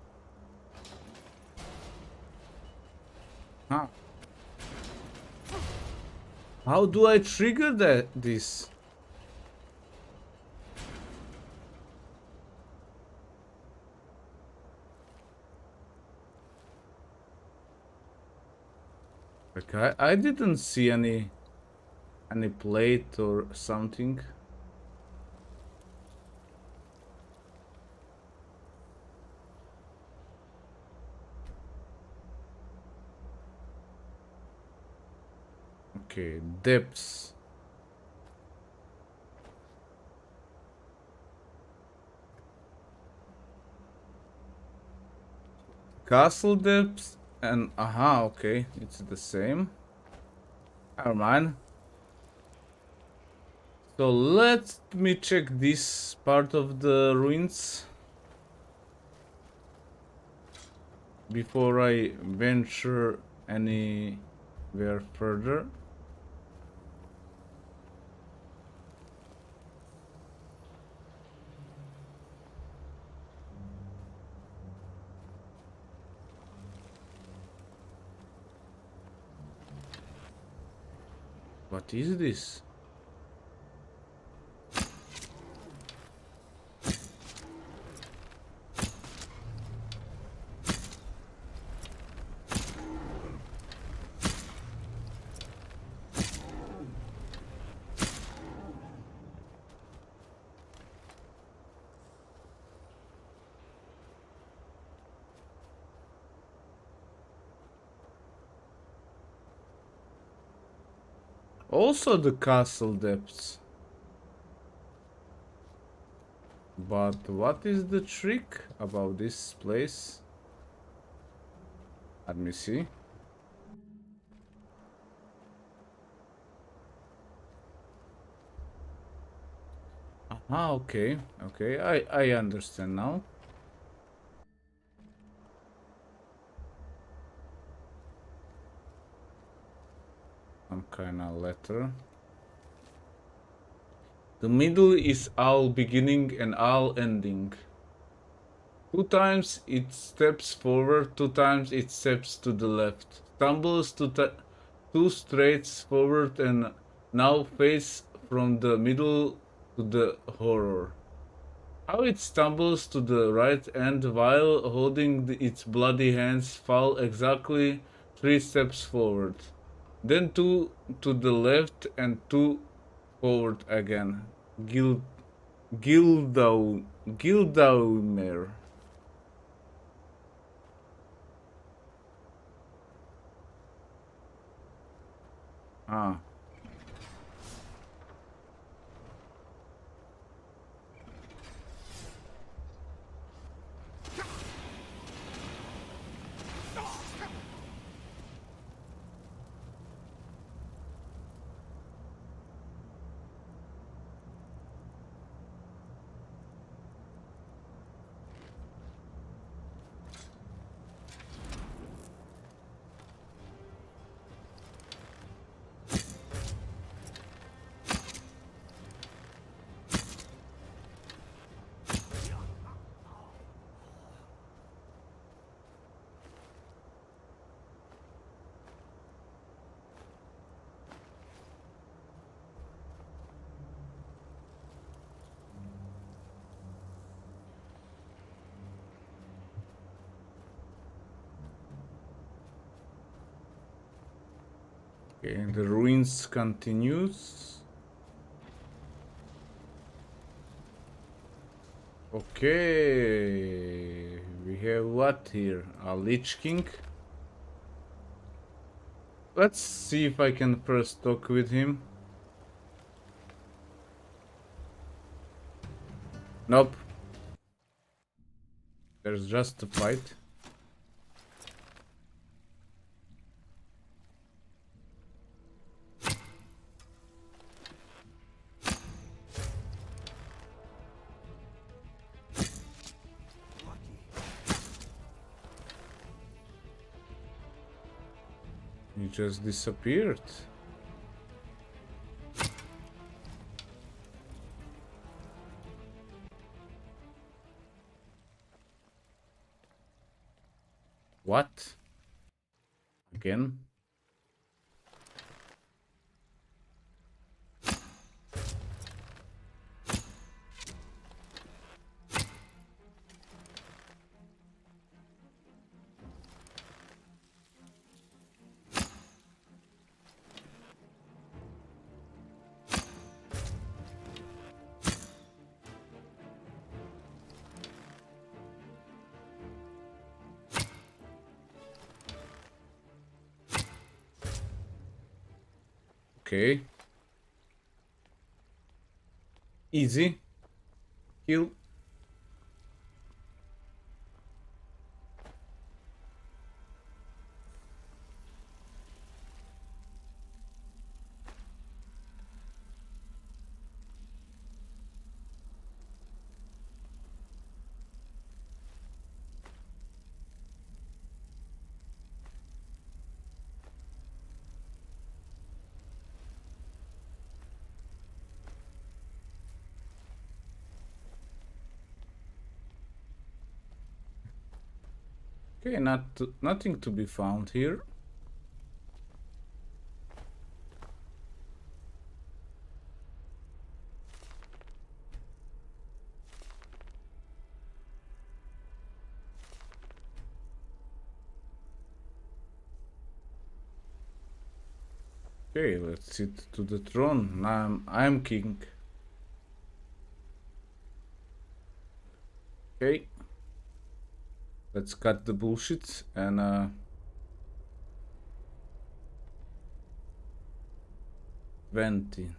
Huh. How do I trigger this? Like I didn't see any plate or something. Okay, depths. Castle depths and aha, okay, it's the same. Never mind. So let me check this part of the ruins before I venture anywhere further. What is this? Also the castle depths. But what is the trick about this place? Let me see. Ah, okay, okay, I understand now. Some kind of letter. The middle is all beginning and all ending. 2 times it steps forward, 2 times it steps to the left. Stumbles 2 straights forward and now face from the middle to the horror. How it stumbles to the right and while holding its bloody hands fall exactly 3 steps forward. Then 2 to the left and 2 forward again. Gildaumer. Ah. Okay, the ruins continues. Okay, we have what here? A Lich King. Let's see if I can first talk with him. Nope. There's just a fight. He just disappeared. What? Again? Okay. Easy. Kill. Okay, nothing to be found here. Okay, let's sit to the throne. I'm king. Okay. Let's cut the bullshit and 20.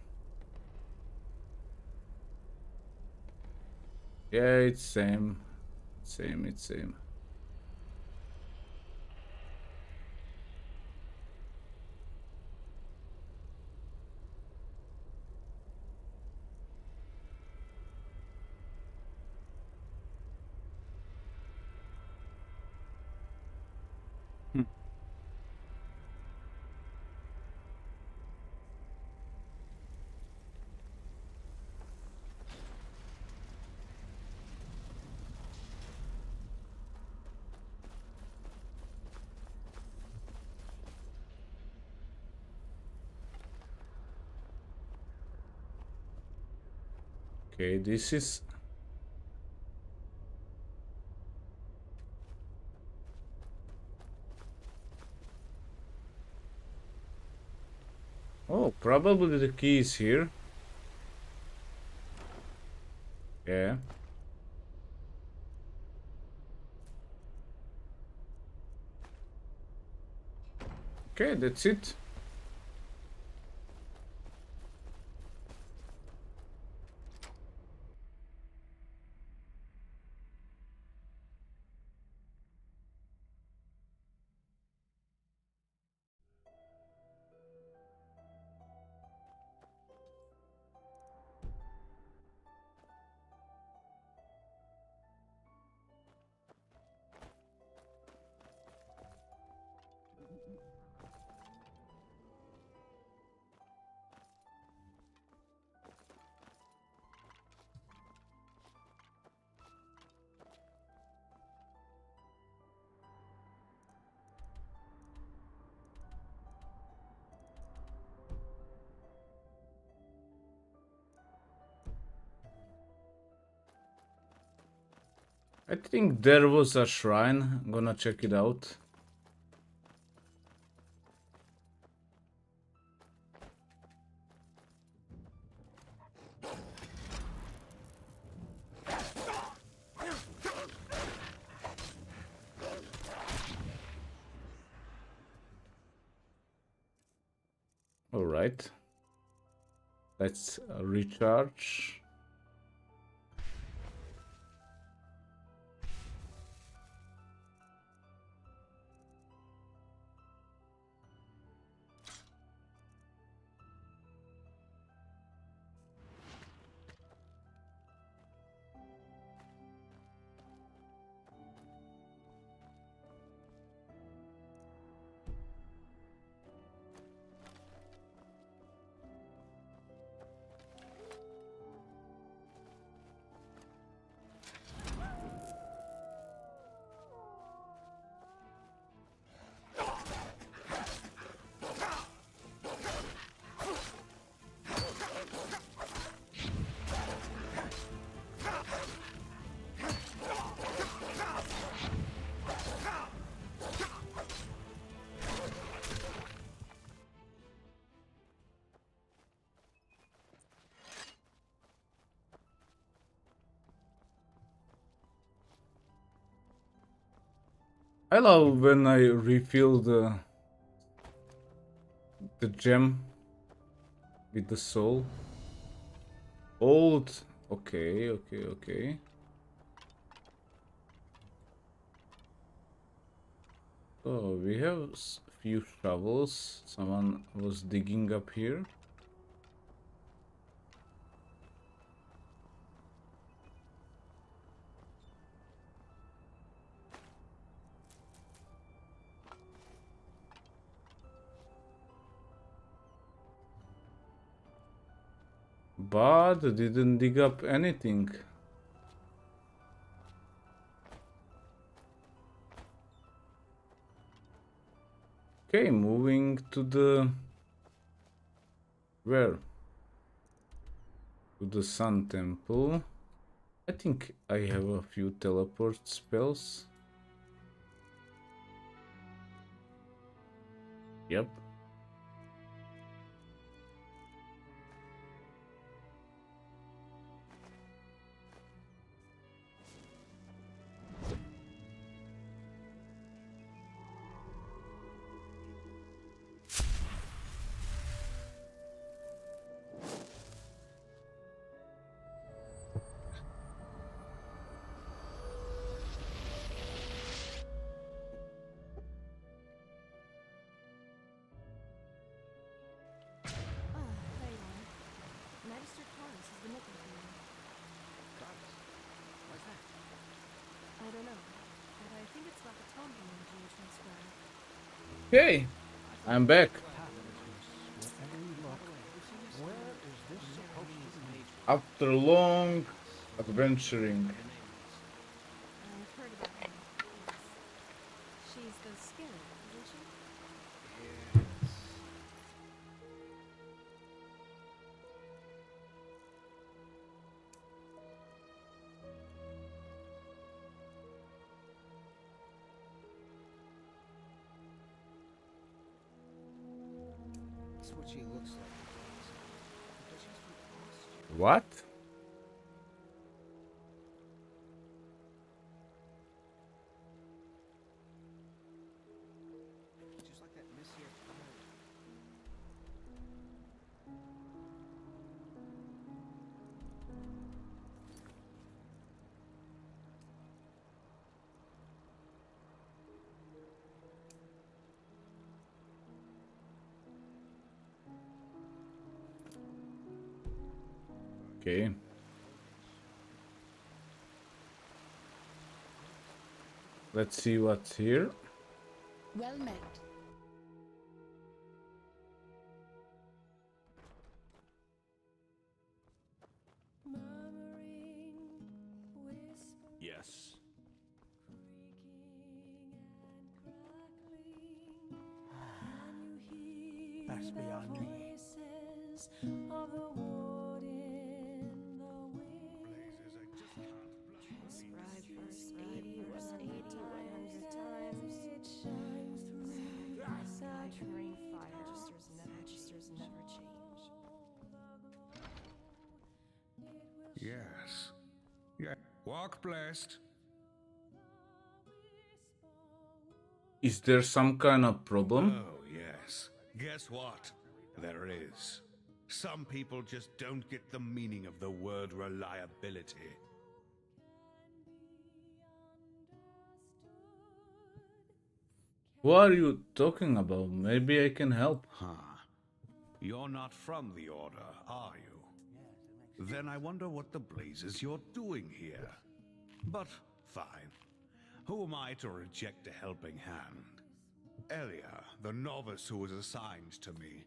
Yeah, it's same. It's same. Okay, this is... Oh, probably the key is here. Yeah. Okay, that's it. I think there was a shrine. I'm gonna check it out. All right. Let's recharge. I love when I refill the gem with the soul. Old. Okay, okay, okay. So we have few shovels. Someone was digging up here. But didn't dig up anything. Okay, moving to the... Where? To the Sun Temple. I think I have a few teleport spells. Yep. Magister Taurus has been looking for you. Taurus? What's that? I don't know, but I think it's about the tome he wanted you to transcribe. Okay, I'm back. After long adventuring. I've heard about her. Yes. She's the scary one, isn't she? That's what she looks like. What? Just like that Miss here. Okay. Let's see what's here. Well met. Yes. That's beyond me. Transcribe verse 80, verse 80, 100 times. Guide ring fire. Registers never change. Yes. Yeah. Walk blessed. Is there some kind of problem? Oh, yes. Guess what? There is. Some people just don't get the meaning of the word reliability. What are you talking about? Maybe I can help. Huh. You're not from the Order, are you? Then I wonder what the blazes you're doing here. But fine. Who am I to reject a helping hand? Elia, the novice who was assigned to me,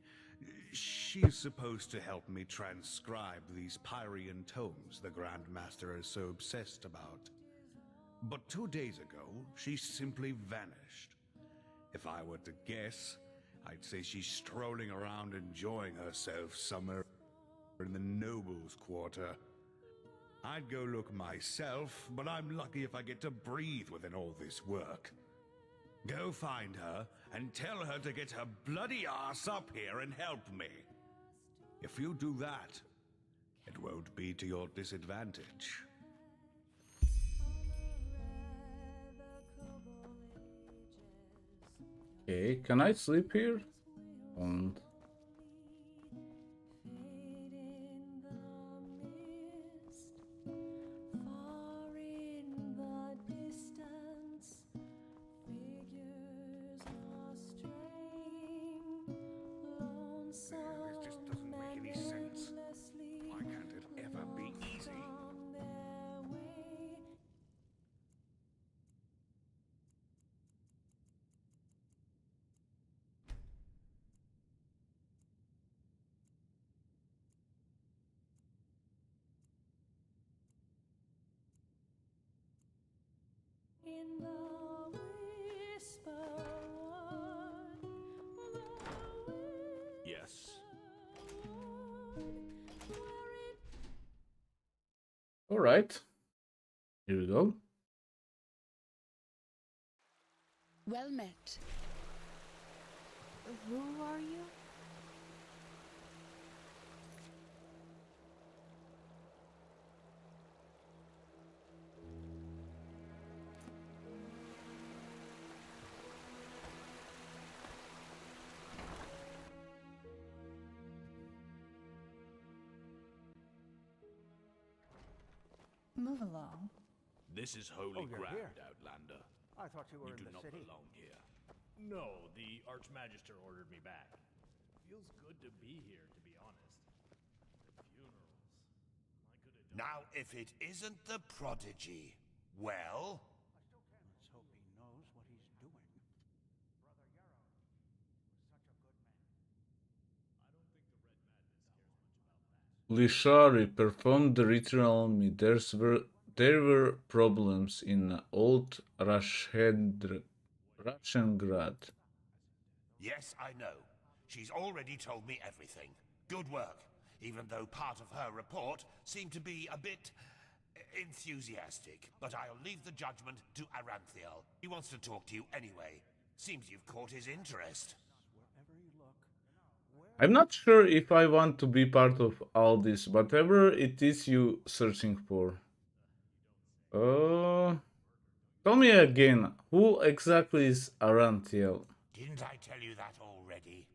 she's supposed to help me transcribe these Pyrian tomes the Grand Master is so obsessed about. But 2 days ago, she simply vanished. If I were to guess, I'd say she's strolling around enjoying herself somewhere in the nobles' quarter. I'd go look myself, but I'm lucky if I get to breathe within all this work. Go find her and tell her to get her bloody ass up here and help me. If you do that, it won't be to your disadvantage. Okay, can I sleep here? And This just doesn't make any sense. Why can't it ever be easy? Yes. all right, here we go. Well met. Who are you? Move along. This is holy Oh, you're ground, here. Outlander. I thought you were You in do the not city. belong here. No, the Archmagister ordered me back. Feels good to be here, to be honest. The funerals. Now, if it isn't the prodigy, well, Let's hope he knows what he's doing. Lishari performed the ritual on me. There were problems in old Rashhengrad. yes, I know. She's already told me everything. Good work, even though part of her report seemed to be a bit enthusiastic. But I'll leave the judgment to Aranthiel. He wants to talk to you anyway. Seems you've caught his interest. Wherever you look, I'm not sure if I want to be part of all this, whatever it is you searching for. Tell me again, who exactly is Aranthiel? Didn't I tell you that already?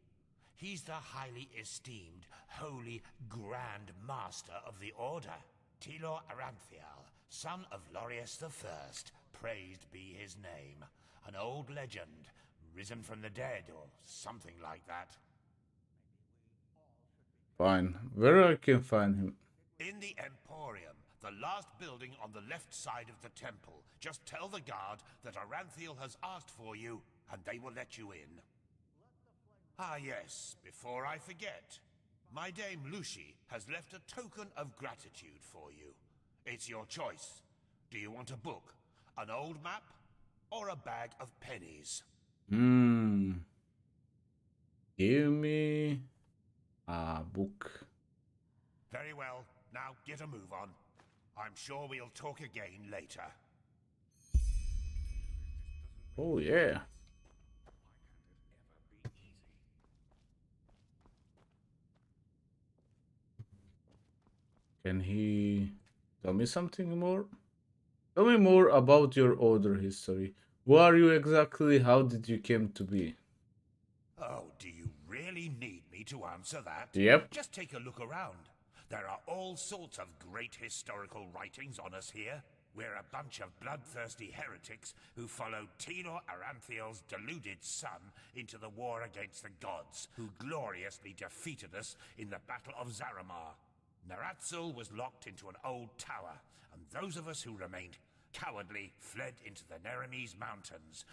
He's the highly esteemed, holy Grand Master of the Order. Tilor Aranthiel, son of Lorius the First, praised be his name. An old legend, risen from the dead, or something like that. Fine, where I can find him? In the Emporium, the last building on the left side of the temple. Just tell the guard that Aranthiel has asked for you, and they will let you in. Ah yes, before I forget. My dame Lucy has left a token of gratitude for you. It's your choice. Do you want a book, an old map, or a bag of pennies? Give me a book. Very well. Now get a move on. I'm sure we'll talk again later. Oh yeah. Can he tell me something more? Tell me more about your order history. Who are you exactly? How did you came to be? Oh, do you really need me to answer that? Yep. Just take a look around. There are all sorts of great historical writings on us here. We're a bunch of bloodthirsty heretics who followed Tilor Aranthiel's deluded son into the war against the gods, who gloriously defeated us in the Battle of Zaramar. Naratzul was locked into an old tower, and those of us who remained cowardly fled into the Neremes Mountains,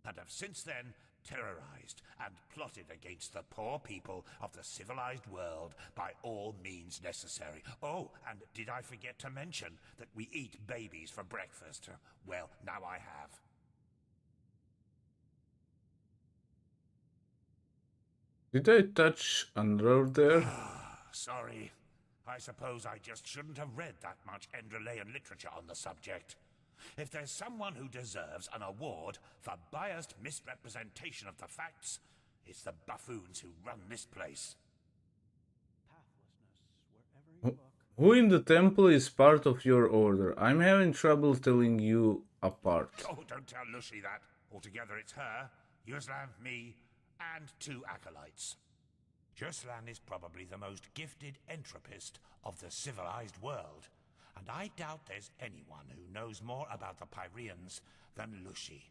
and have since then terrorized and plotted against the poor people of the civilized world by all means necessary. Oh, and did I forget to mention that we eat babies for breakfast? Well, now I have. Did I touch Enderal there? Sorry. I suppose I just shouldn't have read that much Enderalian literature on the subject. If there's someone who deserves an award for biased misrepresentation of the facts, it's the buffoons who run this place. Who in the temple is part of your order? I'm having trouble telling you apart. Oh, don't tell Lucy that. Altogether it's her. Yuslan, me, and 2 acolytes. Yuslan is probably the most gifted entropist of the civilized world, and I doubt there's anyone who knows more about the Pyreans than Lucy.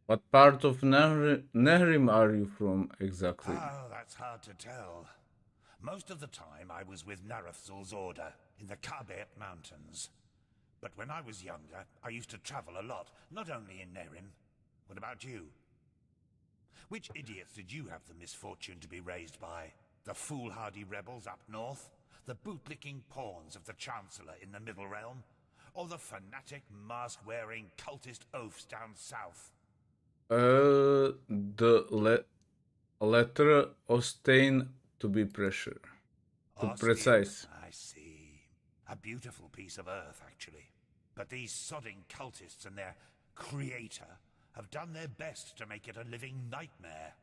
What part of Nehrim are you from exactly? Oh, that's hard to tell. Most of the time I was with Narathzul's order in the Kabet Mountains. But when I was younger, I used to travel a lot, not only in Nehrim. What about you? Which idiots did you have the misfortune to be raised by? The foolhardy rebels up north? The bootlicking pawns of the Chancellor in the Middle Realm? Or the fanatic, mask-wearing cultist oafs down south? The letter Ostain to be pressure. To Austin, precise. I see. A beautiful piece of earth, actually. But these sodding cultists and their creator have done their best to make it a living nightmare.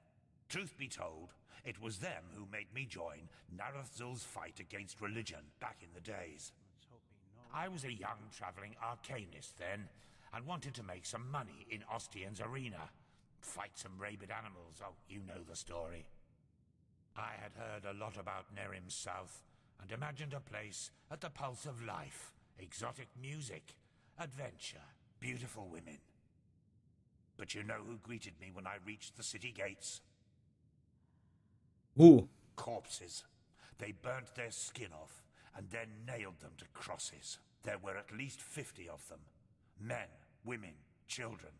Truth be told, it was them who made me join Narathzul's fight against religion back in the days. I was a young traveling arcanist then, and wanted to make some money in Ostian's arena. Fight some rabid animals, oh, you know the story. I had heard a lot about Nerim's south, and imagined a place at the pulse of life. Exotic music, adventure, beautiful women. But you know who greeted me when I reached the city gates? Who? Corpses. They burnt their skin off, and then nailed them to crosses. There were at least 50 of them. Men, women, children.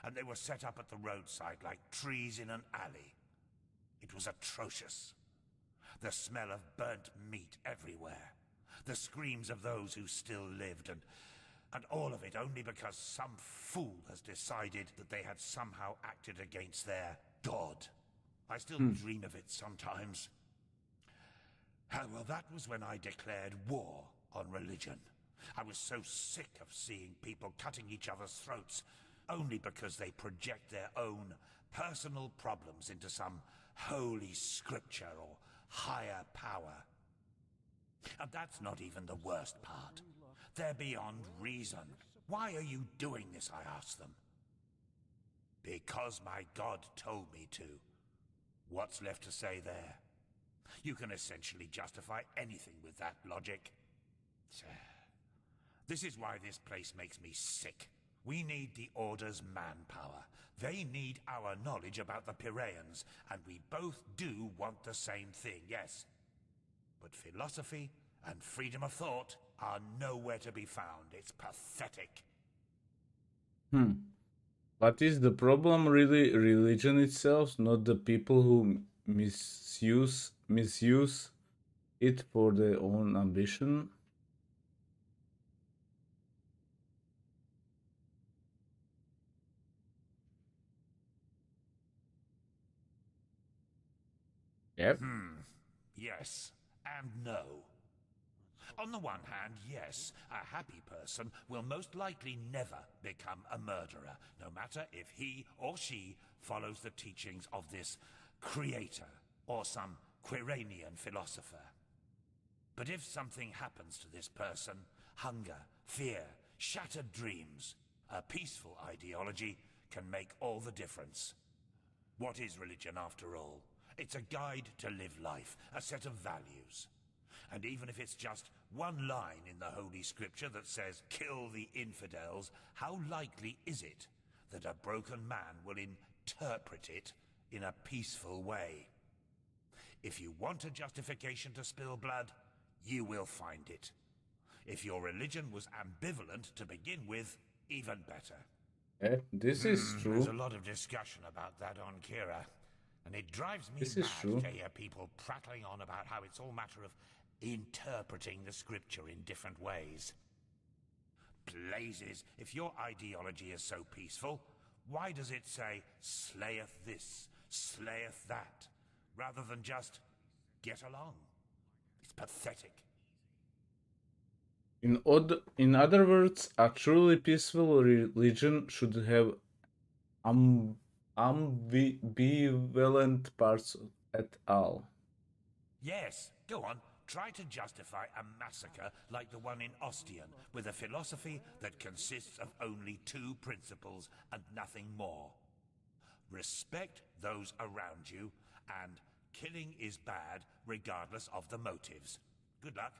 And they were set up at the roadside like trees in an alley. It was atrocious. The smell of burnt meat everywhere. The screams of those who still lived, and all of it only because some fool has decided that they had somehow acted against their god. I still dream of it sometimes. Well, that was when I declared war on religion. I was so sick of seeing people cutting each other's throats only because they project their own personal problems into some holy scripture or higher power. And that's not even the worst part. They're beyond reason. Why are you doing this, I ask them. Because my God told me to. What's left to say there? You can essentially justify anything with that logic. This is why this place makes me sick. We need the Order's manpower. They need our knowledge about the Piraeans, and we both do want the same thing, yes. But philosophy and freedom of thought are nowhere to be found. It's pathetic. But is the problem really religion itself, not the people who misuse it for their own ambition? Yep. Yes and no. On the one hand, yes, a happy person will most likely never become a murderer, no matter if he or she follows the teachings of this creator or some Quiranian philosopher. But if something happens to this person, hunger, fear, shattered dreams, a peaceful ideology can make all the difference. What is religion after all? It's a guide to live life, a set of values. And even if it's just one line in the Holy Scripture that says, kill the infidels, how likely is it that a broken man will interpret it in a peaceful way? If you want a justification to spill blood, you will find it. If your religion was ambivalent to begin with, even better. This is true. There's a lot of discussion about that on Kira, and it drives me mad to hear people prattling on about how it's all a matter of interpreting the scripture in different ways. Blazes, if your ideology is so peaceful, why does it say, slayeth this, slayeth that, rather than just get along? It's pathetic. In other words, a truly peaceful religion should have ambivalent parts at all. Yes, go on, try to justify a massacre like the one in Ostian with a philosophy that consists of only two principles and nothing more. Respect those around you, and killing is bad regardless of the motives. Good luck.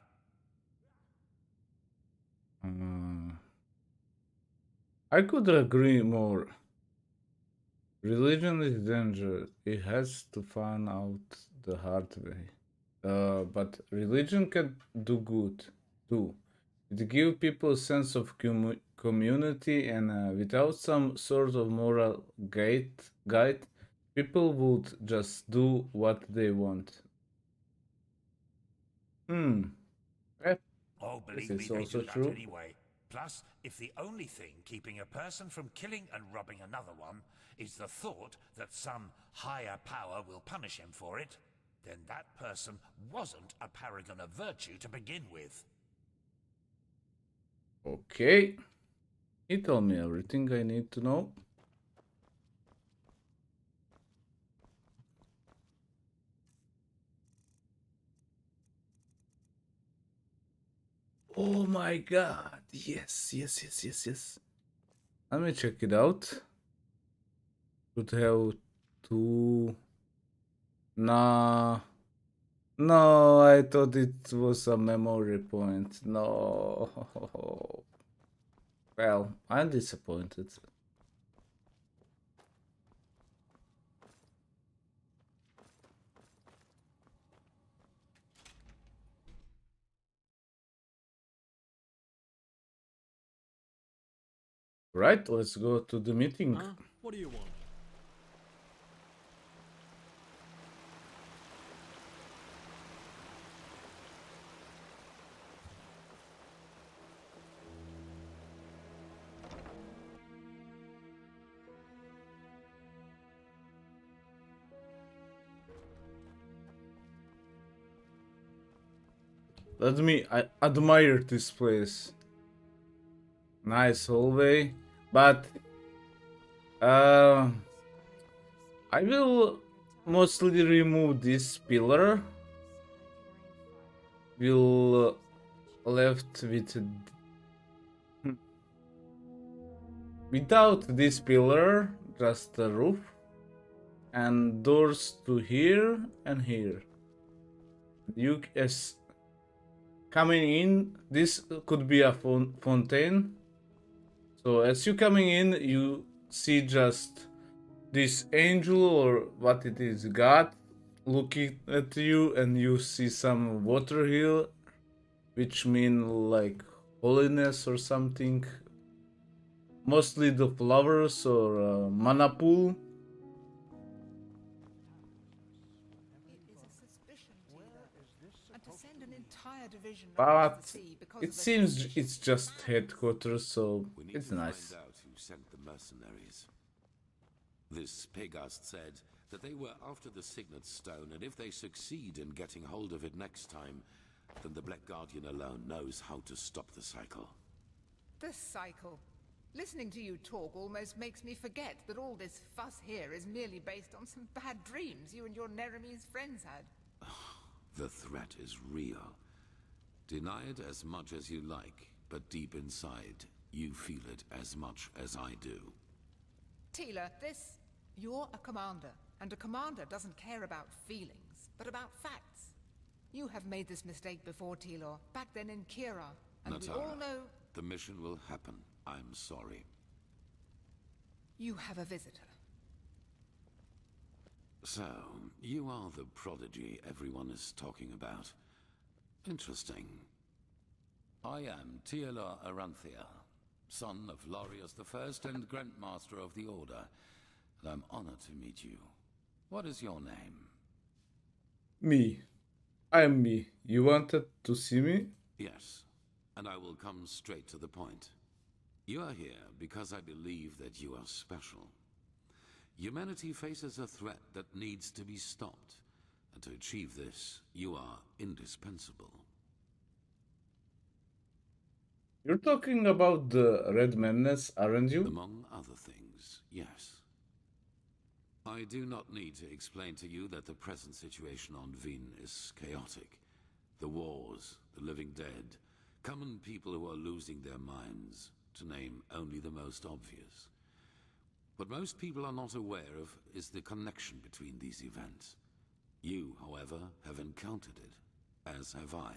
I could agree more. Religion is dangerous. It has to find out the hard way. But religion can do good too. It gives people a sense of community, and without some sort of moral guide, people would just do what they want. Hmm. eh, Oh, This believe me, is they also do that true. anyway. Plus, if the only thing keeping a person from killing and robbing another one is the thought that some higher power will punish him for it, then that person wasn't a paragon of virtue to begin with. Okay. He told me everything I need to know. Oh my god. Yes, yes, yes, yes, yes. Let me check it out. Should have two. Nah. No, I thought it was a memory point. No. Well, I'm disappointed. Right, let's go to the meeting. Huh? What do you want? Let me admire this place. Nice hallway, but uh, I will mostly remove this pillar. We'll left with without this pillar, just the roof and doors to here and here. You as coming in, this could be a fontaine. So as you coming in, you see just this angel or what it is, God, looking at you, and you see some water here, which mean like holiness or something. Mostly the flowers or mana pool. And to send an entire division across But the sea because it of a seems it's just headquarters, so We need it's to nice. find out who sent the mercenaries. This Pegast said that they were after the Signet Stone, and if they succeed in getting hold of it next time, then the Black Guardian alone knows how to stop the cycle. the cycle. Listening to you talk almost makes me forget that all this fuss here is merely based on some bad dreams you and your Neremese friends had. The threat is real. Deny it as much as you like, but deep inside, you feel it as much as I do. Tila, you're a commander, and a commander doesn't care about feelings, but about facts. You have made this mistake before, Tilor, back then in Kira, and we all Natara, know the mission will happen. I'm sorry. you have a visitor. So, you are the prodigy everyone is talking about. Interesting. I am Teola Aranthia, son of Lorius I and Grandmaster of the Order, and I'm honored to meet you. What is your name? Me. I'm me. You wanted to see me? Yes, and I will come straight to the point. You are here because I believe that you are special. Humanity faces a threat that needs to be stopped, and to achieve this, you are indispensable. You're talking about the Red Madness, aren't you? Among other things, yes. I do not need to explain to you that the present situation on Vin is chaotic. The wars, the living dead, common people who are losing their minds, to name only the most obvious. What most people are not aware of is the connection between these events. You, however, have encountered it, as have I.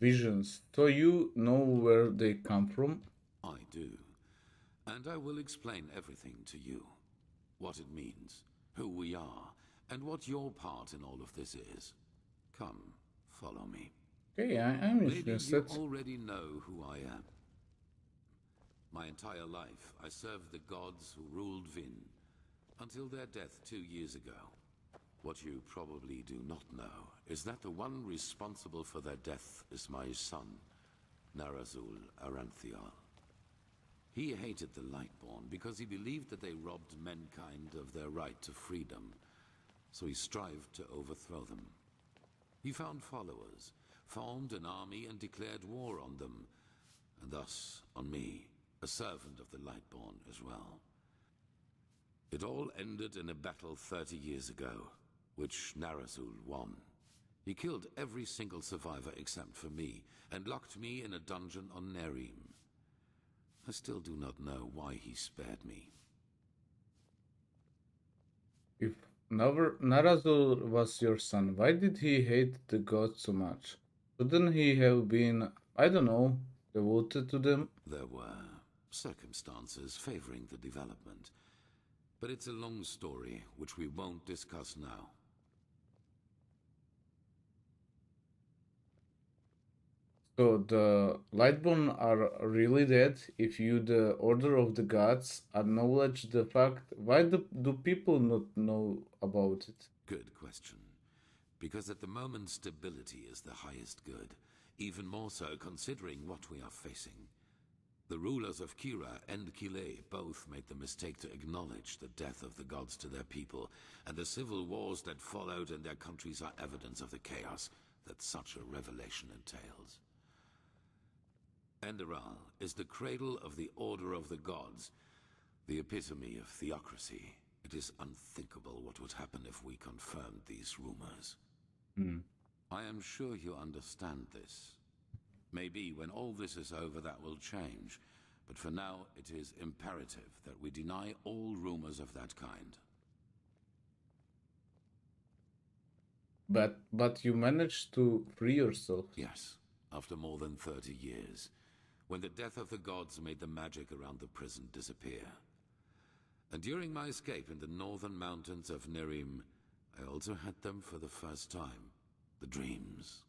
Visions. So you know where they come from? I do. And I will explain everything to you. What it means, who we are, and what your part in all of this is. Come, follow me. Okay, I'm Maybe you interested. already know who I am. My entire life, I served the gods who ruled Vin, until their death 2 years ago. What you probably do not know is that the one responsible for their death is my son, Narazul Aranthial. He hated the Lightborn because he believed that they robbed mankind of their right to freedom, so he strived to overthrow them. He found followers, formed an army and declared war on them, and thus on me, a servant of the Lightborn as well. It all ended in a battle 30 years ago, which Narazul won. He killed every single survivor except for me, and locked me in a dungeon on Nerim. I still do not know why he spared me. If Narazul was your son, why did he hate the gods so much? Shouldn't he have been, I don't know, devoted to them? There were circumstances favoring the development, but it's a long story which we won't discuss now. So the Lightborn are really dead. If you, the Order of the Gods, acknowledge the fact, why do people not know about it? Good question. Because at the moment stability is the highest good, even more so considering what we are facing. The rulers of Kira and Kile both made the mistake to acknowledge the death of the gods to their people, and the civil wars that followed in their countries are evidence of the chaos that such a revelation entails. Enderal is the cradle of the Order of the Gods, the epitome of theocracy. It is unthinkable what would happen if we confirmed these rumors. I am sure you understand this. Maybe when all this is over that will change, but for now it is imperative that we deny all rumors of that kind. But you managed to free yourself. Yes, after more than 30 years, when the death of the gods made the magic around the prison disappear. And during my escape in the northern mountains of Nerim, I also had them for the first time, the dreams.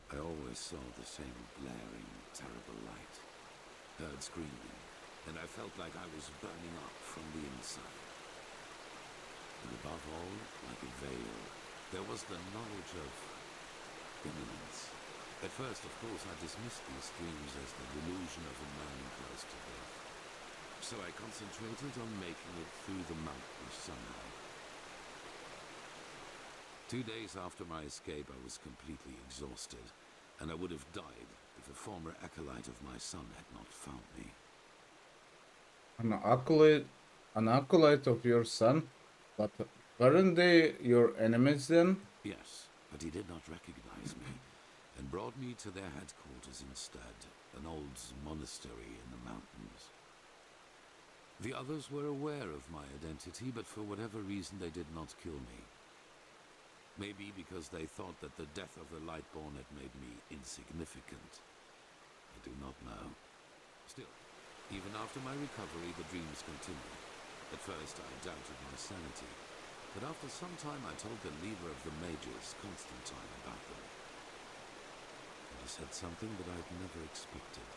I always saw the same glaring, terrible light. Heard screaming, and I felt like I was burning up from the inside. And above all, like a veil, there was the knowledge of imminence. At first, of course, I dismissed these dreams as the delusion of a man close to death. So I concentrated on making it through the mountains somehow. 2 days after my escape, I was completely exhausted, and I would have died if a former acolyte of my son had not found me. An acolyte of your son? But weren't they your enemies then? Yes, but he did not recognize me, and brought me to their headquarters instead, an old monastery in the mountains. The others were aware of my identity, but for whatever reason they did not kill me. Maybe because they thought that the death of the Lightborn had made me insignificant. I do not know. Still, even after my recovery, the dreams continued. At first, I doubted my sanity, but after some time I told the leader of the mages, Constantine, about them. And he said something that I'd never expected.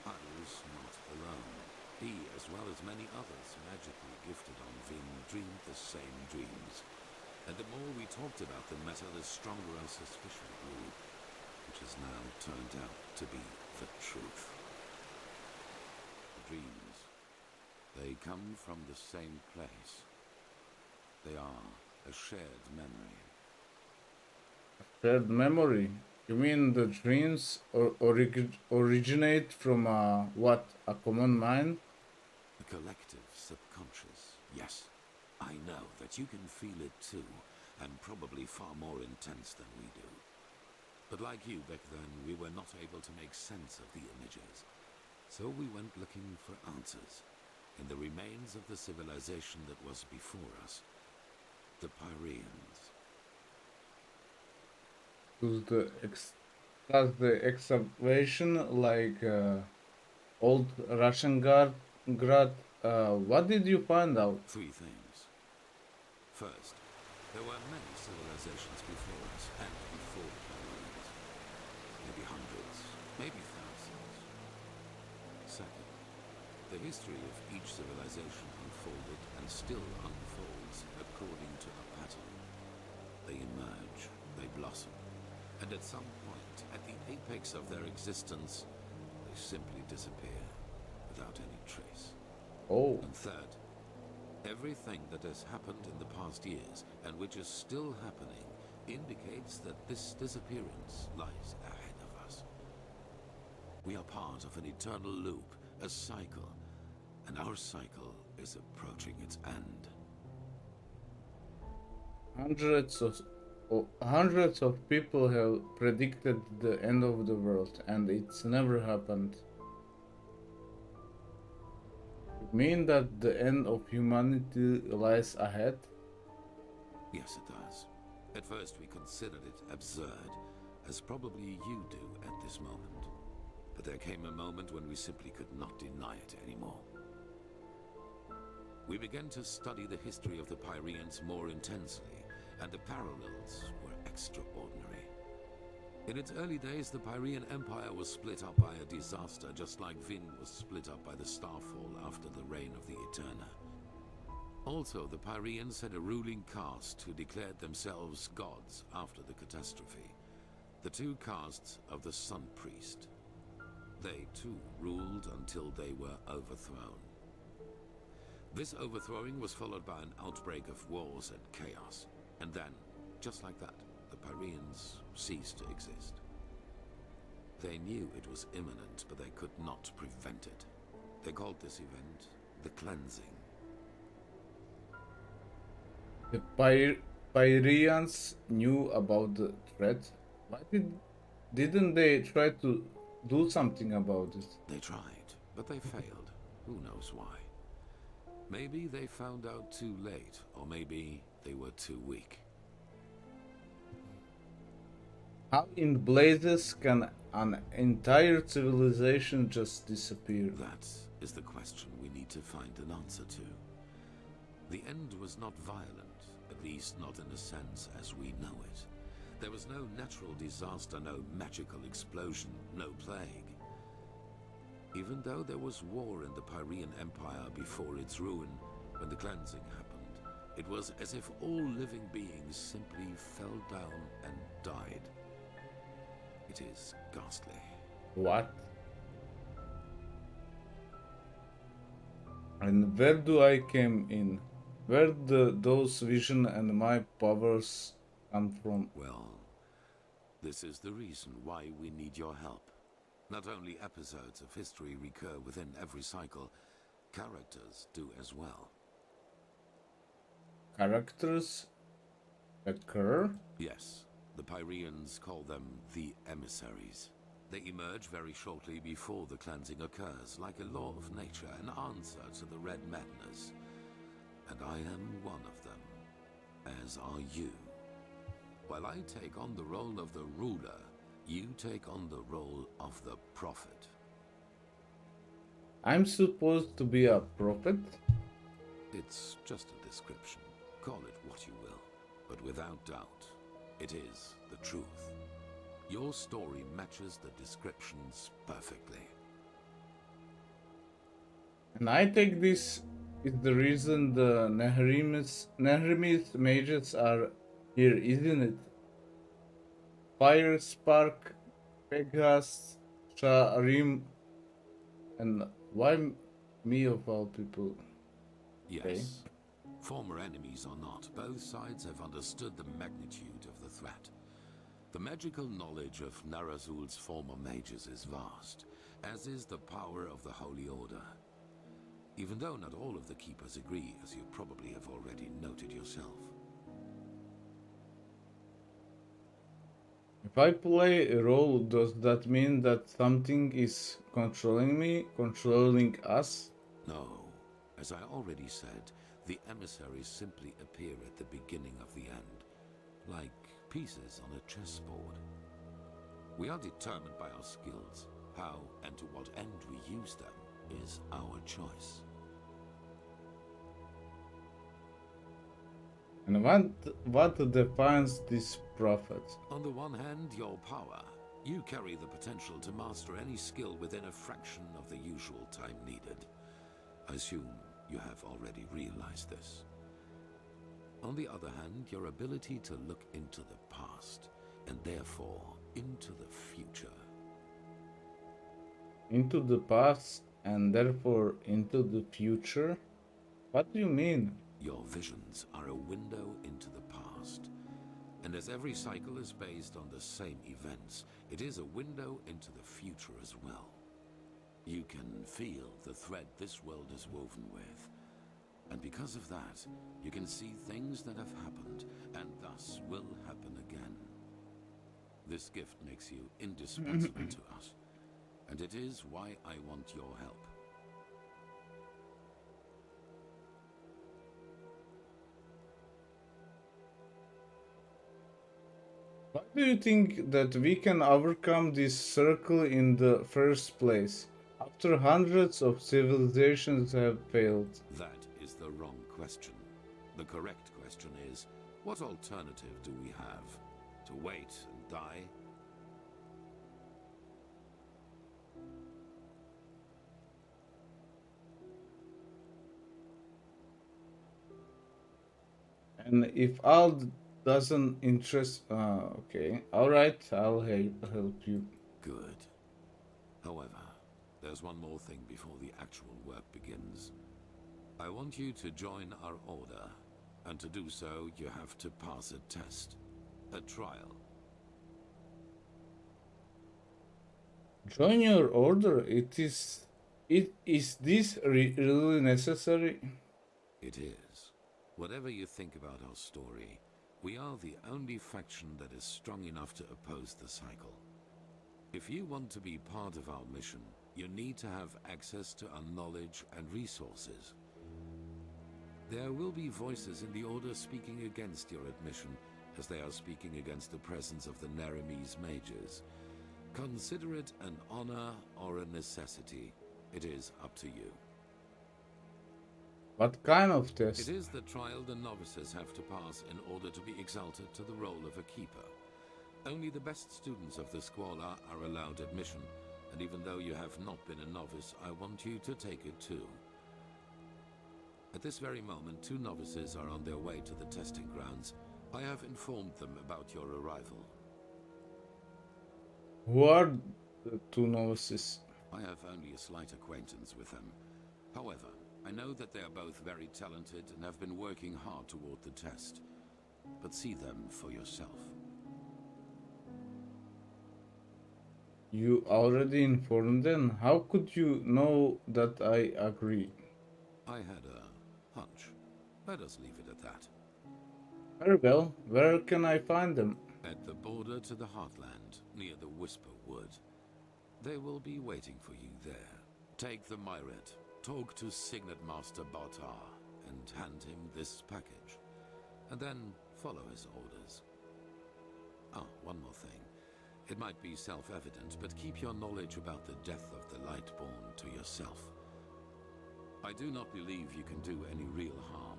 I was not alone. He, as well as many others magically gifted on Vin, dreamed the same dreams. And the more we talked about the matter, the stronger our suspicion grew. which has now turned out to be the truth. Dreams, they come from the same place. They are a shared memory. Shared memory? You mean the dreams originate from what? A common mind? The collective subconscious, yes. I know that you can feel it too, and probably far more intense than we do. But like you back then, we were not able to make sense of the images. So we went looking for answers in the remains of the civilization that was before us, the Pyreans. Does the excavation like old Russian guard? What did you find out? Three things. First, there were many civilizations before us and before the Pyreans. Maybe hundreds, maybe thousands. Second, the history of each civilization unfolded and still unfolds according to a pattern. They emerge, they blossom, and at some point, at the apex of their existence, they simply disappear without any trace. Oh. And third, everything that has happened in the past years, and which is still happening, indicates that this disappearance lies ahead of us. We are part of an eternal loop, a cycle, and our cycle is approaching its end. Hundreds of people have predicted the end of the world, and it's never happened. You mean that the end of humanity lies ahead? Yes, it does. At first we considered it absurd, as probably you do at this moment. But there came a moment when we simply could not deny it anymore. We began to study the history of the Pyreans more intensely, and the parallels were extraordinary. In its early days, the Pyrean Empire was split up by a disaster, just like Vin was split up by the Starfall after the reign of the Eterna. Also, the Pyreans had a ruling caste who declared themselves gods after the catastrophe. The two castes of the Sun Priest. They too ruled until they were overthrown. This overthrowing was followed by an outbreak of wars and chaos. And then, just like that, the Pyreans ceased to exist. They knew it was imminent, but they could not prevent it. They called this event the Cleansing. The Pyreans knew about the threat. Why didn't they try to do something about it? They tried, but they failed. Who knows why? Maybe they found out too late, or maybe they were too weak. How in blazes can an entire civilization just disappear? That is the question we need to find an answer to. The end was not violent, at least not in a sense as we know it. There was no natural disaster, no magical explosion, no plague. Even though there was war in the Pyrean Empire before its ruin, when the cleansing happened, it was as if all living beings simply fell down and died. It is ghastly. What? And where do I came in? Where those vision and my powers come from? Well, this is the reason why we need your help. Not only episodes of history recur within every cycle, characters do as well. Characters occur? Yes, the Pyreans call them the emissaries. They emerge very shortly before the cleansing occurs, like a law of nature, an answer to the Red Madness. And I am one of them, as are you. While I take on the role of the ruler, you take on the role of the prophet. I'm supposed to be a prophet? It's just a description. Call it what you will. But without doubt, it is the truth. Your story matches the descriptions perfectly. And I take this is the reason the Nehrimith mages are here, isn't it? Fire spark Pegas, Sharim, and why me of all people? Okay. Yes. Former enemies or not, both sides have understood the magnitude of the threat. The magical knowledge of Narazul's former mages is vast, as is the power of the Holy Order. Even though not all of the Keepers agree, as you probably have already noted yourself. If I play a role, does that mean that something is controlling me, controlling us? No. As I already said, the emissaries simply appear at the beginning of the end, like pieces on a chessboard. We are determined by our skills. How and to what end we use them is our choice. And what defines this prophet? On the one hand, your power. You carry the potential to master any skill within a fraction of the usual time needed. I assume you have already realized this. On the other hand, your ability to look into the past, and therefore into the future. Into the past and therefore into the future? What do you mean? Your visions are a window into the past. And as every cycle is based on the same events, it is a window into the future as well. You can feel the thread this world is woven with. And because of that, you can see things that have happened, and thus will happen again. This gift makes you indispensable to us, and it is why I want your help. Why do you think that we can overcome this circle in the first place, after hundreds of civilizations have failed? That is the wrong question. The correct question is, what alternative do we have? To wait and die? And if Al doesn't interest, okay, all right, I'll help you. Good. However, there's one more thing before the actual work begins. I want you to join our order, and to do so, you have to pass a test, a trial. Join your order. Is this really necessary? It is. Whatever you think about our story, we are the only faction that is strong enough to oppose the cycle. If you want to be part of our mission, you need to have access to our knowledge and resources. There will be voices in the Order speaking against your admission, as they are speaking against the presence of the Naramese mages. Consider it an honor or a necessity. It is up to you. What kind of test? It is the trial the novices have to pass in order to be exalted to the role of a keeper. Only the best students of the Squalor are allowed admission, and even though you have not been a novice, I want you to take it too. At this very moment, 2 novices are on their way to the testing grounds. I have informed them about your arrival. Who are the 2 novices? I have only a slight acquaintance with them. However, I know that they are both very talented and have been working hard toward the test. But see them for yourself. You already informed them? How could you know that I agree? I had a hunch. Let us leave it at that. Very well. Where can I find them? At the border to the Heartland, near the Whisper Wood. They will be waiting for you there. Take the Myret, talk to Signet Master Bartar, and hand him this package. And then follow his orders. Ah, one more thing. It might be self-evident, but keep your knowledge about the death of the Lightborn to yourself. I do not believe you can do any real harm,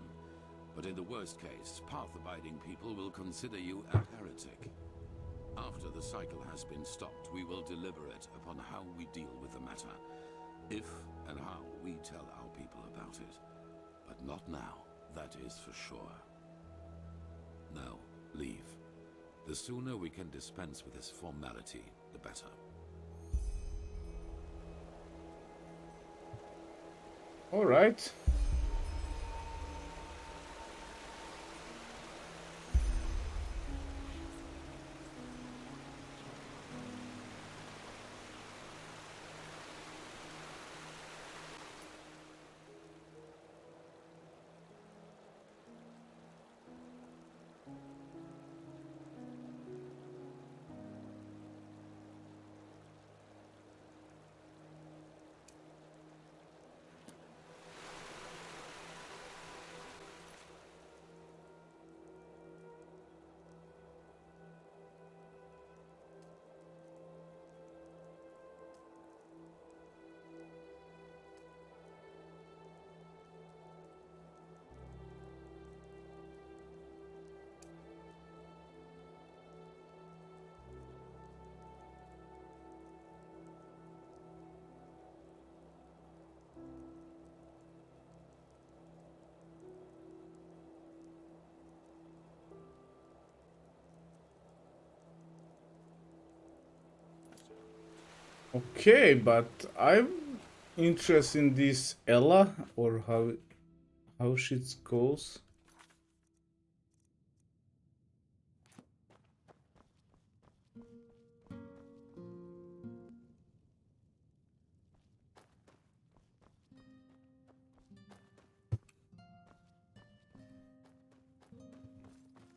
but in the worst case, path-abiding people will consider you a heretic. After the cycle has been stopped, we will deliberate upon how we deal with the matter, if and how we tell our people about it. But not now, that is for sure. Now, leave. The sooner we can dispense with this formality, the better. All right. Okay, but I'm interested in this Ella or how shit goes.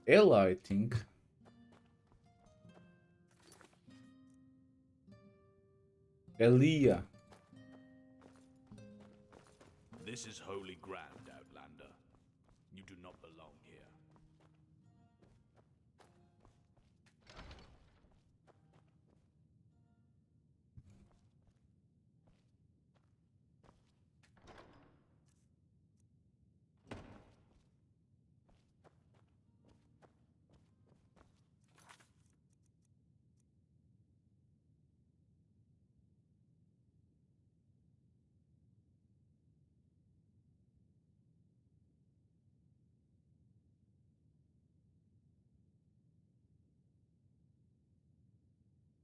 Ella, I think. Elia. This is holy ground, Outlander. You do not belong here.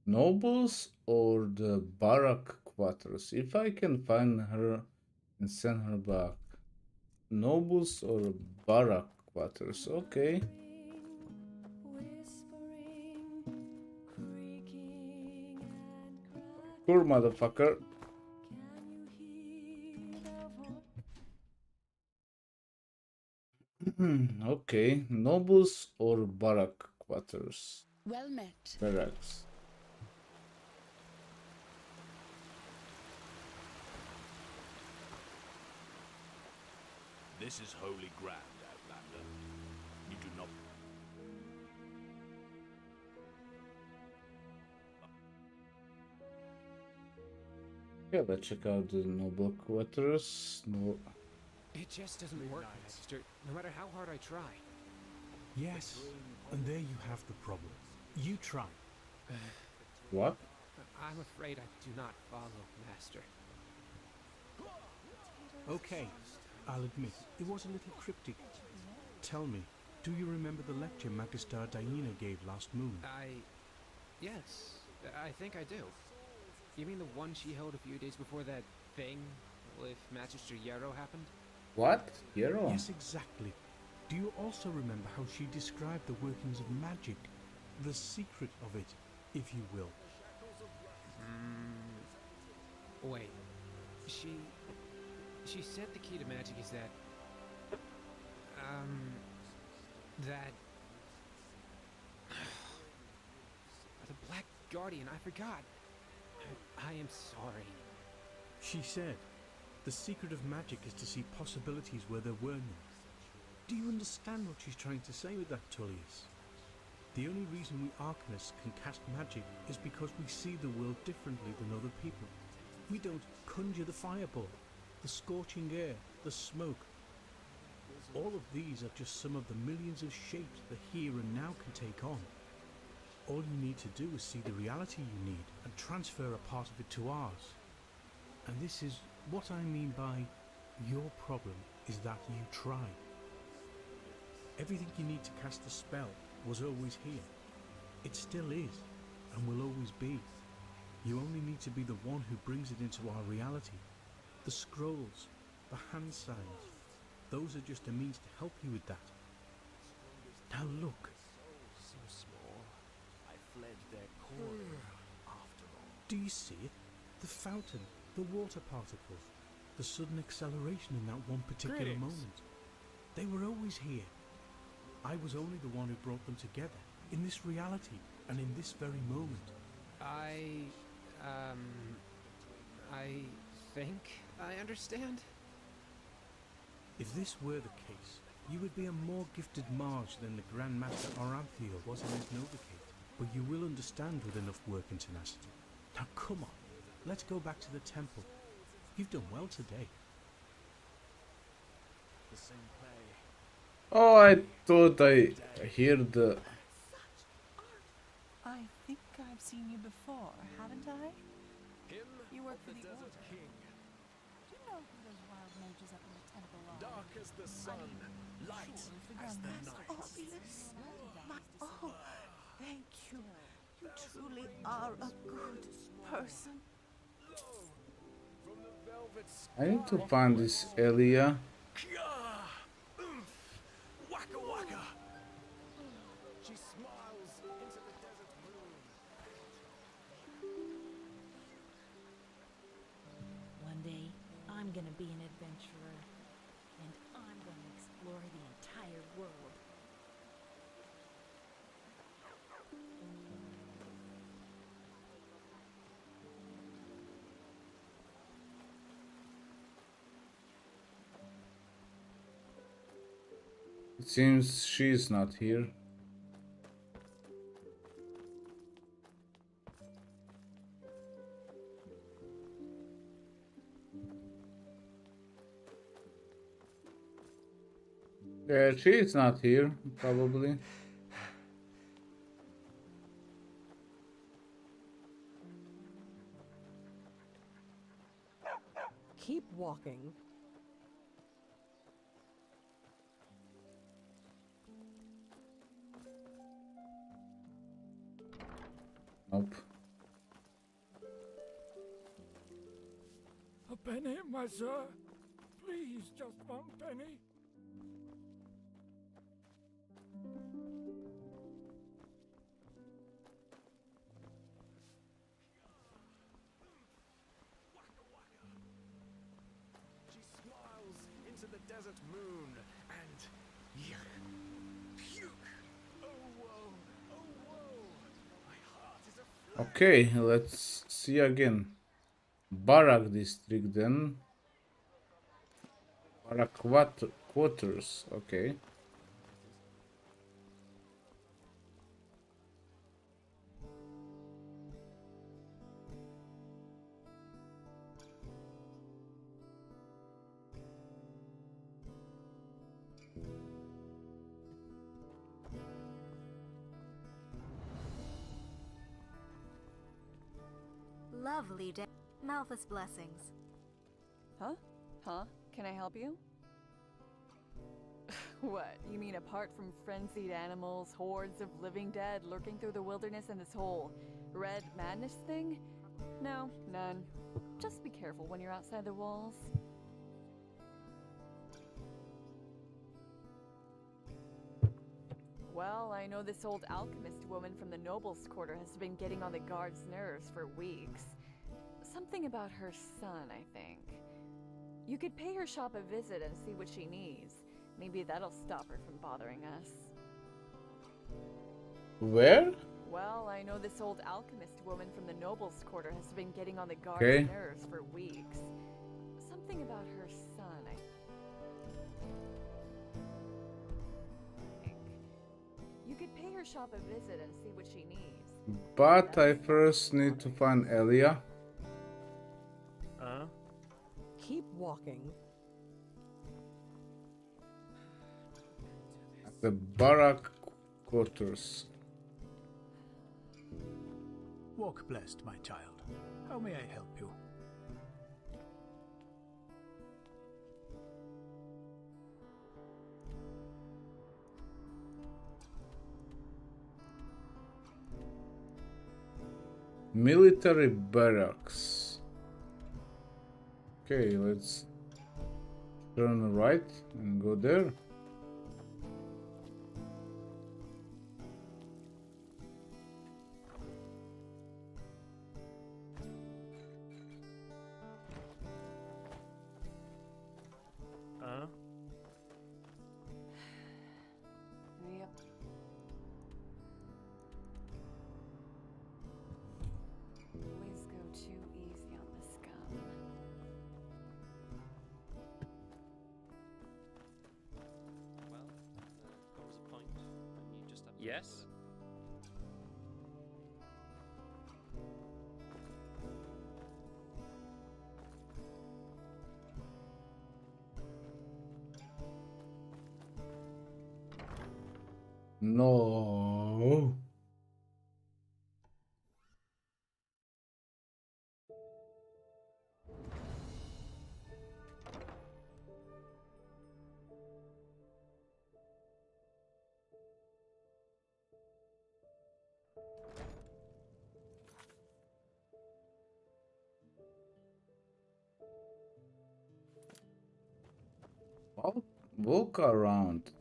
Nobles or the barrack quarters? If I can find her and send her back. Nobles or barrack quarters? Okay. Cool, motherfucker. Okay. Nobles or barrack quarters? Well met. Barracks. This is holy ground, Outlander. You do not... Yeah, let's check out the noble quarters. No. It just doesn't work, Master, no matter how hard I try. Yes, and there you have the problem. You try. What? I'm afraid I do not follow, Master. Okay, I'll admit, it was a little cryptic. Tell me, do you remember the lecture Magister Diana gave last moon? Yes, I think I do. You mean the one she held a few days before that thing with Magister Yarrow happened? What? Yarrow? Yes, exactly. Do you also remember how she described the workings of magic? The secret of it, if you will. Wait. She said the key to magic is that... that... the Black Guardian, I forgot. I am sorry. She said, the secret of magic is to see possibilities where there were none. Do you understand what she's trying to say with that, Tullius? The only reason we Arcanists can cast magic is because we see the world differently than other people. We don't conjure the fireball, the scorching air, the smoke. All of these are just some of the millions of shapes the here and now can take on. All you need to do is see the reality you need and transfer a part of it to ours. And this is what I mean by your problem is that you try. Everything you need to cast the spell was always here. It still is, and will always be. You only need to be the one who brings it into our reality. The scrolls, the hand signs. Those are just a means to help you with that. Now look. So small. I fled their corner after all. Do you see it? The fountain, the water particles, the sudden acceleration in that one particular Greetings. moment. They were always here. I was only the one who brought them together, in this reality, and in this very moment. I think I understand. If this were the case, you would be a more gifted mage than the Grand Master Oranthiel was in his Novacate. But you will understand with enough work and tenacity. Now come on, let's go back to the temple. You've done well today. The same play. Oh, I thought I heard the... I think I've seen you before, haven't I? Him, You work for the the Desert Order. King. Do you know who those wild mages up in the temple are? Dark as the sun, light as the night. Obulus, oh, thank you. You truly are a good person. From the velvet I need to find this Elia. Waka waka. She smiles into the desert moon. One day, I'm gonna be an adventurer, and I'm gonna explore the entire world. It seems she's not here. Yeah, she's not here, probably. Keep walking. Nope. A penny, my sir. Please, just one penny. She smiles into the desert moon and puke. Oh whoa, oh whoa. My heart is a Okay, let's see again. Barak district then. Barak quarters, okay. Lovely day. Malthus blessings. Huh? Huh? Can I help you? What? You mean apart from frenzied animals, hordes of living dead lurking through the wilderness and this whole red madness thing? No, none. Just be careful when you're outside the walls. Well, I know this old alchemist woman from the nobles' quarter has been getting on the guards' nerves for weeks. Something about her son, I think. You could pay her shop a visit and see what she needs. Maybe that'll stop her from bothering us. Where? Well, I know this old alchemist woman from the nobles' quarter has been getting on the guards' Okay. nerves for weeks. Something about her son, I think. You could pay her shop a visit and see what she needs. But I first need to find Elia. Keep walking. At the Barak quarters. Walk blessed, my child. How may I help you? Military barracks. Okay, let's Turn right and go there. Yep. Always go too easy on the scum. Well, there comes a point when you just have to. Yes? No. Walk around.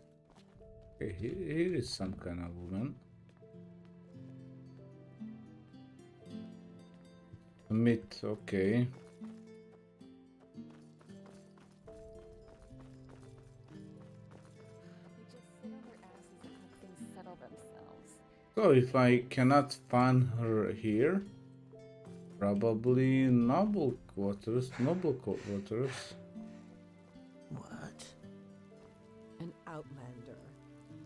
Okay, here is some kind of woman. A myth, okay. They just sit on their asses and hope things settle themselves. So if I cannot find her here, probably noble quarters. What? An outlander.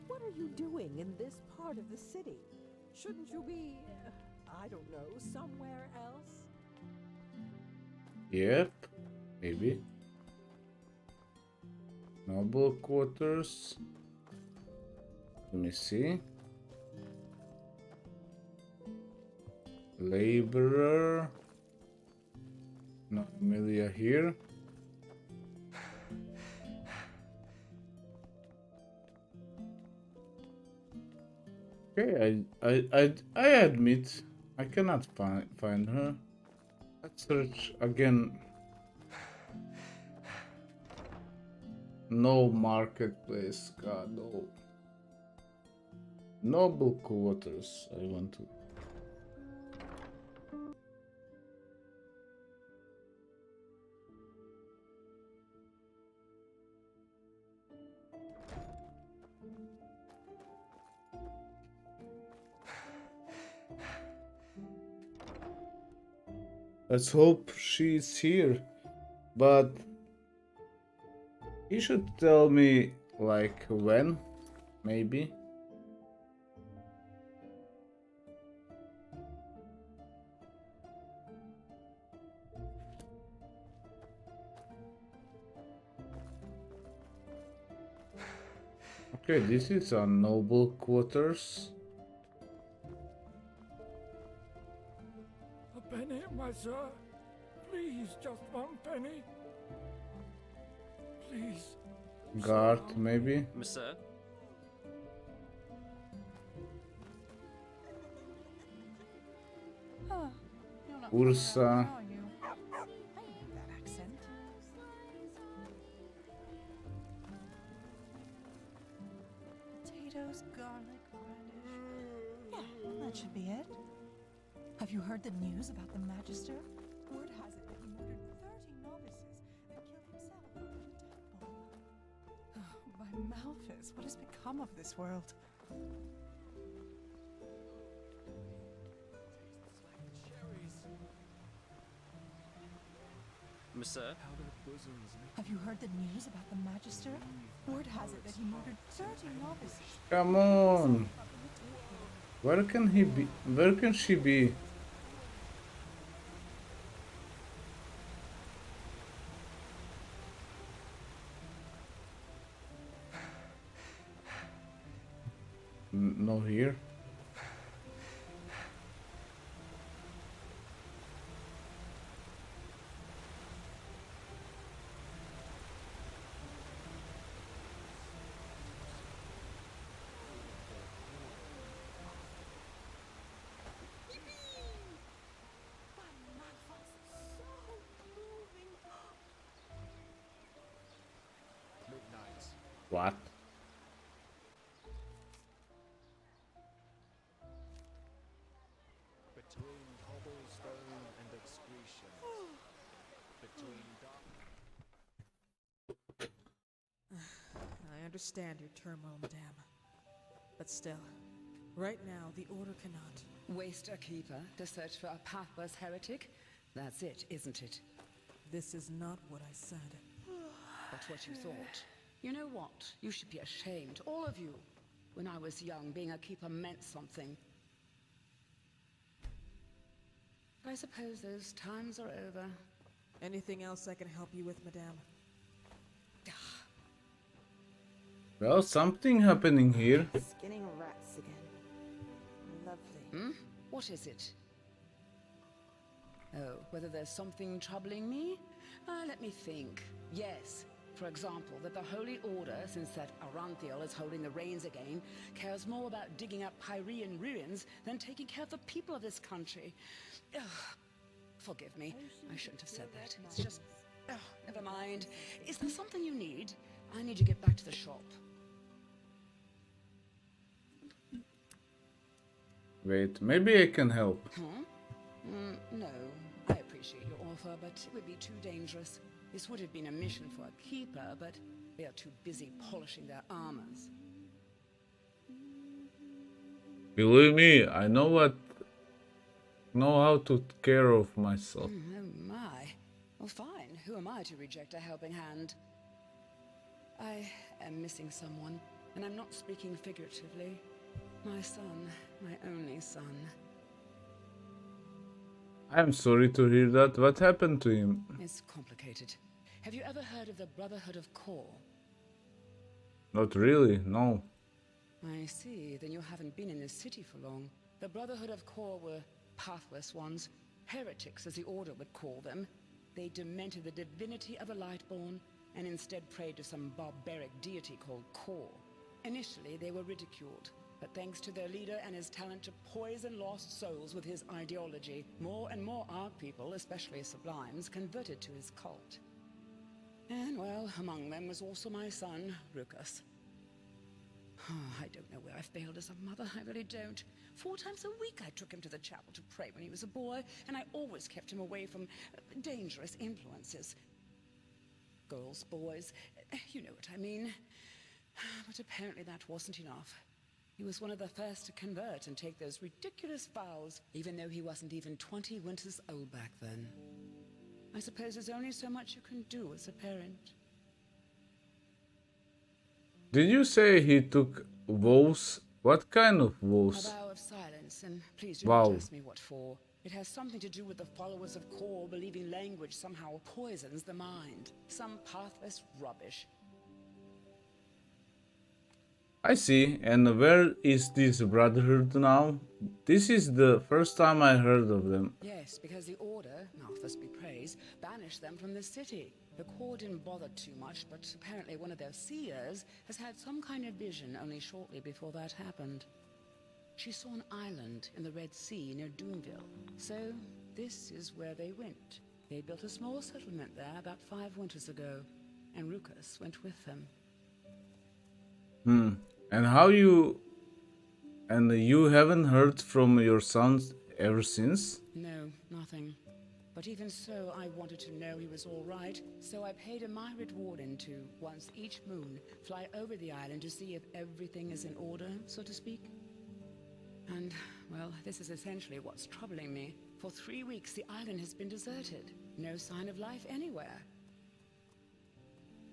What are you doing in this part of the city? Shouldn't you be, I don't know, somewhere else? Yep, maybe. Noble quarters. Let me see. Laborer. No Amelia here. Okay, I admit I cannot find her. Let's search again. No marketplace. God no. Noble quarters. I want to. Let's hope she's here. But you should tell me like when, maybe. Okay, this is a noble quarters. A penny, my sir. Please, just one penny. Please. Guard, maybe. Sir? Huh. You're not Ursa. from around, are you? That accent. Potatoes, garlic, radish. Yeah, that should be it. Have you heard the news about the Magister? Word has it that he murdered 30 novices and killed himself out in a temple. Oh, by Malthus, what has become of this world? Sir? Have you heard the news about the Magister? Word has it that he murdered 30 novices. Come on. Where can he be? Where can she be? No here. What? Between cobblestone and excretion. Between I understand your turmoil, madame. But still, right now, the Order cannot. Waste a keeper to search for a pathless heretic? That's it, isn't it? This is not what I said. That's what you thought. You know what? You should be ashamed, all of you. When I was young, being a keeper meant something. I suppose those times are over. Anything else I can help you with, madame? Well, something happening here. Skinning rats again. Lovely. What is it? Oh, whether there's something troubling me? Let me think. Yes. For example, that the Holy Order, since that Aranthiel is holding the reins again, cares more about digging up Pyrean ruins than taking care of the people of this country. Ugh. Forgive me. I shouldn't have said that. It's just... never mind. Is there something you need? I need to get back to the shop. Wait, maybe I can help. No. I appreciate your offer, but it would be too dangerous. This would have been a mission for a keeper, but they are too busy polishing their armors. Believe me, I know how to take care of myself. Oh my. Well, fine. Who am I to reject a helping hand? I am missing someone, and I'm not speaking figuratively. My son, my only son. I'm sorry to hear that. What happened to him? It's complicated. Have you ever heard of the Brotherhood of Kor? Not really, no. I see. Then you haven't been in this city for long. The Brotherhood of Kor were pathless ones. Heretics, as the Order would call them. They demented the divinity of the Lightborn and instead prayed to some barbaric deity called Kor. Initially, they were ridiculed. But thanks to their leader and his talent to poison lost souls with his ideology, more and more Ark people, especially Sublimes, converted to his cult. And, well, among them was also my son, Ruckus. I don't know where I failed as a mother, I really don't. 4 times a week I took him to the chapel to pray when he was a boy, and I always kept him away from dangerous influences. Girls, boys, you know what I mean. But apparently that wasn't enough. He was one of the first to convert and take those ridiculous vows, even though he wasn't even 20 winters old back then. I suppose there's only so much you can do as a parent. Did you say he took vows? What kind of A vows? vow of silence, and please do Wow. not ask me what for. It has something to do with the followers of Kor believing language somehow poisons the mind. Some pathless rubbish. I see. And where is this brotherhood now? This is the first time I heard of them. Yes, because the Order, Malthus be praised, banished them from the city. The Kor didn't bother too much, but apparently one of their seers has had some kind of vision only shortly before that happened. She saw an island in the Red Sea near Doomville. So, this is where they went. They built a small settlement there about 5 winters ago, and Ruckus went with them. And you haven't heard from your sons ever since? No, nothing. But even so, I wanted to know he was all right, so I paid a myriad warden to, once each moon, fly over the island to see if everything is in order, so to speak. And, well, this is essentially what's troubling me. For 3 weeks, the island has been deserted. No sign of life anywhere.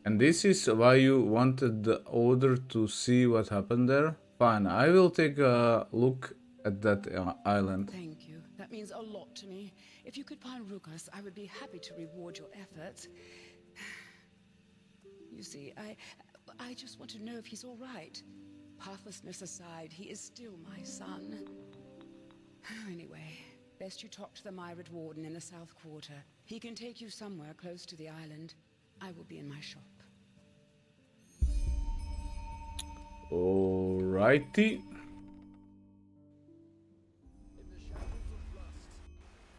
And this is why you wanted the Order to see what happened there? Fine, I will take a look at that island. Thank you. That means a lot to me. If you could find Ruckus, I would be happy to reward your efforts. You see, I just want to know if he's all right. Pathlessness aside, he is still my son. Anyway, best you talk to the myriad warden in the South Quarter. He can take you somewhere close to the island. I will be in my shop. Alrighty.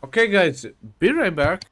Okay guys, be right back.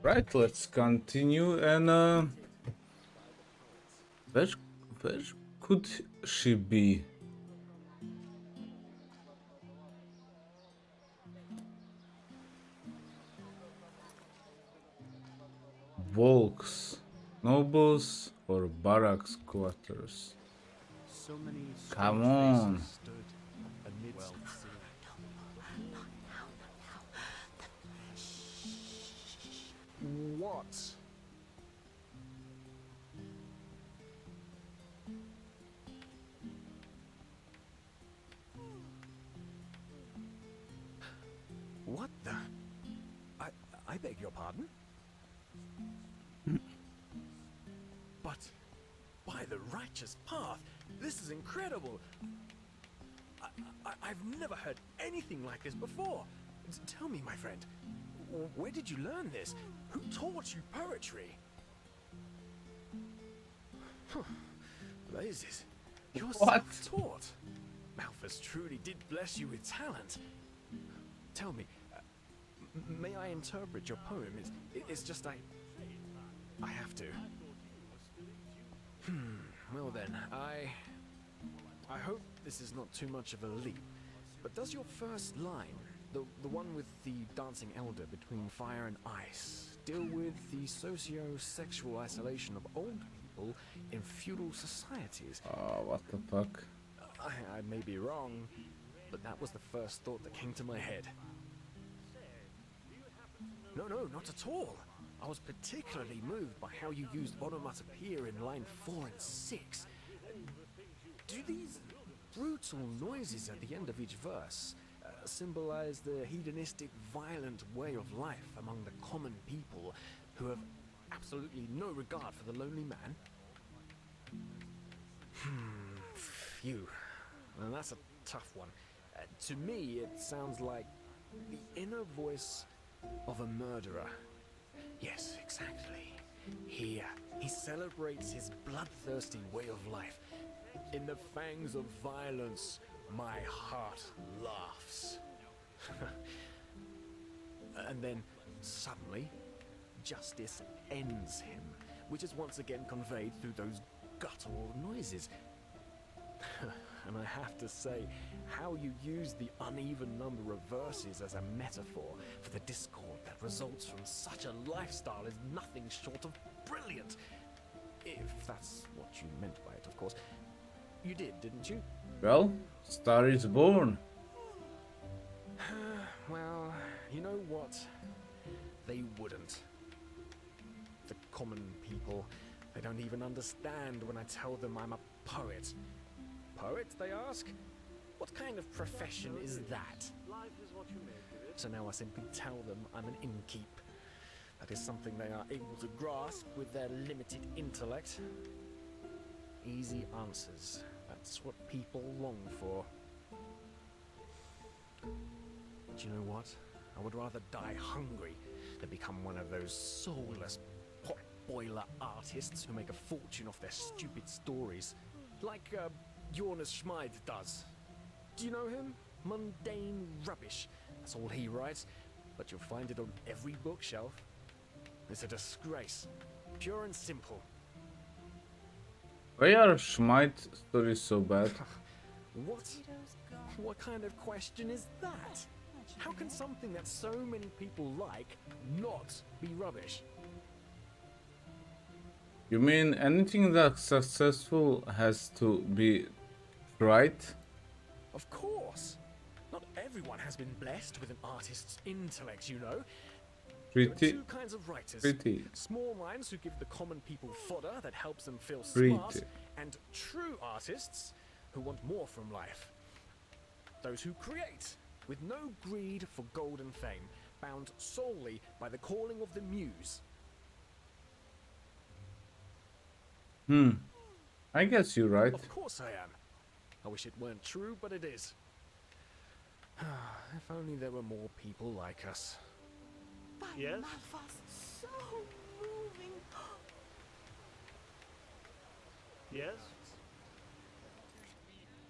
Right, let's continue and where, where could she be? Volks, nobles, or barracks quarters? So many Come strange on. faces stood amidst the city. What? What the? I beg your pardon? But by the righteous path, this is incredible. I've never heard anything like this before. Tell me, my friend, where did you learn this? Who taught you poetry? Blazes, you're self-taught. Malthus truly did bless you with talent. Tell me, may I interpret your poem? It's just I have to. Well then, I hope this is not too much of a leap, but does your first line, the one with the dancing elder between fire and ice, deal with the socio-sexual isolation of old people in feudal societies? Oh, what the fuck? I may be wrong, but that was the first thought that came to my head. No, not at all. I was particularly moved by how you used onomatopoeia in line 4 and 6. Do these brutal noises at the end of each verse symbolize the hedonistic, violent way of life among the common people who have absolutely no regard for the lonely man? Phew. Well, that's a tough one. To me, it sounds like the inner voice of a murderer. Yes, exactly. Here, he celebrates his bloodthirsty way of life. In the fangs of violence, my heart laughs. And then, suddenly, justice ends him, which is once again conveyed through those guttural noises. And I have to say, how you use the uneven number of verses as a metaphor for the discord that results from such a lifestyle is nothing short of brilliant. If that's what you meant by it, of course. You did, didn't you? Well, Star is born. Well, you know what? They wouldn't. The common people, they don't even understand when I tell them I'm a poet. Poet, they ask? What kind of profession is that? So now I simply tell them I'm an innkeep. That is something they are able to grasp with their limited intellect. Easy answers. That's what people long for. But you know what? I would rather die hungry than become one of those soulless pot-boiler artists who make a fortune off their stupid stories. Like, Jonas Schmid does. Do you know him? Mundane rubbish. That's all he writes, but you'll find it on every bookshelf. It's a disgrace. Pure and simple. Why are Schmidt stories so bad? What? What kind of question is that? How can something that so many people like not be rubbish? You mean anything that's successful has to be right? Of course. Not everyone has been blessed with an artist's intellect, you know. There are two kinds of writers. Small minds who give the common people fodder that helps them feel smart, and true artists who want more from life. Those who create, with no greed for gold and fame, bound solely by the calling of the muse. I guess you're right. Of course I am. I wish it weren't true, but it is. If only there were more people like us. Yes? So moving. Yes?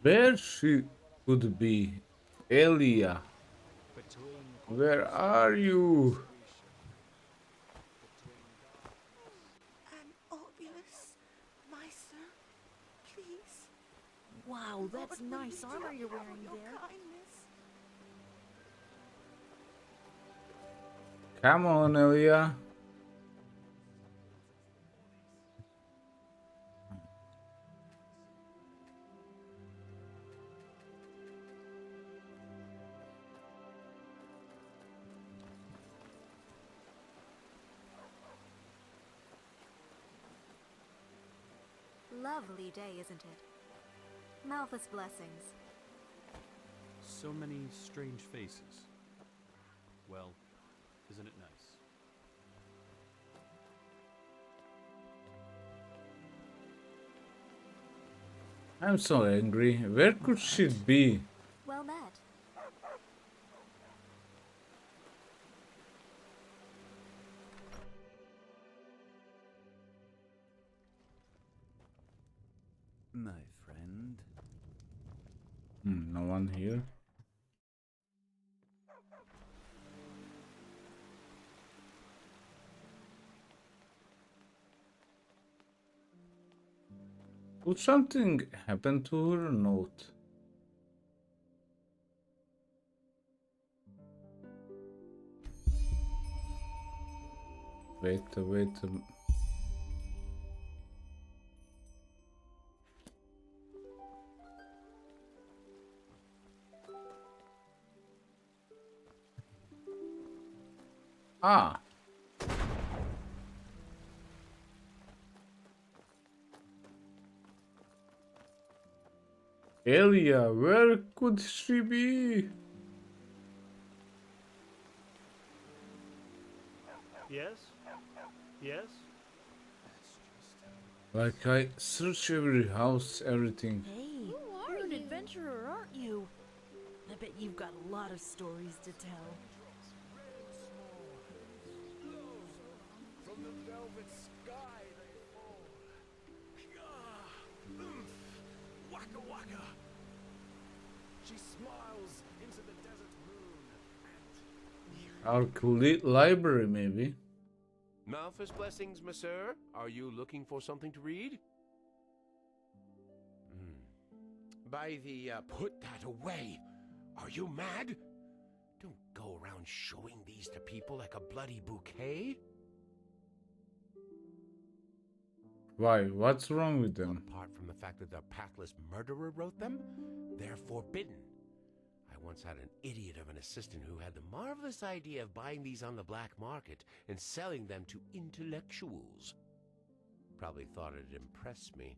Where she could be? Elia. Where are you? Wow, that's nice armor you're wearing there. Come on, Elia. Lovely day, isn't it? Malthus blessings. So many strange faces. Well, isn't it nice? I'm so angry. Where could she be? Well met. My friend. No one here. Could something happen to her? Note. Wait. Ah. Elia, where could she be? Yes? Yes? Like I search every house, everything. Hey, you're an adventurer, aren't you? I bet you've got a lot of stories to tell. From the velvet sky they fall. Waka waka. She smiles into the desert moon. Our library, maybe. Malthus blessings, monsieur. Are you looking for something to read? By the, put that away. Are you mad? Don't go around showing these to people like a bloody bouquet. Why? What's wrong with them? Apart from the fact that the pathless murderer wrote them, they're forbidden. I once had an idiot of an assistant who had the marvelous idea of buying these on the black market and selling them to intellectuals. Probably thought it'd impress me.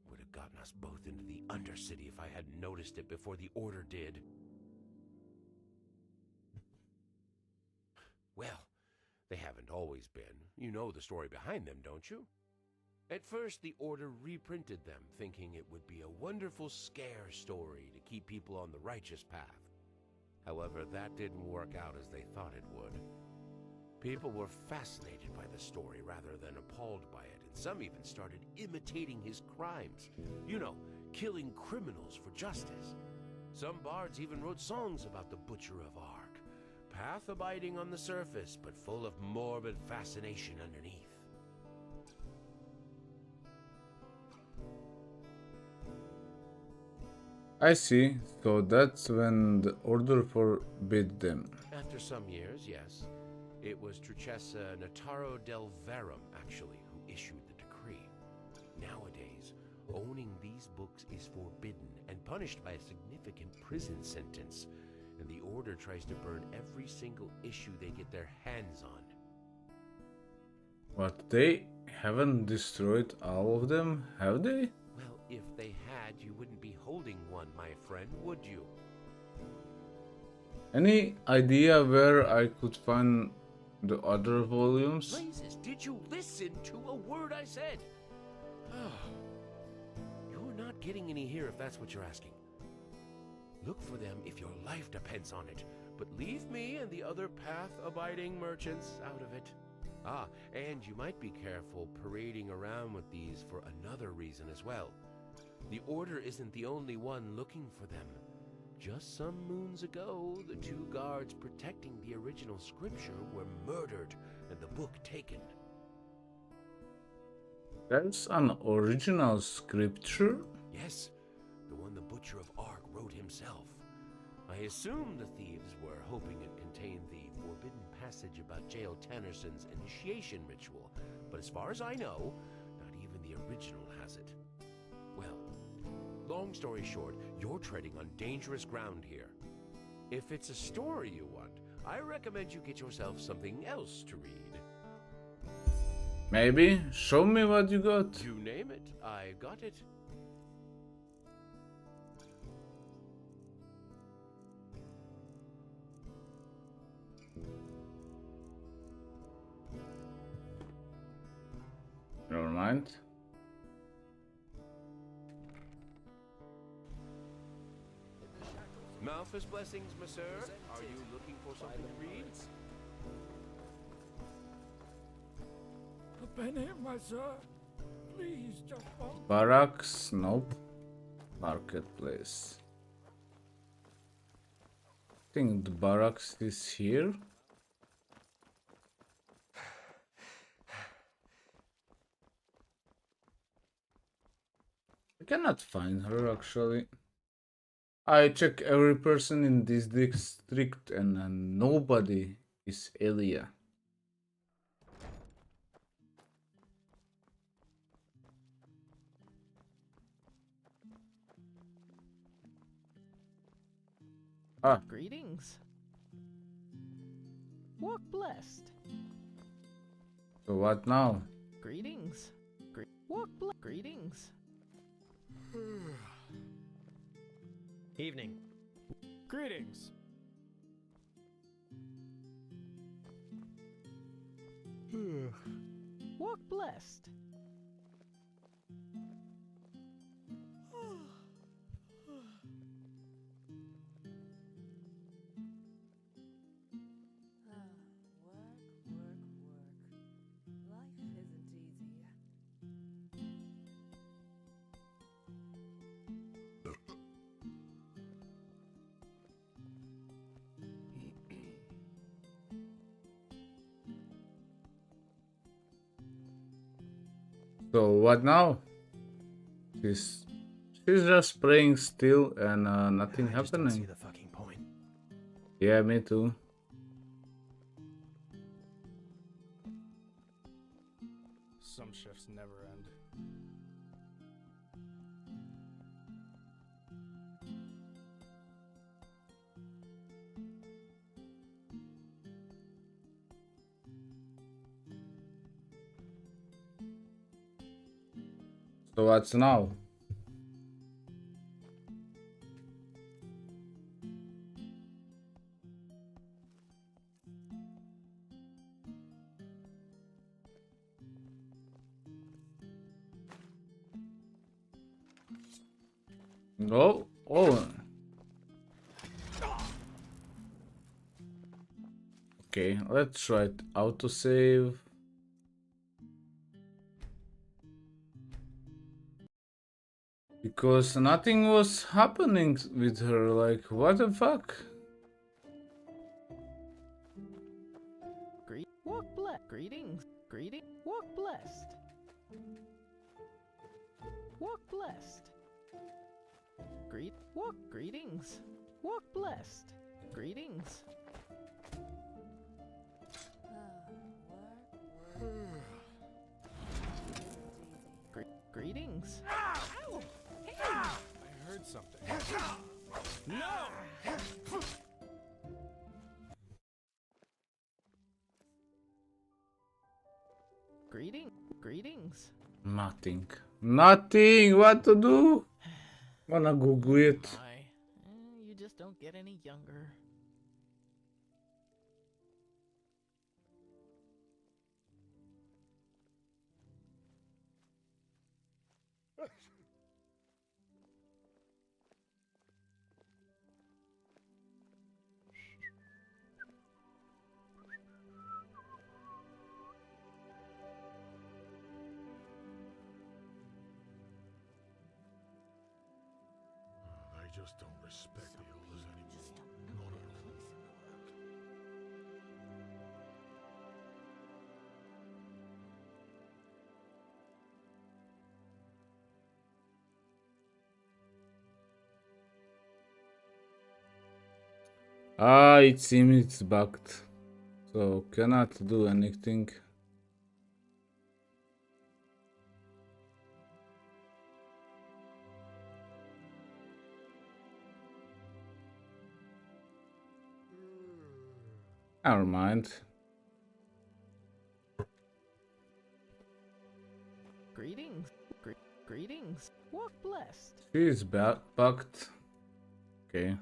Would have gotten us both into the Undercity if I hadn't noticed it before the Order did. Well, they haven't always been. You know the story behind them, don't you? At first, the Order reprinted them, thinking it would be a wonderful scare story to keep people on the righteous path. However, that didn't work out as they thought it would. People were fascinated by the story rather than appalled by it, and some even started imitating his crimes. You know, killing criminals for justice. Some bards even wrote songs about the Butcher of Ark. Path-abiding on the surface, but full of morbid fascination underneath. I see. So that's when the order forbid them. After some years, yes. It was Truchessa Nataro del Verum, actually, who issued the decree. Nowadays, owning these books is forbidden and punished by a significant prison sentence. And the Order tries to burn every single issue they get their hands on. But they haven't destroyed all of them, have they? Well, if they had, you wouldn't be holding one, my friend, would you? Any idea where I could find the other volumes? Blazes, did you listen to a word I said? You're not getting any here if that's what you're asking. Look for them if your life depends on it, but leave me and the other path-abiding merchants out of it. Ah, and you might be careful parading around with these for another reason as well. The Order isn't the only one looking for them. Just some moons ago, the two guards protecting the original scripture were murdered and the book taken. That's an original scripture? Yes, the one the Butcher of Ark wrote himself. I assume the thieves were hoping it contained the forbidden passage about Jael Tannerson's initiation ritual, but as far as I know, not even the original has it. Well, long story short, you're treading on dangerous ground here. If it's a story you want, I recommend you get yourself something else to read. Maybe? Show me what you got. You name it, I got it. Never mind. Malthus blessings, monsieur. Are you looking for something to read? A penny, my sir. Please, just one. Barracks? Nope. Marketplace. I think the barracks is here. I cannot find her actually. I check every person in this district and nobody is Elia. Ah. Greetings. Walk blessed. So what now? Greetings. Greetings. Evening. Greetings. Walk blessed. So what now? She's just praying still and nothing happening. I just don't see the fucking point. Yeah, me too. Some shifts never end. So what's now? No. Oh. Okay, let's try it. Autosave. Because nothing was happening with her, like, what the fuck? Greetings. Walk blessed. Walk blessed. Greetings. Walk blessed. Greetings. Greetings. I heard something. No! Greetings. Nothing. Nothing! What to do? Wanna Google it. You just don't get any younger. They just don't respect the elders anymore. Not a clue. Ah, it seems it's bugged. So cannot do anything. Never mind. Greetings. Greetings. Walk blessed. She is bugged. Okay.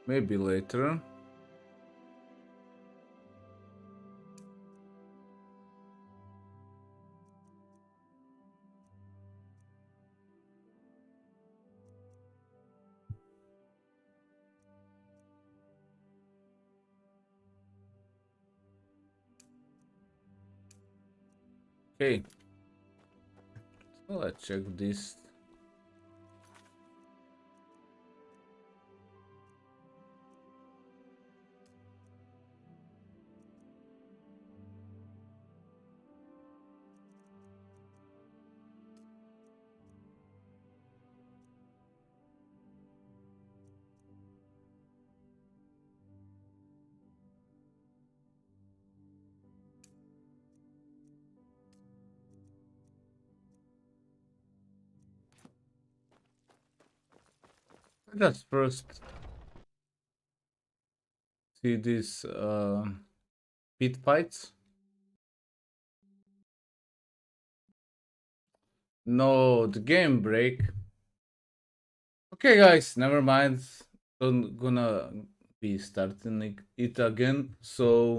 Maybe later. Okay. So let's check this. Let's first see these pit fights. No, the game break. Okay, guys, never mind. Don't gonna be starting it again. So